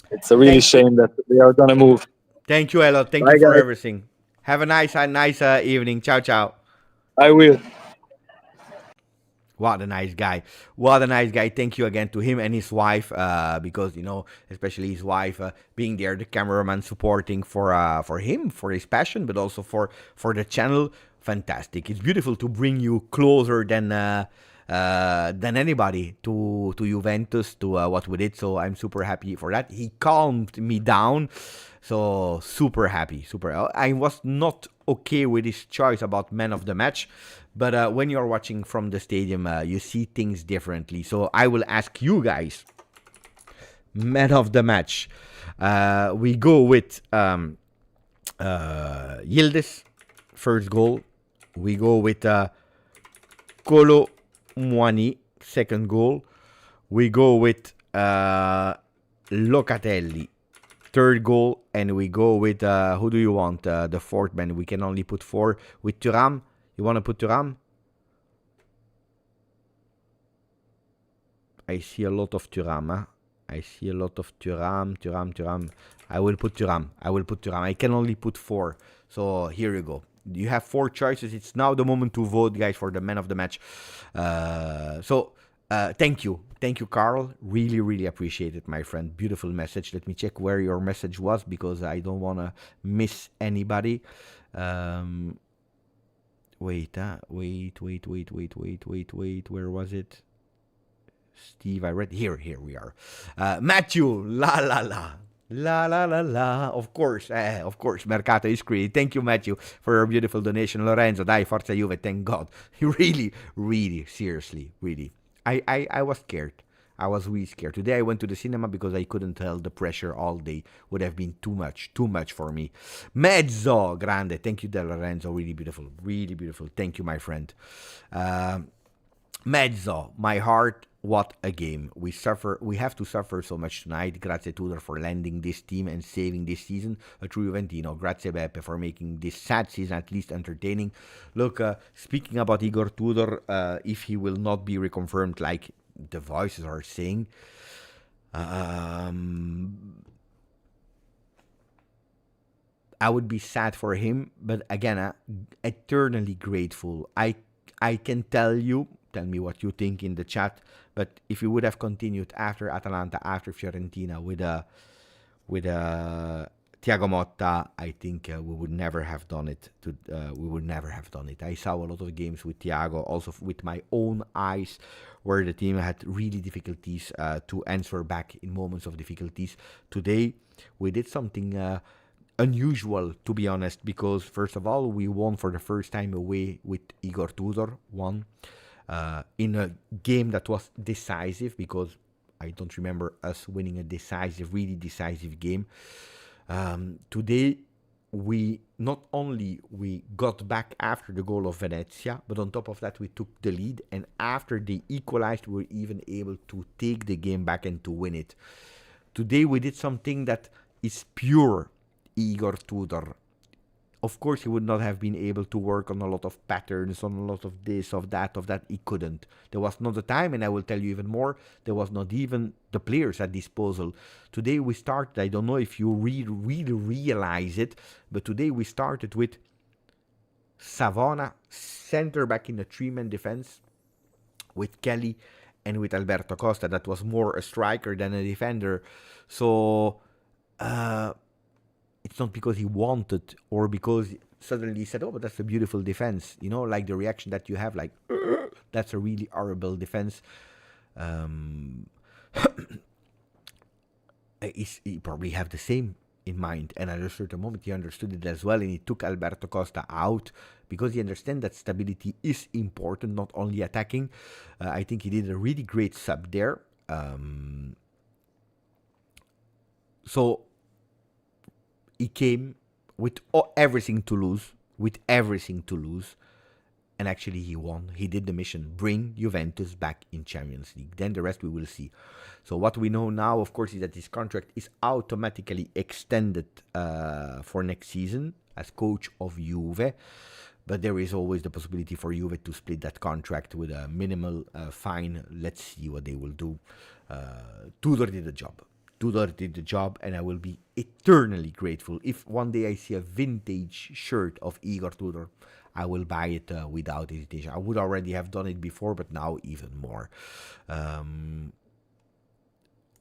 It's a really shame that they are going to move. Thank you, Elod. Thank you for everything. Have a nice evening. Ciao, ciao. I will. What a nice guy. What a nice guy. Thank you again to him and his wife, because, especially his wife being there, the cameraman supporting for him, for his passion, but also for the channel. Fantastic. It's beautiful to bring you closer than anybody to Juventus, to what we did. So I'm super happy for that. He calmed me down. So super happy. I was not okay with his choice about man of the match. But when you're watching from the stadium, you see things differently. So I will ask you guys, man of the match. We go with Yildiz, first goal. We go with Kolo Muani, second goal. We go with Locatelli, third goal. And we go with, who do you want? The fourth man. We can only put 4 with Thuram. You want to put Thuram? I see a lot of Thuram. Huh? I see a lot of Thuram. I will put Thuram. I can only put 4. So here you go. You have 4 choices. It's now the moment to vote, guys, for the man of the match. Thank you. Thank you, Carl. Really, really appreciate it, my friend. Beautiful message. Let me check where your message was because I don't want to miss anybody. Wait. Where was it? Steve, I read. Here we are. Matthew, la. Of course, Marcato is great. Thank you, Matthew, for your beautiful donation. Lorenzo, dai, Forza Juve, thank God. Really, seriously, really. I was scared. I was really scared. Today I went to the cinema because I couldn't tell the pressure all day. Would have been too much for me. Mezzo, grande. Thank you, De Lorenzo. Really beautiful. Thank you, my friend. Mezzo, my heart what a game. We have to suffer so much tonight. Grazie Tudor for landing this team and saving this season. A true Juventino. Grazie Beppe for making this sad season at least entertaining. Look, speaking about Igor Tudor, if he will not be reconfirmed like the voices are saying, I would be sad for him, but again, eternally grateful. I can tell you, tell me what you think in the chat, but if you would have continued after Atalanta, after Fiorentina with Thiago Motta, I think we would never have done it. We would never have done it. I saw a lot of games with Thiago, also with my own eyes, where the team had really difficulties to answer back in moments of difficulties. Today, we did something unusual, to be honest, because first of all, we won for the first time away with Igor Tudor, in a game that was decisive, because I don't remember us winning a really decisive game. Today, we not only we got back after the goal of Venezia, but on top of that, we took the lead, and after they equalized, we were even able to take the game back and to win it. Today, we did something that is pure Igor Tudor. Of course, he would not have been able to work on a lot of patterns, on a lot of this, of that. He couldn't. There was not the time, and I will tell you even more, there was not even the players at disposal. Today we started, I don't know if you really realize it, but today we started with Savona, center back in a three-man defense, with Kelly and with Alberto Costa. That was more a striker than a defender. So, it's not because he wanted or because suddenly he said, oh, but that's a beautiful defense. You know, like the reaction that you have, like, that's a really horrible defense. He probably have the same in mind. And at a certain moment, he understood it as well. And he took Alberto Costa out because he understands that stability is important, not only attacking. I think he did a really great sub there. So he came with everything to lose, and actually he won. He did the mission, bring Juventus back in Champions League. Then the rest we will see. So what we know now, of course, is that his contract is automatically extended for next season as coach of Juve. But there is always the possibility for Juve to split that contract with a minimal fine. Let's see what they will do. Tudor did the job. And I will be eternally grateful. If one day I see a vintage shirt of Igor Tudor, I will buy it without hesitation. I would already have done it before, but now even more.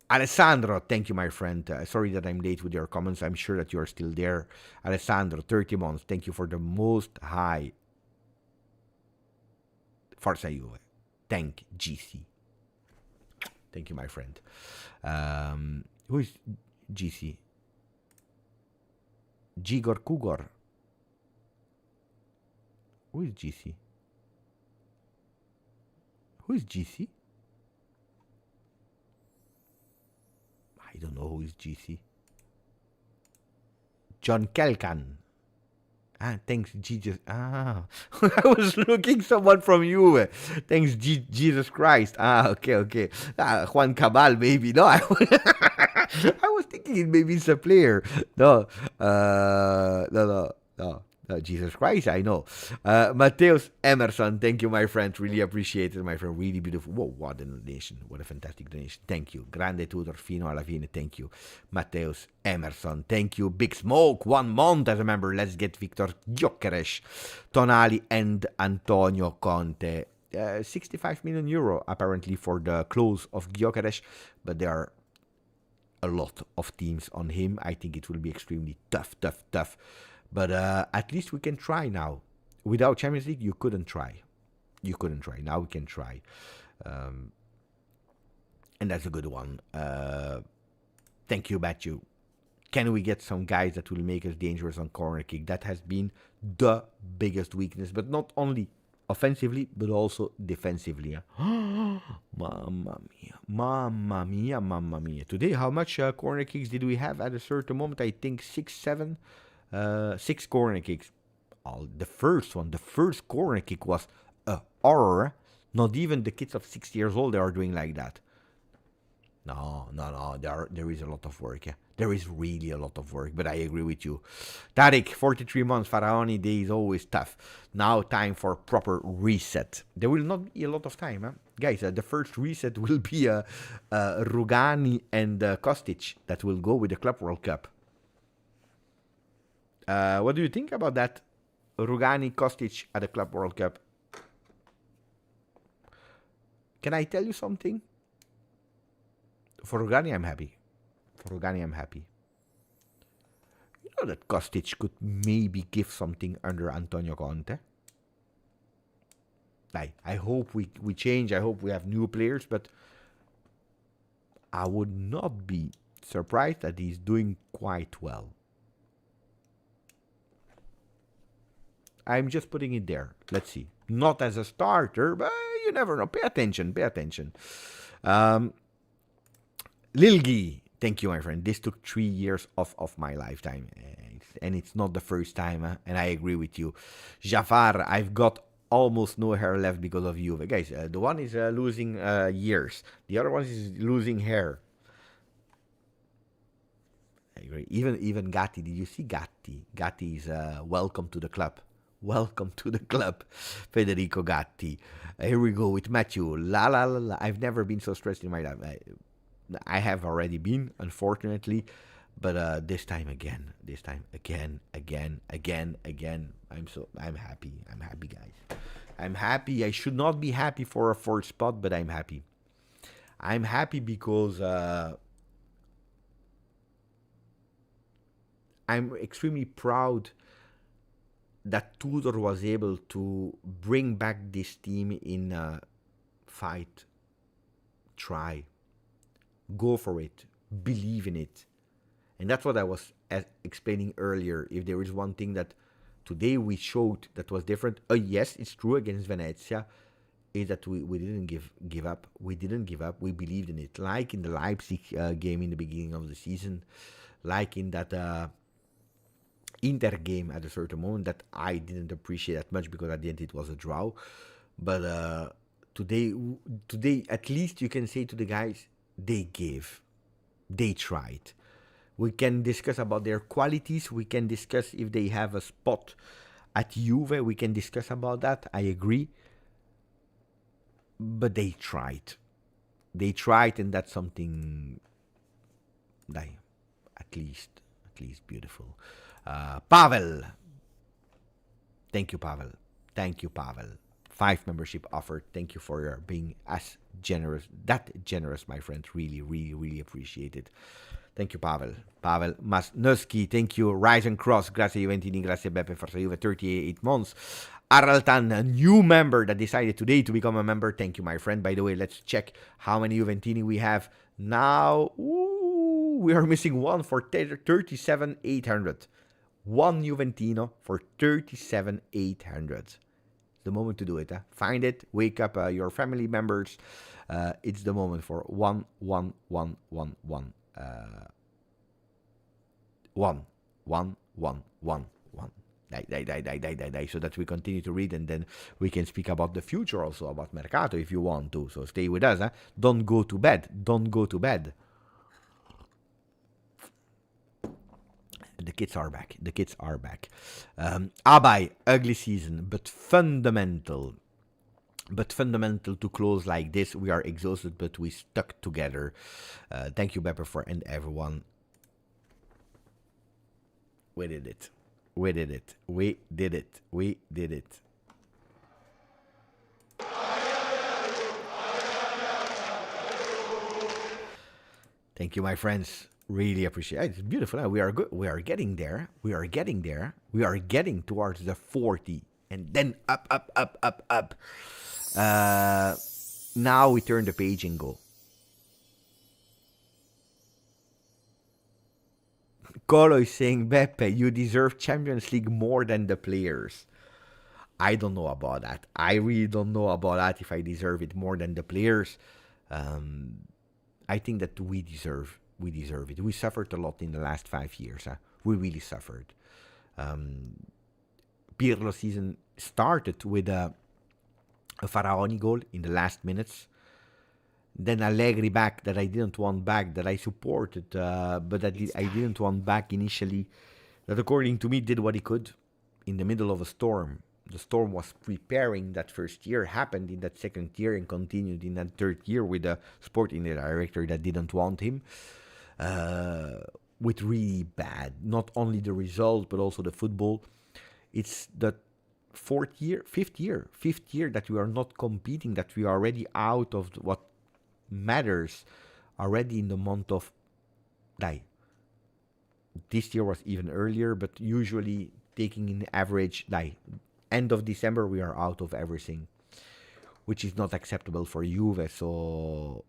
Alessandro, thank you, my friend. Sorry that I'm late with your comments. I'm sure that you are still there. Alessandro, 30 months. Thank you for the most high. Forza Juve. Thank GC. Thank you, my friend. Who is GC? Gigor Kugor. Who is GC? Who is GC? I don't know who is GC. John Kelkan. Thanks, Jesus. I was looking someone from you. Thanks, Jesus Christ. Okay. Juan Cabal, maybe. No, I was thinking maybe it's a player. No. Jesus Christ, I know. Mateus Emerson, thank you, my friend. Really appreciate it, my friend. Really beautiful. Whoa, what a donation. What a fantastic donation. Thank you. Grande Tudor, fino alla fine. Thank you. Mateus Emerson, thank you. Big Smoke, 1 month as a member. Let's get Victor Gyökeres, Tonali, and Antonio Conte. 65 million euro, apparently, for the close of Gyökeres, but there are a lot of teams on him. I think it will be extremely tough. But at least we can try now. Without Champions League, you couldn't try. Now we can try. And that's a good one. Thank you, Matthew. Can we get some guys that will make us dangerous on corner kick? That has been the biggest weakness. But not only offensively, but also defensively. Mamma mia. Today, how much corner kicks did we have at a certain moment? I think 6, 7. 6 corner kicks. The first corner kick was a horror. Not even the kids of 6 years old they are doing like that. No. There is a lot of work. Yeah, there is really a lot of work. But I agree with you, Tariq. 43 months Faraoni day is always tough. Now time for proper reset. There will not be a lot of time, huh? Guys. The first reset will be Rugani and Kostic that will go with the Club World Cup. What do you think about that? Rugani, Kostic at the Club World Cup. Can I tell you something? For Rugani, I'm happy. You know that Kostic could maybe give something under Antonio Conte. I hope we change. I hope we have new players, but I would not be surprised that he's doing quite well. I'm just putting it there. Let's see. Not as a starter, but you never know. Pay attention. Lilgi, thank you, my friend. This took 3 years of my lifetime. And it's not the first time, and I agree with you. Jafar, I've got almost no hair left because of Juve. Guys, the one is losing years. The other one is losing hair. I agree. Even Gatti, did you see Gatti? Gatti is welcome to the club. Welcome to the club, Federico Gatti. Here we go with Matthew. La. I've never been so stressed in my life. I have already been, unfortunately, but this time again. I'm happy. I'm happy, guys. I'm happy. I should not be happy for a fourth spot, but I'm happy. I'm happy because I'm extremely proud that Tudor was able to bring back this team in fight, try, go for it, believe in it. And that's what I was explaining earlier. If there is one thing that today we showed that was different, yes, it's true against Venezia, is that we didn't give up. We didn't give up. We believed in it. Like in the Leipzig game in the beginning of the season, like in that Inter game at a certain moment that I didn't appreciate that much because at the end it was a draw. But today at least you can say to the guys, they gave, they tried. We can discuss about their qualities. We can discuss if they have a spot at Juve. We can discuss about that. I agree. But they tried. They tried, and that's something at least beautiful. Pavel. Thank you, Pavel. 5 membership offered. Thank you for your being that generous, my friend. Really appreciate it. Thank you, Pavel. Pavel Masnowski, thank you. Rise and Cross, grazie Juventini, grazie Beppe, Forza Juve, 38 months. Araltan, a new member that decided today to become a member. Thank you, my friend. By the way, let's check how many Juventini we have now. Ooh, we are missing one for 37,800. One Juventino for 37,800. The moment to do it. Find it. Wake up your family members. It's the moment for 11111. 1 1 1 1 1. Die, so that we continue to read, and then we can speak about the future also, about Marcato if you want to. So stay with us. Don't go to bed. The kids are back. Abai, ugly season, but fundamental to close like this. We are exhausted, but we stuck together. Thank you, Beppe, and everyone. We did it. Thank you, my friends. Really appreciate it. It's beautiful. We are good. We are getting there. We are getting towards the 40. And then up. Now we turn the page and go. Colo is saying, Beppe, you deserve Champions League more than the players. I don't know about that. I really don't know about that, if I deserve it more than the players. I think that we deserve it. We suffered a lot in the last 5 years. We really suffered. Pirlo season started with a Faraoni goal in the last minutes. Then Allegri back that I didn't want back, that I supported, but that I didn't want back initially. That according to me did what he could in the middle of a storm. The storm was preparing that first year, happened in that second year, and continued in that third year with a sporting director that didn't want him. With really bad, not only the result, but also the football. It's the fifth year that we are not competing, that we are already out of what matters, already in the month of this year was even earlier, but usually taking in average end of December we are out of everything, which is not acceptable for Juve. So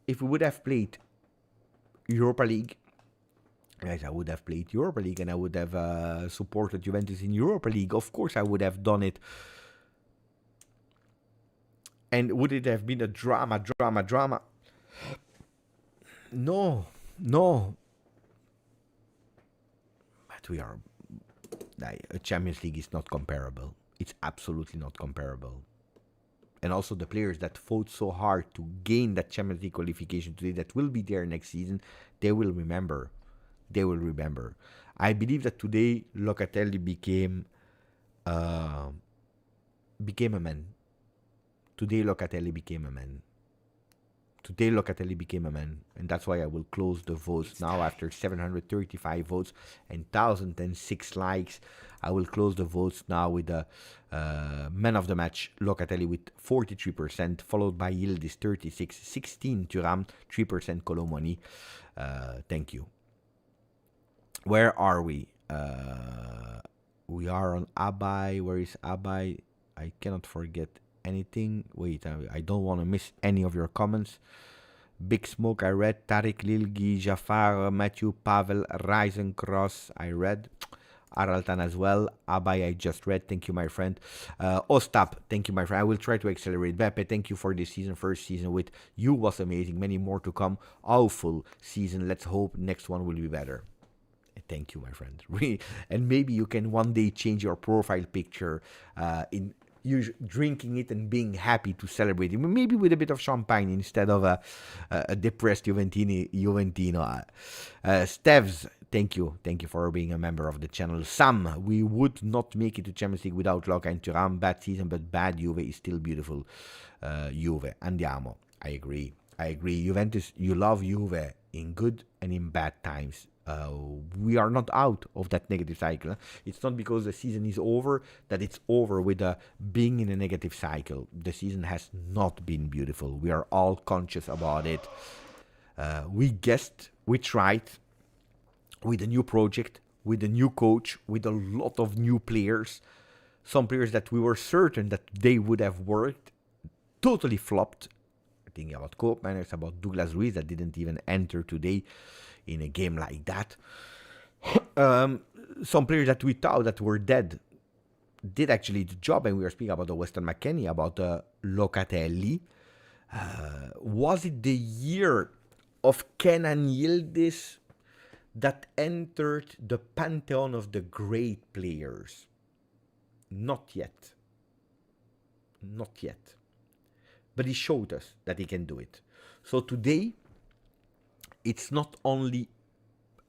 if we would have played Europa League, guys, I would have played Europa League and I would have supported Juventus in Europa League. Of course I would have done it. And would it have been a drama? No. But we are... a Champions League is not comparable. It's absolutely not comparable. And also the players that fought so hard to gain that Champions League qualification today, that will be there next season, they will remember. I believe that today Locatelli became a man. Today Locatelli became a man. And that's why I will close the votes now after 735 votes and 1,006 likes. I will close the votes now with the man of the match, Locatelli, with 43%, followed by Yildiz 36, 16 Thuram, 3% Colomoni. Thank you. Where are we? We are on Abai. Where is Abai? I cannot forget anything. Wait, I don't want to miss any of your comments. Big Smoke, I read. Tariq, Lilgi, Jafar, Matthew, Pavel, Reisencross, I read. Araltan as well. Abai, I just read. Thank you, my friend. Ostap, thank you, my friend. I will try to accelerate. Beppe, thank you for this season. First season with you was amazing. Many more to come. Awful season. Let's hope next one will be better. Thank you, my friend. And maybe you can one day change your profile picture in drinking it and being happy to celebrate it. Maybe with a bit of champagne instead of a depressed Juventino. Stevs, thank you for being a member of the channel. Sam, we would not make it to Champions League without Loca and Thuram. Bad season, but bad Juve is still beautiful. Juve, andiamo. I agree. Juventus, you love Juve in good and in bad times. We are not out of that negative cycle. It's not because the season is over that it's over with being in a negative cycle. The season has not been beautiful. We are all conscious about it. We guessed, we tried with a new project, with a new coach, with a lot of new players. Some players that we were certain that they would have worked, totally flopped. Thinking about Koopmeiners, about Douglas Luiz that didn't even enter today in a game like that. Some players that we thought that were dead did actually the job, and we were speaking about the Weston McKennie, about Locatelli. Was it the year of Kenan Yildiz that entered the pantheon of the great players? Not yet. But he showed us that he can do it. So today, it's not only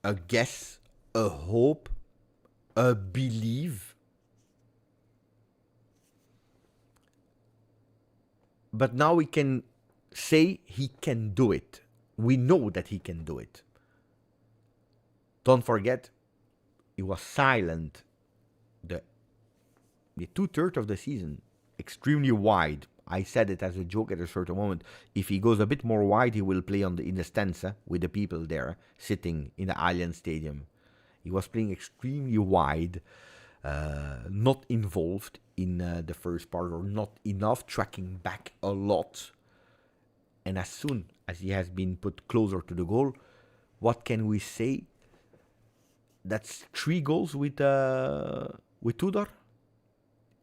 a guess, a hope, a belief, but now we can say he can do it. We know that he can do it. Don't forget, he was silent the 2/3 of the season, extremely wide. I said it as a joke at a certain moment. If he goes a bit more wide, he will play in the stands with the people there, sitting in the Allianz Stadium. He was playing extremely wide, not involved in the first part, or not enough, tracking back a lot. And as soon as he has been put closer to the goal, what can we say? That's 3 goals with Tudor.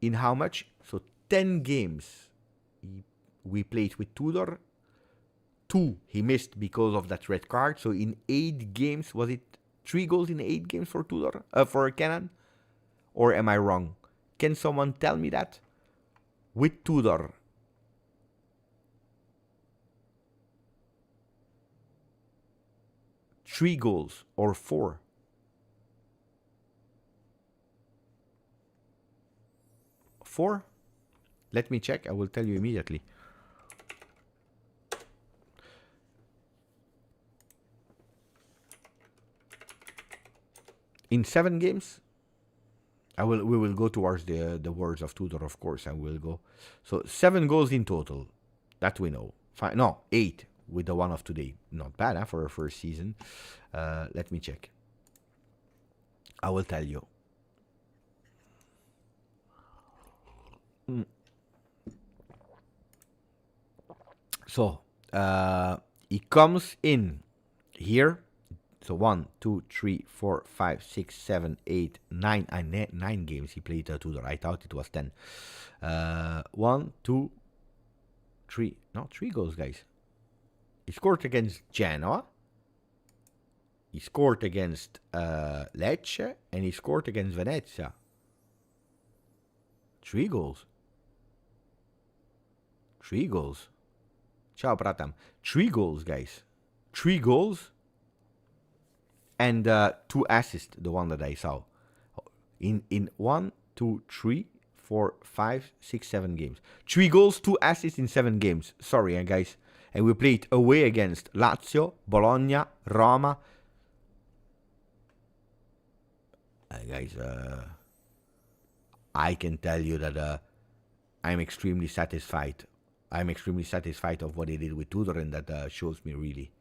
In how much? So 10 games. We played with Tudor. 2 he missed because of that red card. So in 8 games, was it 3 goals in 8 games for Tudor? For Kenan? Or am I wrong? Can someone tell me that? with Tudor. Three goals or four? Four? Let me check. I will tell you immediately. In 7 games, we will go towards the words of Tudor, of course. I will go. So 7 goals in total. That we know. 8 with the one of today. Not bad, huh, for a first season. Let me check. I will tell you. So he comes in here. So 1, 2, 3, 4, 5, 6, 7, 8, 9. 9 games he played Tudor. I thought it was 10. 1, 2, 3. No, 3 goals, guys. He scored against Genoa. He scored against Lecce. And he scored against Venezia. 3 goals. 3 goals. Ciao, Pratam. 3 goals, guys. 3 goals. And 2 assists, the one that I saw. In 1, 2, 3, 4, 5, 6, 7 games. 3 goals, 2 assists in 7 games. Sorry, guys. And we played away against Lazio, Bologna, Roma. Guys, I can tell you that I'm extremely satisfied. I'm extremely satisfied of what he did with Tudor, and that shows me really.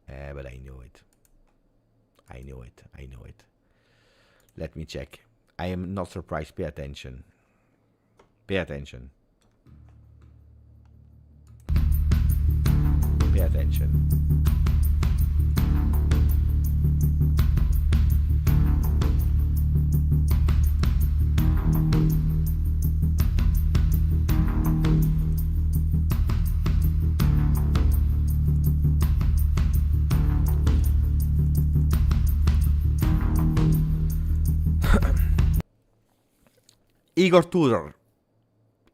But I knew it. I knew it. I knew it. Let me check. I am not surprised. Pay attention. Pay attention. Pay attention. Igor Tudor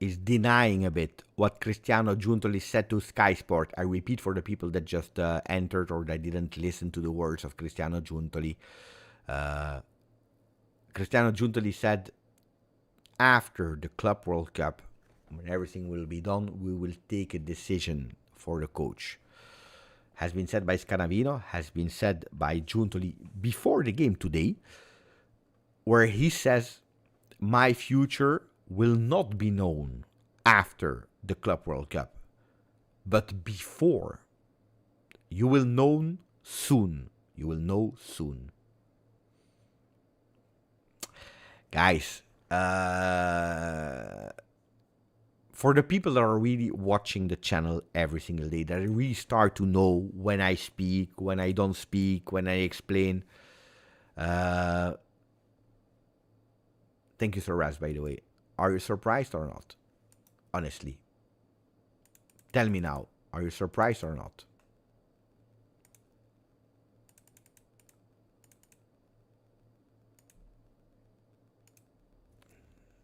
is denying a bit what Cristiano Giuntoli said to Sky Sport. I repeat for the people that just entered or that didn't listen to the words of Cristiano Giuntoli. Cristiano Giuntoli said, after the Club World Cup, when everything will be done, we will take a decision for the coach. Has been said by Scanavino, has been said by Giuntoli before the game today, where he says, my future will not be known after the Club World Cup, but before. You will know soon. You will know soon. Guys, for the people that are really watching the channel every single day, that really start to know when I speak, when I don't speak, when I explain. Thank you, Sir Raz, by the way. Are you surprised or not? Honestly. Tell me now. Are you surprised or not?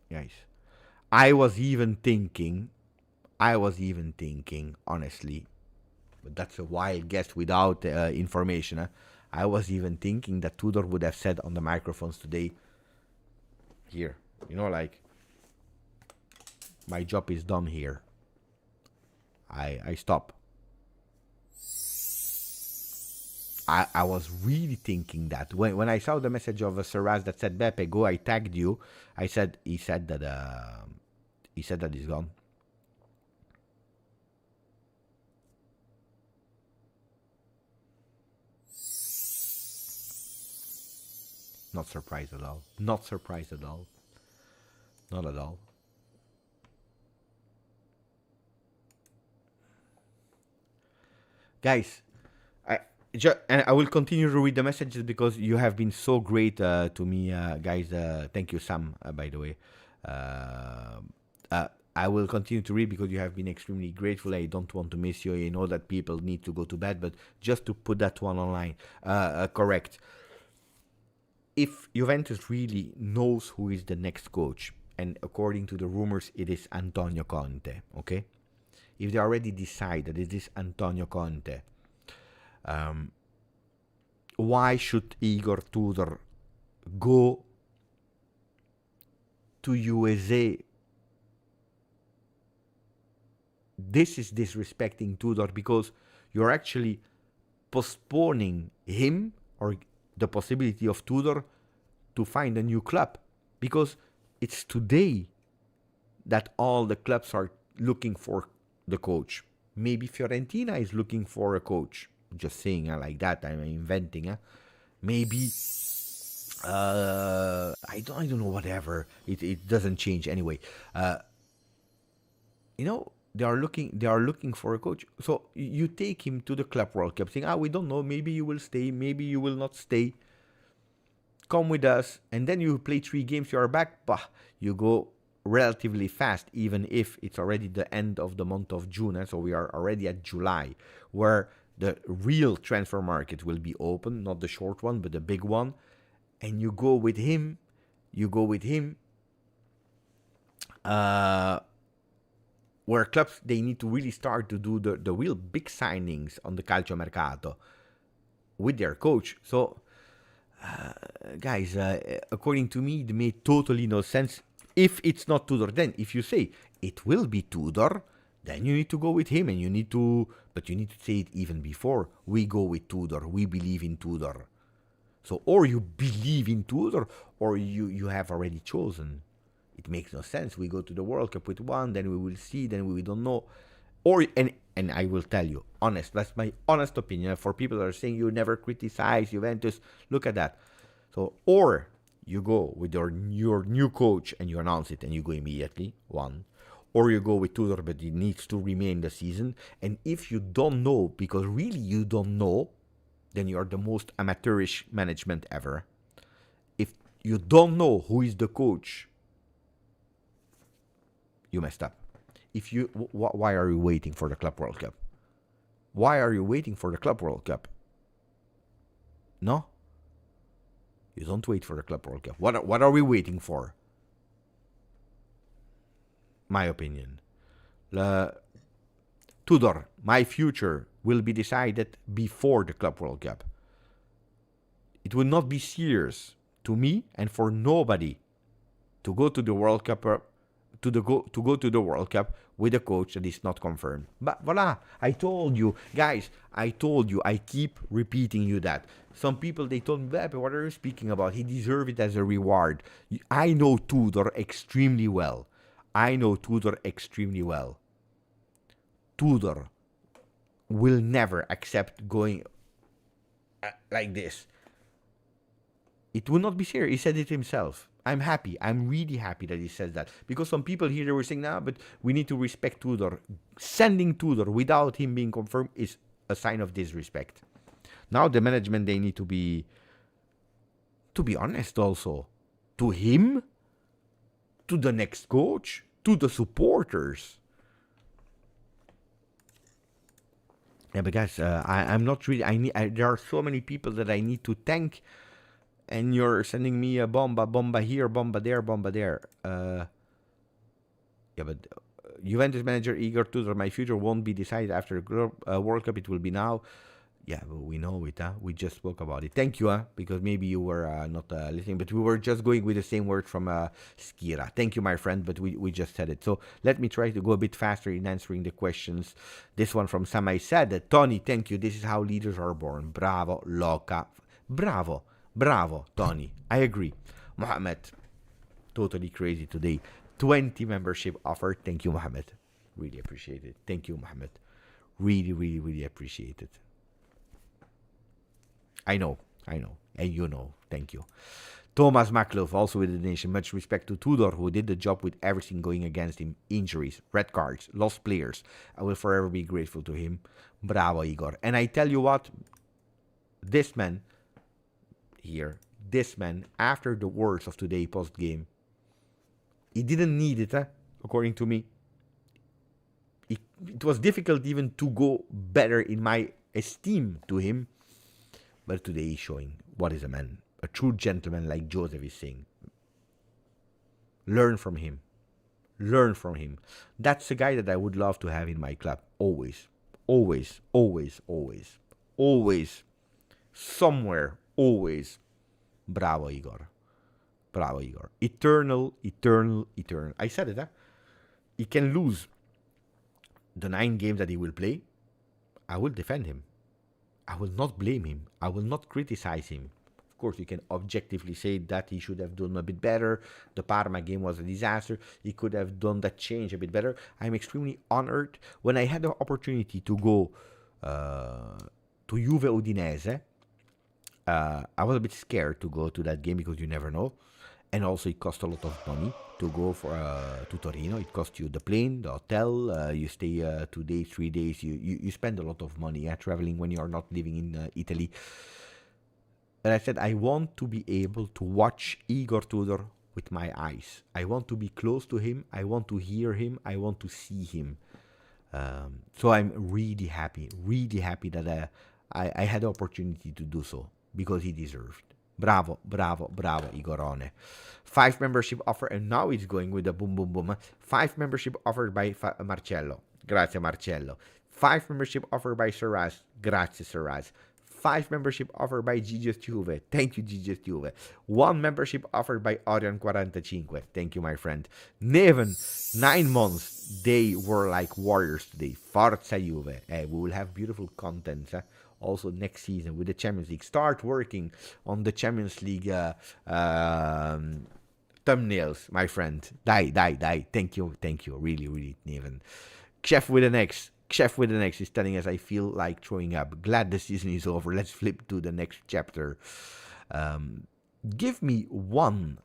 Guys, I was even thinking, honestly, but that's a wild guess without information. I was even thinking that Tudor would have said on the microphones today, here, you know, like, my job is done here. I stop. I was really thinking that when I saw the message of Saraz that said, Beppe, go, I tagged you. He said that he's gone. Not surprised at all. Not surprised at all. Not at all. Guys, I will continue to read the messages because you have been so great to me, guys. Thank you, Sam, by the way. I will continue to read because you have been extremely grateful. I don't want to miss you. I know that people need to go to bed, but just to put that one online, correct. If Juventus really knows who is the next coach, and according to the rumors, it is Antonio Conte, okay? If they already decide that it is Antonio Conte, why should Igor Tudor go to USA? This is disrespecting Tudor, because you're actually postponing him or the possibility of Tudor to find a new club, because it's today that all the clubs are looking for the coach. Maybe Fiorentina is looking for a coach. Just saying like that. I'm inventing. Maybe I don't know. Whatever. It doesn't change anyway. They are looking for a coach. So you take him to the Club World Cup, saying, we don't know. Maybe you will stay. Maybe you will not stay. Come with us, and then you play 3 games. You are back. Bah, you go relatively fast, even if it's already the end of the month of June. So we are already at July, where the real transfer market will be open, not the short one, but the big one. And you go with him. Where clubs, they need to really start to do the real big signings on the calcio mercato with their coach. So, guys, according to me, it made totally no sense. If it's not Tudor, then if you say it will be Tudor, then you need to go with him, and you need to say it even before. We go with Tudor. We believe in Tudor. So, or you believe in Tudor, or you have already chosen. It makes no sense. We go to the World Cup with one, then we will see, then we don't know. And I will tell you, that's my honest opinion. For people that are saying you never criticize Juventus, look at that. So, or you go with your new coach and you announce it and you go immediately, one. Or you go with Tudor, but it needs to remain the season. And if you don't know, because really you don't know, then you are the most amateurish management ever. If you don't know who is the coach, you messed up. Why are you waiting for the Club World Cup? Why are you waiting for the Club World Cup? No? You don't wait for the Club World Cup. What are we waiting for? My opinion. Tudor, my future will be decided before the Club World Cup. It will not be serious to me and for nobody to go to the World Cup to go to the World Cup with a coach that is not confirmed. But voila, I told you, guys, I keep repeating you that. Some people, they told me, Beppe, what are you speaking about? He deserves it as a reward. I know Tudor extremely well. Tudor will never accept going like this. It will not be serious. He said it himself. I'm happy. I'm really happy that he says that. Because some people here, they were saying, but we need to respect Tudor. Sending Tudor without him being confirmed is a sign of disrespect. Now the management, they need to be honest also. To him, to the next coach, to the supporters. Yeah, but guys, I'm not really... there are so many people that I need to thank. And you're sending me a bomba here, bomba there. Yeah, but Juventus manager Igor Tudor, my future won't be decided after the World Cup. It will be now. Yeah, but we know it. We just spoke about it. Thank you, because maybe you were not listening, but we were just going with the same words from Skira. Thank you, my friend, but we just said it. So let me try to go a bit faster in answering the questions. This one from Samai said that, Tony, thank you. This is how leaders are born. Bravo, Loca. Bravo, Tony. I agree. Mohammed, totally crazy today. 20 membership offer. Thank you, Mohammed. Really appreciate it. Thank you, Mohammed. Really, really, really appreciate it. I know. And you know. Thank you. Thomas Maklov, also with the donation. Much respect to Tudor, who did the job with everything going against him. Injuries, red cards, lost players. I will forever be grateful to him. Bravo, Igor. And I tell you what, this man, after the words of today post-game, he didn't need it, according to me. It was difficult even to go better in my esteem to him. But today he's showing what is a man. A true gentleman, like Joseph is saying. Learn from him. Learn from him. That's a guy that I would love to have in my club. Always. Always. Always. Always. Always. Somewhere. Always. Bravo, Igor. Bravo, Igor. Eternal, eternal, eternal. I said it, huh? He can lose the 9 games that he will play. I will defend him. I will not blame him. I will not criticize him. Of course, you can objectively say that he should have done a bit better. The Parma game was a disaster. He could have done that change a bit better. I'm extremely honored. When I had the opportunity to go to Juve Udinese, I was a bit scared to go to that game because you never know. And also it cost a lot of money to go to Torino. It cost you the plane, the hotel, you stay 2 days, 3 days. You spend a lot of money traveling when you are not living in Italy. And I said, I want to be able to watch Igor Tudor with my eyes. I want to be close to him. I want to hear him. I want to see him. So I'm really happy that I had the opportunity to do so because he deserved. Bravo, bravo, bravo, Igorone. 5 membership offer, and now it's going with the boom, boom, boom. 5 membership offered by Marcello. Grazie, Marcello. 5 membership offered by Saraz. Grazie, Saraz. 5 membership offered by GJustjuve. Thank you, GJustjuve. 1 membership offered by Orion45. Thank you, my friend. Neven, 9 months. They were like warriors today. Forza Juve. We will have beautiful content also next season with the Champions League. Start working on the Champions League thumbnails, my friend. Die. Thank you. Really, Neven. Chef with an X. Chef with an X is telling us, I feel like throwing up. Glad the season is over. Let's flip to the next chapter. Give me one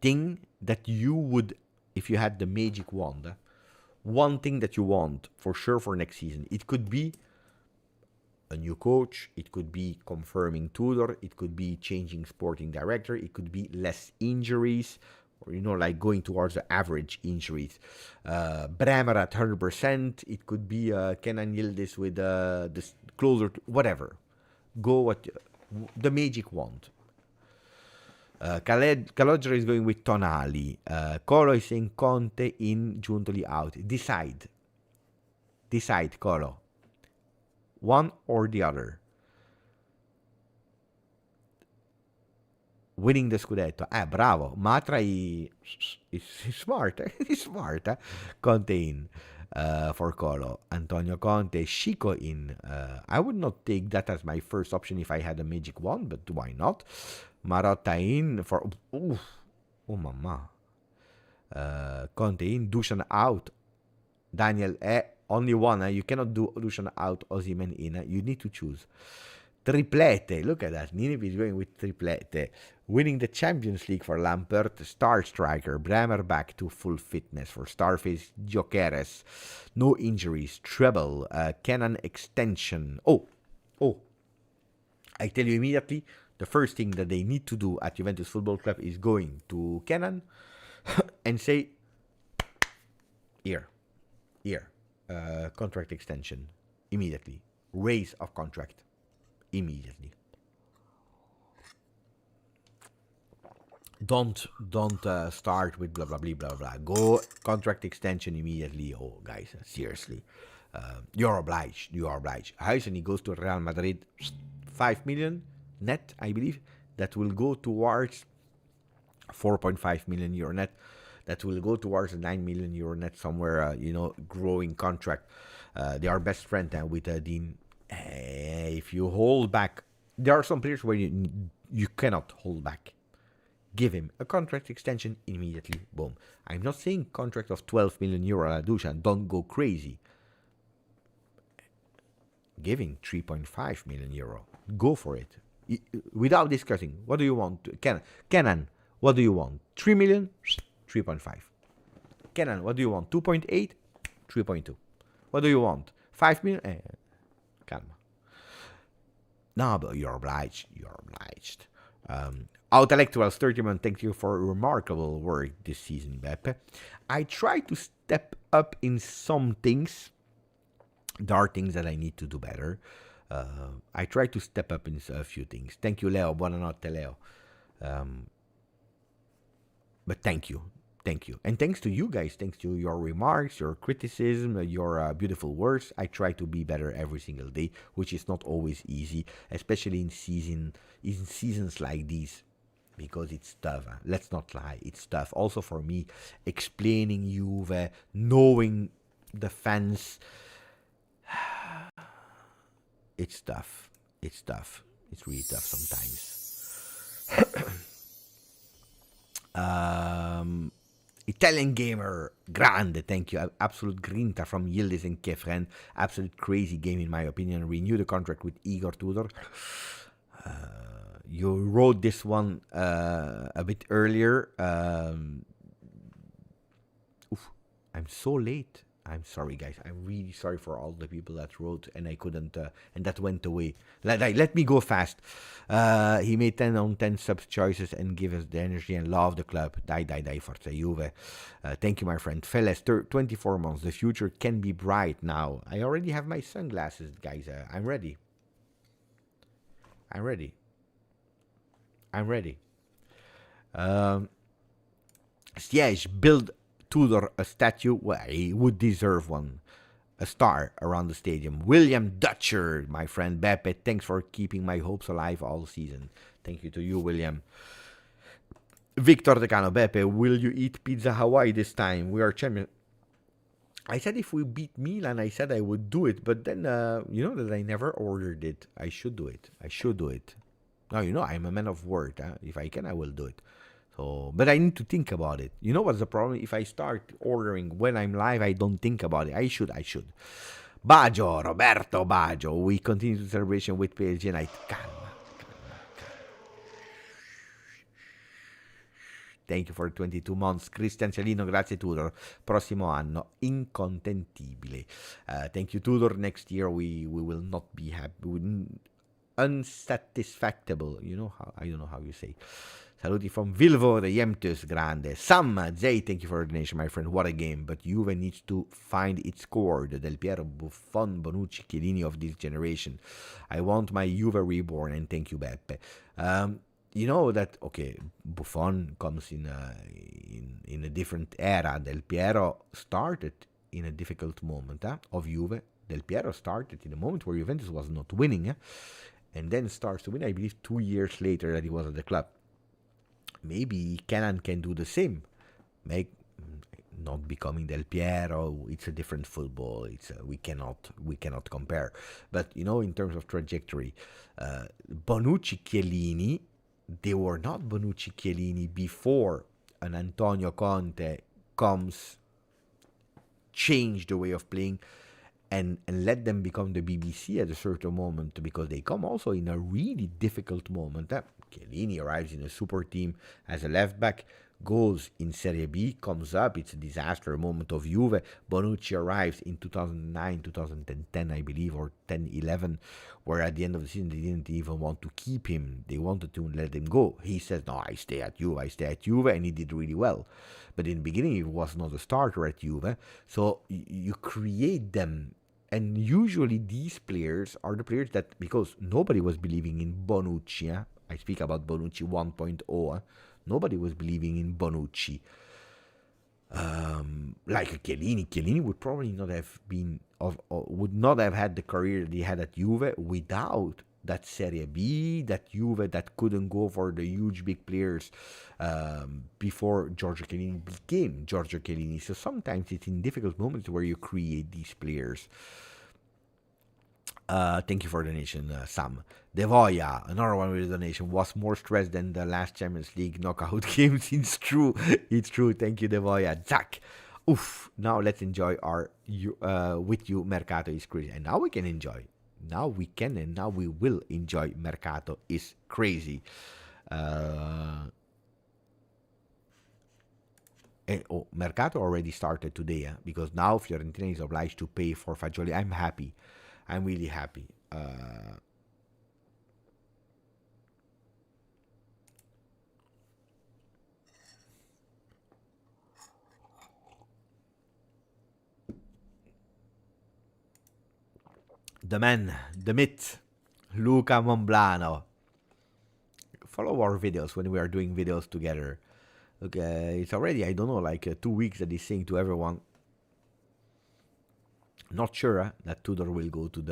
thing that you would, if you had the magic wand, one thing that you want for sure for next season. It could be a new coach. It could be confirming Tudor. It could be changing sporting director. It could be less injuries. Or, like going towards the average injuries. Bremer at 100%. It could be Kenan Yildiz with this closer to whatever. Go what the magic wand. Calogero is going with Tonali. Colo is saying Conte in, Giuntoli out. Decide, Colo. One or the other. Winning the Scudetto. Bravo. Matra is smart. He's smart. Conte in for Colo. Antonio Conte. Chico in. I would not take that as my first option if I had a magic wand, but why not? Marotta in for... Oh, mama. Conte in. Dusan out. Daniel, only one. You cannot do Dusan out, Osimhen in. You need to choose. Triplete. Look at that. Nineveh is going with triplete. Winning the Champions League for Lampert. Star striker. Bremer back to full fitness for Starface. Gyökeres. No injuries. Treble. Kenan extension. Oh. I tell you immediately, the first thing that they need to do at Juventus Football Club is going to Kenan and say, here. Contract extension. Immediately. Raise of contract. Immediately. Don't start with blah blah blah. Go contract extension immediately. Oh, guys, seriously, you're obliged. Huijsen goes to Real Madrid, 5 million net, I believe. That will go towards 4.5 million euro net. That will go towards a 9 million euro net somewhere. Growing contract. They are best friend with Dean. If you hold back, there are some players where you cannot hold back. Give him a contract extension immediately. Boom. I'm not saying contract of 12 million euro Dusan. Don't go crazy. Giving 3.5 million euro. Go for it. Without discussing. What do you want? Kenan, what do you want? 3 million? 3.5. Kenan, what do you want? 2.8? 3.2. What do you want? 5 million? Calma. No, but you're obliged. Outelectuals 31, thank you for remarkable work this season, Beppe. I try to step up in some things. There are things that I need to do better. I try to step up in a few things. Thank you, Leo. Buonanotte, Leo. But thank you. Thank you. And thanks to you guys. Thanks to your remarks, your criticism, your beautiful words. I try to be better every single day, which is not always easy, especially in seasons like these, because it's tough. Let's not lie, it's tough. Also for me, explaining Juve, knowing the fans, it's tough. It's tough. It's really tough sometimes. Italian gamer, grande, thank you. Absolute grinta from Yildiz and Kefren. Absolute crazy game in my opinion. Renew the contract with Igor Tudor. You wrote this one a bit earlier. I'm so late. I'm sorry, guys. I'm really sorry for all the people that wrote and I couldn't, and that went away. Let me go fast. He made 10 on 10 subs choices and give us the energy and love the club. Die, Forza Juve. Thank you, my friend. Feles, 24 months. The future can be bright now. I already have my sunglasses, guys. I'm ready. Siege, build Tudor a statue. Well, he would deserve one. A star around the stadium. William Dutcher, my friend Beppe, thanks for keeping my hopes alive all season. Thank you to you, William. Victor Decano, Beppe, will you eat pizza Hawaii this time? We are champions. I said if we beat Milan, I said I would do it, but then, you know that I never ordered it. I should do it. Now, you know, I'm a man of word. If I can, I will do it. So, but I need to think about it. You know what's the problem? If I start ordering when I'm live, I don't think about it. I should. Baggio, Roberto Baggio. We continue the celebration with PSG night. Calma. Thank you for 22 months. Cristian Celino, grazie Tudor. Prossimo anno, incontentibile. Thank you, Tudor. Next year we will not be happy. Unsatisfactable. You know how, I don't know how you say. Saluti from Vilvo, the Juventus, grande. Sam, Zay, thank you for the donation, my friend. What a game. But Juve needs to find its core. The Del Piero, Buffon, Bonucci, Chiellini of this generation. I want my Juve reborn, and thank you, Beppe. You know that, okay, Buffon comes in a different era. Del Piero started in a difficult moment of Juve. Del Piero started in a moment where Juventus was not winning, and then starts to win, I believe, 2 years later that he was at the club. Maybe Kenan can do the same. Not becoming Del Piero, it's a different football. We cannot compare. But you know, in terms of trajectory, Bonucci, Chiellini, they were not Bonucci, Chiellini before an Antonio Conte comes, change the way of playing, and let them become the BBC at a certain moment, because they come also in a really difficult moment. Chiellini arrives in a super team as a left back, goes in Serie B, comes up, it's a disaster moment of Juve. Bonucci arrives in 2009, 2010, I believe, or 10-11, where at the end of the season they didn't even want to keep him. They wanted to let him go. He says, no, I stay at Juve, and he did really well. But in the beginning, he was not a starter at Juve. So you create them. And usually these players are the players that, because nobody was believing in Bonucci, I speak about Bonucci 1.0, nobody was believing in Bonucci. Like Chiellini would probably not have been, would not have had the career that he had at Juve without that Serie B, that Juve that couldn't go for the huge big players before Giorgio Chiellini became Giorgio Chiellini. So sometimes it's in difficult moments where you create these players. Thank you for the donation, Sam. Devoya, another one with a donation, was more stressed than the last Champions League knockout games. It's true. Thank you, Devoya. Zach. Oof. Now let's enjoy our with you. Mercato is crazy. And now we can enjoy. Now we can and now we will enjoy. Mercato is crazy. Mercato already started today, because now Fiorentina is obliged to pay for Fagioli. I'm happy. I'm really happy. The man, the myth, Luca Monblano. Follow our videos when we are doing videos together. Okay, it's already, I don't know, like 2 weeks that he's saying to everyone, not sure that Tudor will go to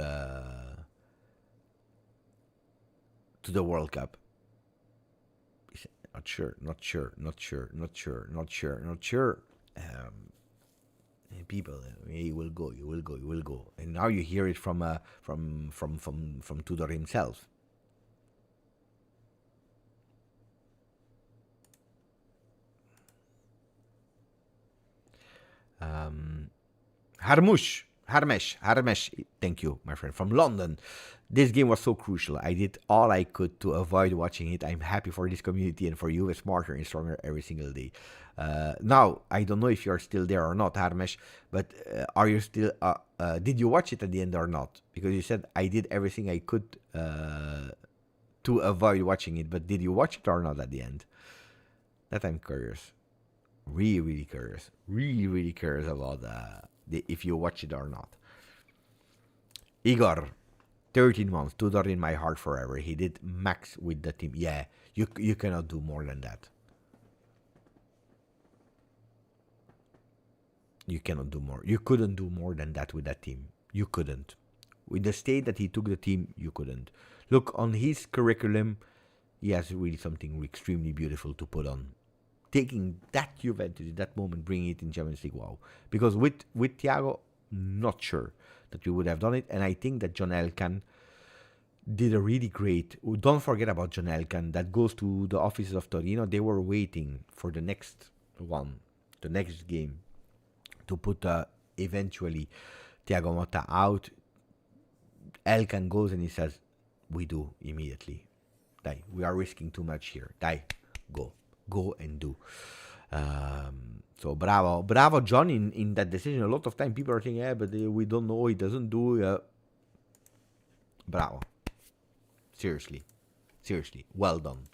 the World Cup. Not sure. People, he will go. And now you hear it from Tudor himself. Harmesh, thank you, my friend, from London. This game was so crucial. I did all I could to avoid watching it. I'm happy for this community and for you, smarter and stronger every single day. Now, I don't know if you're still there or not, Harmesh, but are you still, did you watch it at the end or not? Because you said I did everything I could to avoid watching it, but did you watch it or not at the end? That I'm curious. Really curious. Really curious about if you watch it or not. Igor, 13 months, Tudor in my heart forever. He did max with the team. Yeah, you cannot do more than that. You cannot do more. You couldn't do more than that with that team. You couldn't. With the state that he took the team, you couldn't. Look, on his curriculum, he has really something extremely beautiful to put on. Taking that Juventus in that moment, bringing it in Champions League, wow. Because with Thiago, not sure that we would have done it. And I think that John Elkann did a really great. Don't forget about John Elkann. That goes to the offices of Torino. They were waiting for the next one, the next game, to put eventually Thiago Motta out. Elkann goes and he says, "We do immediately. Dai, we are risking too much here. Dai, go and do." So bravo John in that decision. A lot of time people are saying, yeah, but we don't know, he doesn't do. Bravo. Seriously, well done.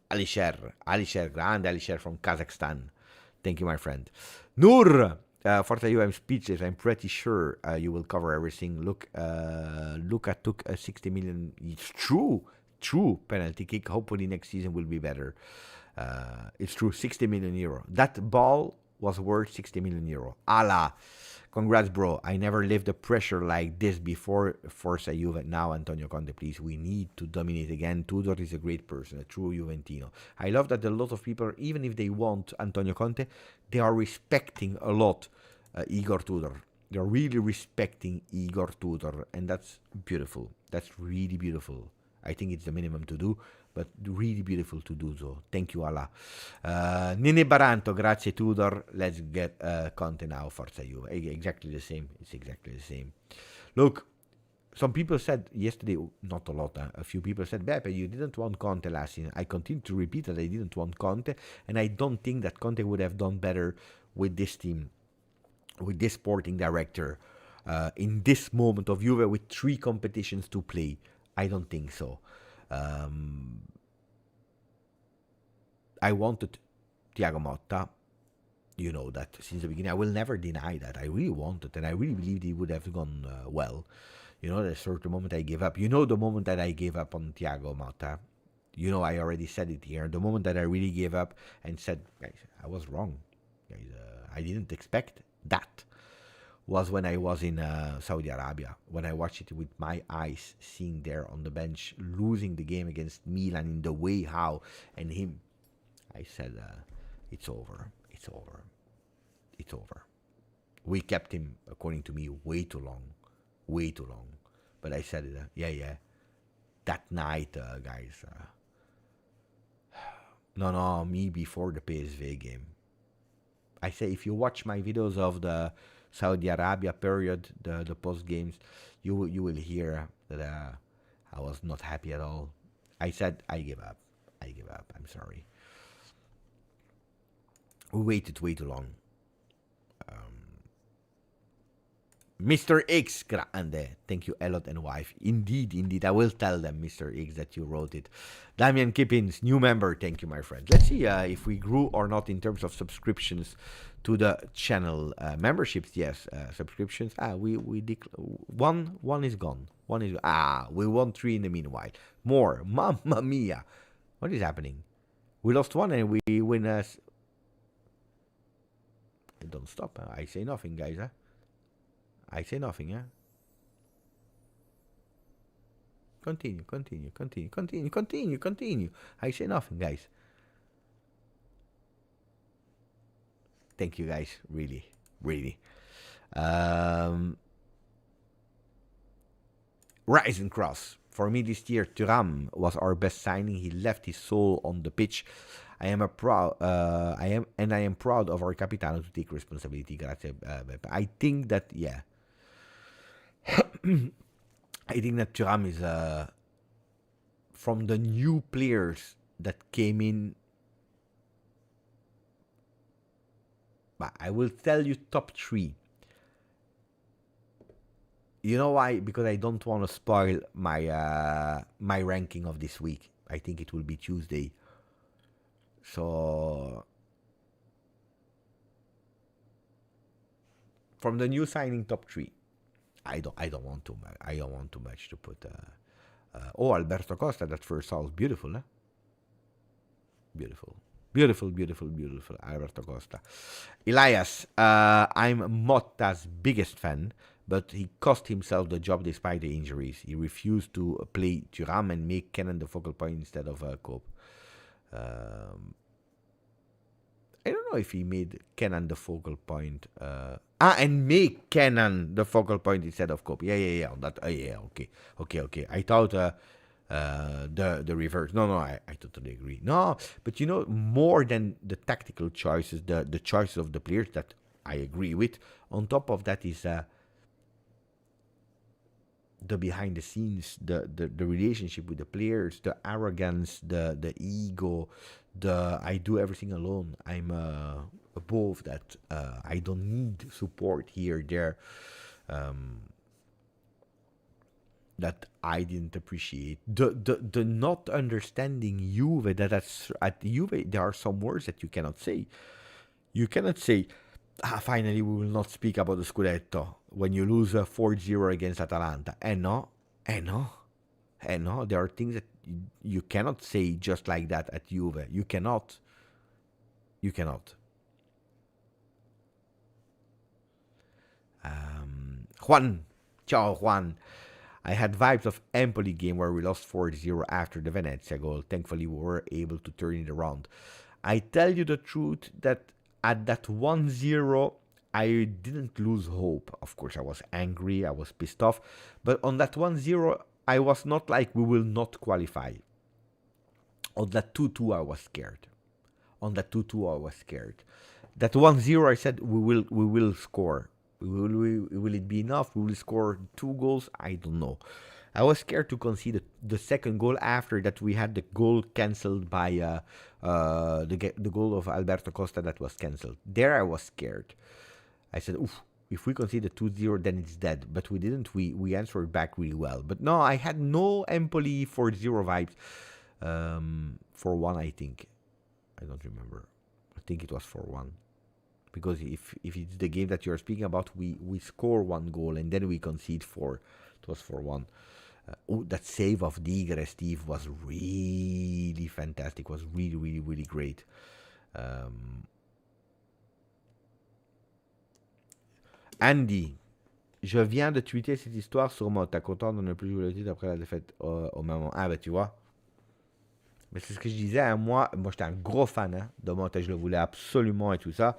Alisher, grande Alisher from Kazakhstan. Thank you, my friend. Noor, Forza, you, I'm speechless. I'm pretty sure you will cover everything. Luca took a 60 million. It's true penalty kick. Hopefully next season will be better. It's true, 60 million euro. That ball was worth 60 million euro. Allah, congrats, bro. I never lived the pressure like this before. Forza Juve. Now, Antonio Conte, please. We need to dominate again. Tudor is a great person, a true Juventino. I love that a lot of people, even if they want Antonio Conte, they are respecting a lot Igor Tudor. They're really respecting Igor Tudor, and that's beautiful. That's really beautiful. I think it's the minimum to do, but really beautiful to do so. Thank you, Allah. Nene Baranto, grazie Tudor. Let's get Conte now, Forza Juve. Exactly the same. It's exactly the same. Look, some people said yesterday, not a lot, a few people said, Beppe, you didn't want Conte last season. I continue to repeat that I didn't want Conte, and I don't think that Conte would have done better with this team, with this sporting director, in this moment of Juve with 3 competitions to play. I don't think so. I wanted Thiago Motta. You know that since the beginning. I will never deny that. I really wanted, and I really believed he would have gone well. You know, there's sort of the moment I gave up. You know, the moment that I gave up on Thiago Motta. You know, I already said it here. The moment that I really gave up and said, guys, I was wrong. Guys, I didn't expect that. Was when I was in Saudi Arabia, when I watched it with my eyes, seeing there on the bench, losing the game against Milan in the way how, and him, I said, it's over. We kept him, according to me, way too long. But I said, yeah, that night, guys, no, me before the PSV game. I say, if you watch my videos of the Saudi Arabia period, the post games, you will hear that I was not happy at all. I said I give up. I'm sorry. We waited way too long. Mr. X, grande. Thank you, Elot and wife. Indeed. I will tell them, Mr. X, that you wrote it. Damian Kippins, new member. Thank you, my friend. Let's see if we grew or not in terms of subscriptions to the channel. Memberships, yes. Subscriptions. One is gone. We won 3 in the meanwhile. More. Mamma mia. What is happening? We lost one and we win as. Don't stop. I say nothing, guys. I say nothing. Continue. I say nothing, guys. Thank you, guys. Really. Rise and Cross. For me this year, Thuram was our best signing. He left his soul on the pitch. I am proud of our capitano to take responsibility. Grazie. I think that I think that Thuram is from the new players that came in. But I will tell you top 3. You know why? Because I don't want to spoil my my ranking of this week. I think it will be Tuesday. So from the new signing top 3, I don't want too much. I don't want too much to put. Alberto Costa. That first saw was beautiful, huh? Beautiful, Alberto Costa. Elias, I'm Motta's biggest fan, but he cost himself the job despite the injuries. He refused to play Thuram and make Kenan the focal point instead of Cope. I don't know if he made Kenan the focal point. And make Kenan the focal point instead of Cope. Yeah. On that. Okay. I thought the reverse. No, I totally agree. No, but more than the tactical choices, the choices of the players that I agree with. On top of that is the behind the scenes, the relationship with the players, the arrogance, the ego, the I do everything alone. I'm above that. I don't need support here, there. That I didn't appreciate. The not understanding Juve, that's at Juve there are some words that you cannot say. You cannot say, finally we will not speak about the Scudetto when you lose 4-0 against Atalanta. No. There are things that you cannot say just like that at Juve. You cannot. Juan. Ciao, Juan. I had vibes of Empoli game where we lost 4-0 after the Venezia goal. Thankfully, we were able to turn it around. I tell you the truth that at that 1-0, I didn't lose hope. Of course, I was angry. I was pissed off. But on that 1-0, I was not like we will not qualify. On that 2-2, I was scared. That 1-0, I said we will score. Will it be enough? We will score 2 goals? I don't know. I was scared to concede the second goal after that we had the goal cancelled by the goal of Alberto Costa that was cancelled. There I was scared. I said, oof, if we concede a 2-0, then it's dead. But we didn't. We answered back really well. But no, I had no Empoli 4-0 vibes. 4-1, I think. I don't remember. I think it was 4-1. Because if it's the game that you're speaking about, we score 1 goal and then we concede 4. It was 4-1. That save of Digre, Steve, was really fantastic. Was really, really, really great. Andy, je viens de tweeter cette histoire sur Motta, content de ne plus jouer le titre après la défaite au moment. Ah, ben tu vois. Mais c'est ce que je disais, hein, moi j'étais un gros fan de Motta, je le voulais absolument et tout ça.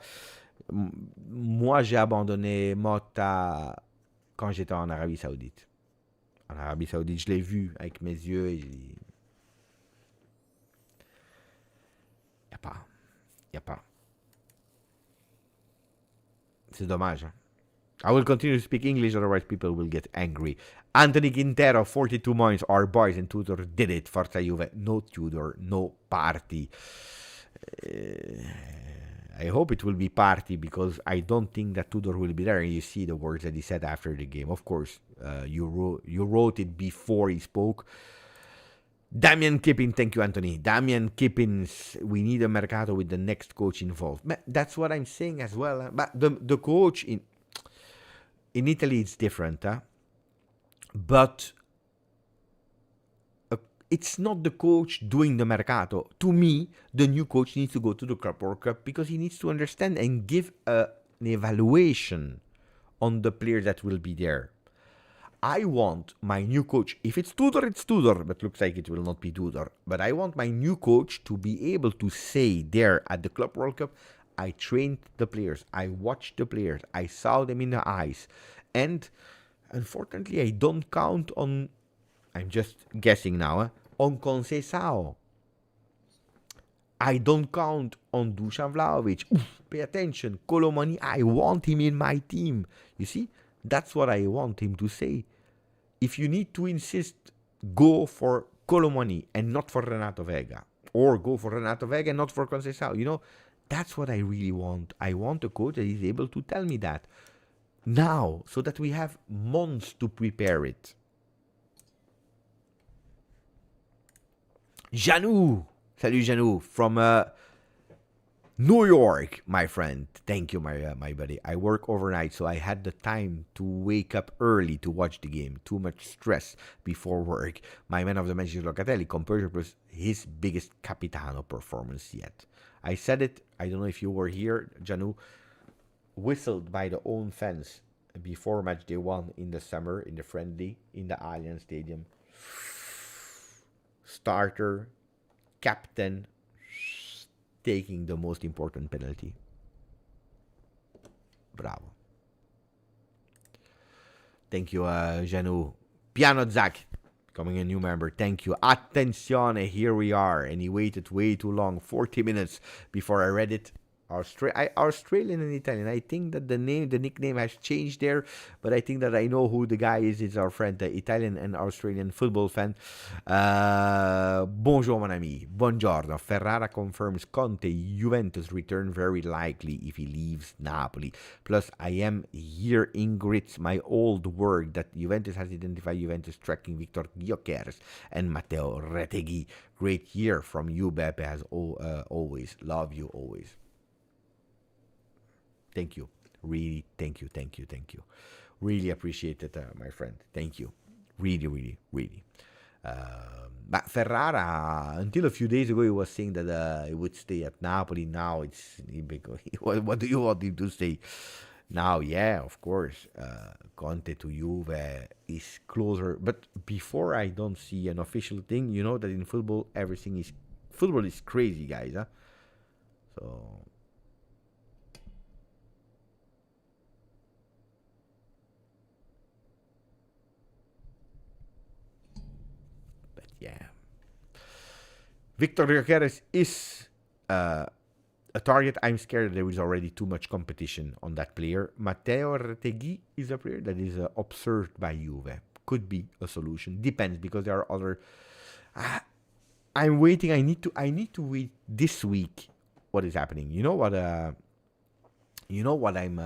Moi, j'ai abandonné Motta quand j'étais en Arabie Saoudite. En Arabie Saoudite, je l'ai vu avec mes yeux et il n'y a pas. C'est dommage. Hein? I will continue to speak English, otherwise people will get angry. Anthony Quintero, 42 points. Our boys and Tudor did it. Forza Juve. No Tudor, no party. I hope it will be party because I don't think that Tudor will be there. And you see the words that he said after the game. Of course, you wrote it before he spoke. Damian Kippin, thank you, Anthony. Damian Kippins, we need a Mercato with the next coach involved. That's what I'm saying as well. But the coach in Italy, it's different. But it's not the coach doing the Mercato. To me, the new coach needs to go to the Club World Cup because he needs to understand and give an evaluation on the players that will be there. I want my new coach, if it's Tudor, it's Tudor, but looks like it will not be Tudor. But I want my new coach to be able to say there at the Club World Cup, I trained the players, I watched the players, I saw them in the eyes. And unfortunately, I don't count on, I'm just guessing now, on Conceição. I don't count on Dusan Vlahovic. Pay attention, Colomani, I want him in my team. You see, that's what I want him to say. If you need to insist, go for Colomani and not for Renato Vega. Or go for Renato Vega and not for Conceição. You know, that's what I really want. I want a coach that is able to tell me that now, so that we have months to prepare it. Janou, salut Janou, from New York, my friend. Thank you, my buddy. I work overnight, so I had the time to wake up early to watch the game. Too much stress before work. My man of the match is Locatelli. Composure plus his biggest Capitano performance yet. I said it, I don't know if you were here, Janou, whistled by the own fans before match day 1 in the summer, in the friendly, in the Allianz Stadium. Starter, captain, taking the most important penalty. Bravo. Thank you, Janou. Piano Zach, becoming a new member. Thank you. Attenzione, here we are. And he waited way too long, 40 minutes before I read it. Australian and Italian. I think that the nickname has changed there, but I think that I know who the guy is. It's our friend, the Italian and Australian football fan. Bonjour, mon ami. Buongiorno. Ferrara confirms Conte Juventus return very likely if he leaves Napoli. Plus, I am here in grits my old word that Juventus has identified Juventus tracking Victor Gyökeres and Matteo Retegui. Great year from you, Beppe, as always. Love you always. Thank you. Really, thank you. Really appreciate it, my friend. Thank you. Really. But Ferrara, until a few days ago, he was saying that he would stay at Napoli. Now it's what do you want him to say? Now, yeah, of course, Conte to Juve is closer. But before I don't see an official thing, you know that in football, football is crazy, guys. Huh? So. Yeah. Victor Gyökeres is a target. I'm scared there is already too much competition on that player. Matteo Retegui is a player that is observed by Juve. Could be a solution. Depends, because there are other. I'm waiting. I need to wait this week. What is happening? You know what? I'm.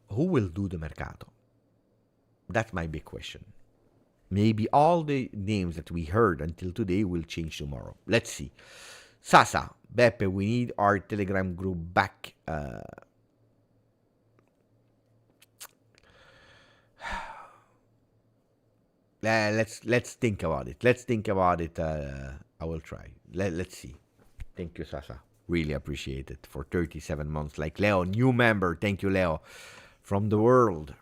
Who will do the Mercato? That's my big question. Maybe all the names that we heard until today will change tomorrow. Let's see. Sasa, Beppe, we need our Telegram group back. Let's think about it. I will try. Let's see. Thank you, Sasa. Really appreciate it for 37 months. Like Leo, new member. Thank you, Leo. From the world.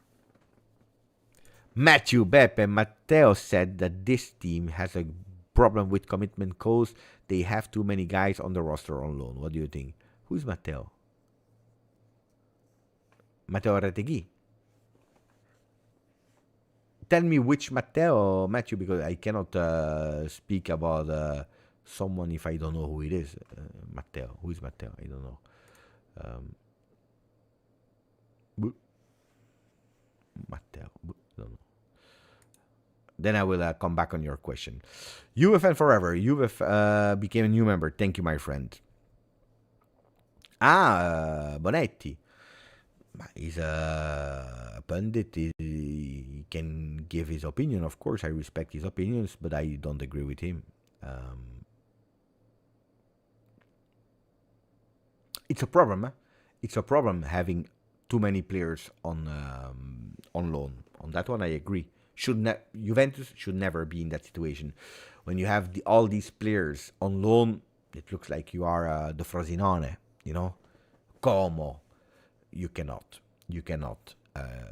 Matthew, Beppe, and Matteo said that this team has a problem with commitment cost. They have too many guys on the roster on loan. What do you think? Who's Matteo? Matteo Retegui. Tell me which Matteo, Matthew, because I cannot speak about someone if I don't know who it is. Matteo. Who is Matteo? I don't know. Matteo. Don't know. Then I will come back on your question. Juve fan forever. Juve became a new member. Thank you, my friend. Bonetti. He's a pundit. He can give his opinion. Of course, I respect his opinions, but I don't agree with him. It's a problem. Huh? It's a problem having too many players on loan. On that one, I agree. Juventus should never be in that situation. When you have all these players on loan, it looks like you are the Frosinone, Como. You cannot.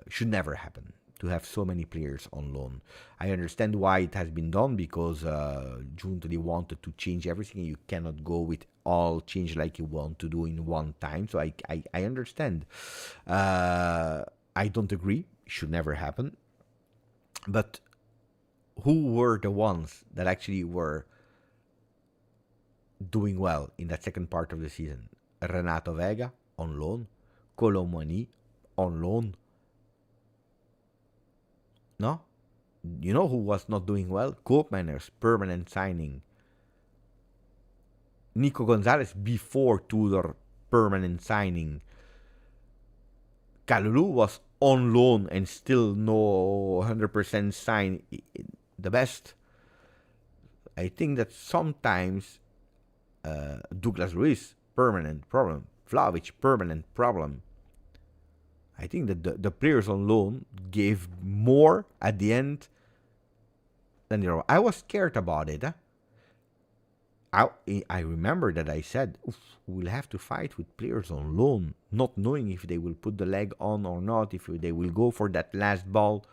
Should never happen to have so many players on loan. I understand why it has been done, because Giuntoli wanted to change everything. You cannot go with all change like you want to do in one time. So I understand. I don't agree. It should never happen. But who were the ones that actually were doing well in that second part of the season? Renato Vega on loan, Colomani on loan. No? You know who was not doing well? Koopmeiners, permanent signing. Nico Gonzalez before Tudor, permanent signing. Kalulu was on loan and still no 100% sign. The best. I think that sometimes Douglas Luiz, permanent problem. Vlahovic, permanent problem. I think that the players on loan gave more at the end than I was scared about it. I remember that I said, we'll have to fight with players on loan, not knowing if they will put the leg on or not, if they will go for that last ball.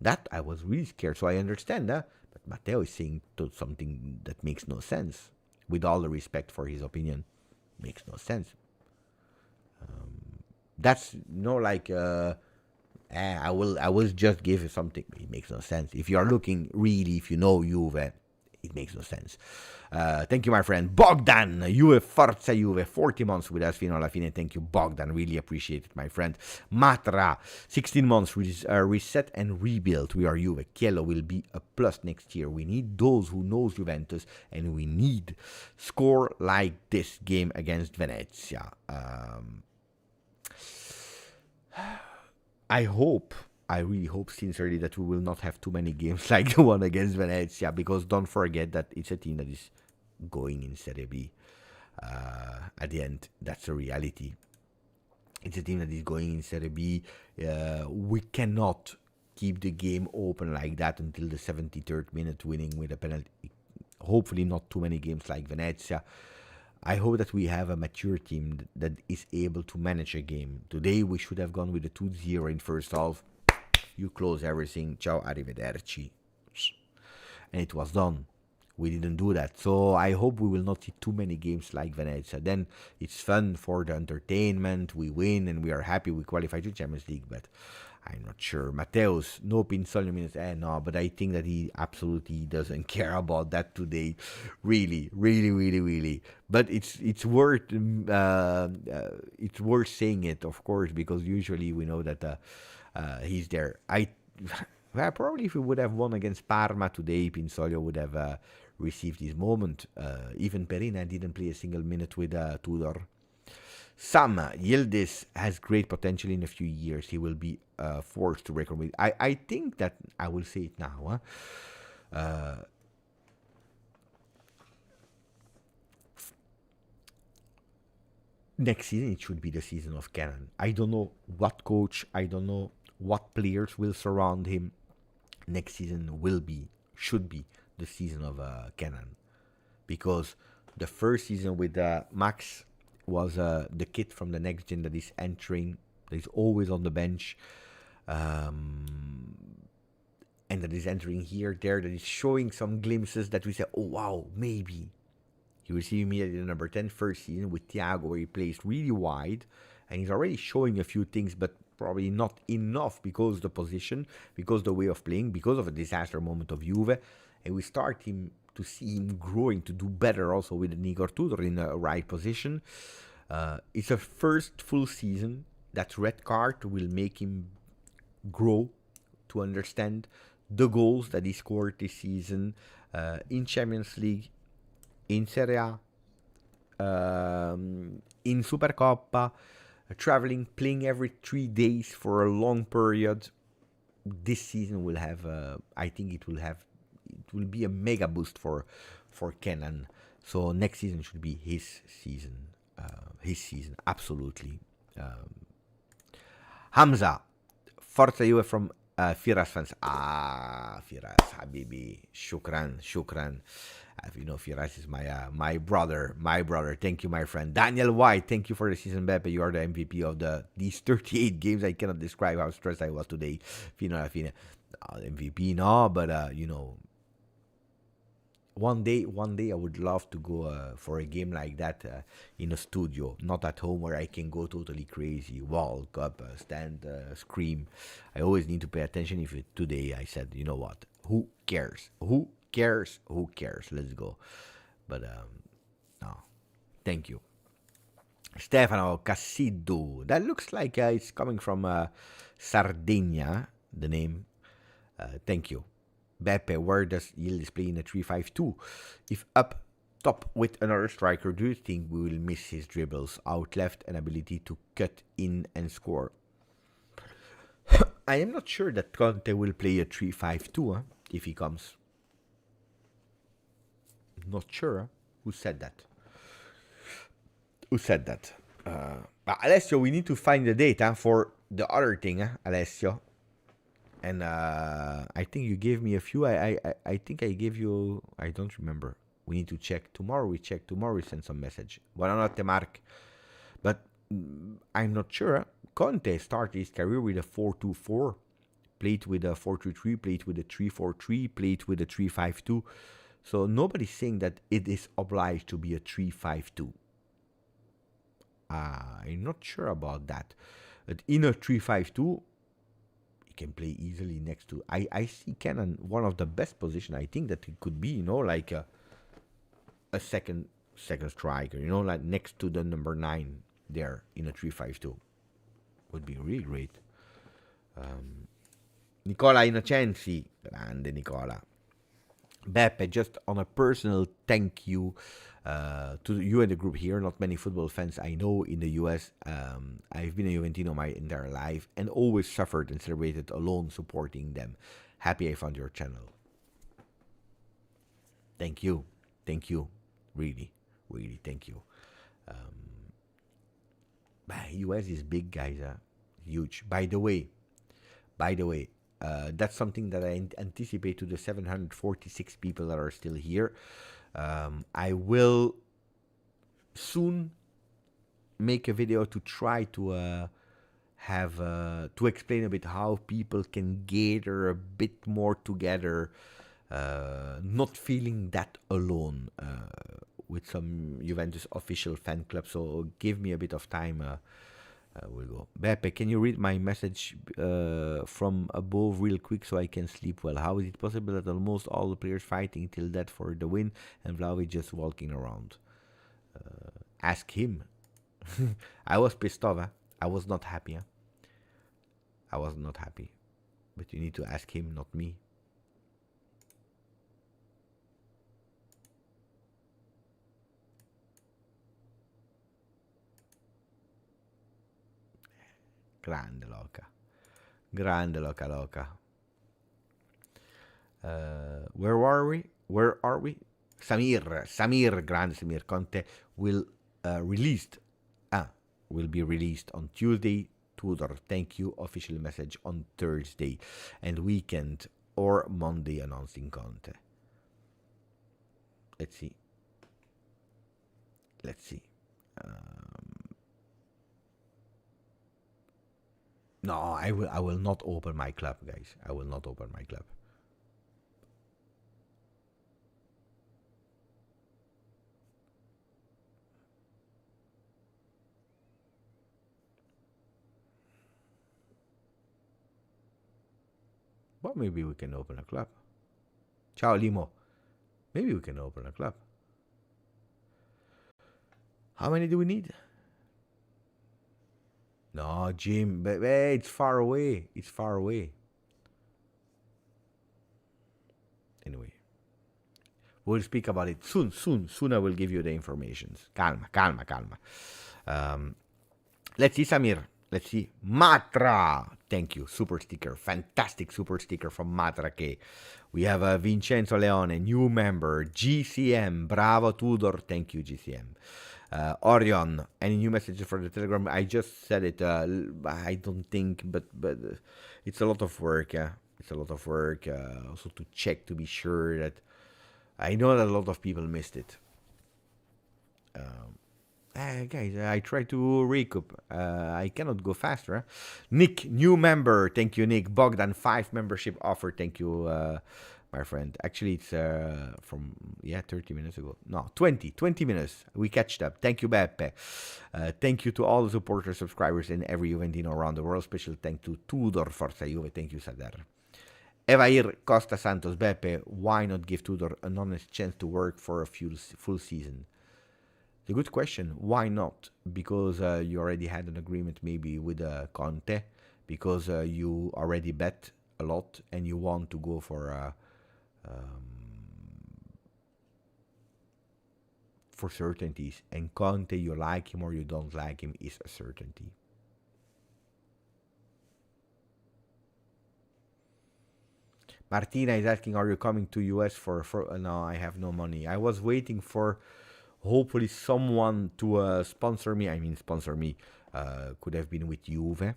That I was really scared, so I understand that. But Matteo is saying something that makes no sense. With all the respect for his opinion, makes no sense. That's like I will just give you something. It makes no sense. If you are looking really, if you know Juve, it makes no sense. Thank you, my friend Bogdan. Juve, Forza Juve, 40 months with us fino alla fine. Thank you, Bogdan. Really appreciate it, my friend. Matra, 16 months, reset and rebuild. We are Juve. Chiello will be a plus next year. We need those who knows Juventus, and we need score like this game against Venezia. I really hope sincerely that we will not have too many games like the one against Venezia, because don't forget that it's a team that is going in Serie B. At the end, that's a reality. It's a team that is going in Serie B. We cannot keep the game open like that until the 73rd minute, winning with a penalty. Hopefully not too many games like Venezia. I hope that we have a mature team that is able to manage a game. Today we should have gone with a 2-0 in first half. You close everything. Ciao, arrivederci. And it was done. We didn't do that. So I hope we will not see too many games like Venezia. Then it's fun for the entertainment. We win and we are happy we qualify to Champions League. But I'm not sure. Matteus, no Pinzolio minutes. No, but I think that he absolutely doesn't care about that today. Really. But it's worth saying it, of course, because usually we know that he's there. Probably if we would have won against Parma today, Pinzolio would have received his moment. Even Perina didn't play a single minute with Tudor. Sam Yildiz has great potential in a few years. He will be forced to reckon with. I think that I will say it now. Next season it should be the season of Cannon. I don't know what coach. I don't know what players will surround him. Next season should be the season of Cannon, because the first season with Max was the kid from the next gen that is entering, that is always on the bench, and that is entering here, there, that is showing some glimpses that we say, oh wow, maybe. He will see immediately the number 10 first season with Thiago, where he plays really wide, and he's already showing a few things, but probably not enough because the position, because the way of playing, because of a disaster moment of Juve, and we start to see him growing, to do better also with Igor Tudor in the right position. It's a first full season. That red card will make him grow, to understand the goals that he scored this season in Champions League, in Serie A, in Supercoppa, traveling, playing every 3 days for a long period. This season will have, I think it will be a mega boost for Kenan. So next season should be his season, absolutely. Hamza, Forza Juve from Firas fans. Firas, Habibi. Shukran. Firas is my brother. Thank you, my friend. Daniel White, thank you for the season, Beppe. You are the MVP of these 38 games. I cannot describe how stressed I was today. MVP, no, but one day I would love to go for a game like that in a studio, not at home where I can go totally crazy, walk up, stand, scream. I always need to pay attention. If today I said, you know what, who cares? Let's go. But no, thank you. Stefano Cassido, that looks like it's coming from Sardinia, the name. Thank you. Beppe, where does Yildiz play in a 3-5-2? If up top with another striker, do you think we will miss his dribbles, out left, and ability to cut in and score? I am not sure that Conte will play a 3-5-2 if he comes. Not sure. Who said that? Alessio, we need to find the data for the other thing, Alessio. And I think you gave me a few. I think I gave you. I don't remember. We need to check. Tomorrow we check. Tomorrow we send some message. Buonanotte, Mark. But I'm not sure. Conte started his career with a 4-2-4. Played with a 4-3-3. Played with a 3-4-3. Played with a 3-5-2. So nobody's saying that it is obliged to be a 3-5-2. I'm not sure about that. But in a 3-5-2... can play easily next to. I see Cannon one of the best position. I think that it could be, like a second striker, like next to the number 9 there in a 3-5-2. Would be really great. Nicola Innocenzi, grande Nicola. Beppe, just on a personal thank you to you and the group here. Not many football fans I know in the US. I've been a Juventino my entire life and always suffered and celebrated alone supporting them. Happy I found your channel. Thank you. Really, thank you. US is big, guys. Huge. By the way, that's something that I anticipate to the 746 people that are still here. I will soon make a video to try to have to explain a bit how people can gather a bit more together, not feeling that alone with some Juventus official fan club. So give me a bit of time. We'll go. Beppe, can you read my message from above real quick so I can sleep well? How is it possible that almost all the players fighting till death for the win and Vlahovic just walking around? Ask him. I was pissed off. I was not happy. I was not happy. But you need to ask him, not me. Grande loca. Where are we? Samir, grande Samir. Conte will be released on Tuesday. Tudor, thank you. Official message on Thursday and weekend or Monday announcing Conte. Let's see. No, I will not open my club, guys. I will not open my club. But maybe we can open a club. Ciao, Limo. Maybe we can open a club. How many do we need? No, Jim, but it's far away. Anyway, we'll speak about it soon. Soon I will give you the informations. Calma. Let's see, Samir. Let's see. Matra. Thank you. Super sticker. Fantastic super sticker from Matra K. We have Vincenzo Leone, new member. GCM. Bravo, Tudor. Thank you, GCM. Orion, any new messages for the Telegram? I just said it. I don't think, but it's a lot of work. Yeah, it's a lot of work. Also to check to be sure that I know that a lot of people missed it. Guys, I try to recoup. I cannot go faster. Huh? Nick, new member. Thank you, Nick. Bogdan, 5 membership offer. Thank you, my friend. Actually, it's from, 30 minutes ago. No, 20 minutes. We catched up. Thank you, Beppe. Thank you to all the supporters, subscribers, and every Juventino around the world. Special thank to Tudor, Forza Juve. Thank you, Sadar. Evair, Costa Santos, Beppe. Why not give Tudor an honest chance to work for a full season? It's a good question. Why not? Because you already had an agreement maybe with Conte, because you already bet a lot and you want to go for certainties. And Conte, you like him or you don't like him, is a certainty. Martina is asking, are you coming to US for no, I have no money. I was waiting for hopefully someone to sponsor me. I mean, sponsor me could have been with Juve,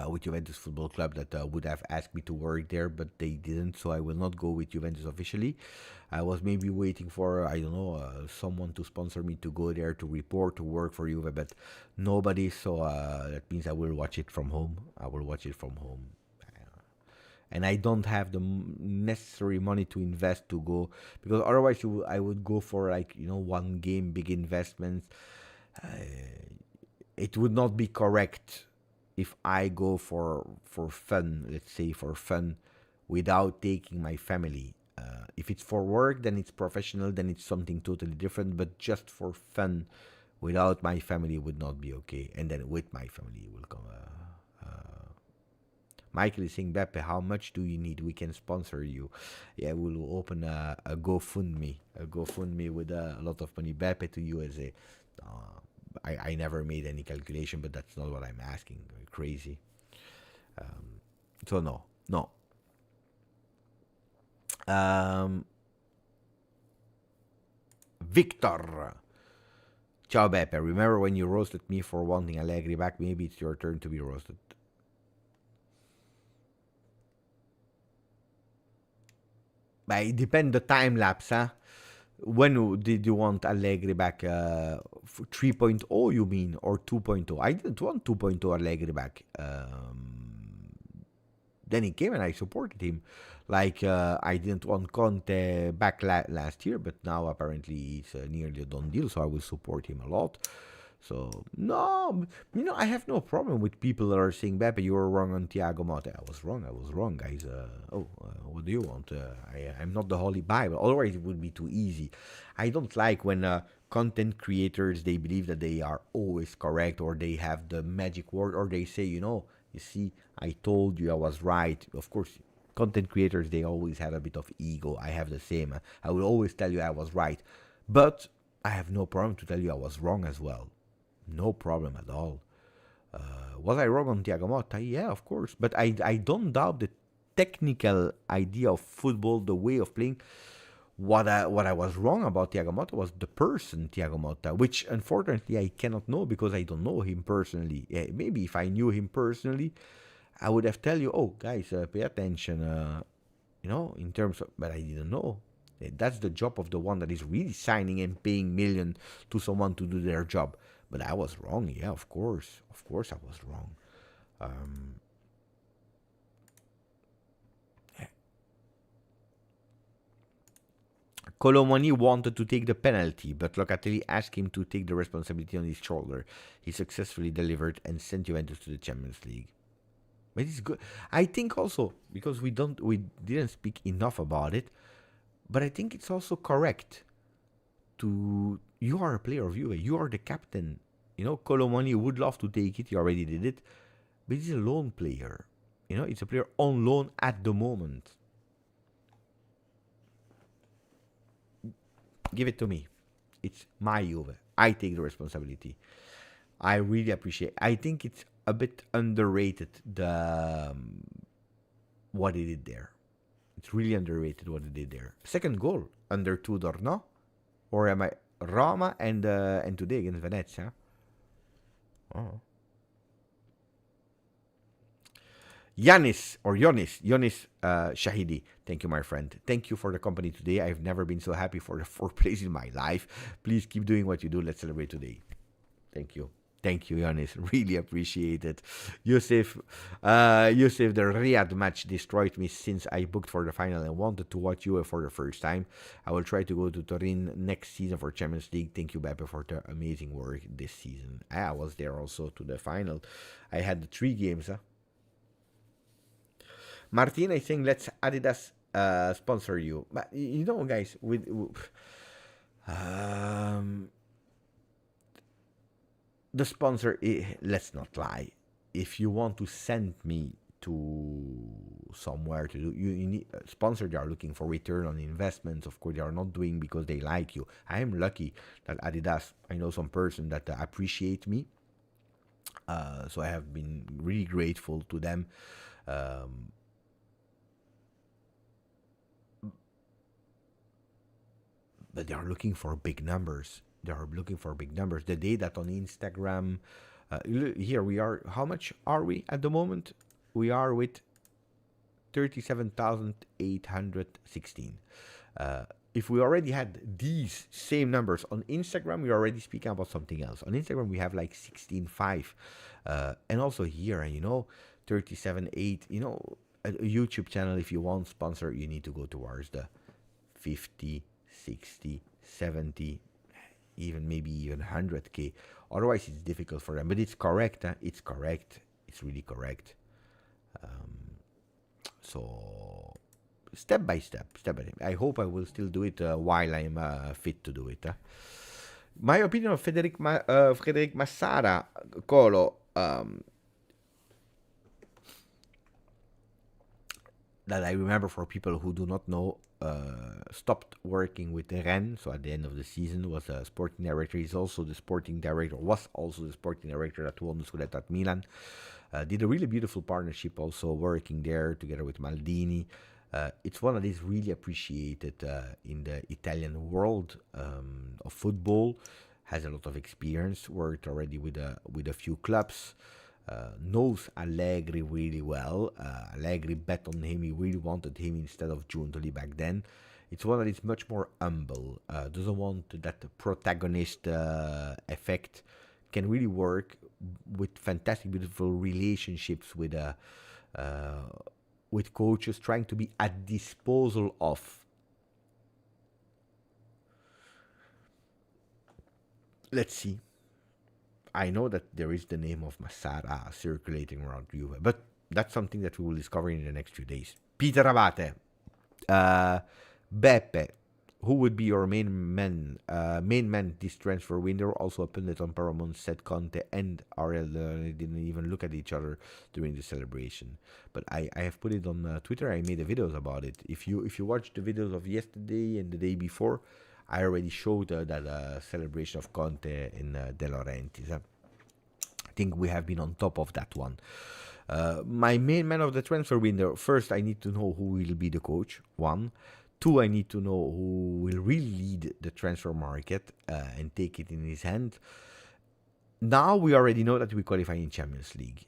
with Juventus Football Club, that would have asked me to work there, but they didn't, so I will not go with Juventus officially. I was maybe waiting for, I don't know, someone to sponsor me to go there to report, to work for Juve, but nobody, so that means I will watch it from home. And I don't have the necessary money to invest to go, because otherwise I would go for, like, one game, big investments. It would not be correct if I go for fun, let's say for fun, without taking my family. If it's for work, then it's professional, then it's something totally different, but just for fun, without my family, would not be okay. And then with my family will come. Michael is saying, Beppe, how much do you need? We can sponsor you. Yeah, we'll open a GoFundMe. With a lot of money. Beppe to USA. I never made any calculation, but that's not what I'm asking. Crazy. So no. Victor. Ciao, Beppe. Remember when you roasted me for wanting Allegri back? Maybe it's your turn to be roasted. But it depends the time lapse, huh? When did you want Allegri back? 3.0, you mean, or 2.0? I didn't want 2.0 Allegri back. Then he came and I supported him. Like, I didn't want Conte back last year, but now apparently it's nearly a done deal, so I will support him a lot. So, no, I have no problem with people that are saying, Beppe, you were wrong on Thiago Motta. I was wrong, guys. What do you want? I'm not the Holy Bible. Otherwise, it would be too easy. I don't like when content creators, they believe that they are always correct, or they have the magic word, or they say, you see, I told you I was right. Of course, content creators, they always have a bit of ego. I have the same. I will always tell you I was right. But I have no problem to tell you I was wrong as well. No problem at all. Was I wrong on Thiago Motta? Yeah, of course. But I don't doubt the technical idea of football, the way of playing. What I was wrong about Thiago Motta was the person Thiago Motta, which unfortunately I cannot know because I don't know him personally. Yeah, maybe if I knew him personally, I would have tell you, oh, guys, pay attention, in terms of, but I didn't know. That's the job of the one that is really signing and paying millions to someone to do their job. But I was wrong, yeah, of course. Of course I was wrong. Colomani wanted to take the penalty, but Locatelli asked him to take the responsibility on his shoulder. He successfully delivered and sent Juventus to the Champions League. But it's good. I think also, because we didn't speak enough about it, but I think it's also correct to... You are a player of Juve. You are the captain. Colomani would love to take it. He already did it. But he's a loan player. It's a player on loan at the moment. Give it to me. It's my Juve. I take the responsibility. I really appreciate. I think it's a bit underrated, what he did there. It's really underrated what he did there. Second goal under Tudor, no? Or am I... Roma and today against Venezia. Oh. Yonis Shahidi. Thank you, my friend. Thank you for the company today. I've never been so happy for the 4th place in my life. Please keep doing what you do. Let's celebrate today. Thank you. Thank you, Yanis. Really appreciate it. Yusuf, the Riyadh match destroyed me since I booked for the final and wanted to watch Juve for the first time. I will try to go to Turin next season for Champions League. Thank you, Beppe, for the amazing work this season. I was there also to the final. I had the 3 games. Martin, I think let's Adidas sponsor you. But you know, guys, with the sponsor, let's not lie. If you want to send me to somewhere to do, you need sponsor. They are looking for return on investments. Of course, they are not doing because they like you. I am lucky that Adidas. I know some person that appreciate me. So I have been really grateful to them. But they are looking for big numbers. The day that on Instagram, here we are. How much are we at the moment? We are with 37,816. If we already had these same numbers on Instagram, we're already speaking about something else. On Instagram, we have like 16.5. And also here, 37.8. A YouTube channel, if you want sponsor, you need to go towards the 50, 60, 70, maybe even 100K. Otherwise, it's difficult for them. But it's correct. It's correct. It's really correct. So, step by step. I hope I will still do it while I'm fit to do it. My opinion of Frederic Massara, Colo, that I remember for people who do not know, stopped working with Rennes, so at the end of the season was a sporting director. Was also the sporting director that won the Scudetto at Milan. Did a really beautiful partnership also working there together with Maldini. It's one that is really appreciated in the Italian world of football. Has a lot of experience, worked already with a few clubs. Knows Allegri really well. Allegri bet on him. He really wanted him instead of Giuntoli back then. It's one that is much more humble. Doesn't want that protagonist effect. Can really work with fantastic, beautiful relationships with coaches, trying to be at disposal of. Let's see. I know that there is the name of Massara circulating around Juve, but that's something that we will discover in the next few days. Peter Abate, Beppe, who would be your main man this transfer window? Also a pundit on Paramount said Conte and Ariel didn't even look at each other during the celebration. But I have put it on Twitter. I made a videos about it. If you watch the videos of yesterday and the day before, I already showed that celebration of Conte in De Laurentiis. I think we have been on top of that one. My main man of the transfer window, first I need to know who will be the coach, 1. 2, I need to know who will really lead the transfer market and take it in his hand. Now we already know that we qualify in Champions League.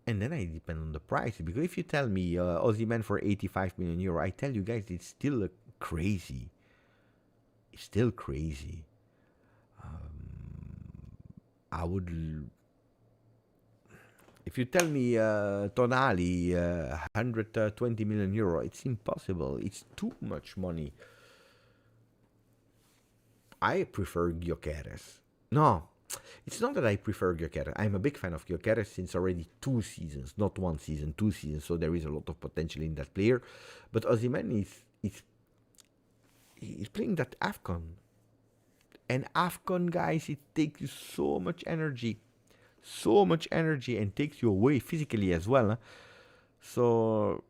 And then I depend on the price. Because if you tell me Osimhen for 85 million euro, I tell you guys it's still crazy. It's still crazy. I would... If you tell me Tonali, 120 million euro, it's impossible. It's too much money. I prefer Gyökeres. No, it's not that I prefer Gyökeres. I'm a big fan of Gyökeres since already 2 seasons, not 1 season, 2 seasons. So there is a lot of potential in that player. But Osimhen is playing that AFCON. And AFCON, guys, it takes you so much energy and takes you away physically as well. Huh? So,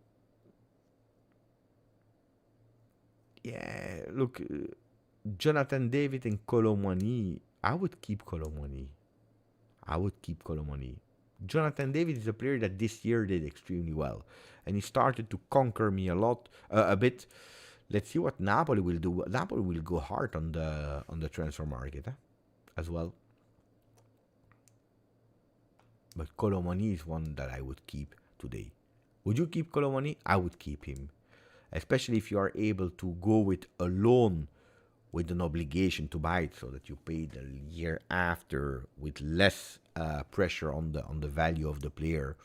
yeah, look, Jonathan David and Colomwani, I would keep Colomwani. Jonathan David is a player that this year did extremely well. And he started to conquer me a bit. Let's see what Napoli will do. Napoli will go hard on the transfer market as well. But Colomani is one that I would keep today. Would you keep Colomani? I would keep him. Especially if you are able to go with a loan with an obligation to buy it, so that you pay the year after with less pressure on the value of the player.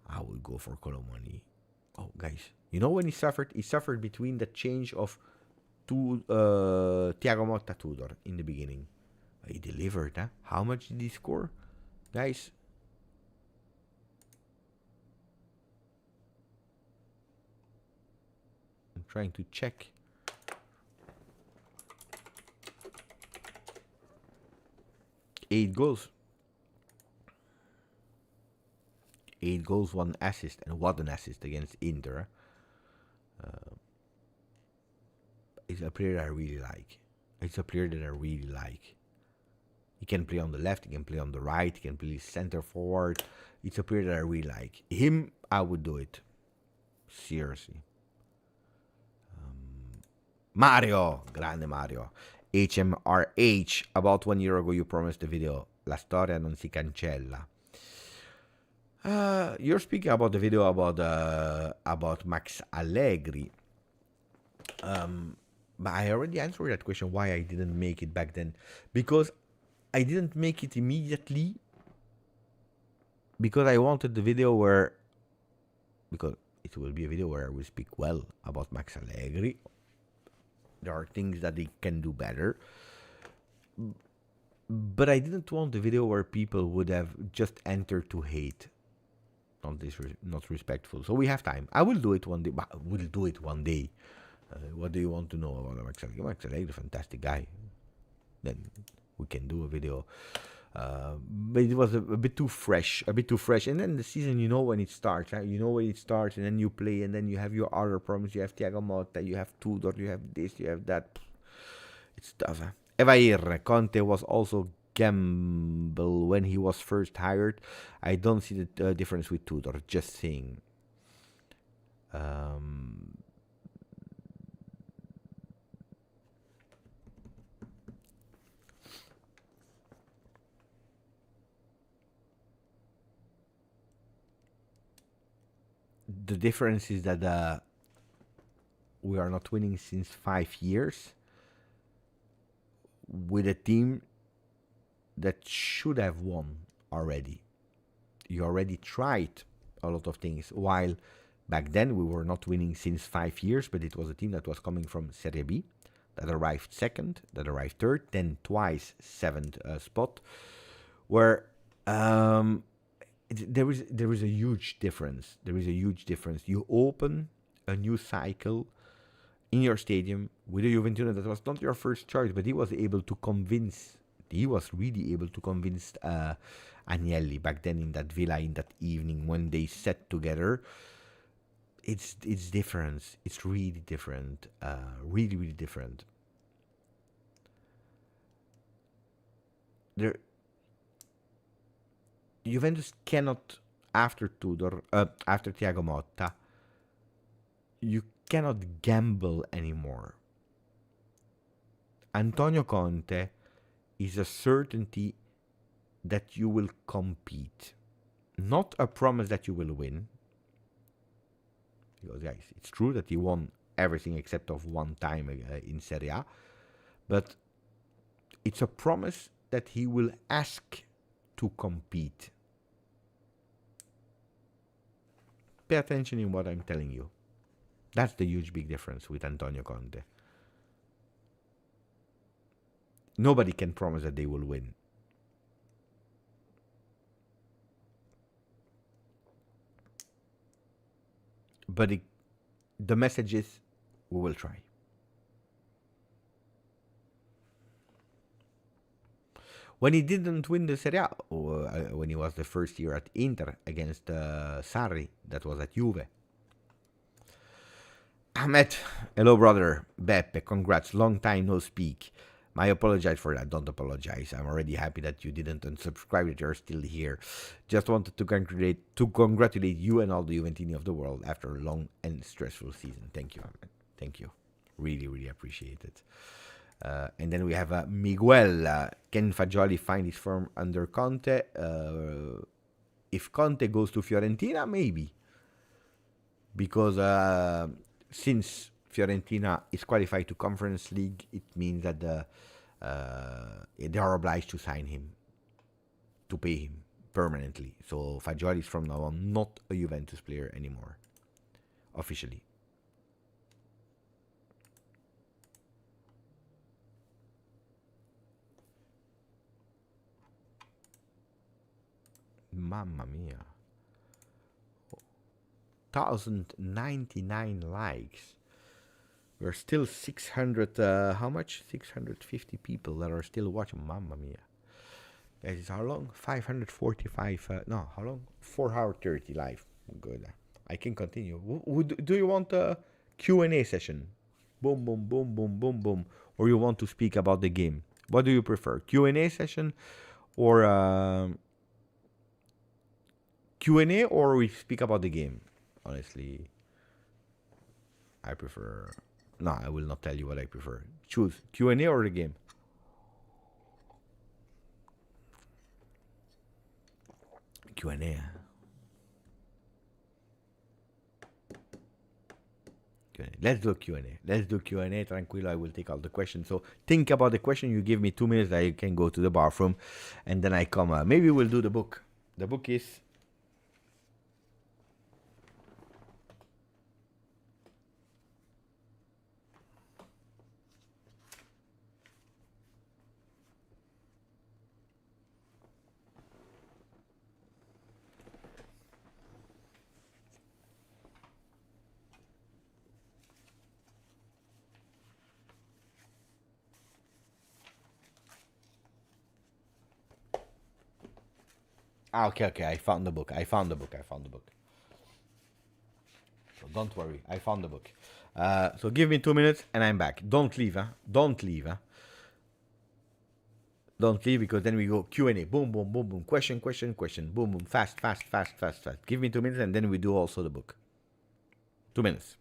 I would go for Colomani. Oh, guys, you know when he suffered? He suffered between the change of Thiago Motta Tudor in the beginning. He delivered, huh? How much did he score? Guys, I'm trying to check. Eight goals. 8 goals, 1 assist, and what an assist against Inter. It's a player I really like. It's a player that I really like. He can play on the left, he can play on the right, he can play center forward. It's a player that I really like. Him, I would do it. Seriously. Mario, grande Mario. HMRH, about 1 year ago you promised a video. La storia non si cancella. You're speaking about the video about Max Allegri. But I already answered that question why I didn't make it back then. Because I didn't make it immediately because I wanted the video where, because it will be a video where I will speak well about Max Allegri. There are things that they can do better. But I didn't want the video where people would have just entered to hate. Not respectful. So we have time. I will do it one day. We'll do it one day. What do you want to know about Max Allegri? Max Allegri, a fantastic guy. Then we can do a video. But it was a bit too fresh. And then the season, you know when it starts. Right? You know when it starts, and then you play, and then you have your other problems. You have Thiago Motta, you have Tudor, you have this, you have that. It's tough. Huh? Evair, Conte was also gamble when he was first hired. I don't see the difference with Tudor. Just saying. The difference is that we are not winning since 5 years with a team that should have won already. You already tried a lot of things, while back then we were not winning since 5 years, but it was a team that was coming from Serie B, that arrived second, that arrived third, then twice seventh spot, where there is a huge difference. There is a huge difference. You open a new cycle in your stadium with a Juventus that was not your first choice, but he was able to convince. He was really able to convince Agnelli back then in that villa in that evening when they sat together. It's different. It's really different. Really different. Juventus cannot, after Tudor, after Thiago Motta, you cannot gamble anymore. Antonio Conte is a certainty that you will compete, not a promise that you will win. Because guys, it's true that he won everything except of one time in Serie A, but it's a promise that he will ask to compete. Pay attention in what I'm telling you. That's the huge big difference with Antonio Conte. Nobody can promise that they will win. But the message is, we will try. When he didn't win the Serie A, when he was the first year at Inter against Sarri, that was at Juve. Ahmed, hello brother. Beppe, congrats. Long time no speak. I apologize for that. Don't apologize. I'm already happy that you didn't unsubscribe, that you're still here. Just wanted to congratulate you and all the Juventini of the world after a long and stressful season. Thank you, Ahmed. Thank you. Really, really appreciate it. And then we have Miguel. Can Fagioli find his form under Conte? If Conte goes to Fiorentina, maybe. Because since Fiorentina is qualified to Conference League, it means that they are obliged to sign him, to pay him permanently. So Fagioli is from now on not a Juventus player anymore, officially. Mamma mia. 1,099 likes. We're still 600, how much? 650 people that are still watching. Mamma mia. Guys, it's how long? 545, no, how long? 4 hour 30 live. Good. I can continue. Do you want a Q&A session? Boom, boom, boom, boom, boom, boom. Or you want to speak about the game? What do you prefer? Q&A session or Q&A, or we speak about the game? Honestly, I prefer... No, I will not tell you what I prefer. Choose Q&A or the game. Q&A. Let's do Q&A. Let's do Q&A. Tranquilo, I will take all the questions. So think about the question. You give me 2 minutes. I can go to the bathroom, and then I come. Maybe we'll do the book. The book is... okay. I found the book. So don't worry. I found the book. So give me 2 minutes and I'm back. Don't leave, huh? Don't leave, huh? Don't leave, because then we go Q&A. Boom, boom, boom, boom. Question. Boom, boom. Fast. Give me 2 minutes and then we do also the book. 2 minutes.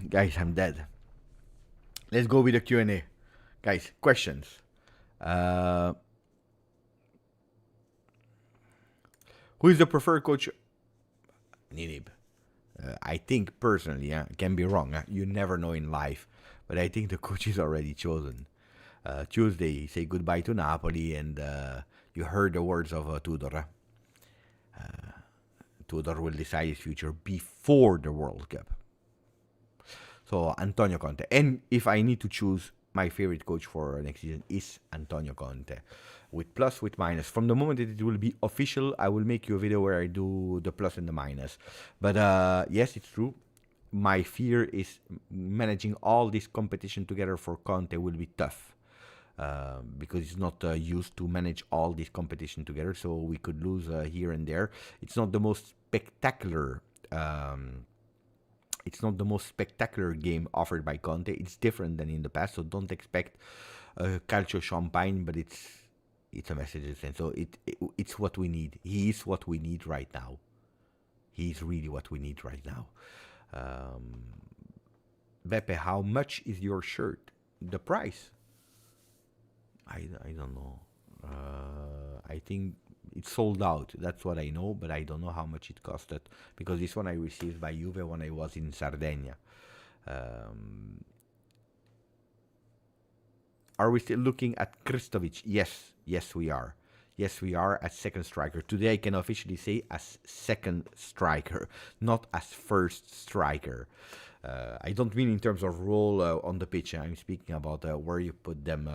Guys, I'm dead. Let's go with the Q&A. Guys, questions. Who is the preferred coach? Ninib. I think personally, can be wrong. You never know in life. But I think the coach is already chosen. Tuesday, say goodbye to Napoli, and you heard the words of Tudor. Tudor will decide his future before the World Cup. So, Antonio Conte. And if I need to choose, my favorite coach for next season is Antonio Conte. With plus, with minus. From the moment that it will be official, I will make you a video where I do the plus and the minus. But yes, it's true. My fear is managing all this competition together for Conte will be tough. Because he's not used to manage all this competition together. So we could lose here and there. It's not the most spectacular game offered by Conte. It's different than in the past, so don't expect calcio champagne, but it's a message. And so it's what we need. He is what we need right now. He's really what we need right now. Beppe, how much is your shirt? The price? I don't know. I think it's sold out. That's what I know, but I don't know how much it costed, because this one I received by Juve when I was in Sardinia. Are we still looking at Kristovic? Yes, we are. Yes, we are at second striker. Today I can officially say as second striker, not as first striker. I don't mean in terms of role on the pitch. I'm speaking about where you put them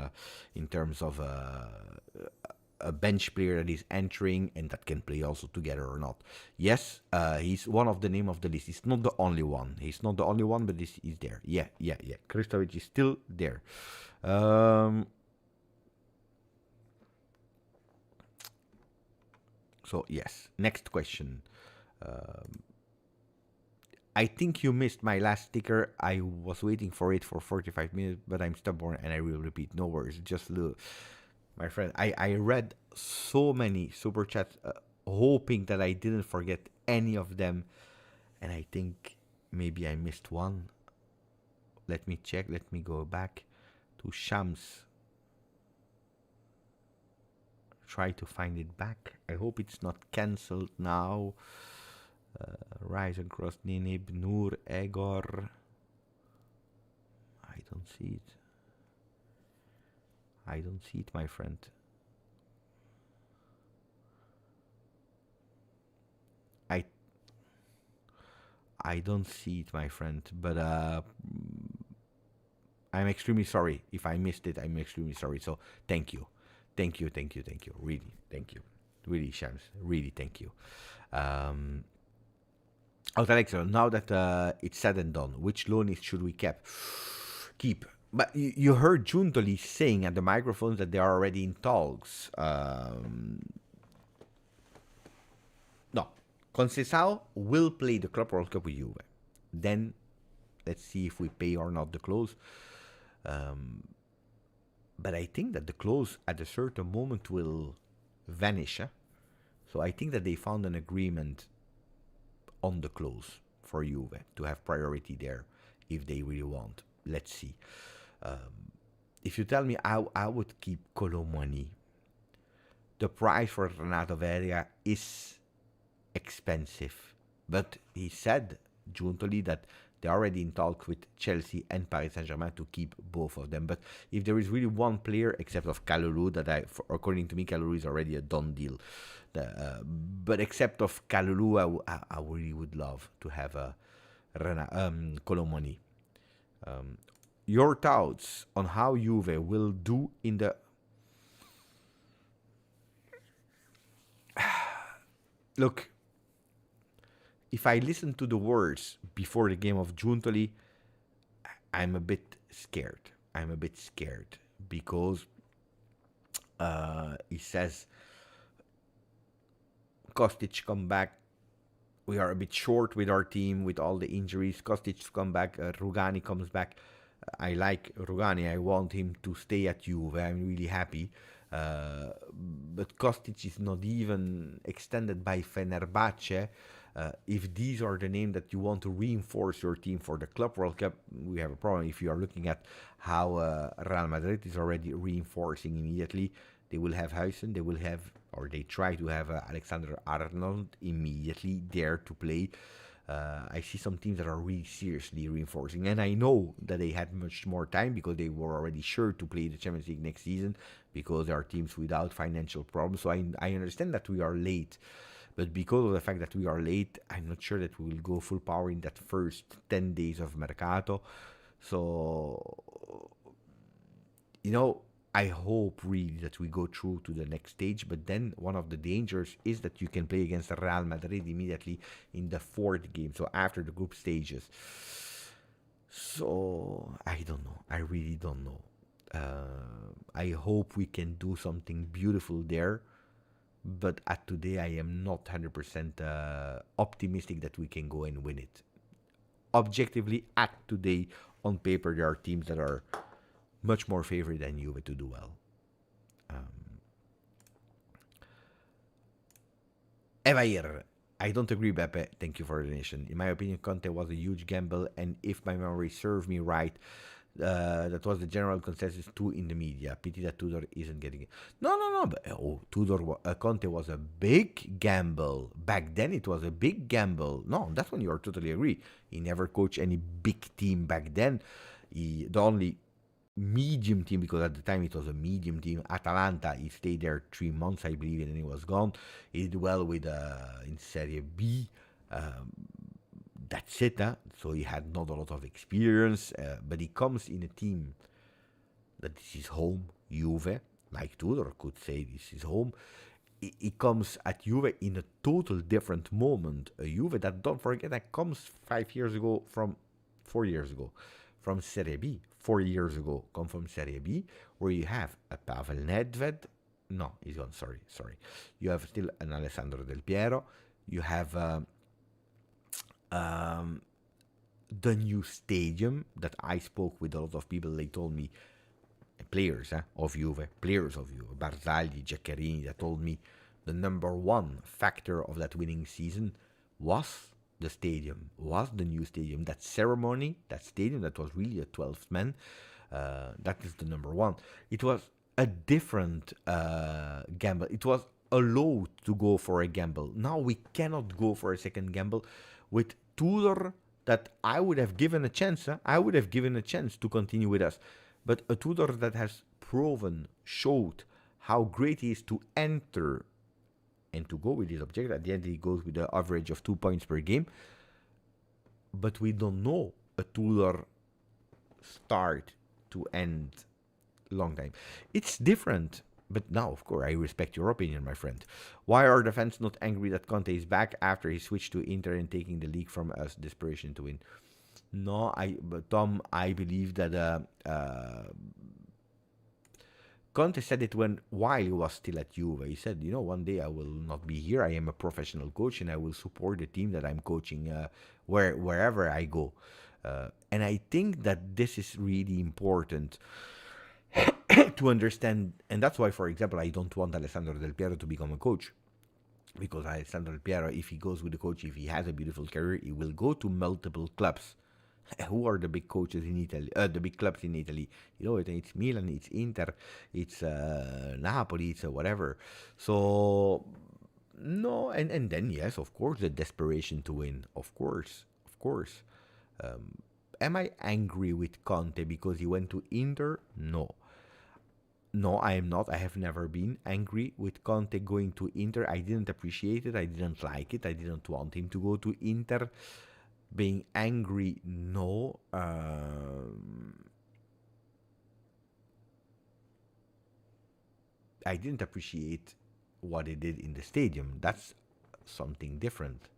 in terms of a bench player that is entering and that can play also together or not. Yes, he's one of the name of the list. He's not the only one. He's not the only one, but he's there. Yeah. Kristovic is still there. So, yes. Next question. I think you missed my last sticker. I was waiting for it for 45 minutes, but I'm stubborn and I will repeat. No worries. Just look. My friend, I read so many super chats, hoping that I didn't forget any of them. And I think maybe I missed one. Let me check. Let me go back to Shams. Try to find it back. I hope it's not cancelled now. Rise and Cross, Ninib, Noor, Egor. I don't see it. I don't see it, my friend. I don't see it, my friend. But I'm extremely sorry. If I missed it, I'm extremely sorry. So thank you. Thank you. Really, thank you. Really, Shams. Really, thank you. Alexa, now that it's said and done, which loanies should we keep? But you heard Giuntoli saying at the microphones that they are already in talks. No. Conceição will play the Club World Cup with Juve. Then, let's see if we pay or not the clause. But I think that the clause at a certain moment will vanish. So I think that they found an agreement on the clause for Juve to have priority there if they really want. Let's see. If you tell me I would keep Colomani, the price for Renato Verga is expensive. But he said, Giuntoli, that they're already in talks with Chelsea and Paris Saint-Germain to keep both of them. But if there is really one player, except of Kalulu, that according to me, Kalulu is already a done deal. But except of Kalulu, I really would love to have a Colomani. Your thoughts on how Juve will do in the... Look, if I listen to the words before the game of Giuntoli, I'm a bit scared. Because he says, Kostic come back. We are a bit short with our team with all the injuries. Kostic come back. Rugani comes back. I like Rugani. I want him to stay at Juve. I'm really happy. But Kostic is not even extended by Fenerbahce. If these are the names that you want to reinforce your team for the Club World Cup, we have a problem. If you are looking at how Real Madrid is already reinforcing immediately, they will have Huijsen, they will have, or they try to have Alexander Arnold immediately there to play. I see some teams that are really seriously reinforcing, and I know that they had much more time because they were already sure to play the Champions League next season because there are teams without financial problems. So I understand that we are late, but because of the fact that we are late, I'm not sure that we will go full power in that first 10 days of Mercato. So, I hope really that we go through to the next stage, but then one of the dangers is that you can play against Real Madrid immediately in the fourth game, so after the group stages. So, I don't know. I really don't know. I hope we can do something beautiful there, but at today I am not 100% optimistic that we can go and win it. Objectively, at today, on paper, there are teams that are much more favored than Juve to do well. Evair, I don't agree, Beppe. Thank you for the donation. In my opinion, Conte was a huge gamble, and if my memory serves me right, that was the general consensus too in the media. Pity that Tudor isn't getting it. No. But, Conte was a big gamble. Back then, it was a big gamble. No, that's when you are totally agree. He never coached any big team back then. The only medium team, because at the time it was a medium team, Atalanta, he stayed there 3 months, I believe, and then he was gone. He did well with in Serie B. That's it. So he had not a lot of experience, but he comes in a team that this is home, Juve, like Tudor could say this is home. He comes at Juve in a total different moment. A Juve that, don't forget, that comes 4 years ago from Serie B. 4 years ago, come from Serie B, where you have a Pavel Nedved. No, he's gone. Sorry. You have still an Alessandro Del Piero. You have the new stadium that I spoke with a lot of people. They told me, players of Juve, Barzagli, Giaccherini, that told me the number one factor of that winning season was the stadium, was the new stadium. That ceremony, that stadium, that was really a 12th man. That is the number one. It was a different gamble. It was allowed to go for a gamble. Now we cannot go for a second gamble with Tudor, that I would have given a chance. I would have given a chance to continue with us. But a Tudor that has showed how great he is to enter and to go with his objective. At the end, he goes with the average of 2 points per game. But we don't know a Tudor start to end long time. It's different. But now, of course, I respect your opinion, my friend. Why are the fans not angry that Conte is back after he switched to Inter and taking the league from us? Desperation to win. No, Tom, I believe that Conte said it while he was still at Juve. He said, one day I will not be here. I am a professional coach and I will support the team that I'm coaching wherever I go. And I think that this is really important to understand. And that's why, for example, I don't want Alessandro Del Piero to become a coach. Because Alessandro Del Piero, if he goes with the coach, if he has a beautiful career, he will go to multiple clubs. Who are the big coaches in Italy? The big clubs in Italy. It's Milan, it's Inter, it's Napoli, it's whatever. So, no, and then, yes, of course, the desperation to win. Of course. Am I angry with Conte because he went to Inter? No, I am not. I have never been angry with Conte going to Inter. I didn't appreciate it. I didn't like it. I didn't want him to go to Inter. Being angry, no. I didn't appreciate what he did in the stadium. That's something different.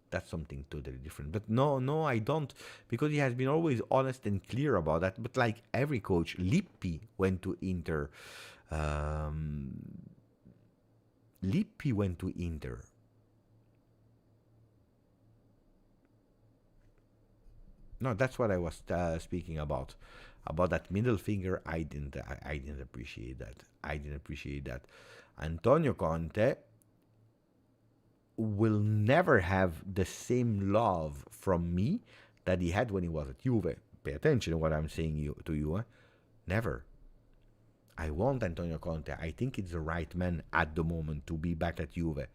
That's something totally different. But no, I don't. Because he has been always honest and clear about that. But like every coach, Lippi went to Inter. Lippi went to Inter. No, that's what I was speaking about. About that middle finger, I didn't appreciate that. Antonio Conte will never have the same love from me that he had when he was at Juve. Pay attention to what I'm saying to you. Never. I want Antonio Conte. I think it's the right man at the moment to be back at Juve.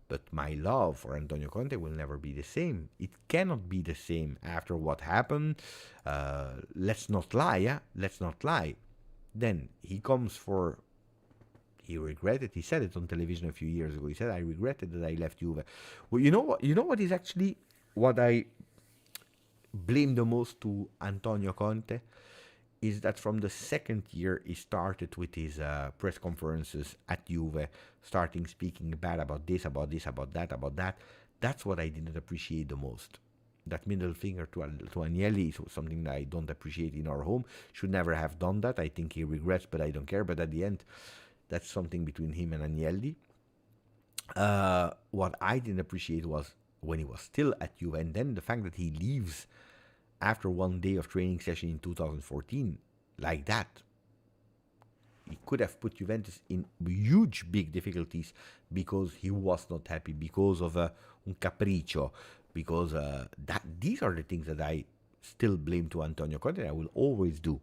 But my love for Antonio Conte will never be the same. It cannot be the same after what happened. Let's not lie, yeah? Let's not lie. Then he comes for... He regretted. He said it on television a few years ago. He said, I regretted that I left Juve. Well, you know what? You know what is actually what I blame the most to Antonio Conte? Is that from the second year he started with his press conferences at Juve, starting speaking bad about this, about that. That's what I didn't appreciate the most. That middle finger to Agnelli is something that I don't appreciate in our home. Should never have done that. I think he regrets, but I don't care. But at the end, that's something between him and Agnelli. What I didn't appreciate was when he was still at Juve, and then the fact that he leaves after one day of training session in 2014, like that. He could have put Juventus in huge, big difficulties because he was not happy, because of un capriccio, because these are the things that I still blame to Antonio Conte. I will always do.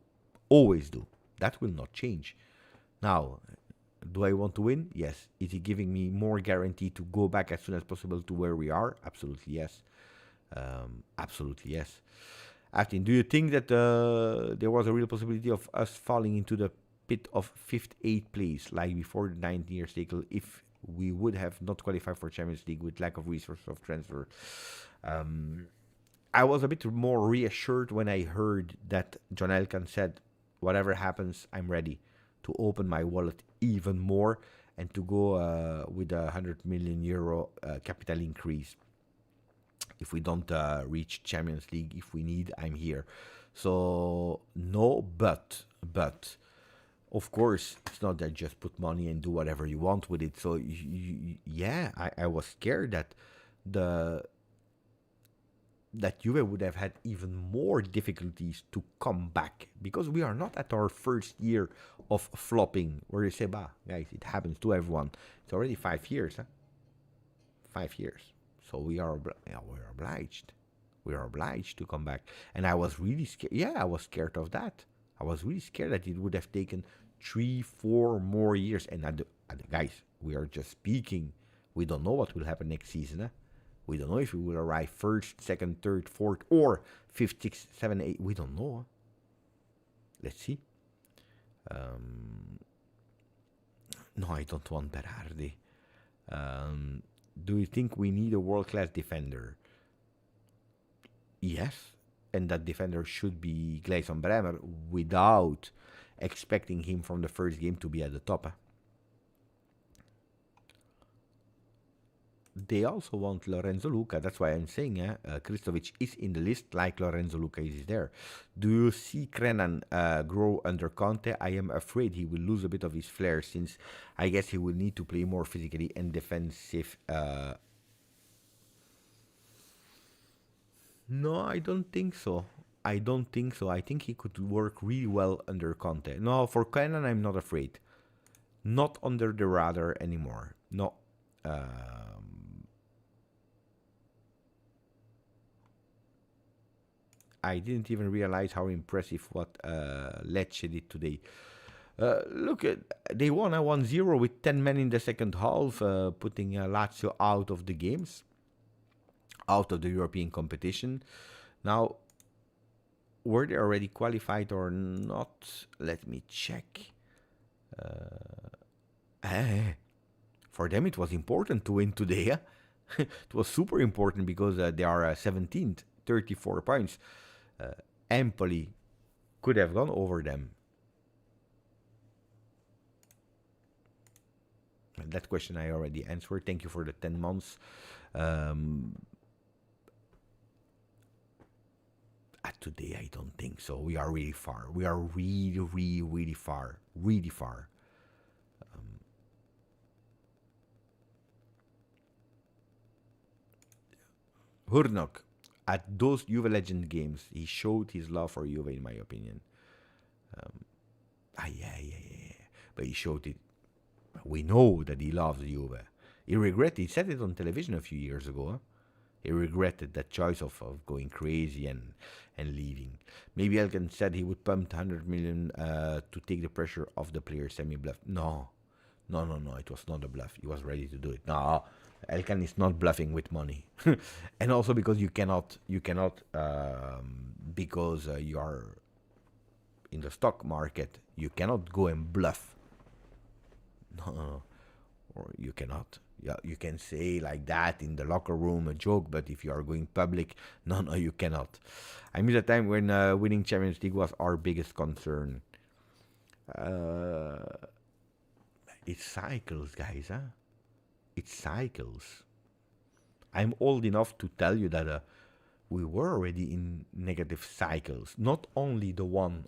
Always do. That will not change. Now, do I want to win? Yes. Is he giving me more guarantee to go back as soon as possible to where we are? Absolutely yes. Absolutely yes. After, do you think that there was a real possibility of us falling into the pit of 5th, 8th place, like before the 9-year cycle, if we would have not qualified for Champions League with lack of resources of transfer? I was a bit more reassured when I heard that John Elkann said, whatever happens, I'm ready to open my wallet even more and to go with a €100 million capital increase. If we don't reach Champions League, if we need, I'm here. So, no, but, of course, it's not that just put money and do whatever you want with it. So, yeah, I was scared that that Juve would have had even more difficulties to come back, because we are not at our first year of flopping, where you say, bah, guys, it happens to everyone. It's already 5 years, huh? 5 years. So we're obliged. We are obliged to come back. And I was really scared. Yeah, I was scared of that. I was really scared that it would have taken 3-4 more years. And guys, we are just speaking. We don't know what will happen next season. Eh? We don't know if we will arrive 1st, 2nd, 3rd, 4th, or 5th, 6th, 7th, 8th. We don't know. Let's see. No, I don't want Berardi. Do you think we need a world-class defender? Yes, and that defender should be Gleison Bremer without expecting him from the first game to be at the top. They also want Lorenzo Luca. That's why I'm saying Kristovic is in the list, like Lorenzo Luca is there. Do you see Krenan grow under Conte? I am afraid he will lose a bit of his flair, since I guess he will need to play more physically and defensive. No, I don't think so. I think he could work really well under Conte. No, for Krenan, I'm not afraid. Not under the radar anymore. No. I didn't even realize how impressive what Lecce did today. Look, they won 1-0 with 10 men in the second half, putting Lazio out of the games, out of the European competition. Now, were they already qualified or not? Let me check. For them, it was important to win today. It was super important because they are 17th, 34 points. Empoli could have gone over them. That question I already answered. Thank you for the 10 months. Today, I don't think so. We are really far. We are really, really, really far. Really far. Hurnok. At those Juve Legend games, he showed his love for Juve, in my opinion. Yeah. But he showed it. We know that he loves Juve. He regretted. He said it on television a few years ago. Huh? He regretted that choice of going crazy and leaving. Maybe Elkan said he would pump 100 million to take the pressure off the players. Semi-bluff. No. It was not a bluff. He was ready to do it. No, Elkan is not bluffing with money, and also because you cannot, because you are in the stock market, you cannot go and bluff. No, or you cannot. Yeah, you can say like that in the locker room, a joke, but if you are going public, no, you cannot. I miss a time when winning Champions League was our biggest concern. It cycles, guys, huh? It cycles. I'm old enough to tell you that we were already in negative cycles. Not only the one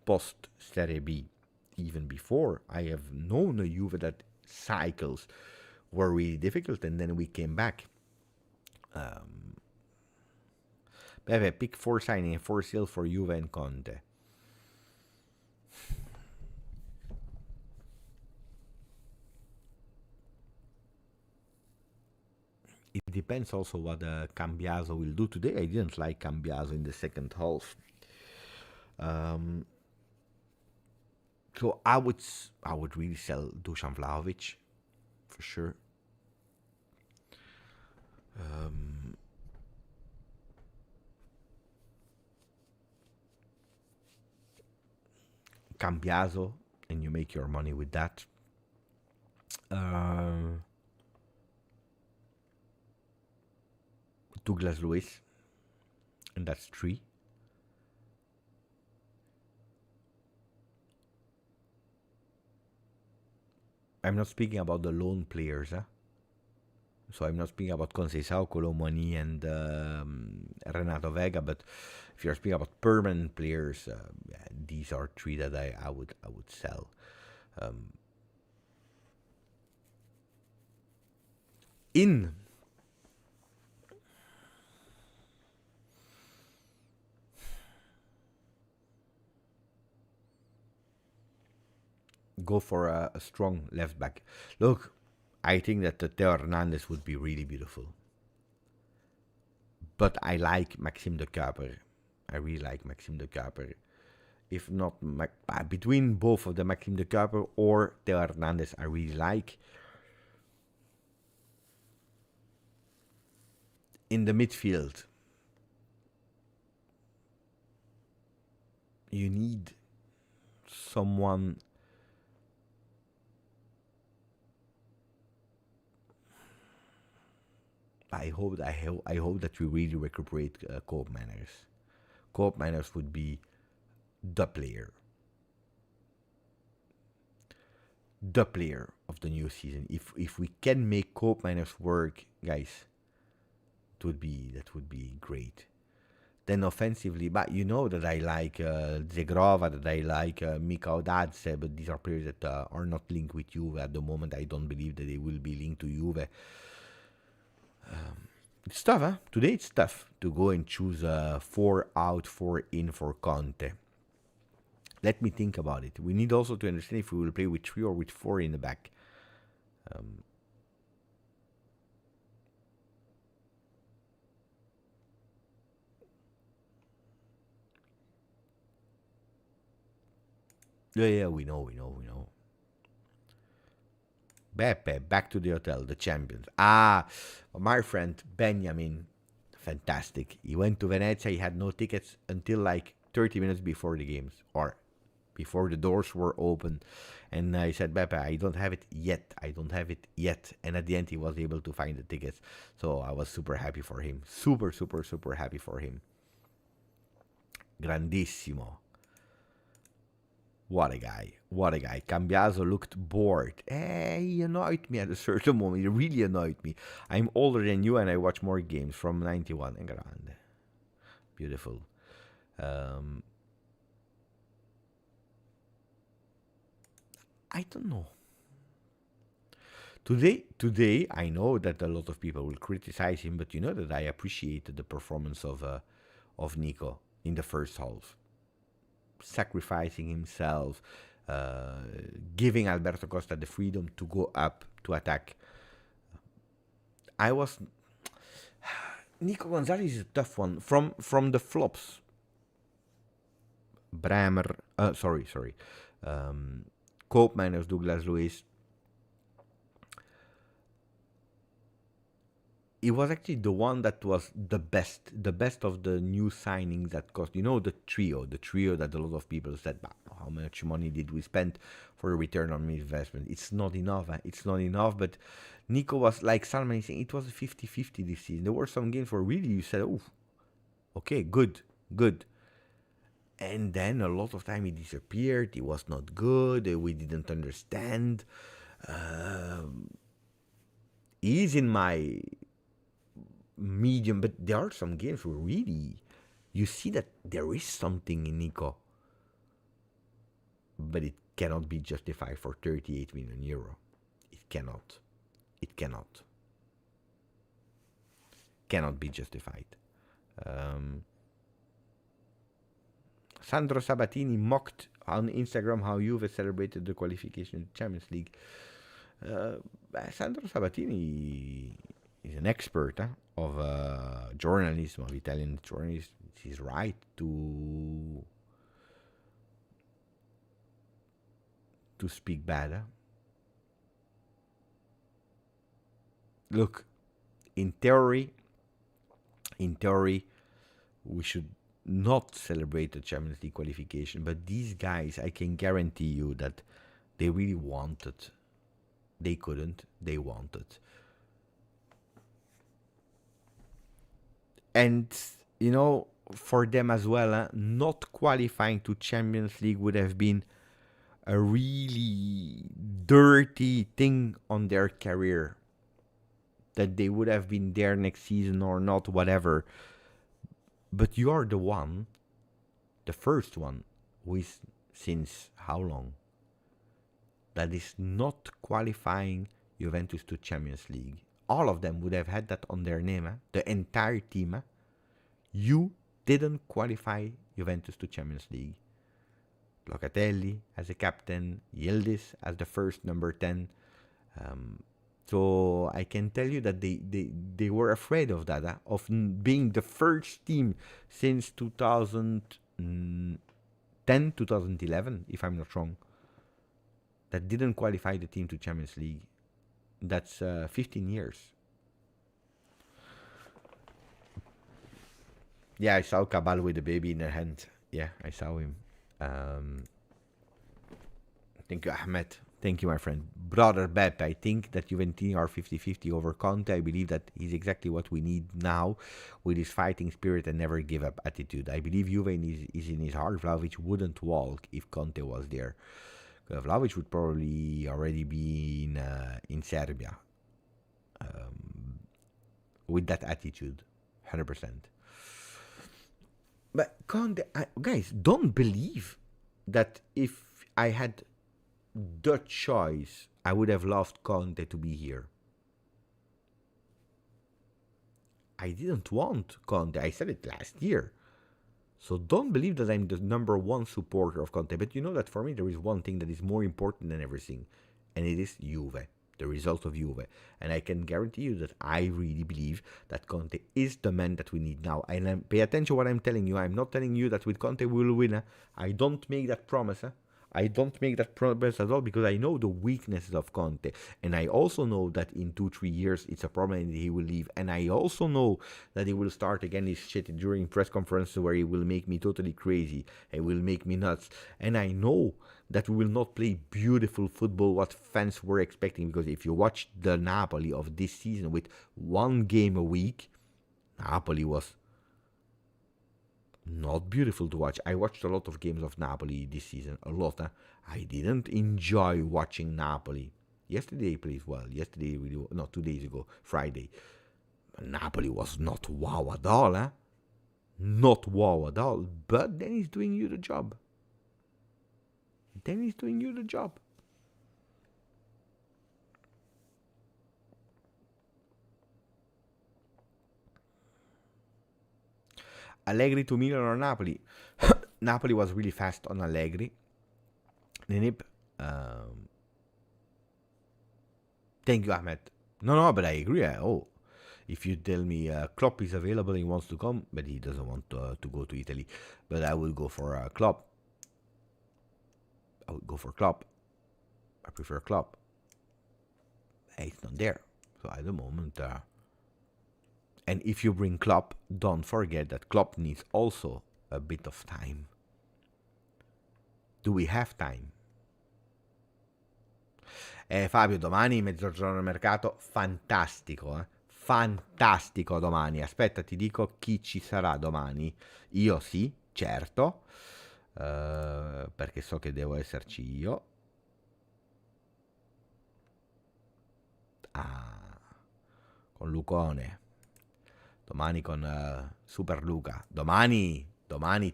post Serie B, even before. I have known a Juve that cycles were really difficult, and then we came back. Pepe, pick 4 signing and 4 sales for Juve and Conte. It depends also what Cambiaso will do today. I didn't like Cambiaso in the second half. So I would really sell Dusan Vlahovic for sure. Cambiaso, and you make your money with that. Douglas Luiz, and that's 3. I'm not speaking about the loan players, huh? So I'm not speaking about Conceição, Colomani, and Renato Vega, but if you're speaking about permanent players, these are 3 that I would sell. Go for a strong left back. Look, I think that Theo Hernandez would be really beautiful. But I like Maxime de Kuiper. I really like Maxime de Kuiper. If not, between both of the Maxime de Kuiper or Theo Hernandez, I really like. In the midfield, you need someone. I hope that we really recuperate Coop Manners. Coop Manners would be the player of the new season. If we can make Coop Manners work, guys, that would be great. Then offensively, but you know that I like Zegrova, that I like Mika Odadze, but these are players that are not linked with Juve at the moment. I don't believe that they will be linked to Juve. It's tough, huh? Today it's tough to go and choose 4 out, 4 in for Conte. Let me think about it. We need also to understand if we will play with 3 or with 4 in the back. Yeah, we know. Beppe, back to the hotel, the champions. My friend Benjamin, fantastic. He went to Venezia, he had no tickets until like 30 minutes before the games, or before the doors were open. And I said, Beppe, I don't have it yet. And at the end, he was able to find the tickets. So I was super happy for him. Super happy for him. Grandissimo. What a guy. Cambiaso looked bored. He annoyed me at a certain moment. He really annoyed me. I'm older than you and I watch more games from 91. And grande. Beautiful. I don't know. Today, I know that a lot of people will criticize him, but you know that I appreciated the performance of Nico in the first half. Sacrificing himself, giving Alberto Costa the freedom to go up to attack. I was Nico Gonzalez is a tough one from the flops. Bremer, sorry, Koopmeiners, Douglas Luiz. It was actually the one that was the best of the new signings that cost. The trio that a lot of people said, how much money did we spend for a return on investment? It's not enough. It's not enough. But Nico was like Salman is saying, it was a 50-50 this season. There were some games where really you said, oh, okay, good. And then a lot of time he disappeared. He was not good. We didn't understand. He's in my medium, but there are some games where really you see that there is something in Nico, but it cannot be justified for 38 million euro. It cannot be justified. Sandro Sabatini mocked on Instagram how Juve celebrated the qualification in the Champions League. Sandro Sabatini is an expert of journalism, of Italian journalism. It's his right to speak bad. Look, in theory, we should not celebrate the Champions League qualification, but these guys, I can guarantee you that they really wanted. They couldn't, they wanted. And, for them as well, not qualifying to Champions League would have been a really dirty thing on their career. That they would have been there next season or not, whatever. But you are the first one, who is since how long? That is not qualifying Juventus to Champions League. All of them would have had that on their name, the entire team. You didn't qualify Juventus to Champions League. Locatelli as a captain, Yildiz as the first number 10. So I can tell you that they were afraid of that, of being the first team since 2010, 2011, if I'm not wrong, that didn't qualify the team to Champions League. That's 15 years. Yeah, I saw Cabal with the baby in her hand. Yeah, I saw him. Thank you, Ahmed. Thank you, my friend. Brother Beppe, I think that Juventini are 50-50 over Conte. I believe that he's exactly what we need now with his fighting spirit and never give up attitude. I believe Juve is in his heart. Vlahovic wouldn't walk if Conte was there. Vlahovic would probably already be in Serbia with that attitude, 100%. But Conte, guys, don't believe that if I had the choice, I would have loved Conte to be here. I didn't want Conte. I said it last year. So don't believe that I'm the number one supporter of Conte. But you know that for me there is one thing that is more important than everything. And it is Juve. The result of Juve. And I can guarantee you that I really believe that Conte is the man that we need now. And pay attention to what I'm telling you. I'm not telling you that with Conte we will win. I don't make that promise. I don't make that promise at all because I know the weaknesses of Conte. And I also know that in 2-3 years it's a problem and he will leave. And I also know that he will start again his shit during press conferences where he will make me totally crazy. He will make me nuts. And I know that we will not play beautiful football what fans were expecting. Because if you watch the Napoli of this season with one game a week, Napoli was not beautiful to watch. I watched a lot of games of Napoli this season. A lot. I didn't enjoy watching Napoli. Yesterday they played well. 2 days ago, Friday. Napoli was not wow at all. Not wow at all. But then he's doing you the job. Allegri to Milan or Napoli? Napoli was really fast on Allegri. Nenip. Thank you, Ahmed. No, but I agree. If you tell me Klopp is available, he wants to come, but he doesn't want to go to Italy. But I will go for Klopp. I would go for Klopp. I prefer Klopp. It's not there. So at the moment, and if you bring Klopp, don't forget that Klopp needs also a bit of time. Do we have time? Fabio, domani mezzogiorno al mercato, fantastico, fantastico domani. Aspetta, ti dico chi ci sarà domani. Io sì, certo, perché so che devo esserci io. Con Lucone. Domani con Super Luca. Domani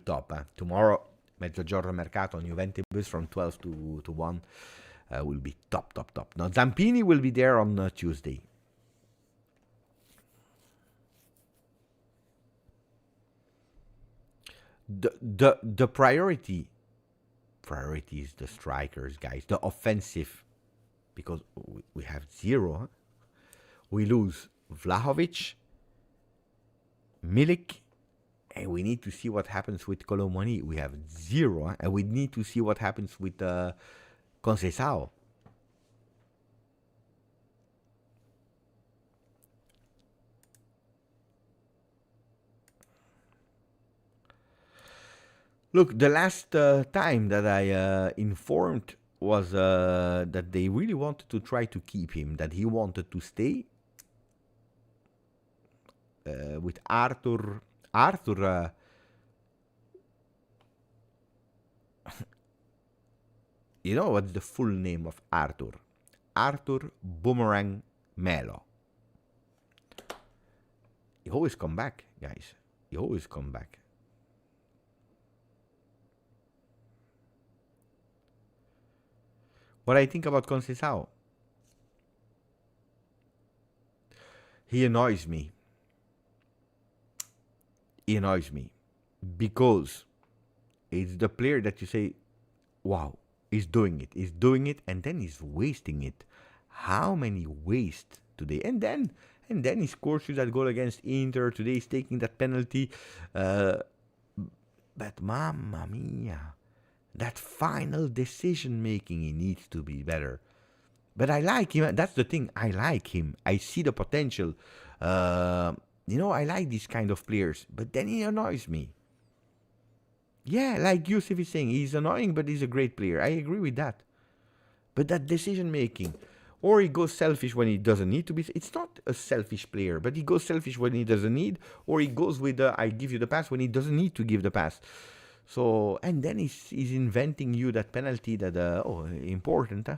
top. Tomorrow, mezzogiorno al mercato on Juventus from 12 to 1. Will be top. Now, Zampini will be there on Tuesday. The priority is the strikers, guys. The offensive, because we have 0. We lose Vlahovic, Milik, and we need to see what happens with Colomoni. We have 0, and we need to see what happens with Conceição. Look, the last time that I informed was that they really wanted to try to keep him, that he wanted to stay with Arthur. You know what's the full name of Arthur? Arthur Boomerang Melo. He always come back, guys. He always come back. What I think about Conceição? He annoys me. He annoys me because it's the player that you say, wow, he's doing it, and then he's wasting it. How many waste today? And then he scores you that goal against Inter. Today he's taking that penalty. But mamma mia, that final decision making, he needs to be better. But I like him. That's the thing. I like him. I see the potential. I like these kind of players. But then he annoys me. Yeah, like Yusuf is saying, he's annoying, but he's a great player. I agree with that. But that decision making, or he goes selfish when he doesn't need to be. It's not a selfish player, but he goes selfish when he doesn't need, or he goes with the I give you the pass when he doesn't need to give the pass. So, and then he's inventing you that penalty that, important, huh?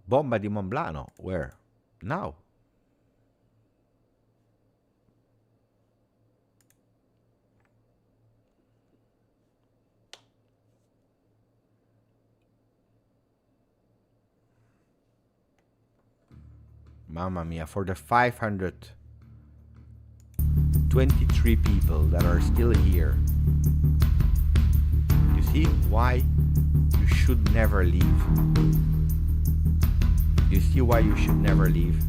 Bomba di Monblano. Where? Now. Mamma mia, for the 523 people that are still here. You see why you should never leave? You see why you should never leave?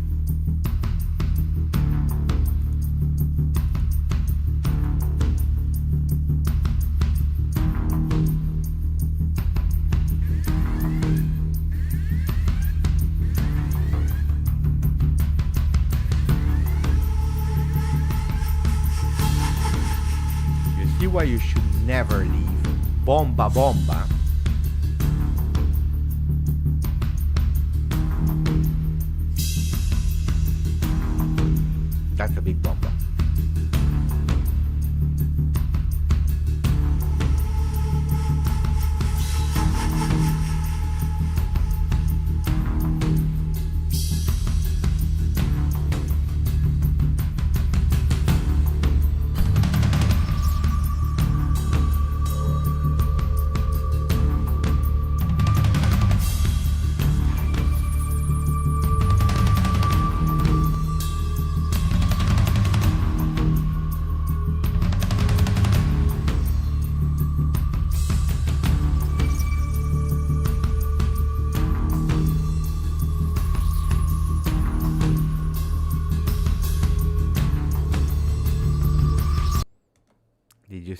You see why you should never leave? Bomba. That's a big bomba.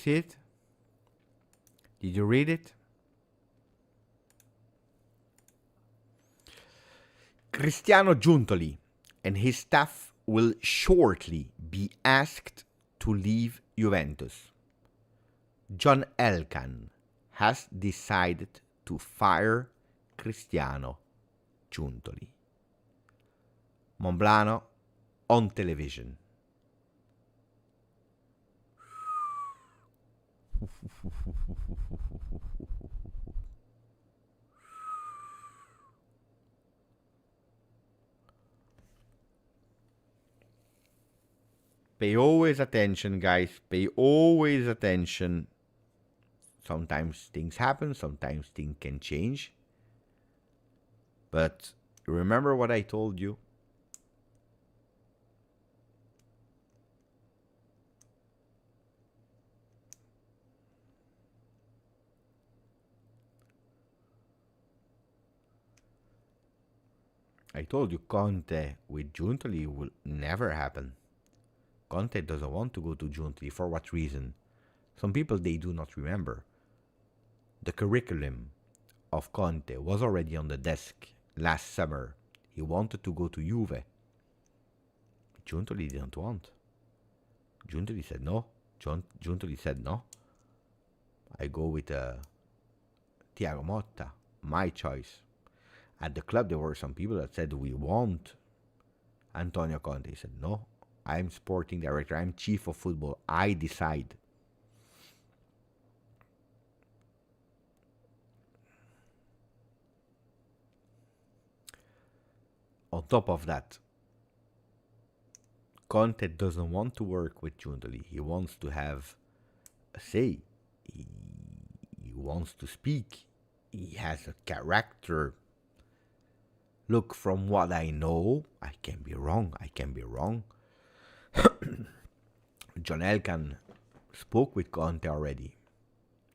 see it? Did you read it? Cristiano Giuntoli and his staff will shortly be asked to leave Juventus. John Elkann has decided to fire Cristiano Giuntoli. Monblano on television. Pay always attention, guys. Pay always attention. Sometimes things happen, sometimes things can change. But remember what I told you? I told you Conte with Giuntoli will never happen. Conte doesn't want to go to Giuntoli. For what reason? Some people, they do not remember. The curriculum of Conte was already on the desk last summer. He wanted to go to Juve. Giuntoli didn't want. Giuntoli said no. Giuntoli said no. I go with Thiago Motta. My choice. At the club, there were some people that said, we want Antonio Conte. He said, no, I'm sporting director. I'm chief of football. I decide. On top of that, Conte doesn't want to work with Giuntoli. He wants to have a say. He wants to speak. He has a character. Look, from what I know, I can be wrong. John Elkann spoke with Conte already.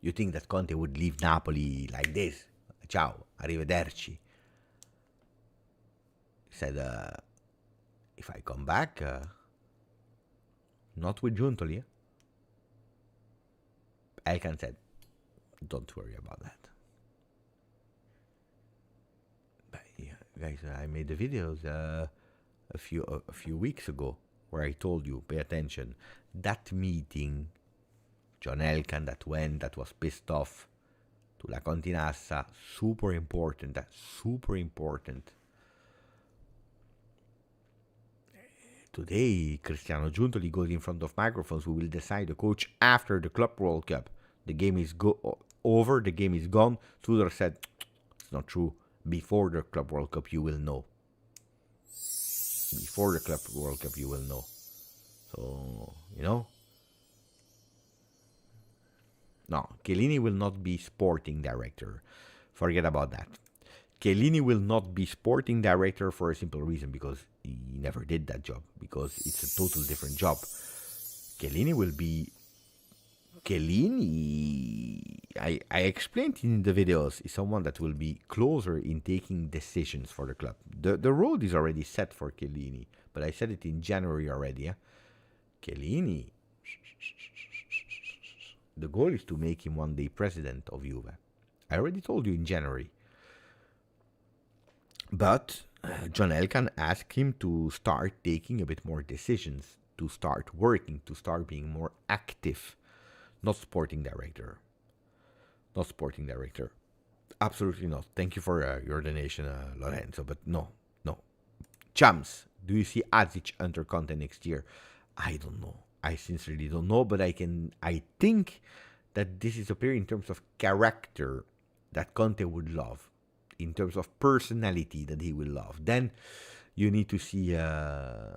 You think that Conte would leave Napoli like this? Ciao, arrivederci. He said, if I come back, not with Giuntoli. Elkann said, don't worry about that. But yeah, guys, I made the videos a few weeks ago where I told you, pay attention. That meeting, John Elkann that went, that was pissed off to La Continassa, super important. That's super important. Today, Cristiano Giuntoli goes in front of microphones. We will decide the coach after the Club World Cup. The game is over. The game is gone. Tudor said, it's not true. Before the Club World Cup, you will know. Before the Club World Cup, you will know. So, you know. No, Chiellini will not be sporting director. Forget about that. Chiellini will not be sporting director for a simple reason, because he never did that job, because it's a total different job. Chiellini will be... Chiellini, I explained in the videos, is someone that will be closer in taking decisions for the club. The road is already set for Chiellini, but I said it in January already. Yeah? Chiellini, the goal is to make him one day president of Juve. I already told you in January. But John Elkann asked him to start taking a bit more decisions, to start working, to start being more active. Not sporting director. Not sporting director. Absolutely not. Thank you for your donation, Lorenzo. But no. Chams, do you see Azic under Conte next year? I don't know. I sincerely don't know. But I think that this is a player in terms of character that Conte would love. In terms of personality that he will love. Then you need to see on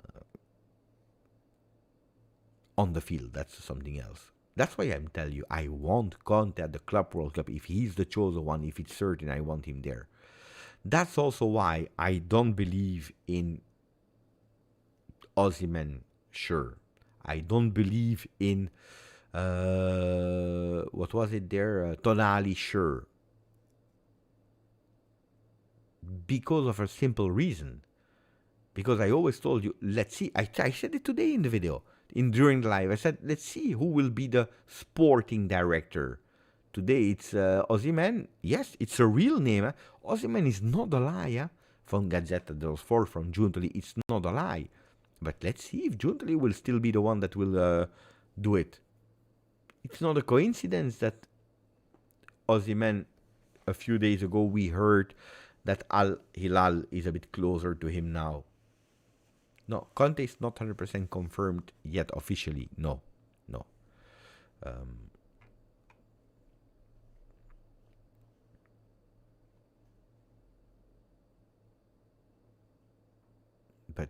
the field. That's something else. That's why I'm telling you, I want Conte at the Club World Cup. If he's the chosen one, if it's certain, I want him there. That's also why I don't believe in Osimhen, sure. I don't believe in, what was it there? Tonali, sure. Because of a simple reason. Because I always told you, let's see, I said it today in the video. during the live. I said, let's see who will be the sporting director. Today it's Osimhen. Yes, it's a real name. Osimhen is not a lie. From Gazzetta dello Sport, from Giuntoli, it's not a lie. But let's see if Giuntoli will still be the one that will do it. It's not a coincidence that Osimhen, a few days ago, we heard that Al Hilal is a bit closer to him now. No, Conte is not 100% confirmed yet officially. No. But,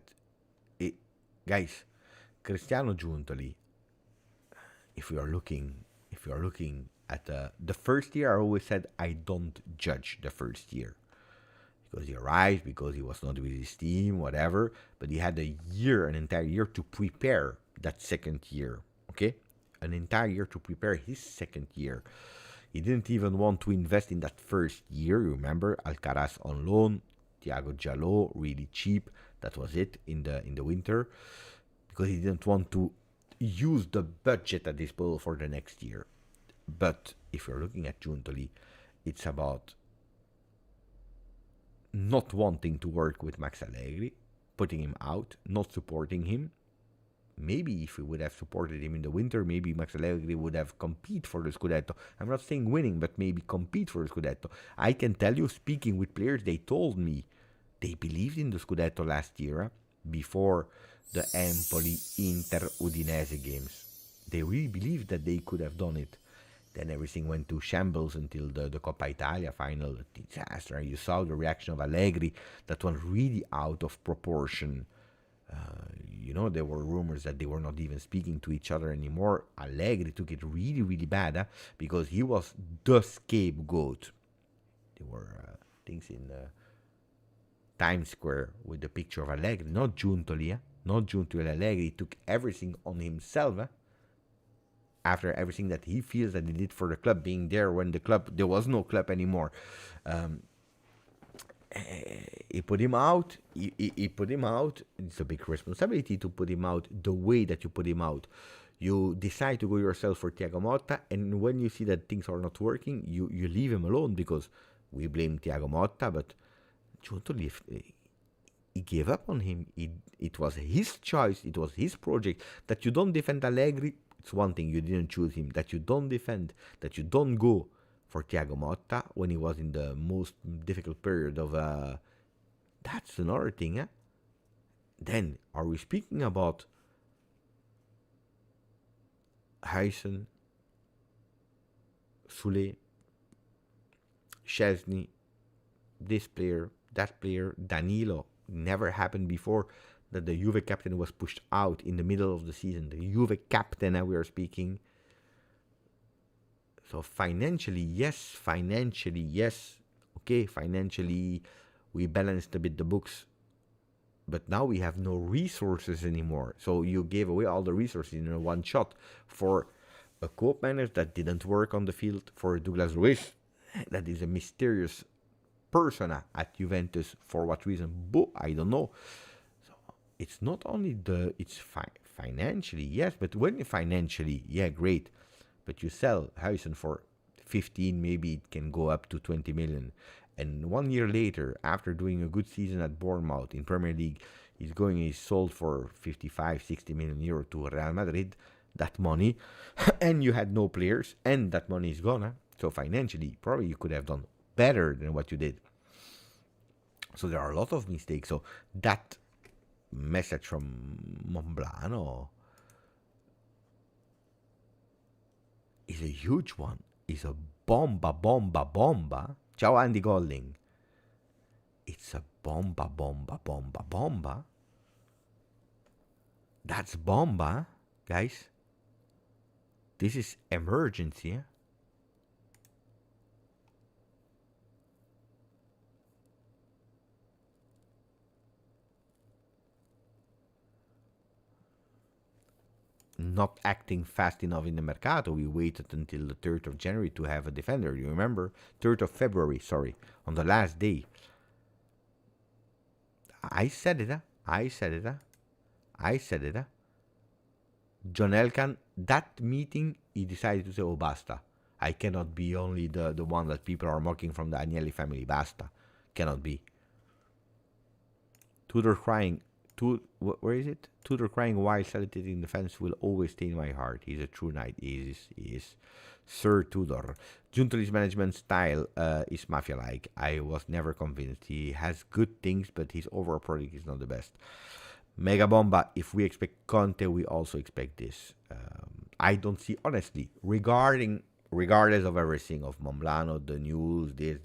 guys, Cristiano Giuntoli, if you are looking at the first year, I always said I don't judge the first year. Because he arrived, because he was not with his team, whatever. But he had an entire year to prepare that second year. Okay? An entire year to prepare his second year. He didn't even want to invest in that first year. You remember? Alcaraz on loan, Thiago Jallo, really cheap. That was it in the winter. Because he didn't want to use the budget at disposal for the next year. But if you're looking at Giuntoli, it's about not wanting to work with Max Allegri, putting him out, not supporting him. Maybe if we would have supported him in the winter, maybe Max Allegri would have competed for the Scudetto. I'm not saying winning, but maybe compete for the Scudetto. I can tell you, speaking with players, they told me they believed in the Scudetto last year before the Empoli, Inter, Udinese games. They really believed that they could have done it. Then everything went to shambles until the Coppa Italia final disaster. You saw the reaction of Allegri that went really out of proportion. There were rumors that they were not even speaking to each other anymore. Allegri took it really, really bad because he was the scapegoat. There were things in Times Square with the picture of Allegri, not Giuntoli. Not Giuntoli. Allegri took everything on himself. After everything that he feels that he did for the club, being there when there was no club anymore. He put him out. He put him out. It's a big responsibility to put him out the way that you put him out. You decide to go yourself for Thiago Motta, and when you see that things are not working, you leave him alone, because we blame Thiago Motta, but Giuntoli, he gave up on him. It was his choice. It was his project. That you don't defend Allegri, it's one thing. You didn't choose him. That you don't defend, that you don't go for Thiago Motta when he was in the most difficult period of that's another thing. Then are we speaking about Huijsen, Soule, Szczesny, this player, that player, Danilo? Never happened before that the Juve captain was pushed out in the middle of the season. The Juve captain, we are speaking. So financially, yes. Okay, financially, we balanced a bit the books. But now we have no resources anymore. So you gave away all the resources in one shot for a co-manager that didn't work on the field, for Douglas Luiz. That is a mysterious person at Juventus. For what reason? I don't know. So it's not only it's financially, yes, but when financially, yeah, great. But you sell Huijsen for 15, maybe it can go up to 20 million. And 1 year later, after doing a good season at Bournemouth in Premier League, he's sold for 55, 60 million euro to Real Madrid. That money, and you had no players, and that money is gone. So financially, probably you could have done better than what you did. So there are a lot of mistakes. So that message from Monblano is a huge one. It's a bomba. Ciao Andy Golling. It's a bomba. That's bomba, guys. This is emergency. Not acting fast enough in the Mercato. We waited until the 3rd of January to have a defender. You remember? 3rd of February, sorry. On the last day. I said it. John Elkan, that meeting, he decided to say, oh, basta. I cannot be only the one that people are mocking from the Agnelli family. Basta. Cannot be. Tudor crying. Where is it? Tudor crying while celebrating the fans will always stay in my heart. He's a true knight. He is Sir Tudor. Giuntoli's management style is mafia-like. I was never convinced. He has good things, but his overall product is not the best. Mega Bomba, if we expect Conte, we also expect this. I don't see, honestly, regardless of everything, of Momblano, the news, this.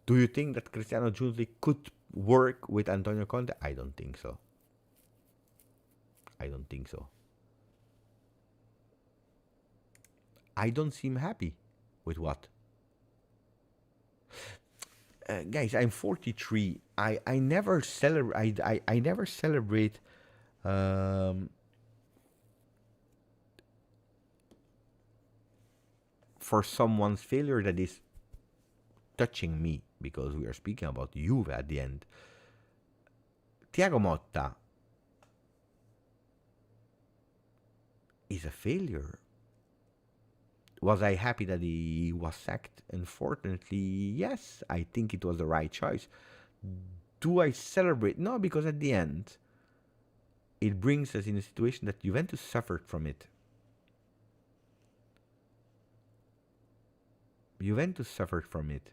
Do you think that Cristiano Giuntoli could work with Antonio Conte? I don't think so. I don't see him happy with what? Guys, I'm 43. I never celebrate. I never celebrate. For someone's failure that is touching me, because we are speaking about Juve at the end. Thiago Motta is a failure. Was I happy that he was sacked? Unfortunately, yes. I think it was the right choice. Do I celebrate? No, because at the end, it brings us in a situation that Juventus suffered from it. Juventus suffered from it.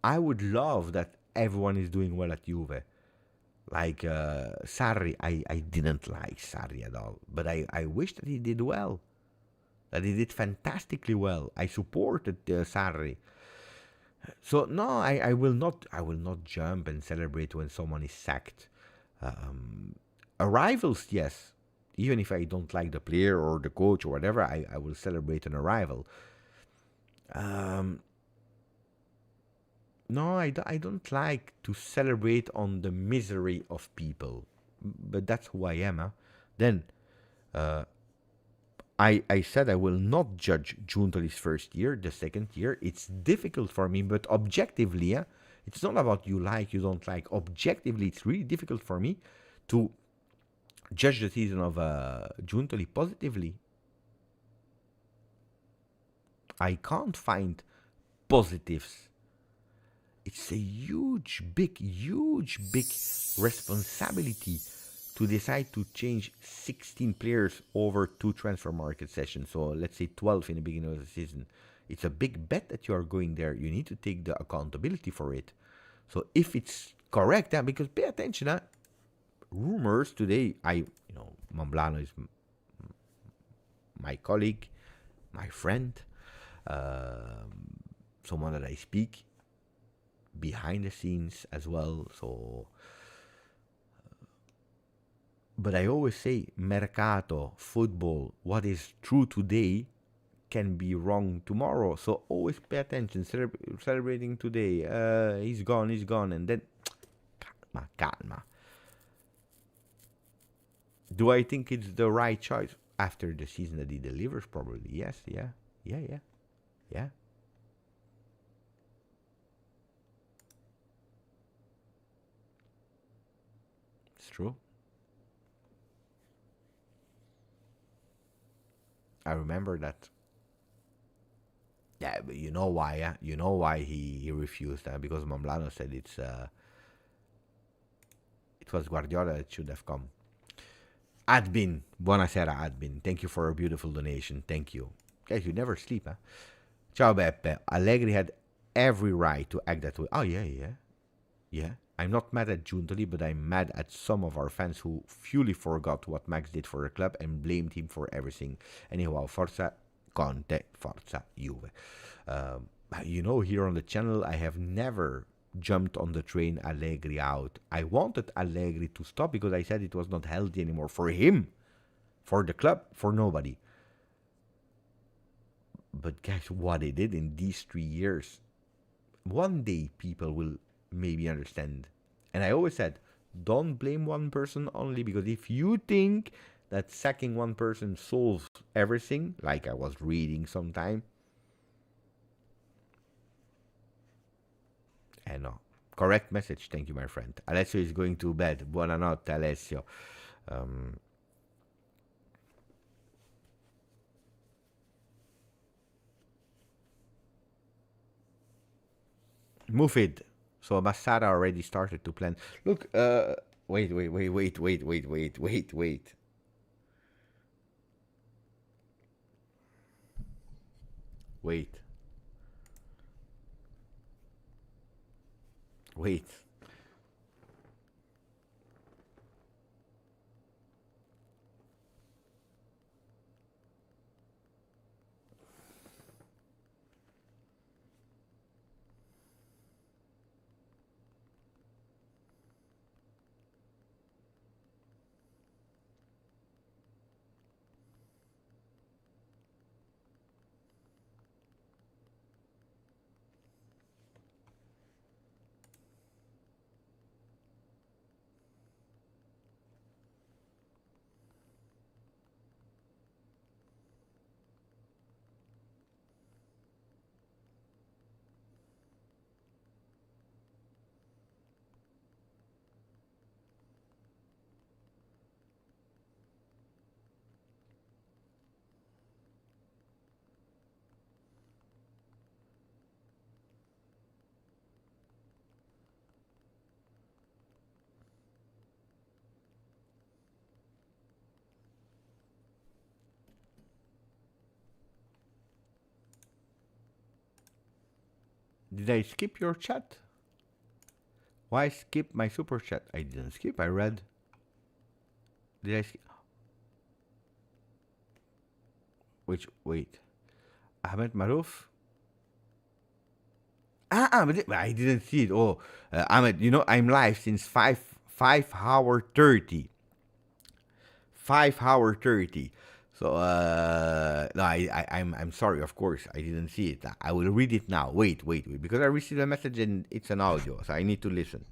I would love that everyone is doing well at Juve. Like Sarri, I didn't like Sarri at all. But I wish that he did well. That he did fantastically well. I supported Sarri. So no, I will not jump and celebrate when someone is sacked. Arrivals, yes. Even if I don't like the player or the coach or whatever, I will celebrate an arrival. No, I don't like to celebrate on the misery of people. But that's who I am. Huh? Then, I said I will not judge Giuntoli's first year, the second year. It's difficult for me, but objectively, it's not about you like, you don't like. Objectively, it's really difficult for me to judge the season of Giuntoli positively. I can't find positives. It's a huge, big responsibility to decide to change 16 players over 2 transfer market sessions. So let's say 12 in the beginning of the season. It's a big bet that you are going there. You need to take the accountability for it. So if it's correct, because pay attention, rumors today, Momblano is my colleague, my friend, someone that I speak behind the scenes as well. So, but I always say, Mercato, football, what is true today can be wrong tomorrow. So always pay attention. Celebrating today, he's gone, and then calma. Do I think it's the right choice after the season that he delivers? Probably yes. Yeah. It's true. I remember that. Yeah, but you know why? You know why he refused? Because Momblano said it was Guardiola that should have come. Adbin, buonasera Adbin. Thank you for a beautiful donation. Thank you. Guys, you never sleep, Ciao Beppe. Allegri had every right to act that way. Oh, yeah. I'm not mad at Giuntoli, but I'm mad at some of our fans who fully forgot what Max did for the club and blamed him for everything. Anyhow, Forza Conte, Forza Juve. Here on the channel, I have never jumped on the train Allegri out. I wanted Allegri to stop because I said it was not healthy anymore for him, for the club, for nobody. But guys, what he did in these 3 years, one day people will maybe understand. And I always said, don't blame one person only, because if you think that sacking one person solves everything, like I was reading sometime, and no, Correct message. Thank you, my friend. Alessio is going to bed. Buonanotte, Alessio. Mufid. So Massara already started to plan. Look, wait. Wait. Did I skip your chat? Why skip my super chat? I didn't skip. I read. Did I skip? Wait. Ahmed Maruf? But I didn't see it. Oh, Ahmed, I'm live since 5 hour 30. 5 hour 30. So no, I'm sorry. Of course, I didn't see it. I will read it now. Wait, because I received a message and it's an audio, so I need to listen.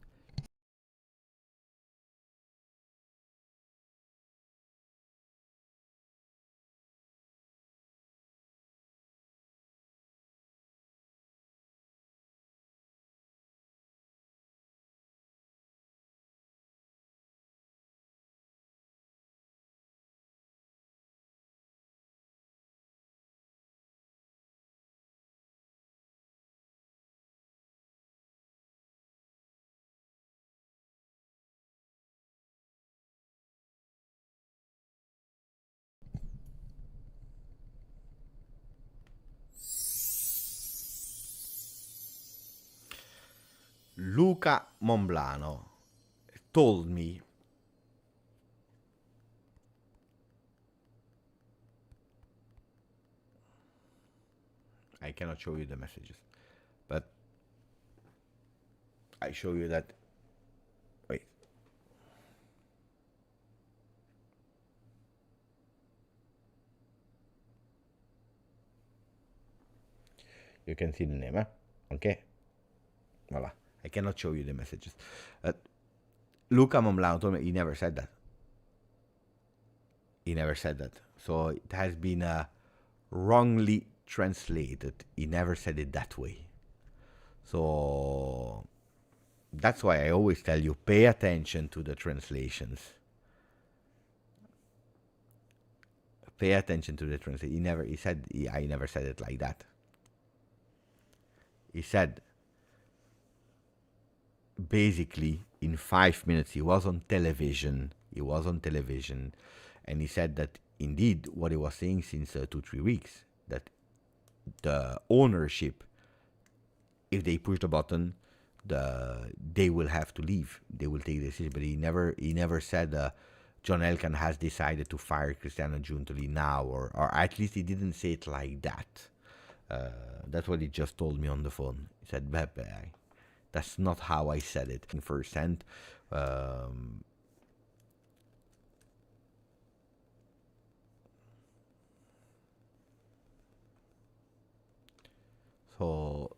Luca Monblano told me I cannot show you the messages, but I show you that. Wait. You can see the name, eh? Okay. Voila. I cannot show you the messages. Luca Monblano told me he never said that. He never said that. So it has been wrongly translated. He never said it that way. So that's why I always tell you, pay attention to the translations. Pay attention to the translation. I never said it like that. He said, basically, in 5 minutes, he was on television, and he said that indeed what he was saying since 2-3 weeks, that the ownership, if they push the button, they will have to leave. They will take the decision. But he never said John Elkann has decided to fire Cristiano Giuntoli now, or at least he didn't say it like that. That's what he just told me on the phone. He said, Beppe, that's not how I said it. Firsthand, so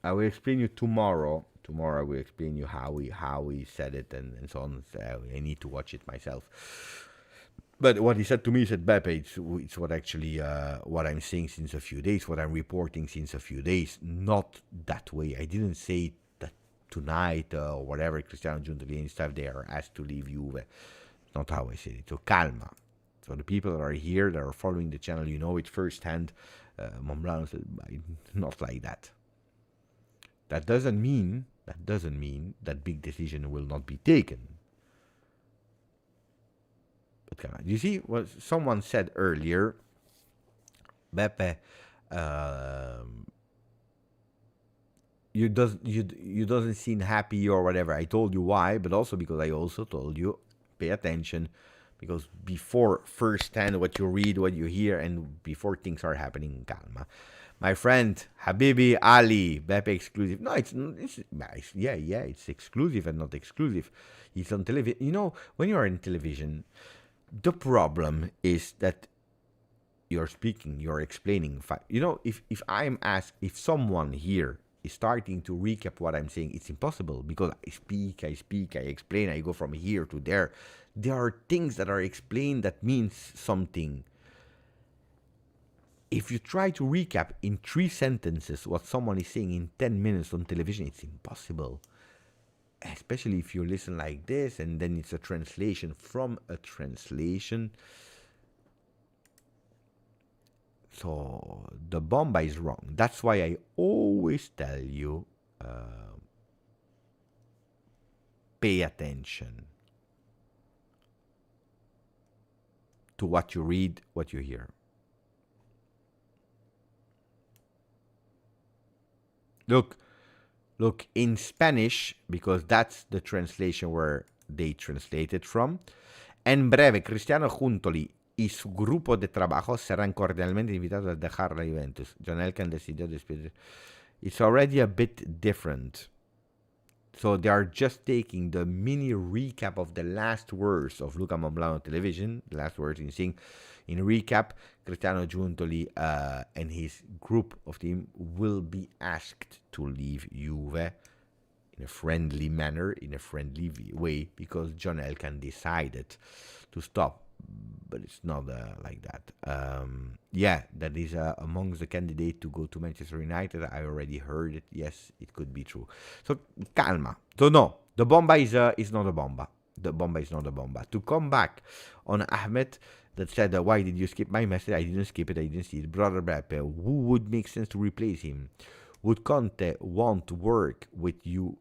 I will explain you tomorrow. Tomorrow I will explain you how he said it and so on. So I need to watch it myself. But what he said to me, he said, Beppe, it's what actually what I'm saying since a few days, what I'm reporting since a few days. Not that way. I didn't say that tonight or whatever, Cristiano, Giuntoli and stuff, they are asked to leave Juve. Not how I say it. So calma. So the people that are here, that are following the channel, you know it firsthand. Monblano said, not like that. That doesn't mean that big decision will not be taken. But come on. You see what someone said earlier, Beppe, you doesn't seem happy or whatever. I told you why, but also because I also told you pay attention, because before firsthand what you read, what you hear, and before things are happening, calma. My friend Habibi Ali, Beppe exclusive. No, it's it's exclusive and not exclusive. It's on television. You know, when you are in television, the problem is that you're speaking, you're explaining. You know, if I'm asked, if someone here is starting to recap what I'm saying, it's impossible, because I speak, I explain, I go from here to there. There are things that are explained that means something. If you try to recap in 3 sentences what someone is saying in 10 minutes on television, it's impossible. Especially if you listen like this and then it's a translation from a translation. So the Bomba is wrong. That's why I always tell you, pay attention to what you read, what you hear. Look, in Spanish, because that's the translation where they translated from. En breve, Cristiano Juntoli y su grupo de trabajo serán cordialmente invitados a dejar la Juventus. John Elkann decidió despedir. It's already a bit different. So they are just taking the mini recap of the last words of Luca Monblano television, the last words in saying, in recap, Cristiano Giuntoli and his group of team will be asked to leave Juve in a friendly manner, in a friendly way, because John Elkann decided to stop. But it's not like that. That is amongst the candidates to go to Manchester United. I already heard it. Yes, it could be true. So, calma. So, no, the Bomba is not a Bomba. The Bomba is not a Bomba. To come back on Ahmed, that said, why did you skip my message? I didn't skip it. I didn't see it. Brother Beppe, who would make sense to replace him? Would Conte want to work with you,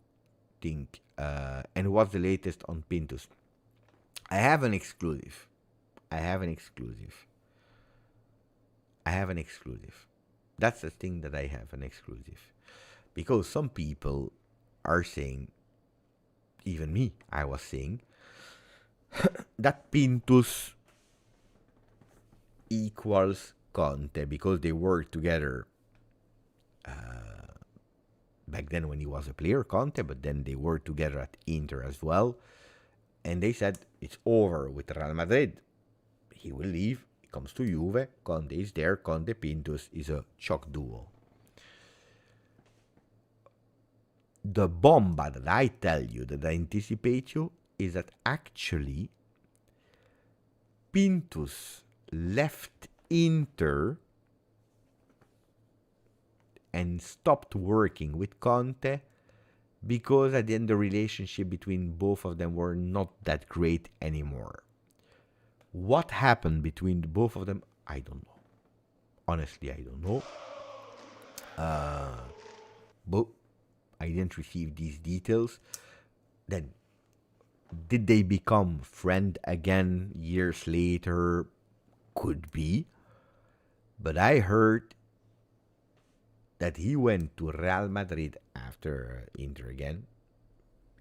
think? And what's the latest on Pintus? I have an exclusive. That's the thing, that I have an exclusive. Because some people are saying, even me, I was saying, that Pintus equals Conte because they worked together back then when he was a player, Conte, but then they worked together at Inter as well. And they said, it's over with Real Madrid. He will leave. He comes to Juve. Conte is there. Conte Pintus is a shock duo. The Bomba that I tell you, that I anticipate you, is that actually Pintus left Inter and stopped working with Conte because at the end the relationship between both of them were not that great anymore. What happened between the both of them, I don't know. Honestly, I don't know. But I didn't receive these details. Then, did they become friends again years later? Could be. But I heard that he went to Real Madrid after Inter again,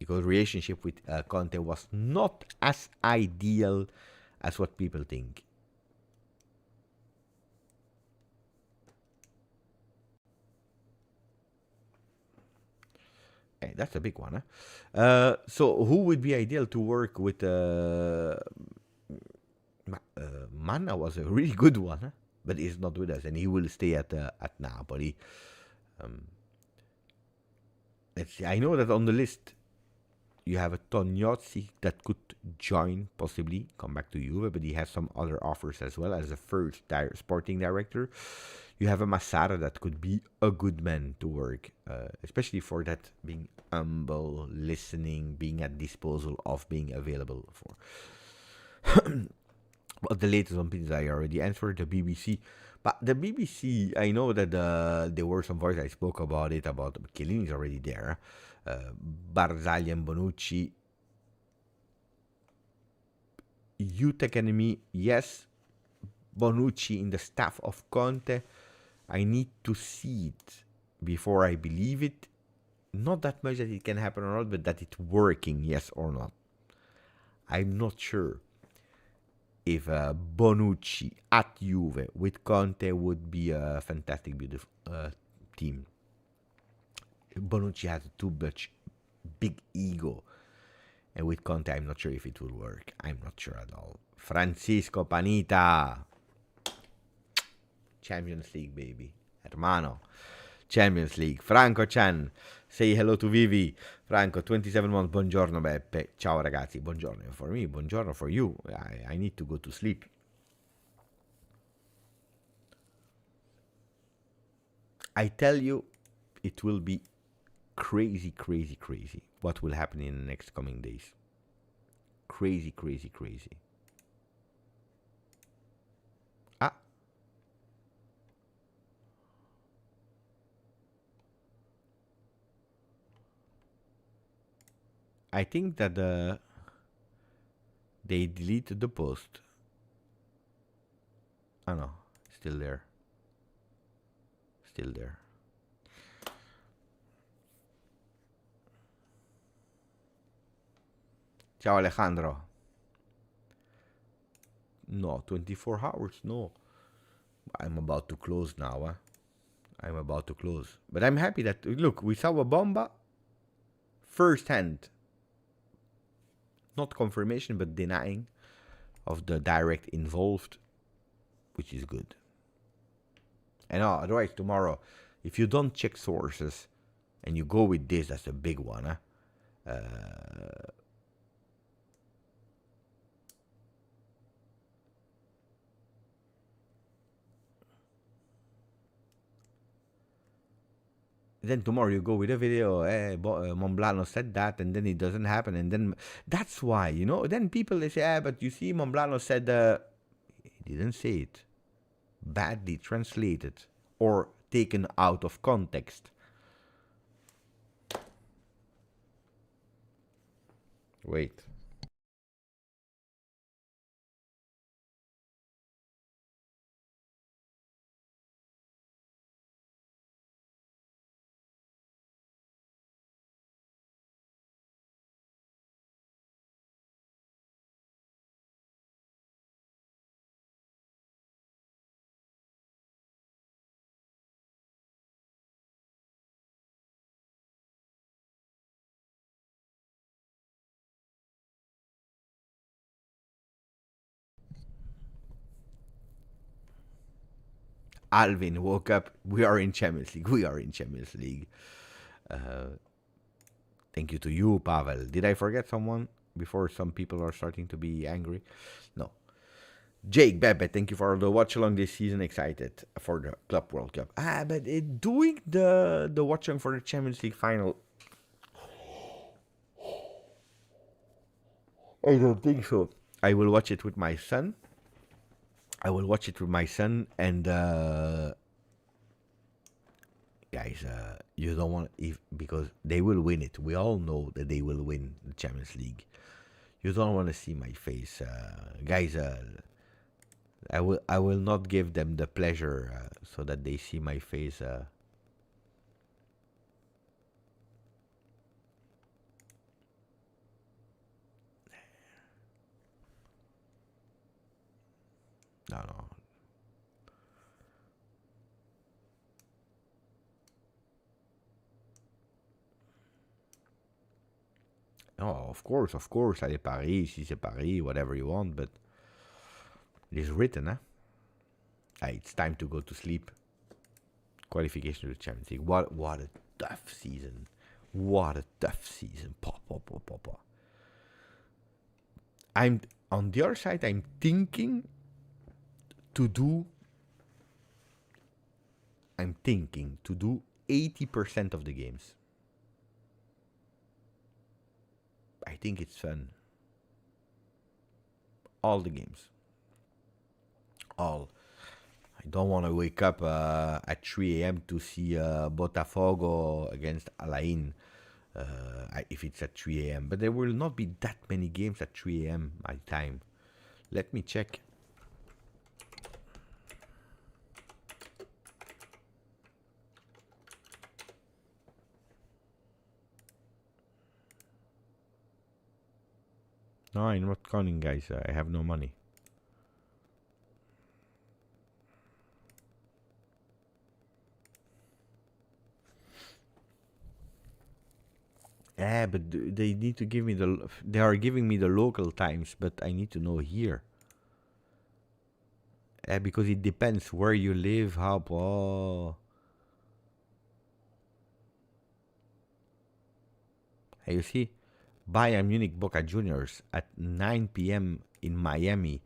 because relationship with Conte was not as ideal as what people think. Hey, that's a big one, huh? So who would be ideal to work with? Manna was a really good one, huh? But he's not with us, and he will stay at Napoli. Let's see. I know that on the list You have a Tognozzi that could join, possibly come back to Juve, but he has some other offers as well as a first sporting director. You have a Massara that could be a good man to work, especially for that being humble, listening, being at disposal of, being available for. Well, the latest on pins I already answered, the BBC. But the BBC, I know that there were some voices I spoke about it, about Chiellini is already there. Barzagli and Bonucci. Youth Academy, yes. Bonucci in the staff of Conte. I need to see it before I believe it. Not that much that it can happen or not, but that it's working, yes or not. I'm not sure if Bonucci at Juve with Conte would be a fantastic, beautiful team. Bonucci has too much big ego, and with Conte, I'm not sure if it will work. I'm not sure at all. Francisco Panita, Champions League, baby, hermano. Champions League. Franco Chan, say hello to Vivi. Franco, 27 months, buongiorno Beppe. Ciao ragazzi, buongiorno for me, buongiorno for you. I need to go to sleep. I tell you, it will be crazy, crazy, crazy what will happen in the next coming days. Crazy, crazy, crazy. I think that they deleted the post. Oh no, still there. Still there. Ciao Alejandro. No, 24 hours, no. I'm about to close now. I'm about to close. But I'm happy that, look, we saw a Bomba first hand. Not confirmation, but denying of the direct involved, which is good. And otherwise, tomorrow, if you don't check sources and you go with this, that's a big one. Then tomorrow you go with a video, Monblano said that, and then it doesn't happen, and then that's why, then people, they say, but you see, Monblano said, he didn't say it. Badly translated or taken out of context. Wait. Alvin woke up. We are in Champions League. We are in Champions League. Thank you to you, Pavel. Did I forget someone before some people are starting to be angry? No. Jake, Bebe, thank you for the watch along this season. Excited for the Club World Cup. But doing the watch along for the Champions League final, I don't think so. I will watch it with my son. And guys, you don't want, because they will win it. We all know that they will win the Champions League. You don't want to see my face, guys. I will not give them the pleasure so that they see my face. No. No, of course. Allez Paris, si c'est Paris, whatever you want, but it is written, it's time to go to sleep. Qualification to the Champions League. What a tough season. What a tough season. I'm on the other side. I'm thinking to do 80% of the games. I think it's fun. All the games. All. I don't want to wake up at 3 a.m. to see Botafogo against Alain if it's at 3 a.m. But there will not be that many games at 3 a.m. my time. Let me check. No, I'm not counting, guys. I have no money. Yeah, but they need to give me the... They are giving me the local times, but I need to know here. Because it depends where you live, how... Oh. Hey, you see? Bayern Munich Boca Juniors at 9 p.m. in Miami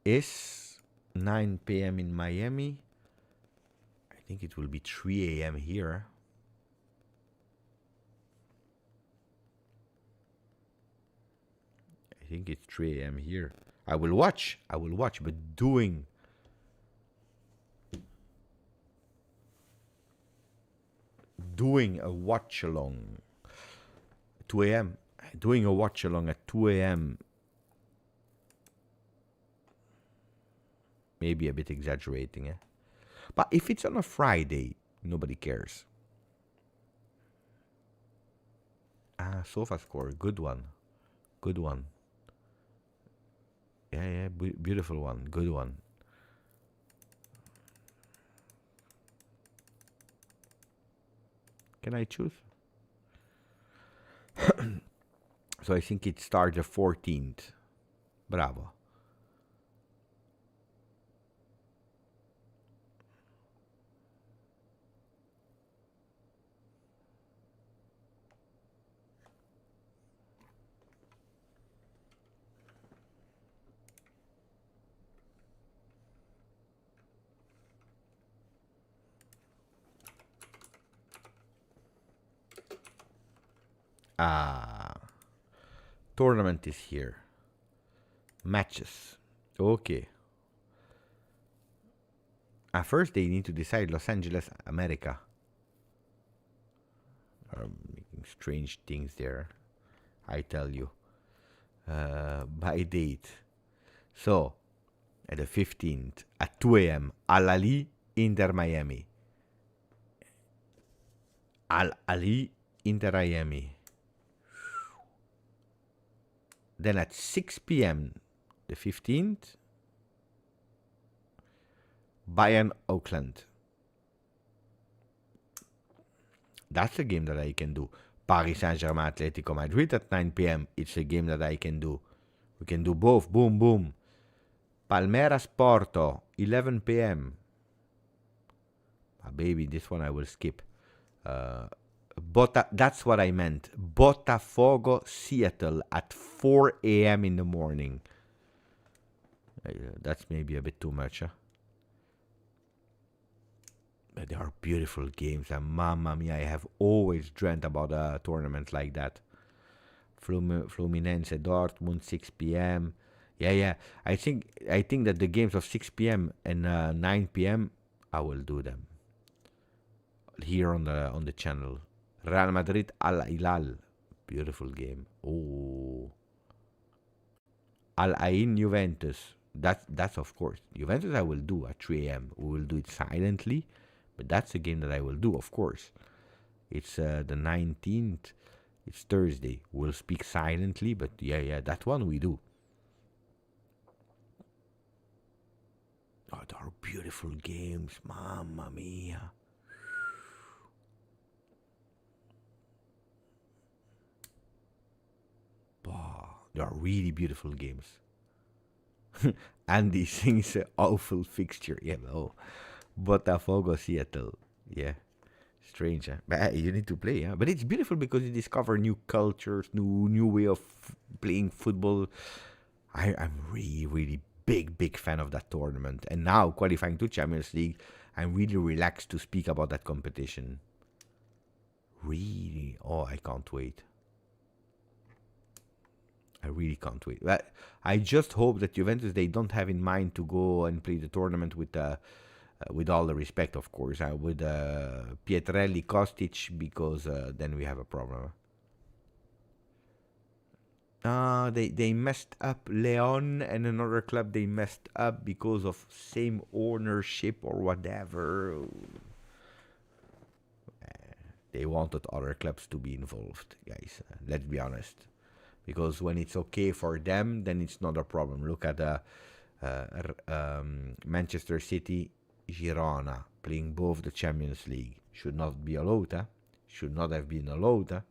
is 9 p.m. in Miami. I think it will be 3 a.m. here. I think it's 3 a.m. here. I will watch, but doing a watch along 2 a.m. Doing a watch along at 2 a.m. Maybe a bit exaggerating, But if it's on a Friday, nobody cares. Sofa score, good one. Good one. Yeah, beautiful one, good one. Can I choose? So I think it starts the 14th. Bravo. Tournament is here. Matches. Okay. First they need to decide Los Angeles, America. Making strange things there. I tell you. By date. So, at the 15th, at 2 a.m., Al-Ali, Inter Miami. Al-Ali, Inter Miami. Then at 6 p.m., the 15th, Bayern Oakland. That's a game that I can do. Paris Saint-Germain, Atletico Madrid at 9 p.m. It's a game that I can do. We can do both. Boom, boom. Palmeiras Porto, 11 p.m. Baby, this one I will skip. That's what I meant. Botafogo Seattle at 4 a.m. in the morning. That's maybe a bit too much, But they are beautiful games, and mamma mia, I have always dreamt about a tournament like that. Fluminense Dortmund, 6 p.m. Yeah. I think that the games of 6 p.m. and 9 p.m. I will do them here on the channel. Real Madrid Al Hilal, beautiful game. Oh, Al Ain Juventus. That's of course Juventus. I will do at 3 a.m. We will do it silently, but that's a game that I will do, of course. It's the 19th. It's Thursday. We'll speak silently, but yeah, that one we do. Oh, they are beautiful games, mamma mia. They are really beautiful games. Andy sings an awful fixture. Yeah, oh. Botafogo Seattle. Yeah. Strange, huh? But you need to play, huh? But it's beautiful because you discover new cultures, new way of playing football. I'm really big fan of that tournament. And now qualifying to Champions League, I'm really relaxed to speak about that competition. Really, oh, I can't wait. I really can't wait. But I just hope that Juventus, they don't have in mind to go and play the tournament with all the respect, of course, with Pietrelli, Kostic, because then we have a problem. They messed up. Leon and another club, they messed up because of same ownership or whatever. They wanted other clubs to be involved, guys. Let's be honest. Because when it's okay for them, then it's not a problem. Look at Manchester City, Girona, playing both the Champions League. Should not be allowed, huh? Should not have been allowed, huh?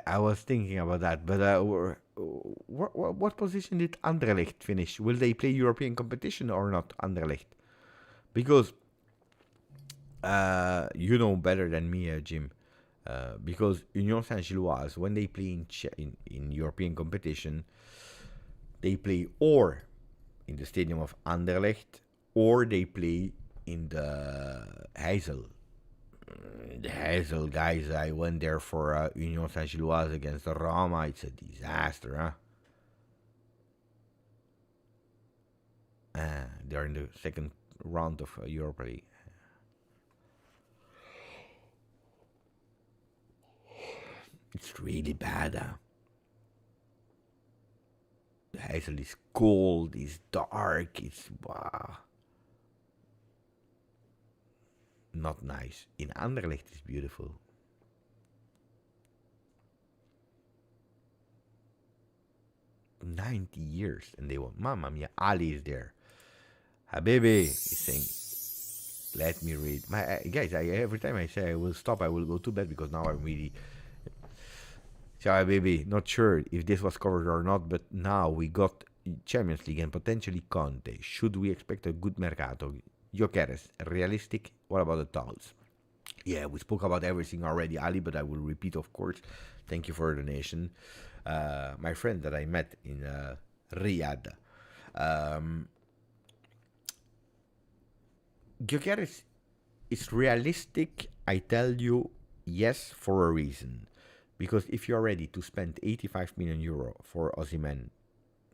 I was thinking about that, but what position did Anderlecht finish? Will they play European competition or not, Anderlecht? Because you know better than me, Jim. Because Union Saint-Gilloise, when they play in European competition, they play or in the stadium of Anderlecht or they play in the Heysel. The Heysel, guys, I went there for Union Saint-Gilloise against Roma. It's a disaster, huh? They're in the second round of Europa League. It's really bad, huh? The Heysel is cold, it's dark, it's not nice. In Anderlecht it's beautiful. "90 years and they want Mamma Mia." Ali is there. Habibi is saying, let me read. Guys, every time I say I will stop, I will go to bed because now I'm really. Ciao Habibi, not sure if this was covered or not, but now we got Champions League and potentially Conte. Should we expect a good Mercato? Jokeres, realistic? What about the towels? Yeah, we spoke about everything already, Ali, but I will repeat, of course. Thank you for the donation. My friend that I met in Riyadh. Jokeres is realistic, I tell you, yes, for a reason. Because if you're ready to spend 85 million euro for Osimhen,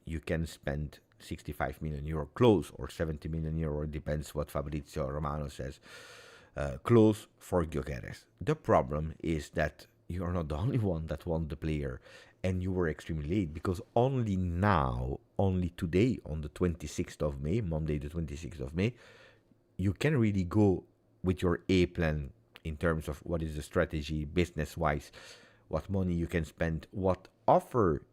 you can spend 65 million euro close or 70 million euro, depends what Fabrizio Romano says, close for Gyökeres. The problem is that you are not the only one that want the player and you were extremely late because only now, only today on the 26th of May, Monday the 26th of May, you can really go with your A plan in terms of what is the strategy business-wise, what money you can spend, what offer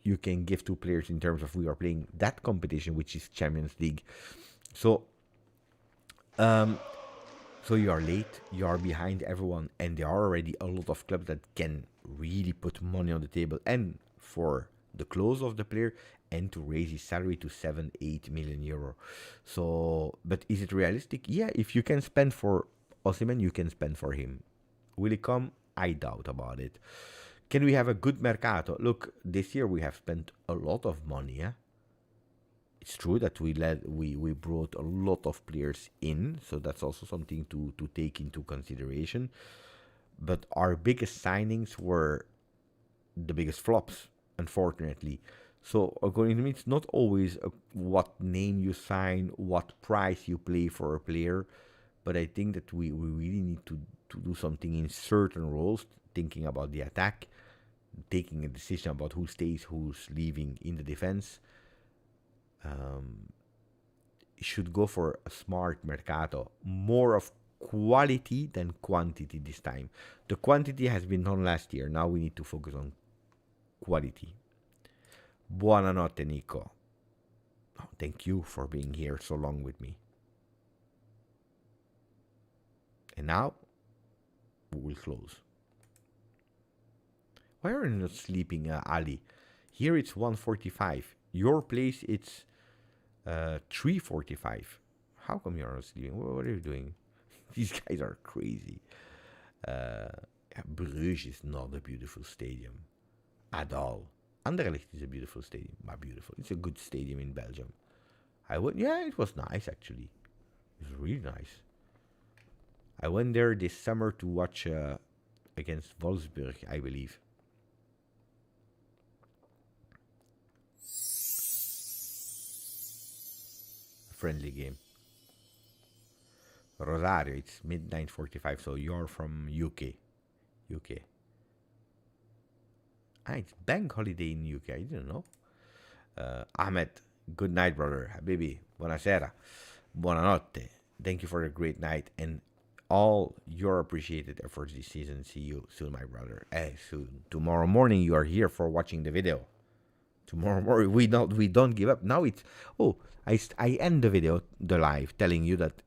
you can give to players in terms of we are playing that competition, which is Champions League. So you are late, you are behind everyone, and there are already a lot of clubs that can really put money on the table and for the close of the player and to raise his salary to 7-8 million euro. So, but is it realistic? Yeah, if you can spend for Osimhen, you can spend for him. Will it come? I doubt about it. Can we have a good Mercato? Look, this year we have spent a lot of money. Yeah? It's true that we brought a lot of players in, so that's also something to take into consideration. But our biggest signings were the biggest flops, unfortunately. So according to me, it's not always what name you sign, what price you play for a player, but I think that we really need to do something in certain roles, thinking about the attack, taking a decision about who stays, who's leaving in the defense. Should go for a smart Mercato, more of quality than quantity this time. The quantity has been done last year. Now we need to focus on quality. Buonanotte, Nico. Oh, thank you for being here so long with me. And now, we will close. Why are you not sleeping, Ali? Here it's 1:45. Your place, it's 3:45. How come you're not sleeping? What are you doing? These guys are crazy. Bruges is not a beautiful stadium at all. Anderlecht is a beautiful stadium. Not beautiful. It's a good stadium in Belgium. Yeah, it was nice actually. It was really nice. I went there this summer to watch against Wolfsburg, I believe. A friendly game. Rosario, it's midnight 45, so you're from UK. It's bank holiday in UK, I didn't know. Ahmed, good night, brother. Habibi, buonasera. Buonanotte. Thank you for a great night and all your appreciated efforts this season. See you soon, my brother. Soon. Tomorrow morning you are here for watching the video. Tomorrow morning we don't give up. Now it's I end the video, the live, telling you that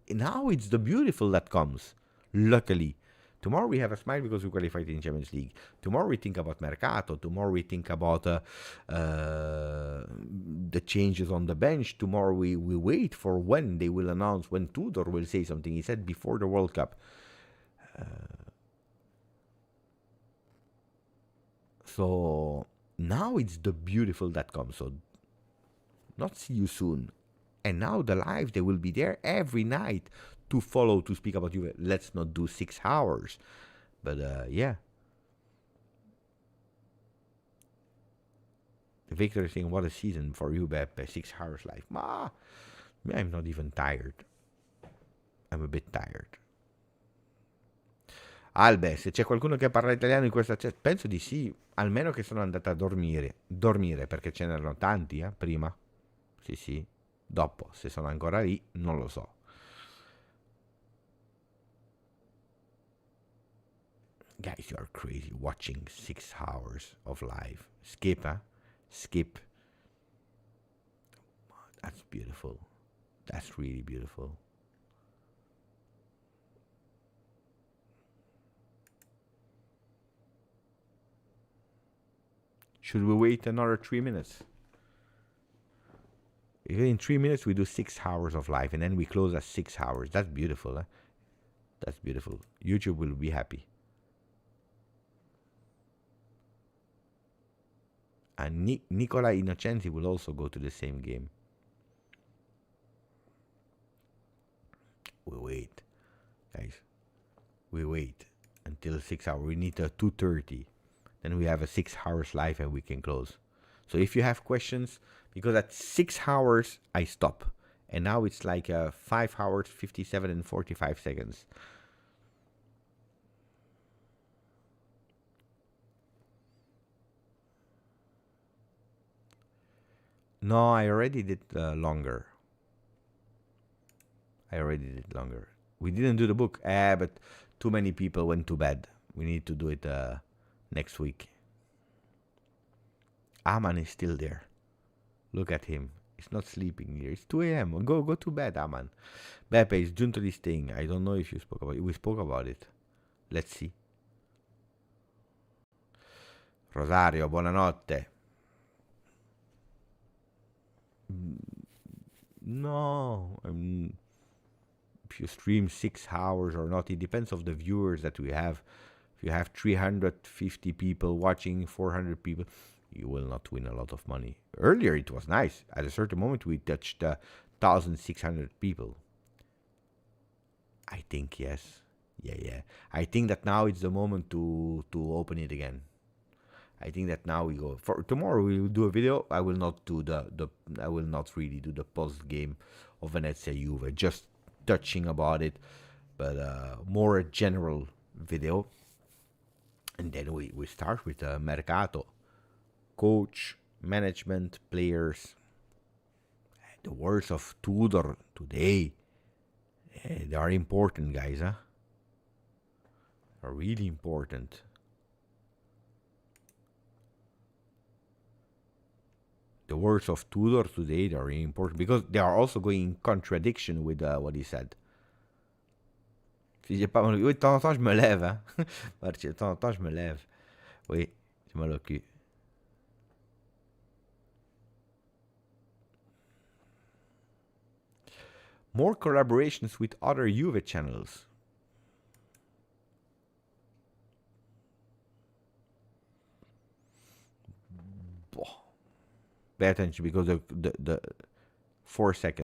now it's the beautiful that comes. Luckily. Tomorrow we have a smile because we qualified in Champions League. Tomorrow we think about Marcato. Tomorrow we think about the changes on the bench. Tomorrow we wait for when they will announce, when Tudor will say something. He said before the World Cup. So now it's the beautiful that comes. So not see you soon. And now the live, they will be there every night to follow, to speak about you. Let's not do 6 hours. But yeah. Victor is saying, what a season for you, Beppe. 6 hours live. I'm not even tired. I'm a bit tired. Albe, se c'è qualcuno che parla italiano in questa chat, penso di sì. Almeno che sono andata a dormire. Perché ce n'erano tanti, prima. Sì. Dopo, se sono ancora lì, non lo so. Guys, you are crazy watching 6 hours of live. Skip, Skip. That's beautiful. That's really beautiful. Should we wait another 3 minutes? In 3 minutes, we do 6 hours of live, and then we close at 6 hours. That's beautiful, That's beautiful. YouTube will be happy. And Nicola Innocenti will also go to the same game. We wait, guys. We wait until 6 hours. We need a 2:30. Then we have a 6 hours live, and we can close. So if you have questions, because at 6 hours I stop, and now it's like 5 hours 57 and 45 seconds. No, I already did longer. We didn't do the book, but too many people went to bed. We need to do it next week. Aman is still there. Look at him. He's not sleeping here. It's 2 a.m. Go to bed, Aman. Beppe, is Giuntoli staying? I don't know if you spoke about it. We spoke about it. Let's see. Rosario, buonanotte. No. If you stream 6 hours or not, it depends on the viewers that we have. If you have 350 people watching, 400 people, you will not win a lot of money. Earlier it was nice. At a certain moment we touched 1,600 people. I think yes. Yeah. I think that now it's the moment to open it again. I think that now we go for tomorrow. We will do a video. I will not do I will not really do the post game of Venezia Juve. Just touching about it, but more a general video. And then we start with Mercato. Coach, management, players. The words of Tudor today, they are important, guys. Are really important. The words of Tudor today, they are really important because they are also going in contradiction with what he said. Si j'ai pas... Oui, de temps en temps, je me lève, hein. De temps en temps, je me lève. Oui, j'ai mal au cul. More collaborations with other Juve channels. Pay attention because the 4 seconds.